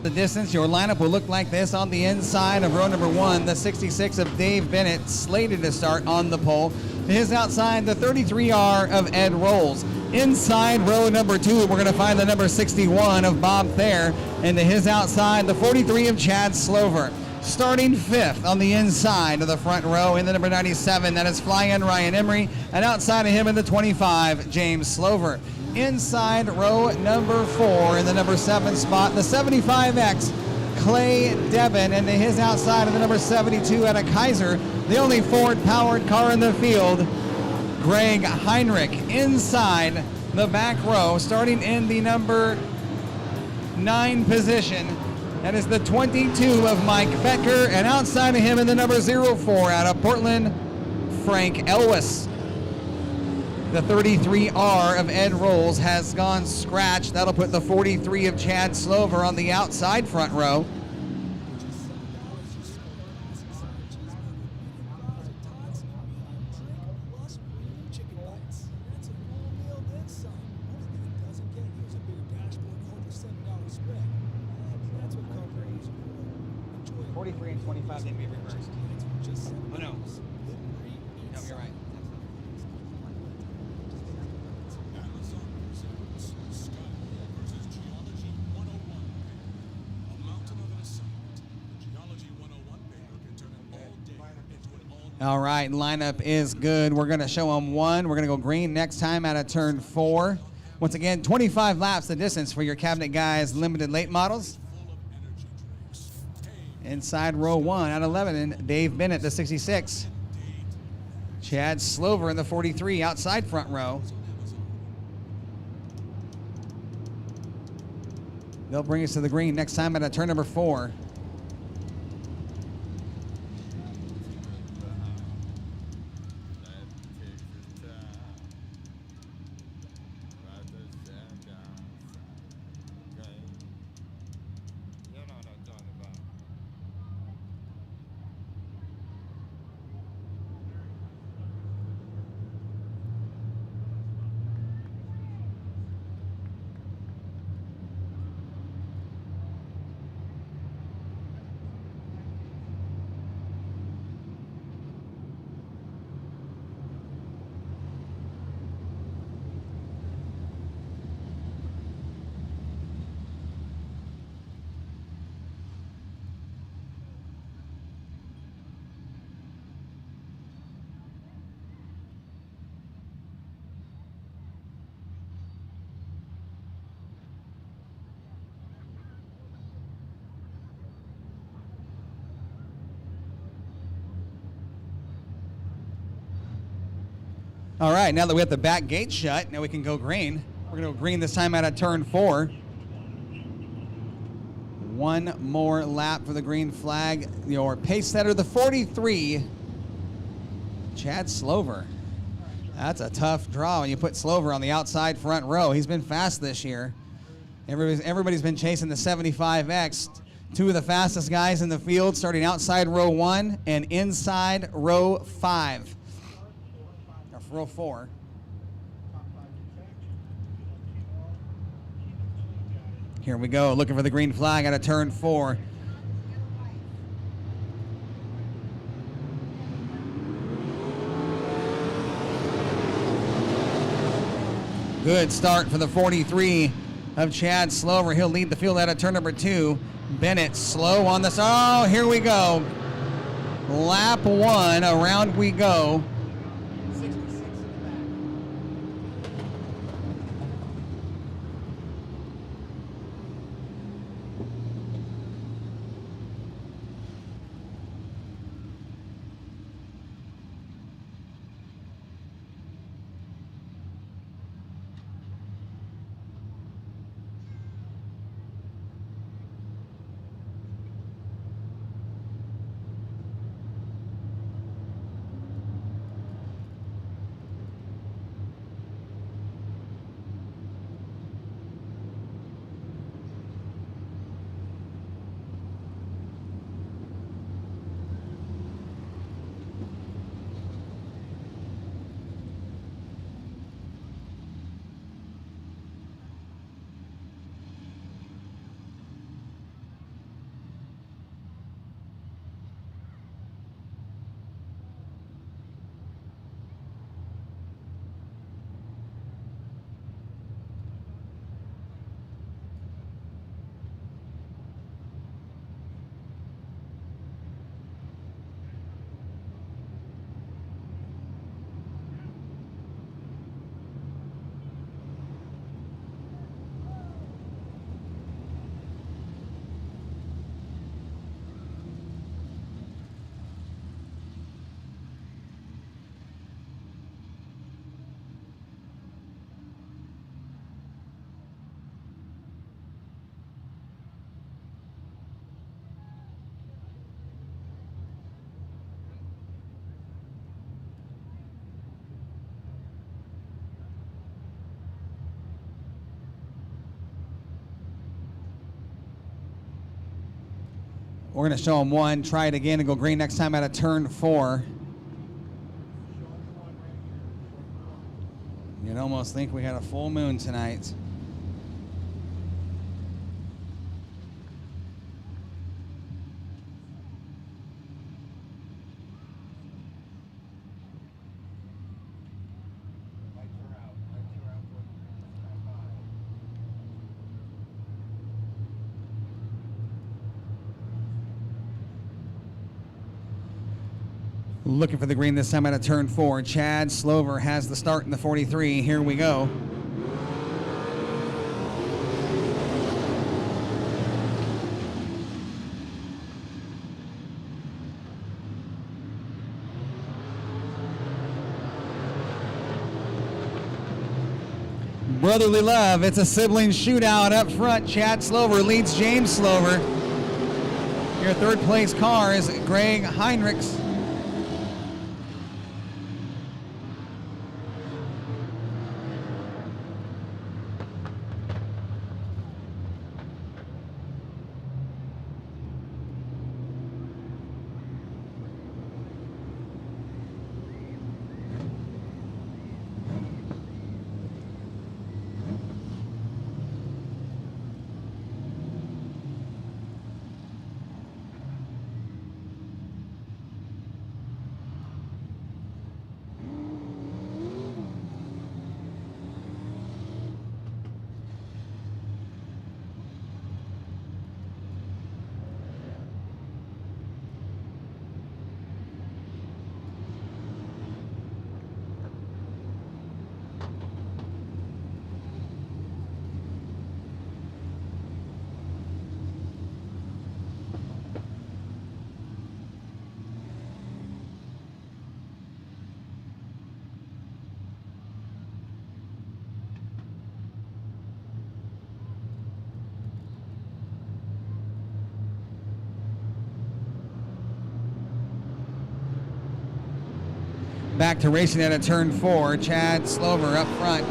the distance. Your lineup will look like this on the inside of row number 1. The 66 of Dave Bennett slated to start on the pole. To his outside, the 33R of Ed Rolls. Inside row number 2, we're going to find the number 61 of Bob Thayer. And to his outside, the 43 of Chad Slover. Starting 5th on the inside of the front row in the number 97, that is Fly-In Ryan Emery. And outside of him in the 25, James Slover. Inside row number 4 in the number 7 spot, the 75X, Clay Devon. And to his outside of the number 72 at a Kaiser, the only Ford-powered car in the field, Greg Heinrich. Inside the back row, starting in the number 9 position, that is the 22 of Mike Becker, and outside of him in the number 04 out of Portland, Frank Elwes. The 33R of Ed Rolls has gone scratch. That'll put the 43 of Chad Slover on the outside front row. All right, lineup is good. We're going to show them 1. We're going to go green next time out of turn 4. Once again, 25 laps the distance for your Cabinet Guys limited late models. Inside row 1 out of 11, Dave Bennett, the 66. Chad Slover in the 43, outside front row. They'll bring us to the green next time out of turn number 4. All right, now that we have the back gate shut, now we can go green. We're going to go green this time out of turn 4. 1 more lap for the green flag. Your pace setter, the 43, Chad Slover. That's a tough draw when you put Slover on the outside front row. He's been fast this year. Everybody's been chasing the 75X. 2 of the fastest guys in the field, starting outside row 1 and inside row 5. Row 4. Here we go, looking for the green flag out of turn 4. Good start for the 43 of Chad Slover. He'll lead the field out of turn number 2. Bennett slow on this. Oh, here we go. Lap 1, around we go. We're going to show them one, try it again, and go green next time out of turn 4. You'd almost think we had a full moon tonight. Looking for the green this time out of turn 4. Chad Slover has the start in the 43. Here we go. Brotherly love. It's a sibling shootout up front. Chad Slover leads James Slover. Your third place car is Greg Heinrichs. Back to racing at a turn 4. Chad Slover up front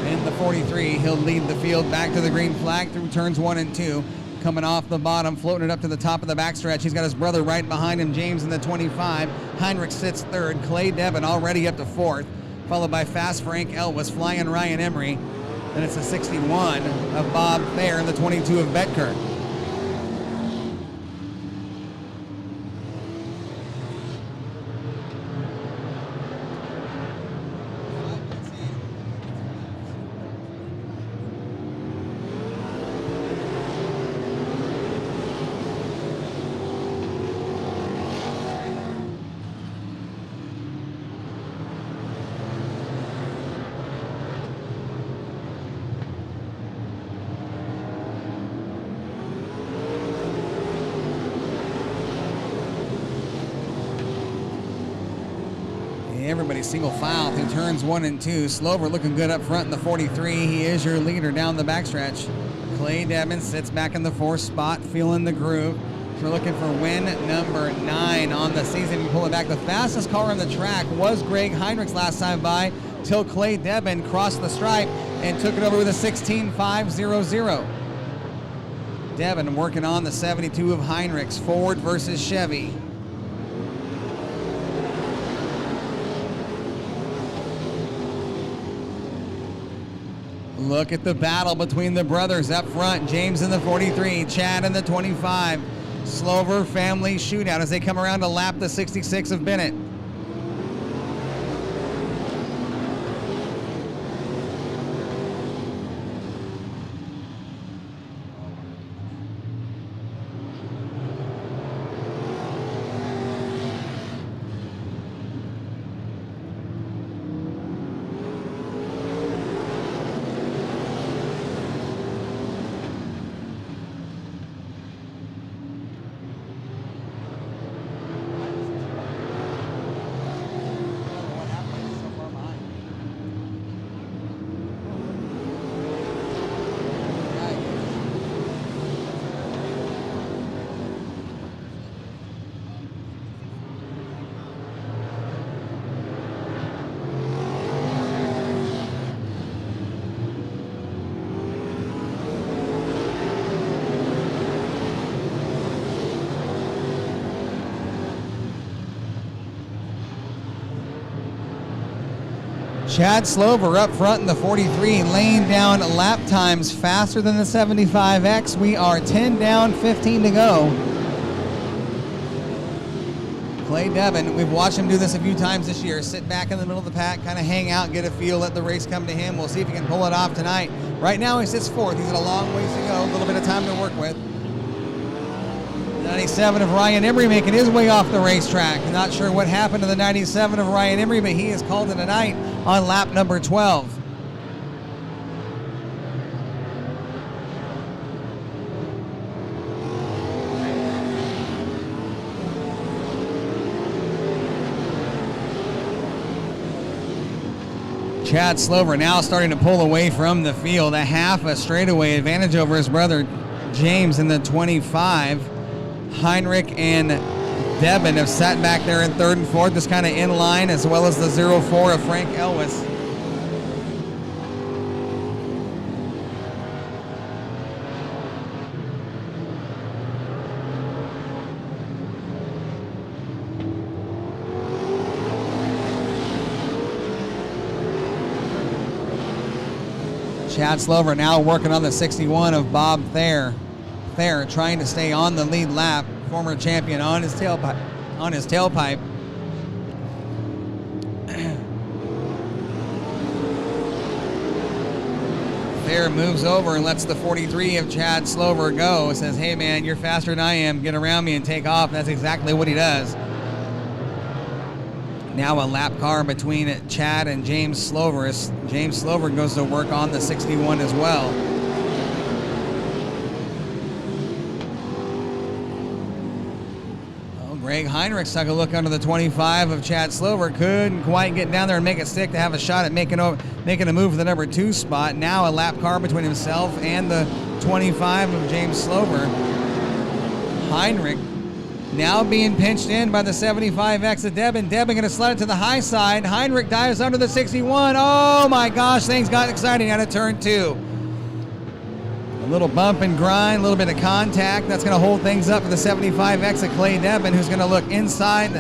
in the 43. He'll lead the field back to the green flag through turns 1 and 2. Coming off the bottom, floating it up to the top of the backstretch. He's got his brother right behind him, James in the 25. Heinrich sits third. Clay Devin already up to 4th, followed by Fast Frank Elwes, Flying Ryan Emery. Then it's the 61 of Bob Thayer and the 22 of Betker. Everybody single file through turns 1 and 2. Slover looking good up front in the 43. He is your leader down the backstretch. Clay Devin sits back in the 4th spot, feeling the groove. We're looking for win number 9 on the season. You pull it back. The fastest car on the track was Greg Heinrichs last time by, till Clay Devin crossed the stripe and took it over with a 16.500. Devin working on the 72 of Heinrichs. Ford versus Chevy. Look at the battle between the brothers up front. James in the 43, Chad in the 25. Slover family shootout as they come around to lap the 66 of Bennett. Chad Slover up front in the 43, laying down lap times faster than the 75X. We are 10 down, 15 to go. Clay Devin, we've watched him do this a few times this year. Sit back in the middle of the pack, kind of hang out, get a feel, let the race come to him. We'll see if he can pull it off tonight. Right now he sits fourth. He's got a long ways to go, a little bit of time to work with. 97 of Ryan Emery making his way off the racetrack. Not sure what happened to the 97 of Ryan Emery, but he has called it a night on lap number 12. Chad Slover now starting to pull away from the field. A half a straightaway advantage over his brother James in the 25. Heinrich and Devin have sat back there in third and fourth, just kind of in line, as well as the 0-4 of Frank Elwes. Chad Slover now working on the 61 of Bob Thayer. Thayer trying to stay on the lead lap. Former champion on his tailpipe. Thayer moves over and lets the 43 of Chad Slover go. Says, hey man, you're faster than I am. Get around me and take off. And that's exactly what he does. Now a lap car between Chad and James Slover. James Slover goes to work on the 61 as well. Greg Heinrich took a look under the 25 of Chad Slover. Couldn't quite get down there and make it stick to have a shot at making a move for the number 2 spot. Now a lap car between himself and the 25 of James Slover. Heinrich now being pinched in by the 75X of Devin. Devin going to slide it to the high side. Heinrich dives under the 61. Oh my gosh, things got exciting out of turn 2. A little bump and grind, a little bit of contact. That's going to hold things up for the 75X of Clay Devin, who's going to look inside.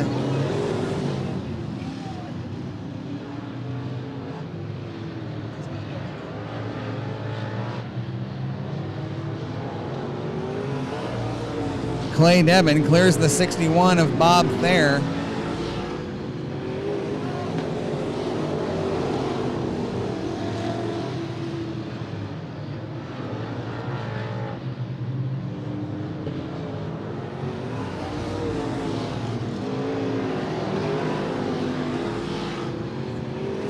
Clay Devin clears the 61 of Bob Thayer.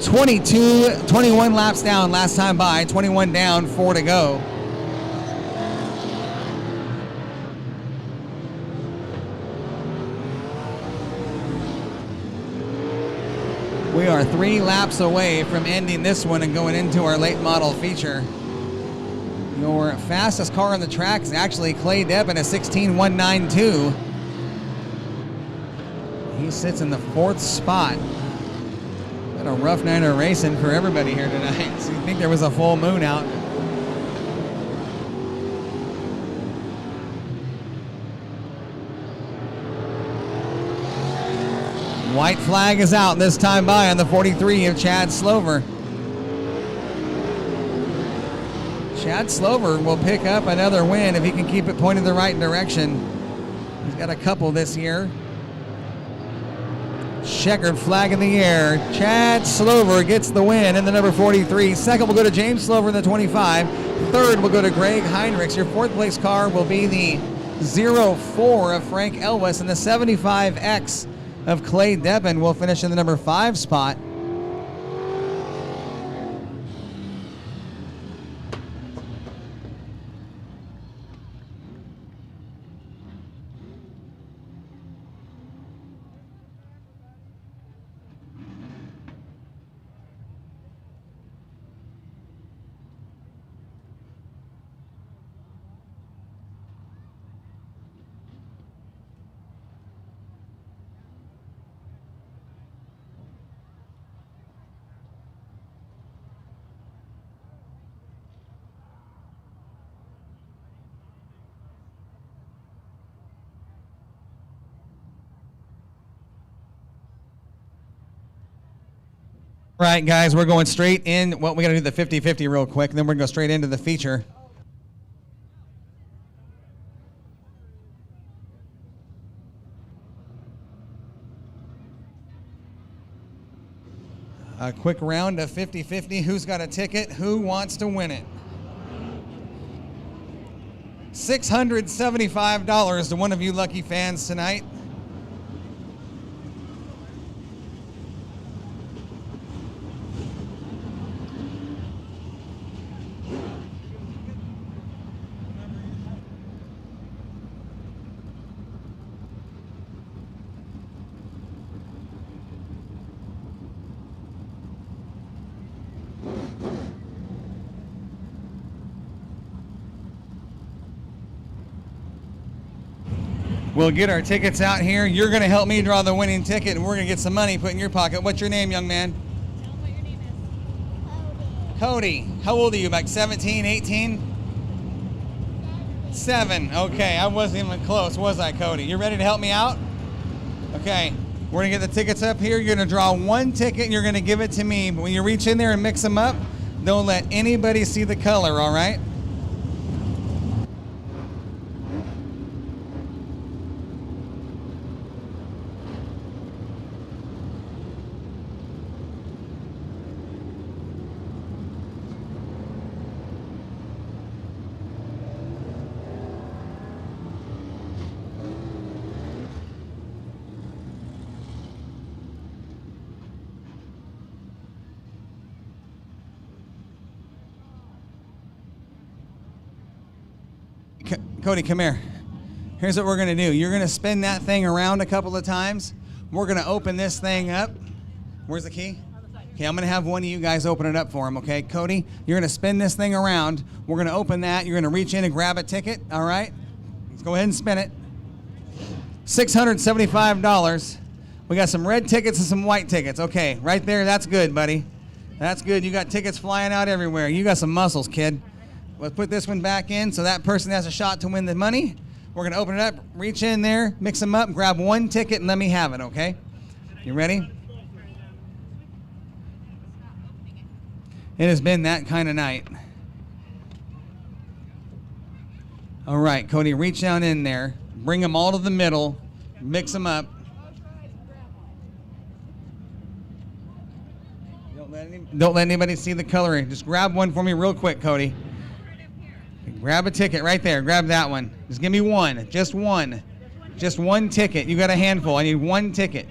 .22, 21 laps down last time by, 21 down, 4 to go. We are 3 laps away from ending this one and going into our late model feature. Your fastest car on the track is actually Clay Devin, a 16.192. He sits in the 4th spot. Been a rough night of racing for everybody here tonight. So you think there was a full moon out. White flag is out this time by on the 43 of Chad Slover. Chad Slover will pick up another win if he can keep it pointed the right direction. He's got a couple this year. Checkered flag in the air. Chad Slover gets the win in the number 43. Second will go to James Slover in the 25. Third will go to Greg Heinrichs. Your 4th place car will be the 04 of Frank Elwes, and the 75X of Clay Devin will finish in the number 5 spot. Right, guys, we're going straight in. Well, we got to do the 50-50 real quick, and then we're going to go straight into the feature. A quick round of 50-50. Who's got a ticket? Who wants to win it? $675 to one of you lucky fans tonight. We'll get our tickets out here. You're going to help me draw the winning ticket, and we're going to get some money put in your pocket. What's your name, young man? Tell them what your name is. Cody. How old are you? Like 17, 18? 7. Okay, I wasn't even close, was I, Cody? You ready to help me out? Okay, we're going to get the tickets up here. You're going to draw one ticket, and you're going to give it to me. But when you reach in there and mix them up, don't let anybody see the color, all right? Cody, come here. Here's what we're going to do. You're going to spin that thing around a couple of times. We're going to open this thing up. Where's the key? Okay, I'm going to have one of you guys open it up for him, okay? Cody, you're going to spin this thing around. We're going to open that. You're going to reach in and grab a ticket, all right? Let's go ahead and spin it. $675. We got some red tickets and some white tickets. Okay, right there. That's good, buddy. That's good. You got tickets flying out everywhere. You got some muscles, kid. Let's put this one back in so that person has a shot to win the money. We're going to open it up, reach in there, mix them up, grab one ticket, and let me have it, okay? You ready? It has been that kind of night. All right, Cody, reach down in there, bring them all to the middle, mix them up. Don't let anybody see the coloring. Just grab one for me real quick, Cody. Grab a ticket right there. Grab that one. Just give me one. Just one. Just one ticket. You got a handful. I need one ticket.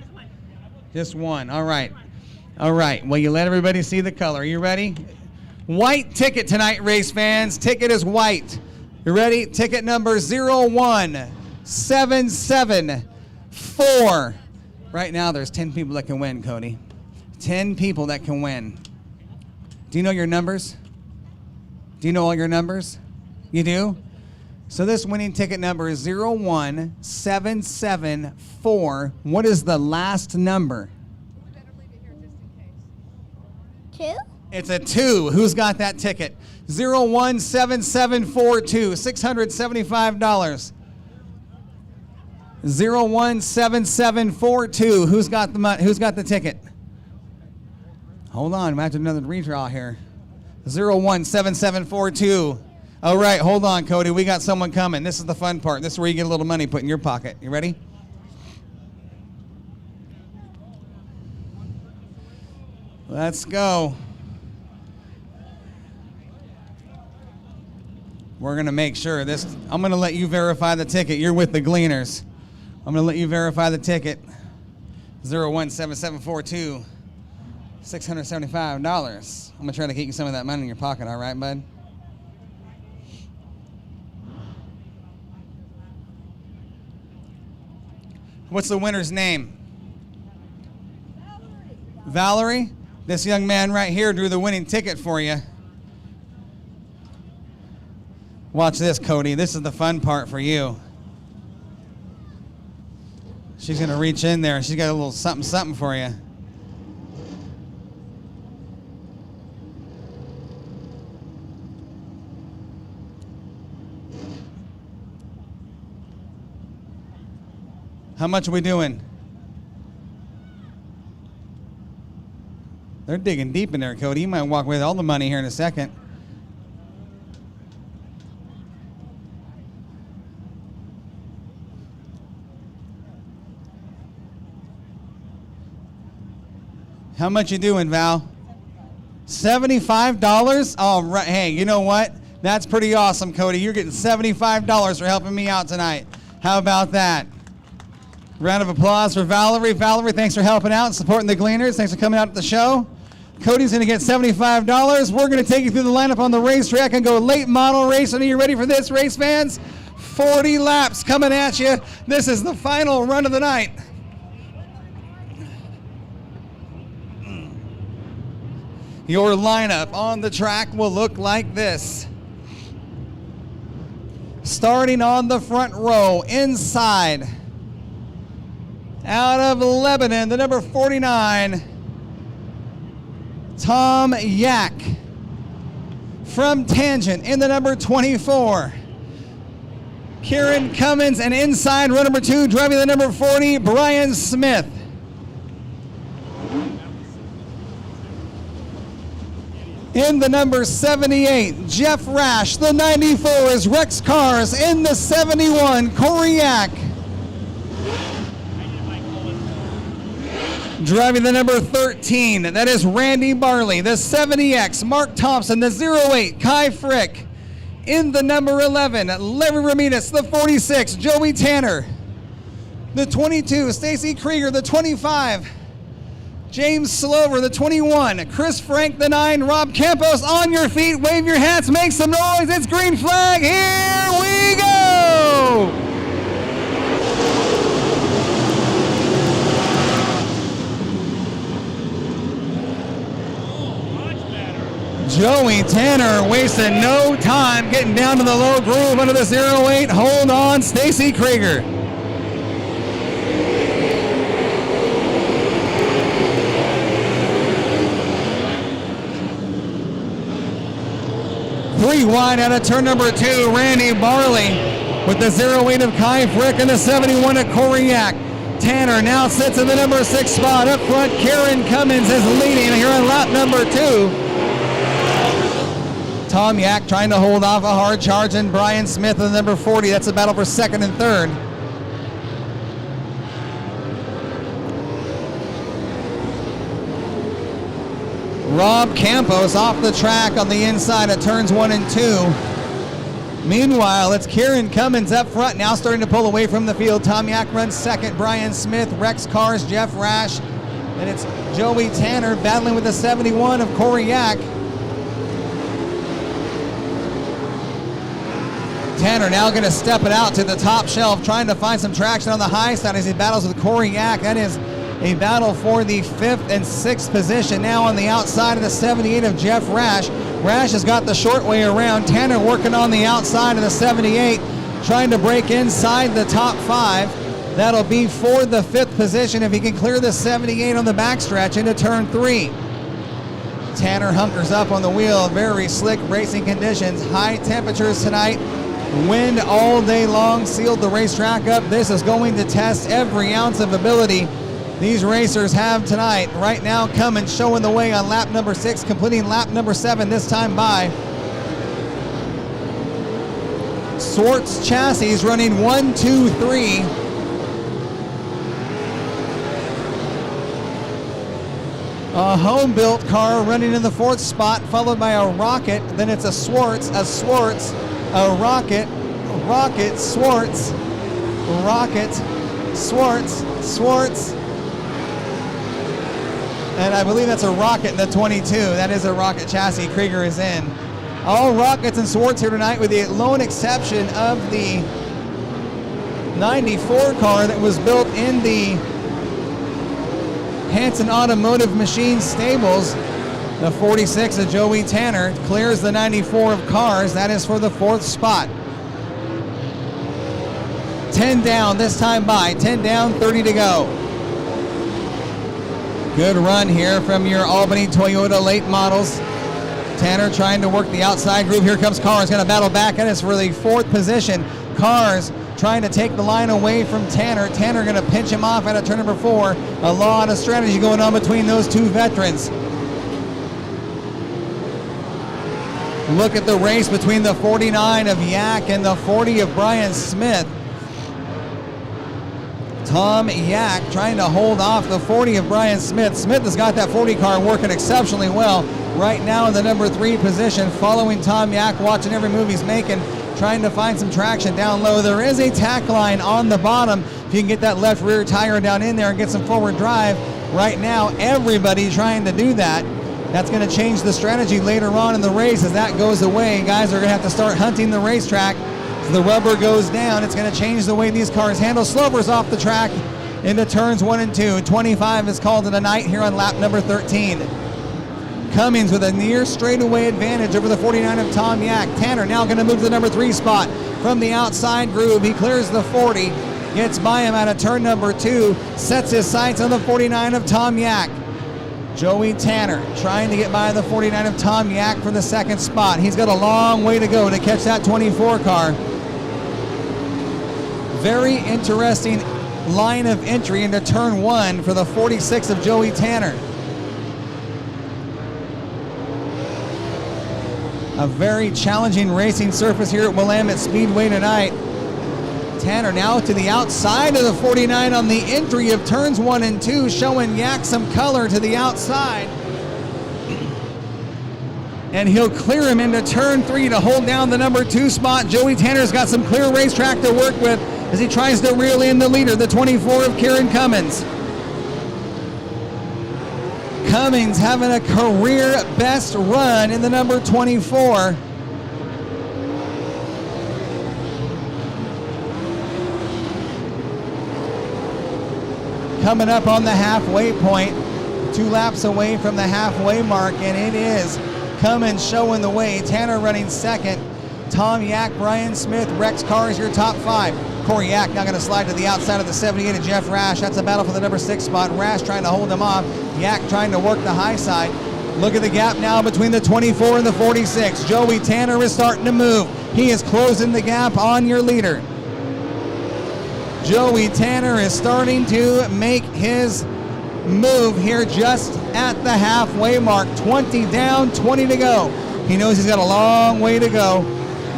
Just one. All right. All right. Well, you let everybody see the color. Are you ready? White ticket tonight, race fans. Ticket is white. You ready? Ticket number 01774. Right now, there's 10 people that can win, Cody. 10 people that can win. Do you know your numbers? Do you know all your numbers? You do? So this winning ticket number is 01774. What is the last number? 2? It's a 2. Who's got that ticket? 017742. $675. 017742. Who's got the ticket? Hold on, I have another redraw here. 017742. All right, hold on, Cody. We got someone coming. This is the fun part. This is where you get a little money put in your pocket. You ready? Let's go. We're going to make sure this. I'm going to let you verify the ticket. You're with the Gleaners. I'm going to let you verify the ticket. 017742. $675. I'm going to try to get you some of that money in your pocket, all right, bud? What's the winner's name? Valerie. This young man right here drew the winning ticket for you. Watch this, Cody. This is the fun part for you. She's going to reach in there. She's got a little something for you. How much are we doing? They're digging deep in there, Cody. You might walk away with all the money here in a second. How much you doing, Val? $75? Oh, right. Hey, you know what? That's pretty awesome, Cody. You're getting $75 for helping me out tonight. How about that? Round of applause for Valerie. Valerie, thanks for helping out and supporting the Gleaners. Thanks for coming out to the show. Cody's going to get $75. We're going to take you through the lineup on the racetrack and go late model racing. Are you ready for this, race fans? 40 laps coming at you. This is the final run of the night. Your lineup on the track will look like this. Starting on the front row, inside, out of Lebanon, the number 49, Tom Yak. From Tangent in the number 24, Kieran Cummins, and inside row number 2, driving the number 40, Brian Smith. In the number 78, Jeff Rash. The 94 is Rex Cars. In the 71, Corey Yak. Driving the number 13, that is Randy Barley. The 70X, Mark Thompson. The 08, Kai Frick. In the number 11, Larry Ramirez. The 46, Joey Tanner. The 22, Stacy Krieger. The 25, James Slover. The 21, Chris Frank. The 9, Rob Campos. On your feet, wave your hats, make some noise. It's green flag. Here we go. Joey Tanner wasting no time getting down to the low groove under the 08. Hold on, Stacy Krieger. Three wide out of turn number 2, Randy Barley with the 08 of Kai Frick and the 71 of Corey Yak. Tanner now sits in the number 6 spot. Up front, Kieran Cummins is leading here on lap number 2. Tom Yak trying to hold off a hard charge, and Brian Smith in the number 40. That's a battle for second and third. Rob Campos off the track on the inside of turns 1 and 2. Meanwhile, it's Kieran Cummins up front now starting to pull away from the field. Tom Yak runs second. Brian Smith, Rex Cars, Jeff Rash. And it's Joey Tanner battling with the 71 of Corey Yak. Tanner now going to step it out to the top shelf, trying to find some traction on the high side as he battles with Corey Yak. That is a battle for the 5th and 6th position now on the outside of the 78 of Jeff Rash. Rash has got the short way around. Tanner working on the outside of the 78, trying to break inside the top 5. That'll be for the 5th position if he can clear the 78 on the backstretch into turn 3. Tanner hunkers up on the wheel. Very slick racing conditions. High temperatures tonight. Wind all day long sealed the racetrack up. This is going to test every ounce of ability these racers have tonight. Right now, Cummins showing the way on lap number 6, completing lap number 7 this time by. Swartz chassis running 1, 2, 3. A home-built car running in the 4th spot, followed by a Rocket. Then it's a Swartz, a Rocket, Swartz, Rocket, Swartz, Swartz. And I believe that's a Rocket in the 22. That is a Rocket chassis Krieger is in. All Rockets and Swartz here tonight with the lone exception of the 94 car that was built in the Hanson Automotive Machine stables. The 46 of Joey Tanner clears the 94 of Cars. That is for the 4th spot. 10 down this time by. 10 down, 30 to go. Good run here from your Albany Toyota late models. Tanner trying to work the outside groove. Here comes Cars, going to battle back at us for the 4th position. Cars trying to take the line away from Tanner. Tanner going to pinch him off out of turn number 4. A lot of strategy going on between those two veterans. Look at the race between the 49 of Yak and the 40 of Brian Smith. Tom Yak trying to hold off the 40 of Brian Smith. Smith has got that 40 car working exceptionally well. Right now in the number 3 position, following Tom Yak, watching every move he's making, trying to find some traction down low. There is a tack line on the bottom. If you can get that left rear tire down in there and get some forward drive. Right now, everybody trying to do that. That's going to change the strategy later on in the race. As that goes away, guys are going to have to start hunting the racetrack. As the rubber goes down, it's going to change the way these cars handle. Slover's off the track into turns 1 and 2. 25 is called it a night here on lap number 13. Cummings with a near straightaway advantage over the 49 of Tom Yak. Tanner now going to move to the number 3 spot from the outside groove. He clears the 40, gets by him out of turn number 2, sets his sights on the 49 of Tom Yak. Joey Tanner trying to get by the 49 of Tom Yak for the 2nd spot. He's got a long way to go to catch that 24 car. Very interesting line of entry into turn 1 for the 46 of Joey Tanner. A very challenging racing surface here at Willamette Speedway tonight. Tanner now to the outside of the 49 on the entry of turns 1 and 2, showing Yak some color to the outside. And he'll clear him into turn 3 to hold down the number 2 spot. Joey Tanner's got some clear racetrack to work with as he tries to reel in the leader, the 24 of Kieran Cummins. Cummings having a career best run in the number 24. Coming up on the halfway point, 2 laps away from the halfway mark, and it is Cummins showing the way. Tanner running 2nd. Tom Yak, Brian Smith, Rex Cars, your top 5. Corey Yak now going to slide to the outside of the 78 of Jeff Rash. That's a battle for the number 6 spot. Rash trying to hold him off. Yak trying to work the high side. Look at the gap now between the 24 and the 46. Joey Tanner is starting to move. He is closing the gap on your leader. Joey Tanner is starting to make his move here just at the halfway mark. 20 down, 20 to go. He knows he's got a long way to go.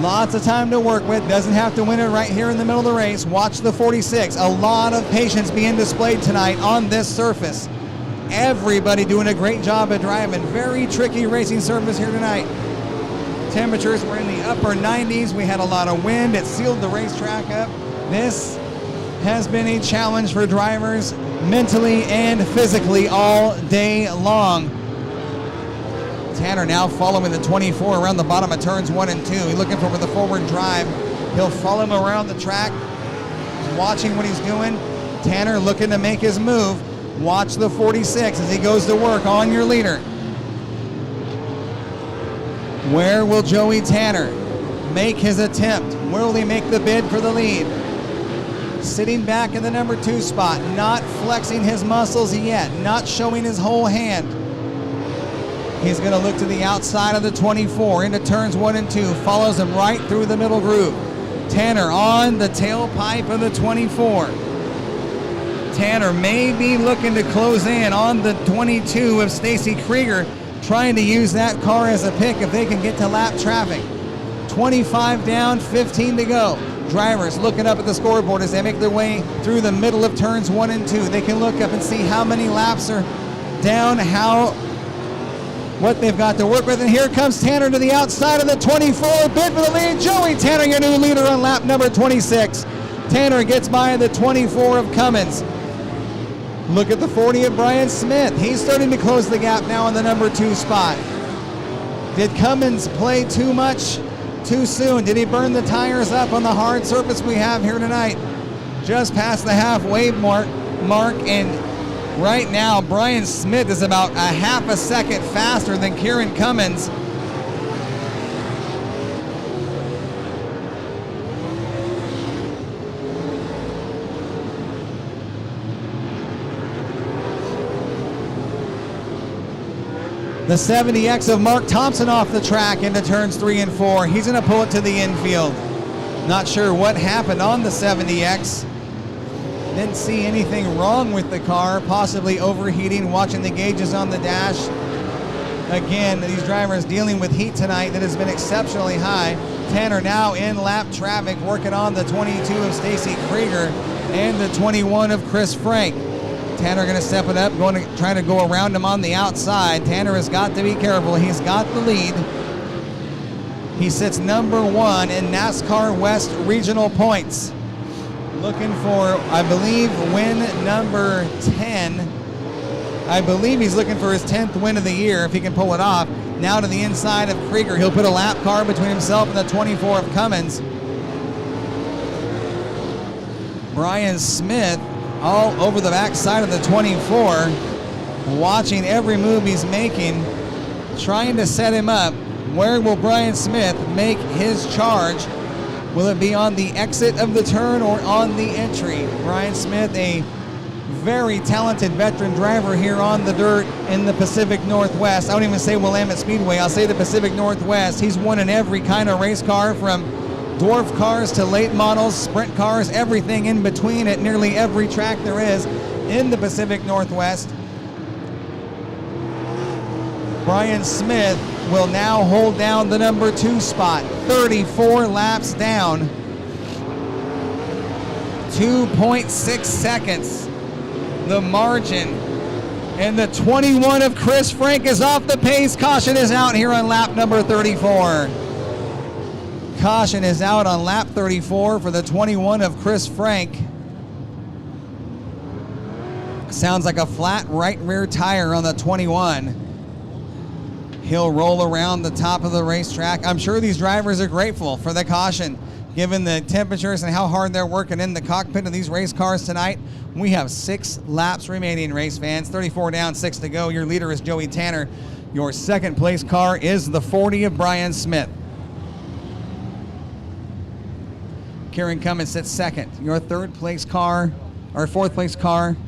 Lots of time to work with. Doesn't have to win it right here in the middle of the race. Watch the 46. A lot of patience being displayed tonight on this surface. Everybody doing a great job at driving. Very tricky racing surface here tonight. Temperatures were in the upper 90s. We had a lot of wind. It sealed the racetrack up. This has been a challenge for drivers mentally and physically all day long. Tanner now following the 24 around the bottom of turns 1 and 2. He's looking for the forward drive. He'll follow him around the track, watching what he's doing. Tanner looking to make his move. Watch the 46 as he goes to work on your leader. Where will Joey Tanner make his attempt? Where will he make the bid for the lead? Sitting back in the number 2 spot, not flexing his muscles yet, not showing his whole hand. He's going to look to the outside of the 24 into turns 1 and 2, follows him right through the middle groove. Tanner on the tailpipe of the 24. Tanner may be looking to close in on the 22 of Stacy Krieger, trying to use that car as a pick if they can get to lap traffic. 25 down, 15 to go. Drivers looking up at the scoreboard as they make their way through the middle of turns 1 and 2. They can look up and see how many laps are down, what they've got to work with. And here comes Tanner to the outside of the 24, bid for the lead. Joey Tanner, your new leader on lap number 26. Tanner gets by the 24 of Cummins. Look at the 40 of Brian Smith. He's starting to close the gap now in the number 2 spot. Did Cummins play too much too soon? Did he burn the tires up on the hard surface we have here tonight? Just past the halfway mark, and right now Brian Smith is about a half a second faster than Kieran Cummins. The 70X of Mark Thompson off the track into turns 3 and 4. He's going to pull it to the infield. Not sure what happened on the 70X. Didn't see anything wrong with the car, possibly overheating, watching the gauges on the dash. Again, these drivers dealing with heat tonight that has been exceptionally high. Tanner now in lap traffic, working on the 22 of Stacy Krieger and the 21 of Chris Frank. Tanner going to step it up, going to try to go around him on the outside. Tanner has got to be careful. He's got the lead. He sits number 1 in NASCAR West regional points. Looking for, I believe, win number 10. I believe he's looking for his 10th win of the year if he can pull it off. Now to the inside of Krieger. He'll put a lap car between himself and the 24 of Cummins. Brian Smith all over the backside of the 24, watching every move he's making, trying to set him up. Where will Brian Smith make his charge? Will it be on the exit of the turn or on the entry? Brian Smith, a very talented veteran driver here on the dirt in the Pacific Northwest. I don't even say Willamette Speedway, I'll say the Pacific Northwest. He's won in every kind of race car, from dwarf cars to late models, sprint cars, everything in between at nearly every track there is in the Pacific Northwest. Brian Smith will now hold down the number 2 spot, 34 laps down, 2.6 seconds. The margin, and the 21 of Chris Frank is off the pace. Caution is out here on lap number 34. Caution is out on lap 34 for the 21 of Chris Frank. Sounds like a flat right rear tire on the 21. He'll roll around the top of the racetrack. I'm sure these drivers are grateful for the caution, given the temperatures and how hard they're working in the cockpit of these race cars tonight. We have 6 laps remaining, race fans. 34 down, 6 to go. Your leader is Joey Tanner. Your second place car is the 40 of Brian Smith. Kieran Cummins sits second. Your third place car, or fourth place car,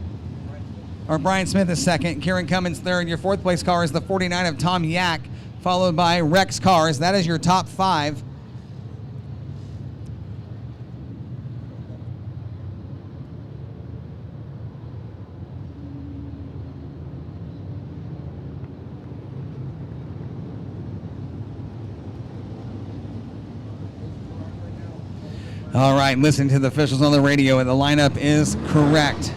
or Brian Smith is second. Kieran Cummins third. Your fourth place car is the 49 of Tom Yak, followed by Rex Cars. That is your top 5. All right, listen to the officials on the radio, and the lineup is correct.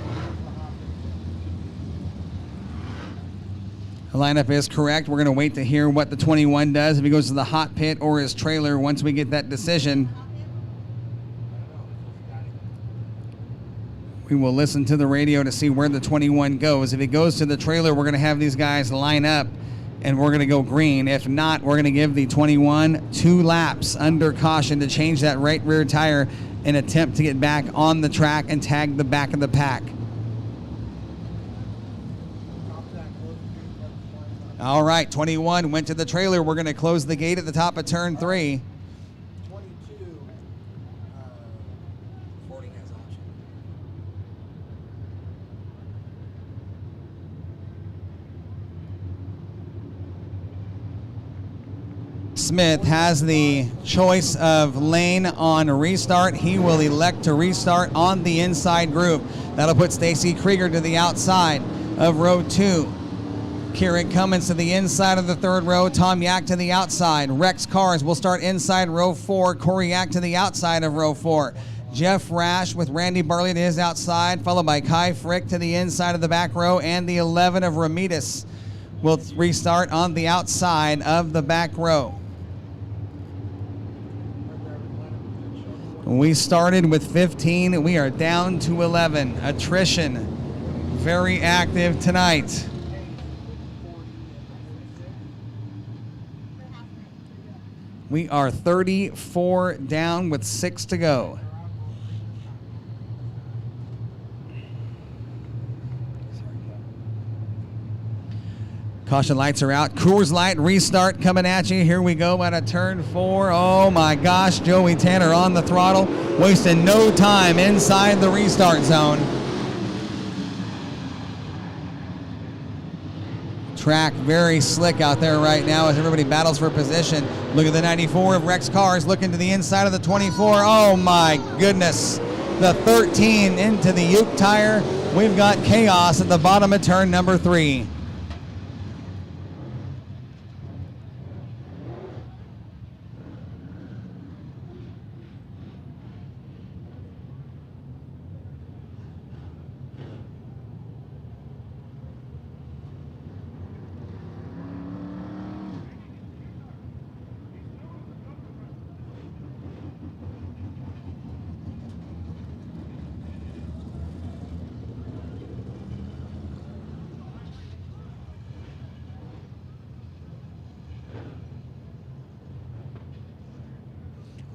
The lineup is correct. We're going to wait to hear what the 21 does, if he goes to the hot pit or his trailer once we get that decision. We will listen to the radio to see where the 21 goes. If he goes to the trailer, we're going to have these guys line up, and we're going to go green. If not, we're going to give the 21 2 laps under caution to change that right rear tire and attempt to get back on the track and tag the back of the pack. All right, 21 went to the trailer. We're going to close the gate at the top of turn 3. 22, 40 has option. Smith has the choice of lane on restart. He will elect to restart on the inside group. That'll put Stacy Krieger to the outside of row 2. Kieran Cummins to the inside of the 3rd row. Tom Yak to the outside. Rex Cars will start inside row 4. Corey Yak to the outside of row 4. Jeff Rash with Randy Barley to his outside, followed by Kai Frick to the inside of the back row, and the 11 of Ramidis will restart on the outside of the back row. We started with 15. We are down to 11. Attrition, very active tonight. We are 34 down with 6 to go. Caution lights are out. Coors Light restart coming at you. Here we go at a turn 4. Oh my gosh, Joey Tanner on the throttle, wasting no time inside the restart zone. Track very slick out there right now as everybody battles for position. Look at the 94 of Rex Cars looking to the inside of the 24. Oh my goodness. The 13 into the Uke tire. We've got chaos at the bottom of turn number 3.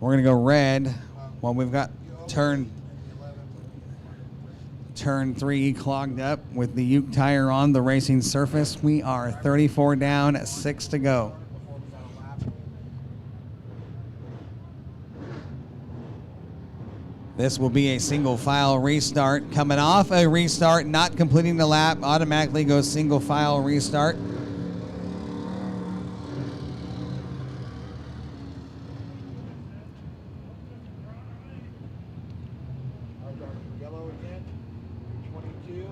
We're going to go red. Well, we've got turn 3 clogged up with the Uke tire on the racing surface. We are 34 down, 6 to go. This will be a single file restart. Coming off a restart, not completing the lap, automatically goes single file restart. Yellow again. 22.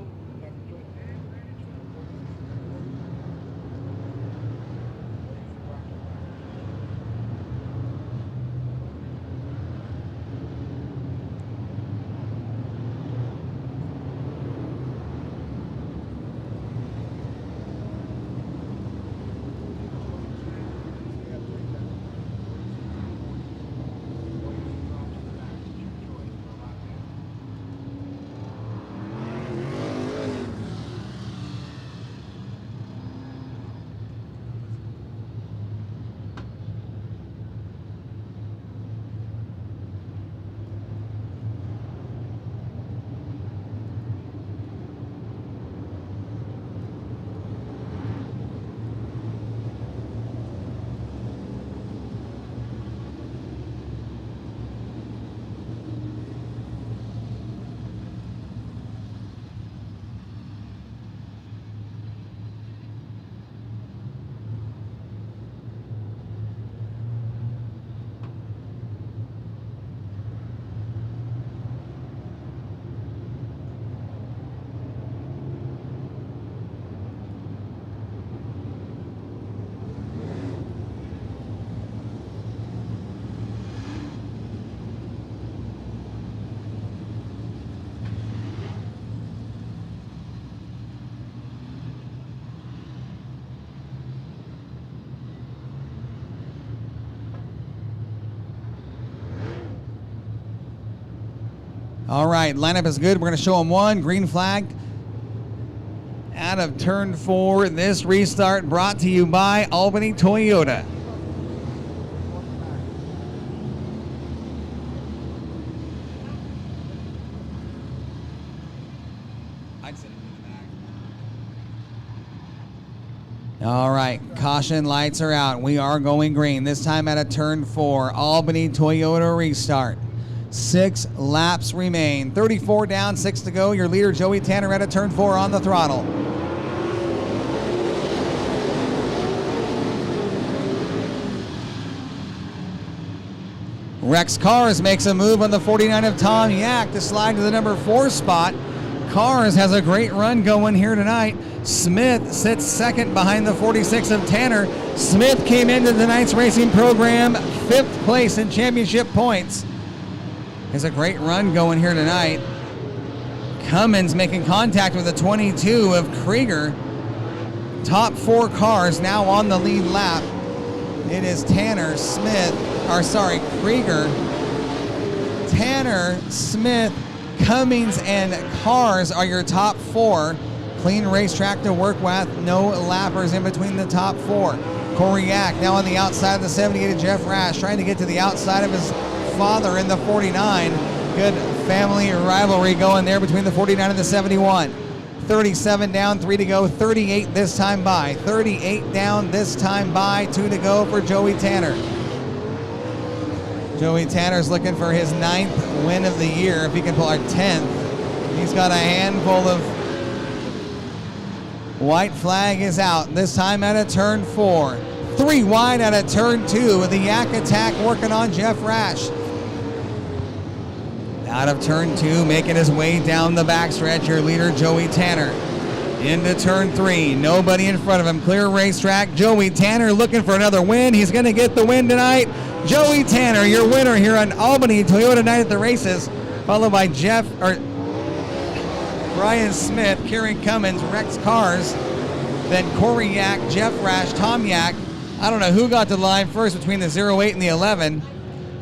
All right, lineup is good. We're going to show them one. Green flag out of turn 4. This restart brought to you by Albany Toyota. All right, caution lights are out. We are going green. This time at a turn 4. Albany Toyota restart. 6 laps remain. 34 down, 6 to go. Your leader, Joey Tanner, at a turn 4 on the throttle. Rex Cars makes a move on the 49 of Tom Yak to slide to the number 4 spot. Cars has a great run going here tonight. Smith sits second behind the 46 of Tanner. Smith came into tonight's racing program 5th place in championship points. Has a great run going here tonight. Cummins making contact with the 22 of Krieger. Top 4 cars now on the lead lap. It is Krieger, Tanner, Smith, Cummins, and Cars are your top 4. Clean racetrack to work with. No lappers in between the top 4. Corey Yack now on the outside of the 78 of Jeff Rash, trying to get to the outside of his father in the 49. Good family rivalry going there between the 49 and the 71. 37 down, 3 to go. 38 this time by. 38 down this time by. 2 to go for Joey Tanner. Joey Tanner's looking for his 9th win of the year. If he can pull our 10th. He's got a handful of... White flag is out. This time at a turn 4. 3 wide at a turn 2 with the Yak attack working on Jeff Rash. Out of turn 2, making his way down the backstretch, your leader, Joey Tanner. Into turn 3, nobody in front of him. Clear racetrack. Joey Tanner looking for another win. He's going to get the win tonight. Joey Tanner, your winner here on Albany Toyota Night at the Races, followed by Brian Smith, Kieran Cummins, Rex Cars, then Corey Yak, Jeff Rash, Tom Yak. I don't know who got to the line first between the 08 and the 11.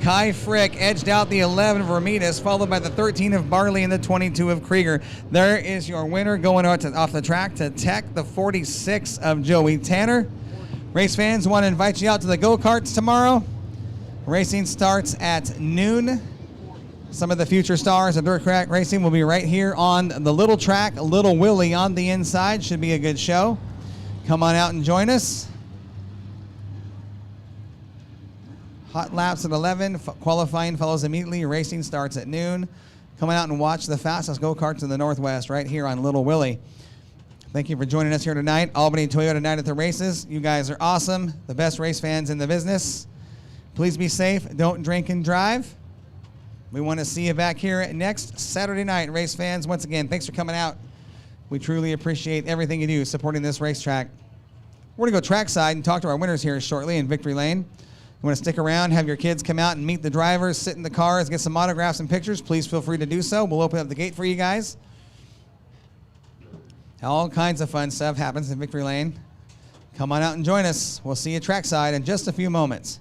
Kai Frick edged out the 11 of Ramirez, followed by the 13 of Barley and the 22 of Krieger. There is your winner going off the track to Tech, the 46 of Joey Tanner. Race fans, want to invite you out to the go-karts tomorrow. Racing starts at noon. Some of the future stars of dirt track racing will be right here on the little track. Little Willie on the inside. Should be a good show. Come on out and join us. Hot laps at 11. Qualifying follows immediately. Racing starts at noon. Come on out and watch the fastest go-karts in the Northwest right here on Little Willie. Thank you for joining us here tonight. Albany Toyota Night at the Races. You guys are awesome. The best race fans in the business. Please be safe. Don't drink and drive. We want to see you back here next Saturday night, race fans. Once again, thanks for coming out. We truly appreciate everything you do supporting this racetrack. We're going to go trackside and talk to our winners here shortly in Victory Lane. You want to stick around, have your kids come out and meet the drivers, sit in the cars, get some autographs and pictures, please feel free to do so. We'll open up the gate for you guys. All kinds of fun stuff happens in Victory Lane. Come on out and join us. We'll see you trackside in just a few moments.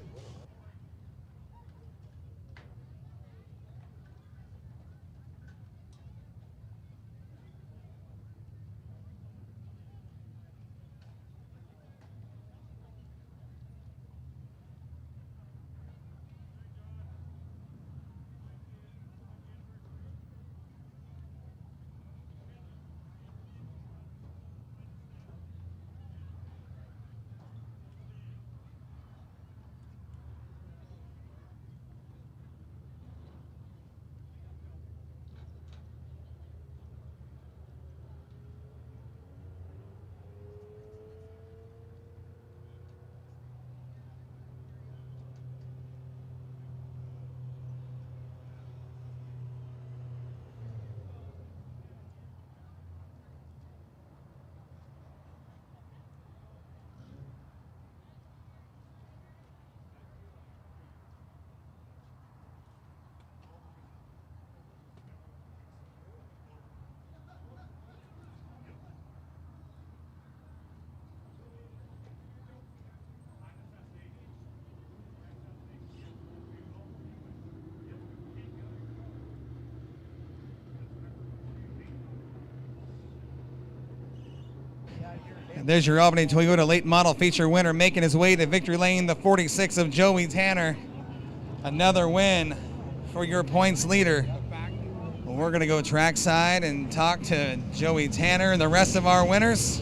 There's your Albany Toyota late model feature winner making his way to Victory Lane, the 46 of Joey Tanner. Another win for your points leader. Well, we're going to go trackside and talk to Joey Tanner and the rest of our winners.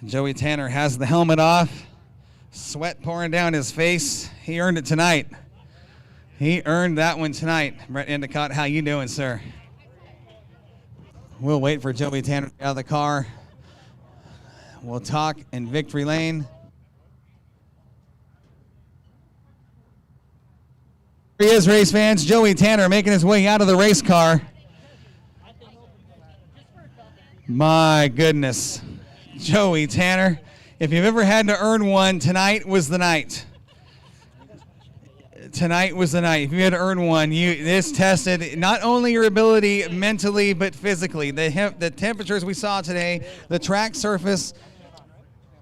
Joey Tanner has the helmet off, sweat pouring down his face. He earned it tonight. He earned that one tonight. Brett Endicott, how you doing, sir? We'll wait for Joey Tanner to get out of the car. We'll talk in Victory Lane. Here he is, race fans. Joey Tanner making his way out of the race car. My goodness. Joey Tanner, if you've ever had to earn one, tonight was the night. Tonight was the night. If you had to earn one, this tested not only your ability mentally but physically. The temperatures we saw today, the track surface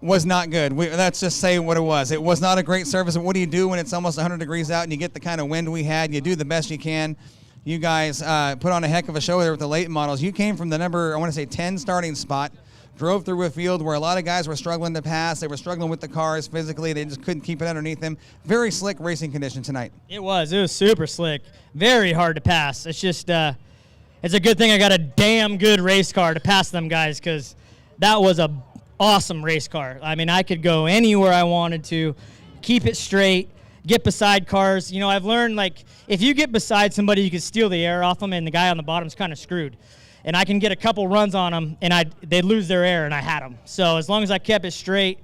was not good. Let's just say what it was. It was not a great surface. What do you do when it's almost 100 degrees out and you get the kind of wind we had? You do the best you can. You guys put on a heck of a show there with the late models. You came from the number, I want to say 10 starting spot. Drove through a field where a lot of guys were struggling to pass. They were struggling with the cars physically. They just couldn't keep it underneath them. Very slick racing condition tonight. It was super slick. Very hard to pass. It's just, it's a good thing I got a damn good race car to pass them guys, because that was a awesome race car. I mean, I could go anywhere I wanted to, keep it straight, get beside cars. You know, I've learned, like, if you get beside somebody, you can steal the air off them, and the guy on the bottom's kind of screwed. And I can get a couple runs on them, and they'd lose their air, and I had them. So as long as I kept it straight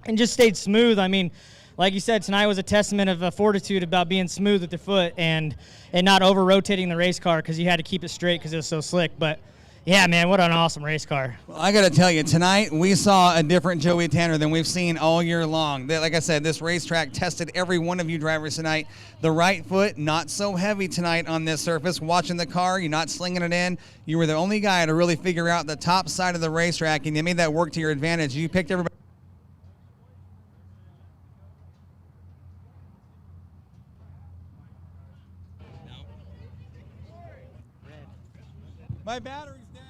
and just stayed smooth, I mean, like you said, tonight was a testament of fortitude about being smooth with the foot and not over-rotating the race car, because you had to keep it straight because it was so slick. But, Yeah, man, what an awesome race car. Well, I got to tell you, tonight we saw a different Joey Tanner than we've seen all year long. Like I said, this racetrack tested every one of you drivers tonight. The right foot, not so heavy tonight on this surface. Watching the car, you're not slinging it in. You were the only guy to really figure out the top side of the racetrack, and you made that work to your advantage. You picked everybody. My battery's dead.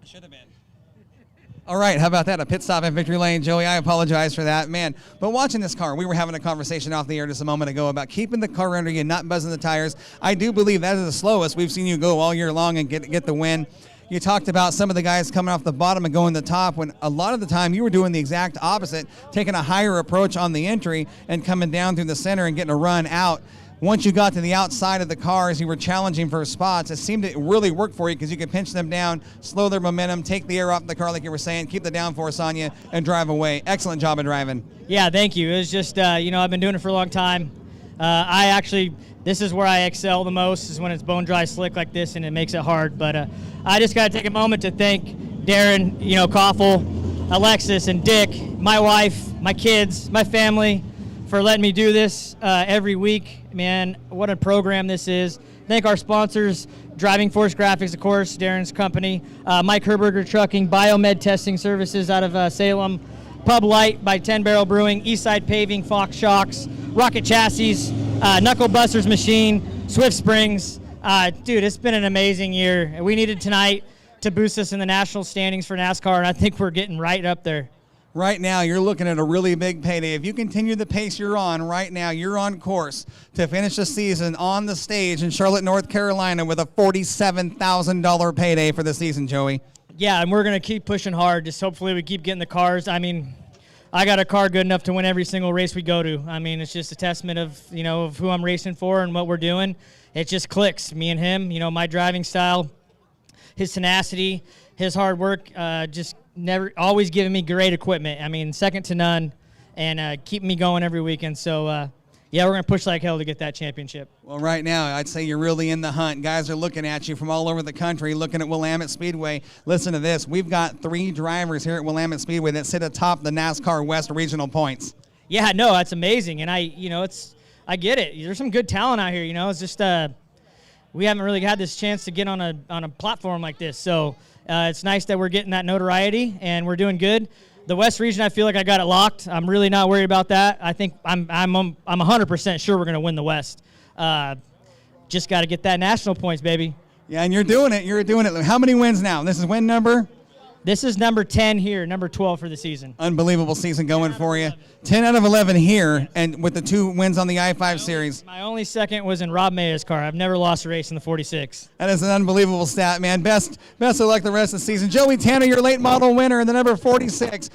Should have been. All right, how about that? A pit stop in victory lane, Joey. I apologize for that, man. But watching this car, we were having a conversation off the air just a moment ago about keeping the car under you, not buzzing the tires. I do believe that is the slowest we've seen you go all year long and get the win. You talked about some of the guys coming off the bottom and going to the top when a lot of the time you were doing the exact opposite, taking a higher approach on the entry and coming down through the center and getting a run out. Once you got to the outside of the cars, you were challenging for spots. It seemed to really work for you because you could pinch them down, slow their momentum, take the air off the car like you were saying, keep the downforce on you, and drive away. Excellent job of driving. Yeah, thank you. It was just, I've been doing it for a long time. This is where I excel the most, is when it's bone dry slick like this, and it makes it hard. But I just got to take a moment to thank Darren, Koffel, Alexis, and Dick, my wife, my kids, my family, for letting me do this every week. Man, what a program this is. Thank our sponsors, Driving Force Graphics, of course, Darren's company, Mike Herberger Trucking, Biomed Testing Services out of Salem, Pub Light by 10 Barrel Brewing, Eastside Paving, Fox Shocks, Rocket Chassis, Knuckle Busters Machine, Swift Springs. Dude, it's been an amazing year. We needed tonight to boost us in the national standings for NASCAR, and I think we're getting right up there. Right now, you're looking at a really big payday. If you continue the pace you're on right now, you're on course to finish the season on the stage in Charlotte, North Carolina with a $47,000 payday for the season, Joey. Yeah, and we're going to keep pushing hard. Just hopefully we keep getting the cars. I mean, I got a car good enough to win every single race we go to. I mean, it's just a testament of, of who I'm racing for and what we're doing. It just clicks, me and him. My driving style, his tenacity, his hard work, just never always giving me great equipment. I mean, second to none, and keeping me going every weekend. So, yeah, we're going to push like hell to get that championship. Well, right now, I'd say you're really in the hunt. Guys are looking at you from all over the country, looking at Willamette Speedway. Listen to this. We've got 3 drivers here at Willamette Speedway that sit atop the NASCAR West regional points. Yeah, no, that's amazing. And I get it. There's some good talent out here, It's just we haven't really had this chance to get on a platform like this. So, it's nice that we're getting that notoriety, and we're doing good. The West region, I feel like I got it locked. I'm really not worried about that. I think I'm 100% sure we're going to win the West. Just got to get that national points, baby. Yeah, and you're doing it. You're doing it. How many wins now? This is win number This is number 10 here, number 12 for the season. Unbelievable season going for you. 10 out of 11 here, and with the 2 wins on the I-5 series. My only second was in Rob Maya's car. I've never lost a race in the 46. That is an unbelievable stat, man. Best of luck the rest of the season. Joey Tanner, your late model winner in the number 46.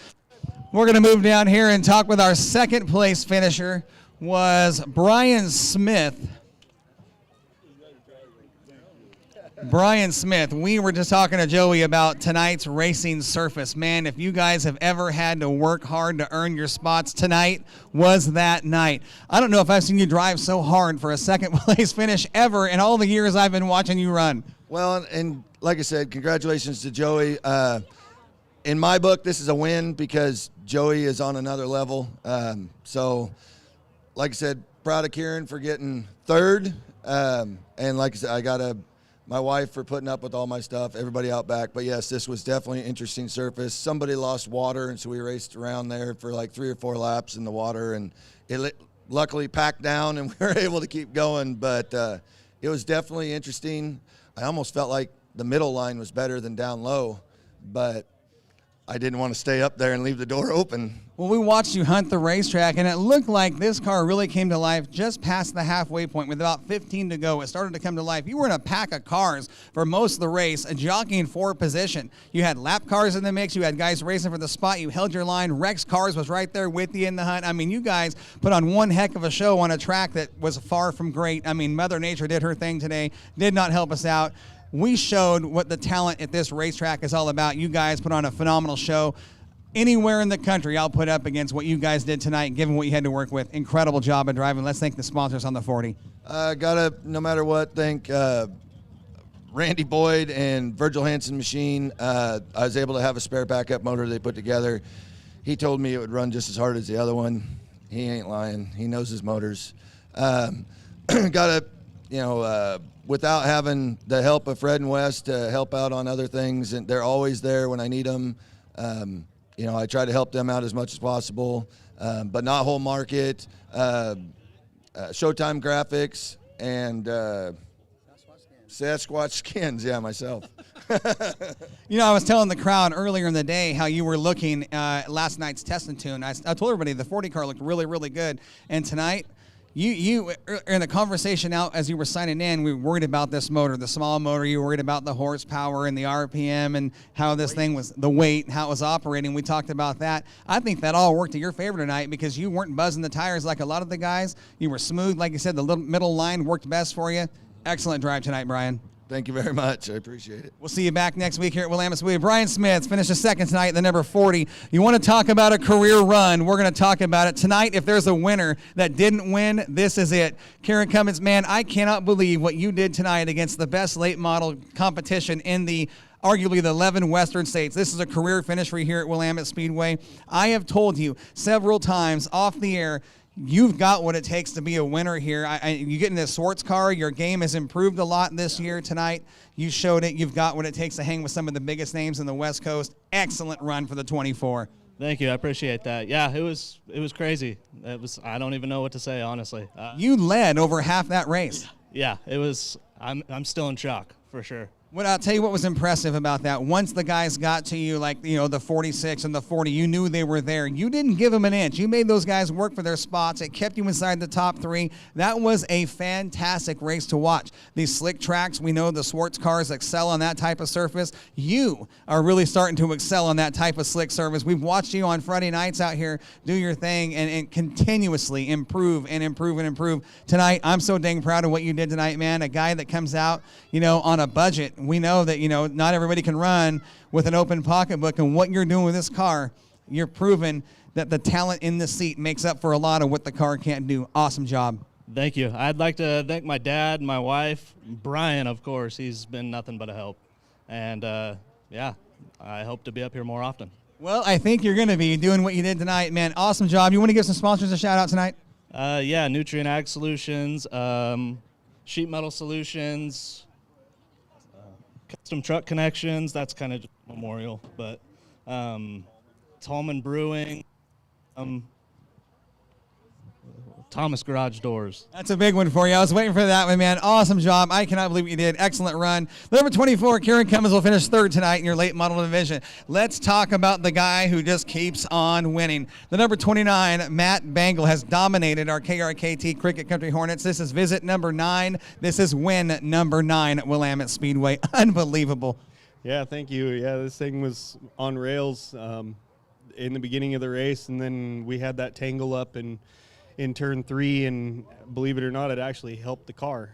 We're going to move down here and talk with our second place finisher was Brian Smith. Brian Smith, we were just talking to Joey about tonight's racing surface. Man, if you guys have ever had to work hard to earn your spots, tonight was that night. I don't know if I've seen you drive so hard for a second place finish ever in all the years I've been watching you run. Well, and like I said, congratulations to Joey. In my book, this is a win because Joey is on another level. So, like I said, proud of Kieran for getting third. And like I said, I got my wife for putting up with all my stuff, everybody out back. But yes, this was definitely an interesting surface. Somebody lost water, and so we raced around there for like 3 or 4 laps in the water, and it luckily packed down, and we were able to keep going. But it was definitely interesting. I almost felt like the middle line was better than down low, but I didn't want to stay up there and leave the door open. Well, we watched you hunt the racetrack, and it looked like this car really came to life just past the halfway point with about 15 to go. It started to come to life. You were in a pack of cars for most of the race, jockeying for position. You had lap cars in the mix. You had guys racing for the spot. You held your line. Rex Cars was right there with you in the hunt. I mean, you guys put on one heck of a show on a track that was far from great. I mean, Mother Nature did her thing today, did not help us out. We showed what the talent at this racetrack is all about. You guys put on a phenomenal show. Anywhere in the country, I'll put up against what you guys did tonight, given what you had to work with. Incredible job of driving. Let's thank the sponsors on the 40. Gotta, no matter what, thank Randy Boyd and Virgil Hansen Machine. I was able to have a spare backup motor they put together. He told me it would run just as hard as the other one. He ain't lying. He knows his motors. Gotta, without having the help of Fred and Wes to help out on other things, and they're always there when I need them. I try to help them out as much as possible, but not whole market, Showtime Graphics, and Sasquatch Skins, yeah, myself. I was telling the crowd earlier in the day how you were looking last night's test and tune. I told everybody the 40 car looked really, really good, and tonight, You in the conversation out as you were signing in, we were worried about this motor, the small motor. You were worried about the horsepower and the RPM and how this thing was, the weight, how it was operating. We talked about that. I think that all worked to your favor tonight because you weren't buzzing the tires like a lot of the guys. You were smooth. Like you said, the little middle line worked best for you. Excellent drive tonight, Brian. Thank you very much. I appreciate it. We'll see you back next week here at Willamette Speedway. Brian Smith finished a second tonight, the number 40. You want to talk about a career run? We're going to talk about it tonight. If there's a winner that didn't win, this is it. Karen Cummins, man, I cannot believe what you did tonight against the best late model competition in the arguably the 11 Western states. This is a career finish for you here at Willamette Speedway. I have told you several times off the air, you've got what it takes to be a winner here. You get in this Swartz car, your game has improved a lot this year tonight. You showed it. You've got what it takes to hang with some of the biggest names in the West Coast. Excellent run for the 24. Thank you. I appreciate that. Yeah, it was crazy. I don't even know what to say, honestly. You led over half that race. Yeah, it was. I'm still in shock for sure. Well, I'll tell you what was impressive about that. Once the guys got to you, like, the 46 and the 40, you knew they were there. You didn't give them an inch. You made those guys work for their spots. It kept you inside the top 3. That was a fantastic race to watch. These slick tracks, we know the Swartz cars excel on that type of surface. You are really starting to excel on that type of slick surface. We've watched you on Friday nights out here do your thing and continuously improve and improve and improve. Tonight, I'm so dang proud of what you did tonight, man. A guy that comes out, on a budget. We know that, not everybody can run with an open pocketbook, and what you're doing with this car, you're proving that the talent in the seat makes up for a lot of what the car can't do. Awesome job. Thank you. I'd like to thank my dad, my wife, Brian, of course. He's been nothing but a help. And, I hope to be up here more often. Well, I think you're going to be doing what you did tonight, man. Awesome job. You want to give some sponsors a shout-out tonight? Nutrient Ag Solutions, Sheet Metal Solutions, Custom Truck Connections, that's kind of just memorial, but Tallman Brewing, Thomas Garage Doors. That's a big one for you. I was waiting for that one, man. Awesome job. I cannot believe what you did. Excellent run. Number 24, Kieran Cummins will finish third tonight in your late model division. Let's talk about the guy who just keeps on winning. The number 29, Matt Bangle, has dominated our KRKT Cricket Country Hornets. This is visit number 9. This is win number 9 at Willamette Speedway. Unbelievable. Yeah, thank you. Yeah, this thing was on rails in the beginning of the race, and then we had that tangle up in turn 3, and believe it or not, it actually helped the car.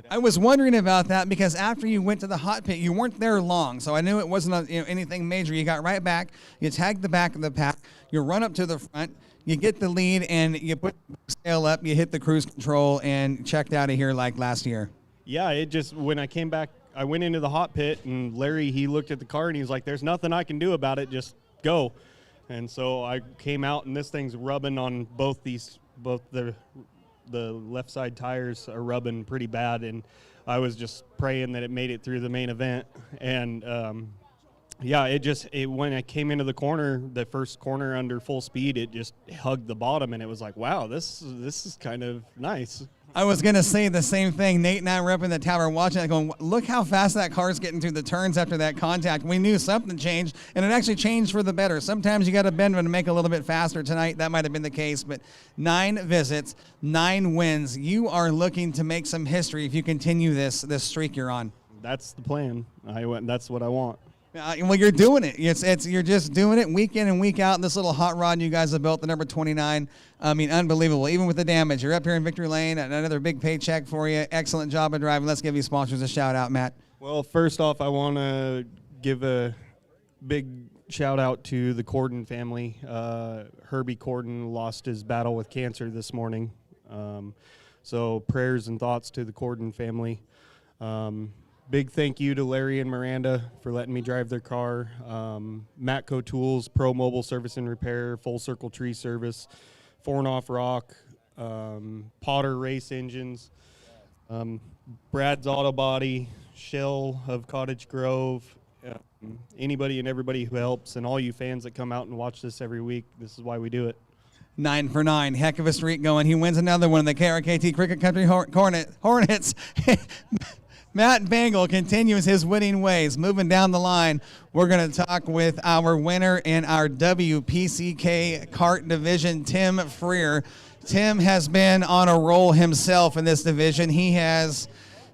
I was wondering about that because after you went to the hot pit, you weren't there long, so I knew it wasn't anything major. You got right back, you tagged the back of the pack, you run up to the front, you get the lead, and you put the sail up, you hit the cruise control, and checked out of here like last year. Yeah, it just, when I came back, I went into the hot pit, and Larry, he looked at the car, and he was like, there's nothing I can do about it, just go. And so I came out, and this thing's rubbing on both the left side tires are rubbing pretty bad, and I was just praying that it made it through the main event. And yeah, when I came into the corner, the first corner under full speed, it just hugged the bottom, and it was like, wow, this is kind of nice. I was going to say the same thing. Nate and I were up in the tower watching it going, look how fast that car's getting through the turns after that contact. We knew something changed, and it actually changed for the better. Sometimes you got to bend them to make it a little bit faster. Tonight, that might have been the case, but 9 visits, 9 wins. You are looking to make some history if you continue this streak you're on. That's the plan. That's what I want. Well, you're doing it. You're just doing it week in and week out. And this little hot rod you guys have built, the number 29, I mean, unbelievable. Even with the damage, you're up here in Victory Lane. Another big paycheck for you. Excellent job of driving. Let's give you sponsors a shout out, Matt. Well, first off, I want to give a big shout out to the Corden family. Herbie Corden lost his battle with cancer this morning. So prayers and thoughts to the Corden family. Big thank you to Larry and Miranda for letting me drive their car. Matco Tools, Pro Mobile Service and Repair, Full Circle Tree Service, Fornoff Rock, Potter Race Engines, Brad's Auto Body, Shell of Cottage Grove, anybody and everybody who helps, and all you fans that come out and watch this every week. This is why we do it. 9 for 9. Heck of a streak going. He wins another one in the KRKT Cricket Country Hornets. Matt Bangle continues his winning ways. Moving down the line, we're going to talk with our winner in our WPCK Kart division, Tim Freer. Tim has been on a roll himself in this division.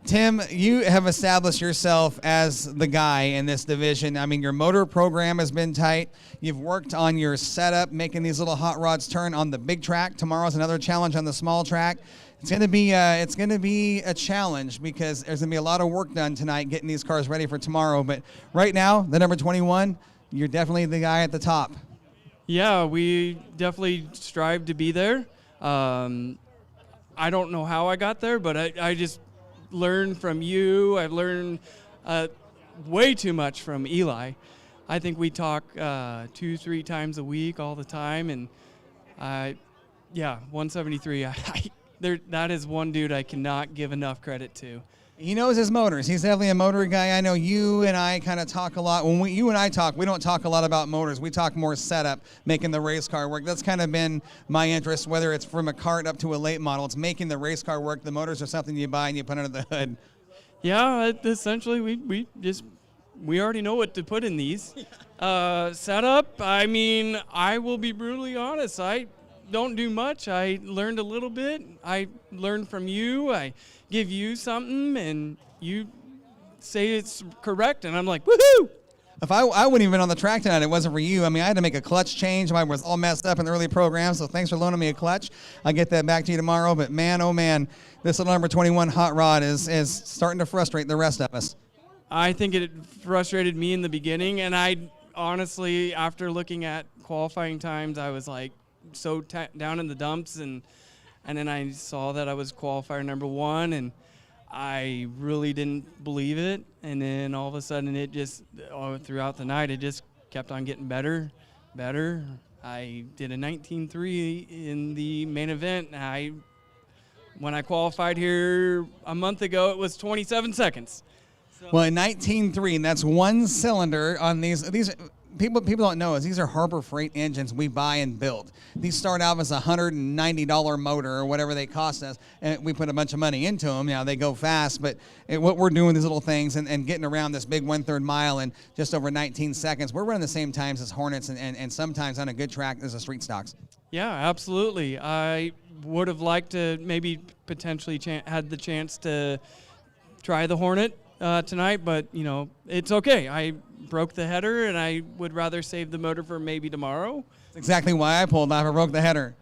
Tim, you have established yourself as the guy in this division. I mean, your motor program has been tight. You've worked on your setup, making these little hot rods turn on the big track. Tomorrow's another challenge on the small track. It's going to be a challenge because there's going to be a lot of work done tonight getting these cars ready for tomorrow. But right now, the number 21, you're definitely the guy at the top. Yeah, we definitely strive to be there. I don't know how I got there, but I just learned from you. I've learned way too much from Eli. I think we talk 2-3 times a week all the time, and 173. That is one dude I cannot give enough credit to. He knows his motors. He's definitely a motor guy. I know you and I kind of talk a lot. When you and I talk, we don't talk a lot about motors. We talk more setup, making the race car work. That's kind of been my interest, whether it's from a kart up to a late model. It's making the race car work. The motors are something you buy and you put under the hood. Yeah, essentially we already know what to put in these. Setup, I mean, I will be brutally honest. I don't do much. I learned a little bit. I learned from you. I give you something, and you say it's correct, and I'm like, woohoo! If I wouldn't even been on the track tonight, it wasn't for you. I mean, I had to make a clutch change. I was all messed up in the early program, so thanks for loaning me a clutch. I'll get that back to you tomorrow. But man, oh man, this little number 21 hot rod is starting to frustrate the rest of us. I think it frustrated me in the beginning, and I honestly, after looking at qualifying times, I was like so down in the dumps, and then I saw that I was qualifier number 1, and I really didn't believe it. And then all of a sudden, it just throughout the night, it just kept on getting better. I did a 19.3 in the main event. When I qualified here a month ago, it was 27 seconds. Well, in 19.3, and that's one cylinder on these. people don't know is these are Harbor Freight engines we buy and build. These start out as a $190 motor or whatever they cost us, and we put a bunch of money into them. Now they go fast, but what we're doing these little things and getting around this big 1/3 mile in just over 19 seconds, we're running the same times as Hornets and sometimes on a good track as the street stocks. Yeah, absolutely. I would have liked to maybe potentially had the chance to try the Hornet tonight, but it's okay. I broke the header, and I would rather save the motor for maybe tomorrow. That's exactly why I pulled off. I broke the header.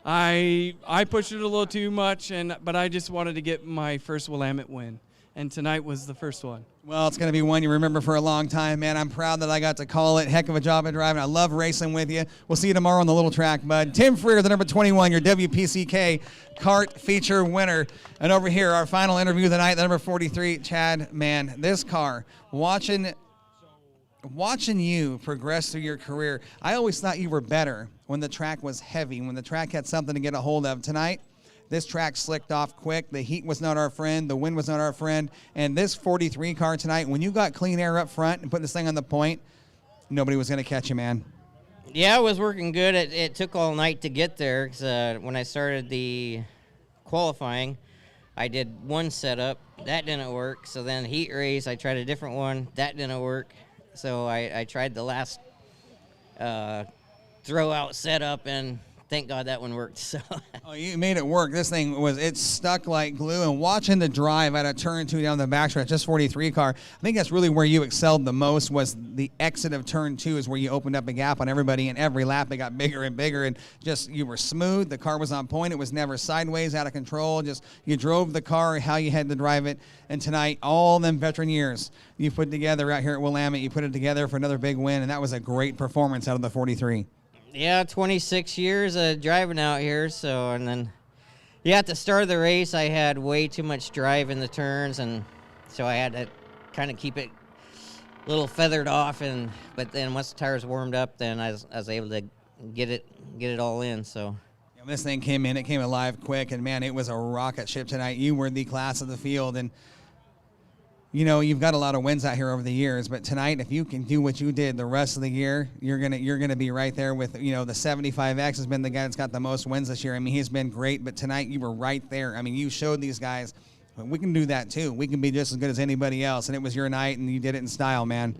I pushed it a little too much, but I just wanted to get my first Willamette win, and tonight was the first one. Well, it's going to be one you remember for a long time, man. I'm proud that I got to call it. Heck of a job at driving. I love racing with you. We'll see you tomorrow on the little track, bud. Tim Freer, the number 21, your WPCK Kart feature winner. And over here, our final interview of the night, the number 43, Chad. Man, this car, watching you progress through your career, I always thought you were better when the track was heavy, when the track had something to get a hold of. Tonight, this track slicked off quick. The heat was not our friend. The wind was not our friend. And this 43 car tonight, when you got clean air up front and put this thing on the point, nobody was going to catch you, man. Yeah, it was working good. It took all night to get there. 'Cause, when I started the qualifying, I did one setup. That didn't work. So then heat race, I tried a different one. That didn't work. So I tried the last throw out setup, and thank God that one worked. So. Oh, you made it work. This thing it stuck like glue. And watching the drive at a turn 2 down the backstretch, just 43 car, I think that's really where you excelled the most. Was the exit of turn 2 is where you opened up a gap on everybody, and every lap it got bigger and bigger. And just you were smooth. The car was on point. It was never sideways, out of control. Just you drove the car how you had to drive it. And tonight, all them veteran years you put together out here at Willamette, you put it together for another big win, and that was a great performance out of the 43. Yeah, 26 years of driving out here. So, and then, yeah, at the start of the race, I had way too much drive in the turns, and so I had to kind of keep it a little feathered off. But then once the tires warmed up, then I was able to get it all in. So. Yeah, this thing came in, it came alive quick, and man, it was a rocket ship tonight. You were the class of the field, and you've got a lot of wins out here over the years, but tonight, if you can do what you did the rest of the year, you're gonna be right there with, the 75X has been the guy that's got the most wins this year. I mean, he's been great, but tonight you were right there. I mean, you showed these guys, we can do that too. We can be just as good as anybody else, and it was your night, and you did it in style, man.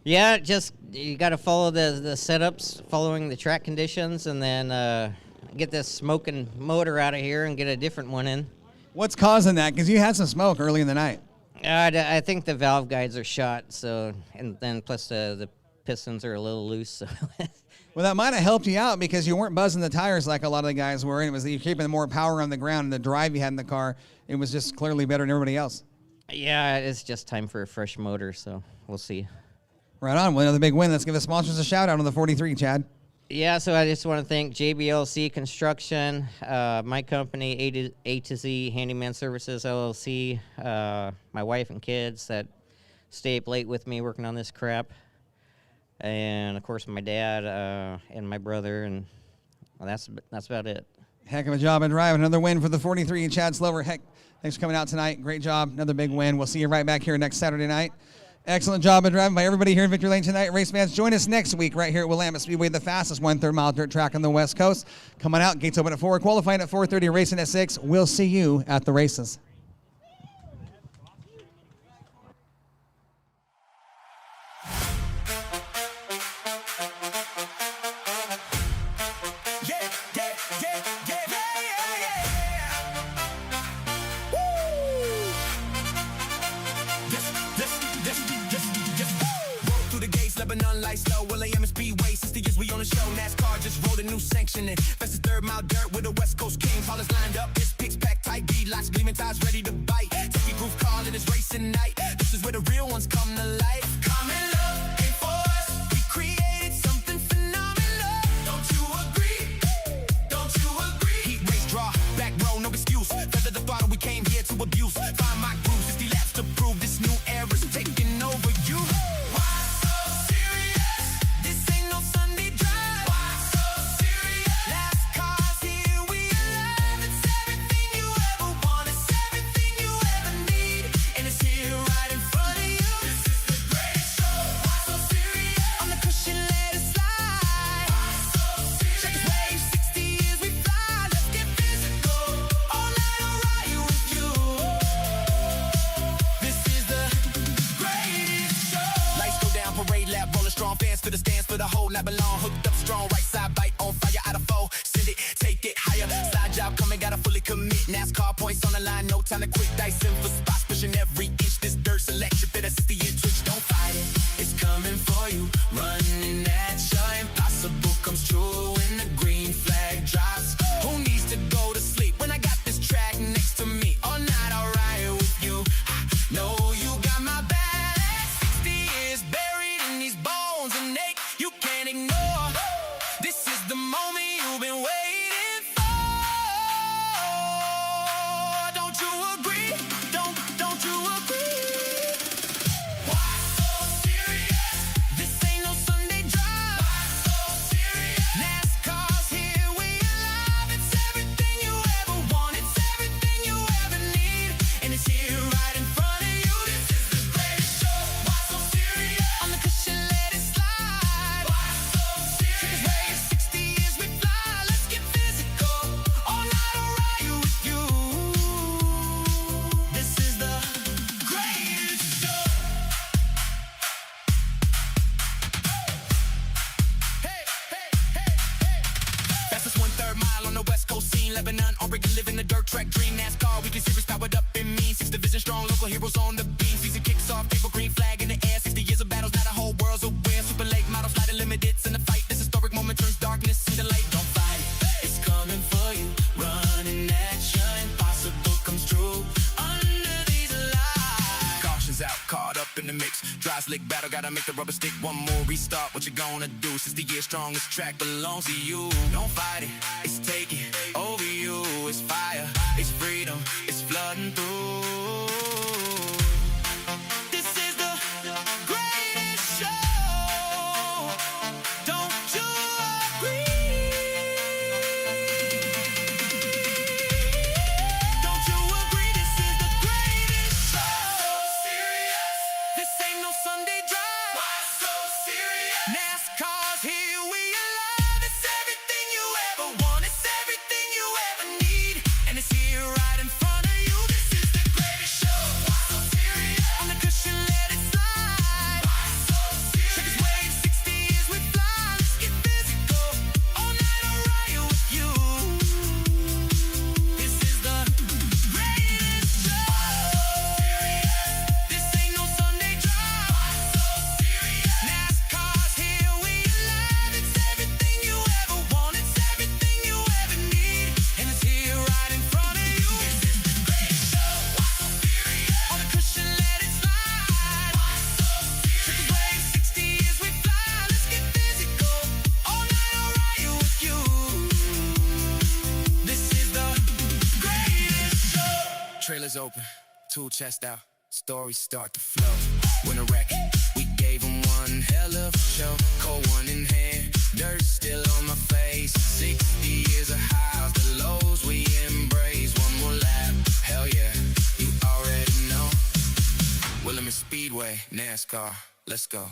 Yeah, just you got to follow the setups, following the track conditions, and then get this smoking motor out of here and get a different one in. What's causing that? Because you had some smoke early in the night. I think the valve guides are shot, so, and then plus the pistons are a little loose. So. Well, that might have helped you out because you weren't buzzing the tires like a lot of the guys were, and it was you keeping more power on the ground, and the drive you had in the car, it was just clearly better than everybody else. Yeah, it's just time for a fresh motor, so we'll see. Right on. Well, another big win. Let's give the sponsors a shout out on the 43, Chad. Yeah, so I just want to thank JBLC Construction, my company, A to Z Handyman Services, LLC, my wife and kids that stay up late with me working on this crap, and, of course, my dad and my brother, and well, that's about it. Heck of a job in driving. Another win for the 43, Chad Slover. Heck, thanks for coming out tonight. Great job. Another big win. We'll see you right back here next Saturday night. Excellent job of driving by everybody here in Victory Lane tonight. Race fans, join us next week right here at Willamette Speedway, the fastest 1/3 mile dirt track on the West Coast. Come on out. Gates open at 4, qualifying at 4:30, racing at 6. We'll see you at the races. NASCAR just rolled a new sanction in. Fastest 3rd mile dirt with the West Coast Kings. Haulers lined up, it's picks packed tight, beadlocks, gleaming tires ready to bite. Take your groove call and it's racing night. This is where the real ones come to life. Come and look, ain't for us. We created something phenomenal. Don't you agree? Don't you agree? Heat race draw, back row, no excuse. Feather the throttle, we came here to abuse. Find my grooves, 50 laps to prove this new era's taking over you. Cushion for the whole night belong. Hooked up strong, right side bite on fire, out of foe. Send it, take it higher. Side job coming, gotta fully commit. NASCAR points on the line, no time to quit. Dicing for spots, pushing every inch. This dirt's electric, better see it twitch. Don't fight it, it's coming for you. Running at you, impossible comes true when the green flag drops. Who needs to go to sleep when I got this track next to me? All night I'll ride with you. No, you got my back. 60 years buried in these bones and ache you can't ignore. This is the moment you've been waiting for. Don't you agree? Don't you agree? Why so serious? This ain't no Sunday drive. Why so serious? NASCAR's here, we alive. It's everything you ever want. It's everything you ever need. And it's here right in front of you. This is the greatest show. Why so serious? On the cushion, let it slide. Why so serious? Because 60 years we fly. Let's get physical. All night I'll ride you with you. This is the greatest show. Hey, hey, hey, hey. Fastest 1/3 mile on the West Coast scene. Lebanon, Oregon, living the dirt track dream. NASCAR, weekly series powered up in mean. 6th division strong, local heroes on the beam. Season kicks off, paper green flag in the air. 60 years of battles, now the whole world's aware. Super late models, flight limiteds in the fight. This historic moment turns darkness into light. Don't fight it, it's coming for you. Running at you, impossible comes true. Under these lights, caution's out, caught up in the mix. Dry slick battle, gotta make the rubber stick. One more restart, what you gonna do? 60 years strong, this track belongs to you. Don't fight it, it's taking over you. It's fire, it's freedom, it's flooding through. This is the greatest show. Don't you agree? Don't you agree? This is the greatest show. Why so serious? This ain't no Sunday drive. Why so serious? NASCAR's here, we alive. It's everything you ever want. It's everything you ever need. And it's here right in front of you. This is the greatest show. Why so serious? On the cushion, let it slide. Why so serious? Check this wave, 60 years we fly. Let's get physical. All night I'll ride you with you. This is the greatest show. This ain't no Sunday drive. Why so serious? NASCAR's here, we alive. It's everything you ever want. It's everything you ever need. And it's here right in front of you. This is the greatest show. Why so serious? On the cushion, let it slide. Why so serious? Check the wave, 60 years we fly. Let's get physical. All night I'll ride you with you. This is the greatest show. Trailers open, tool chest out, stories start to flow. When a wreck, we gave them one hell of a show. Cold one in hand, dirt still on my face. 60 years of highs, the lows we embrace. One more lap, hell yeah, you already know. Willamette Speedway, NASCAR, let's go.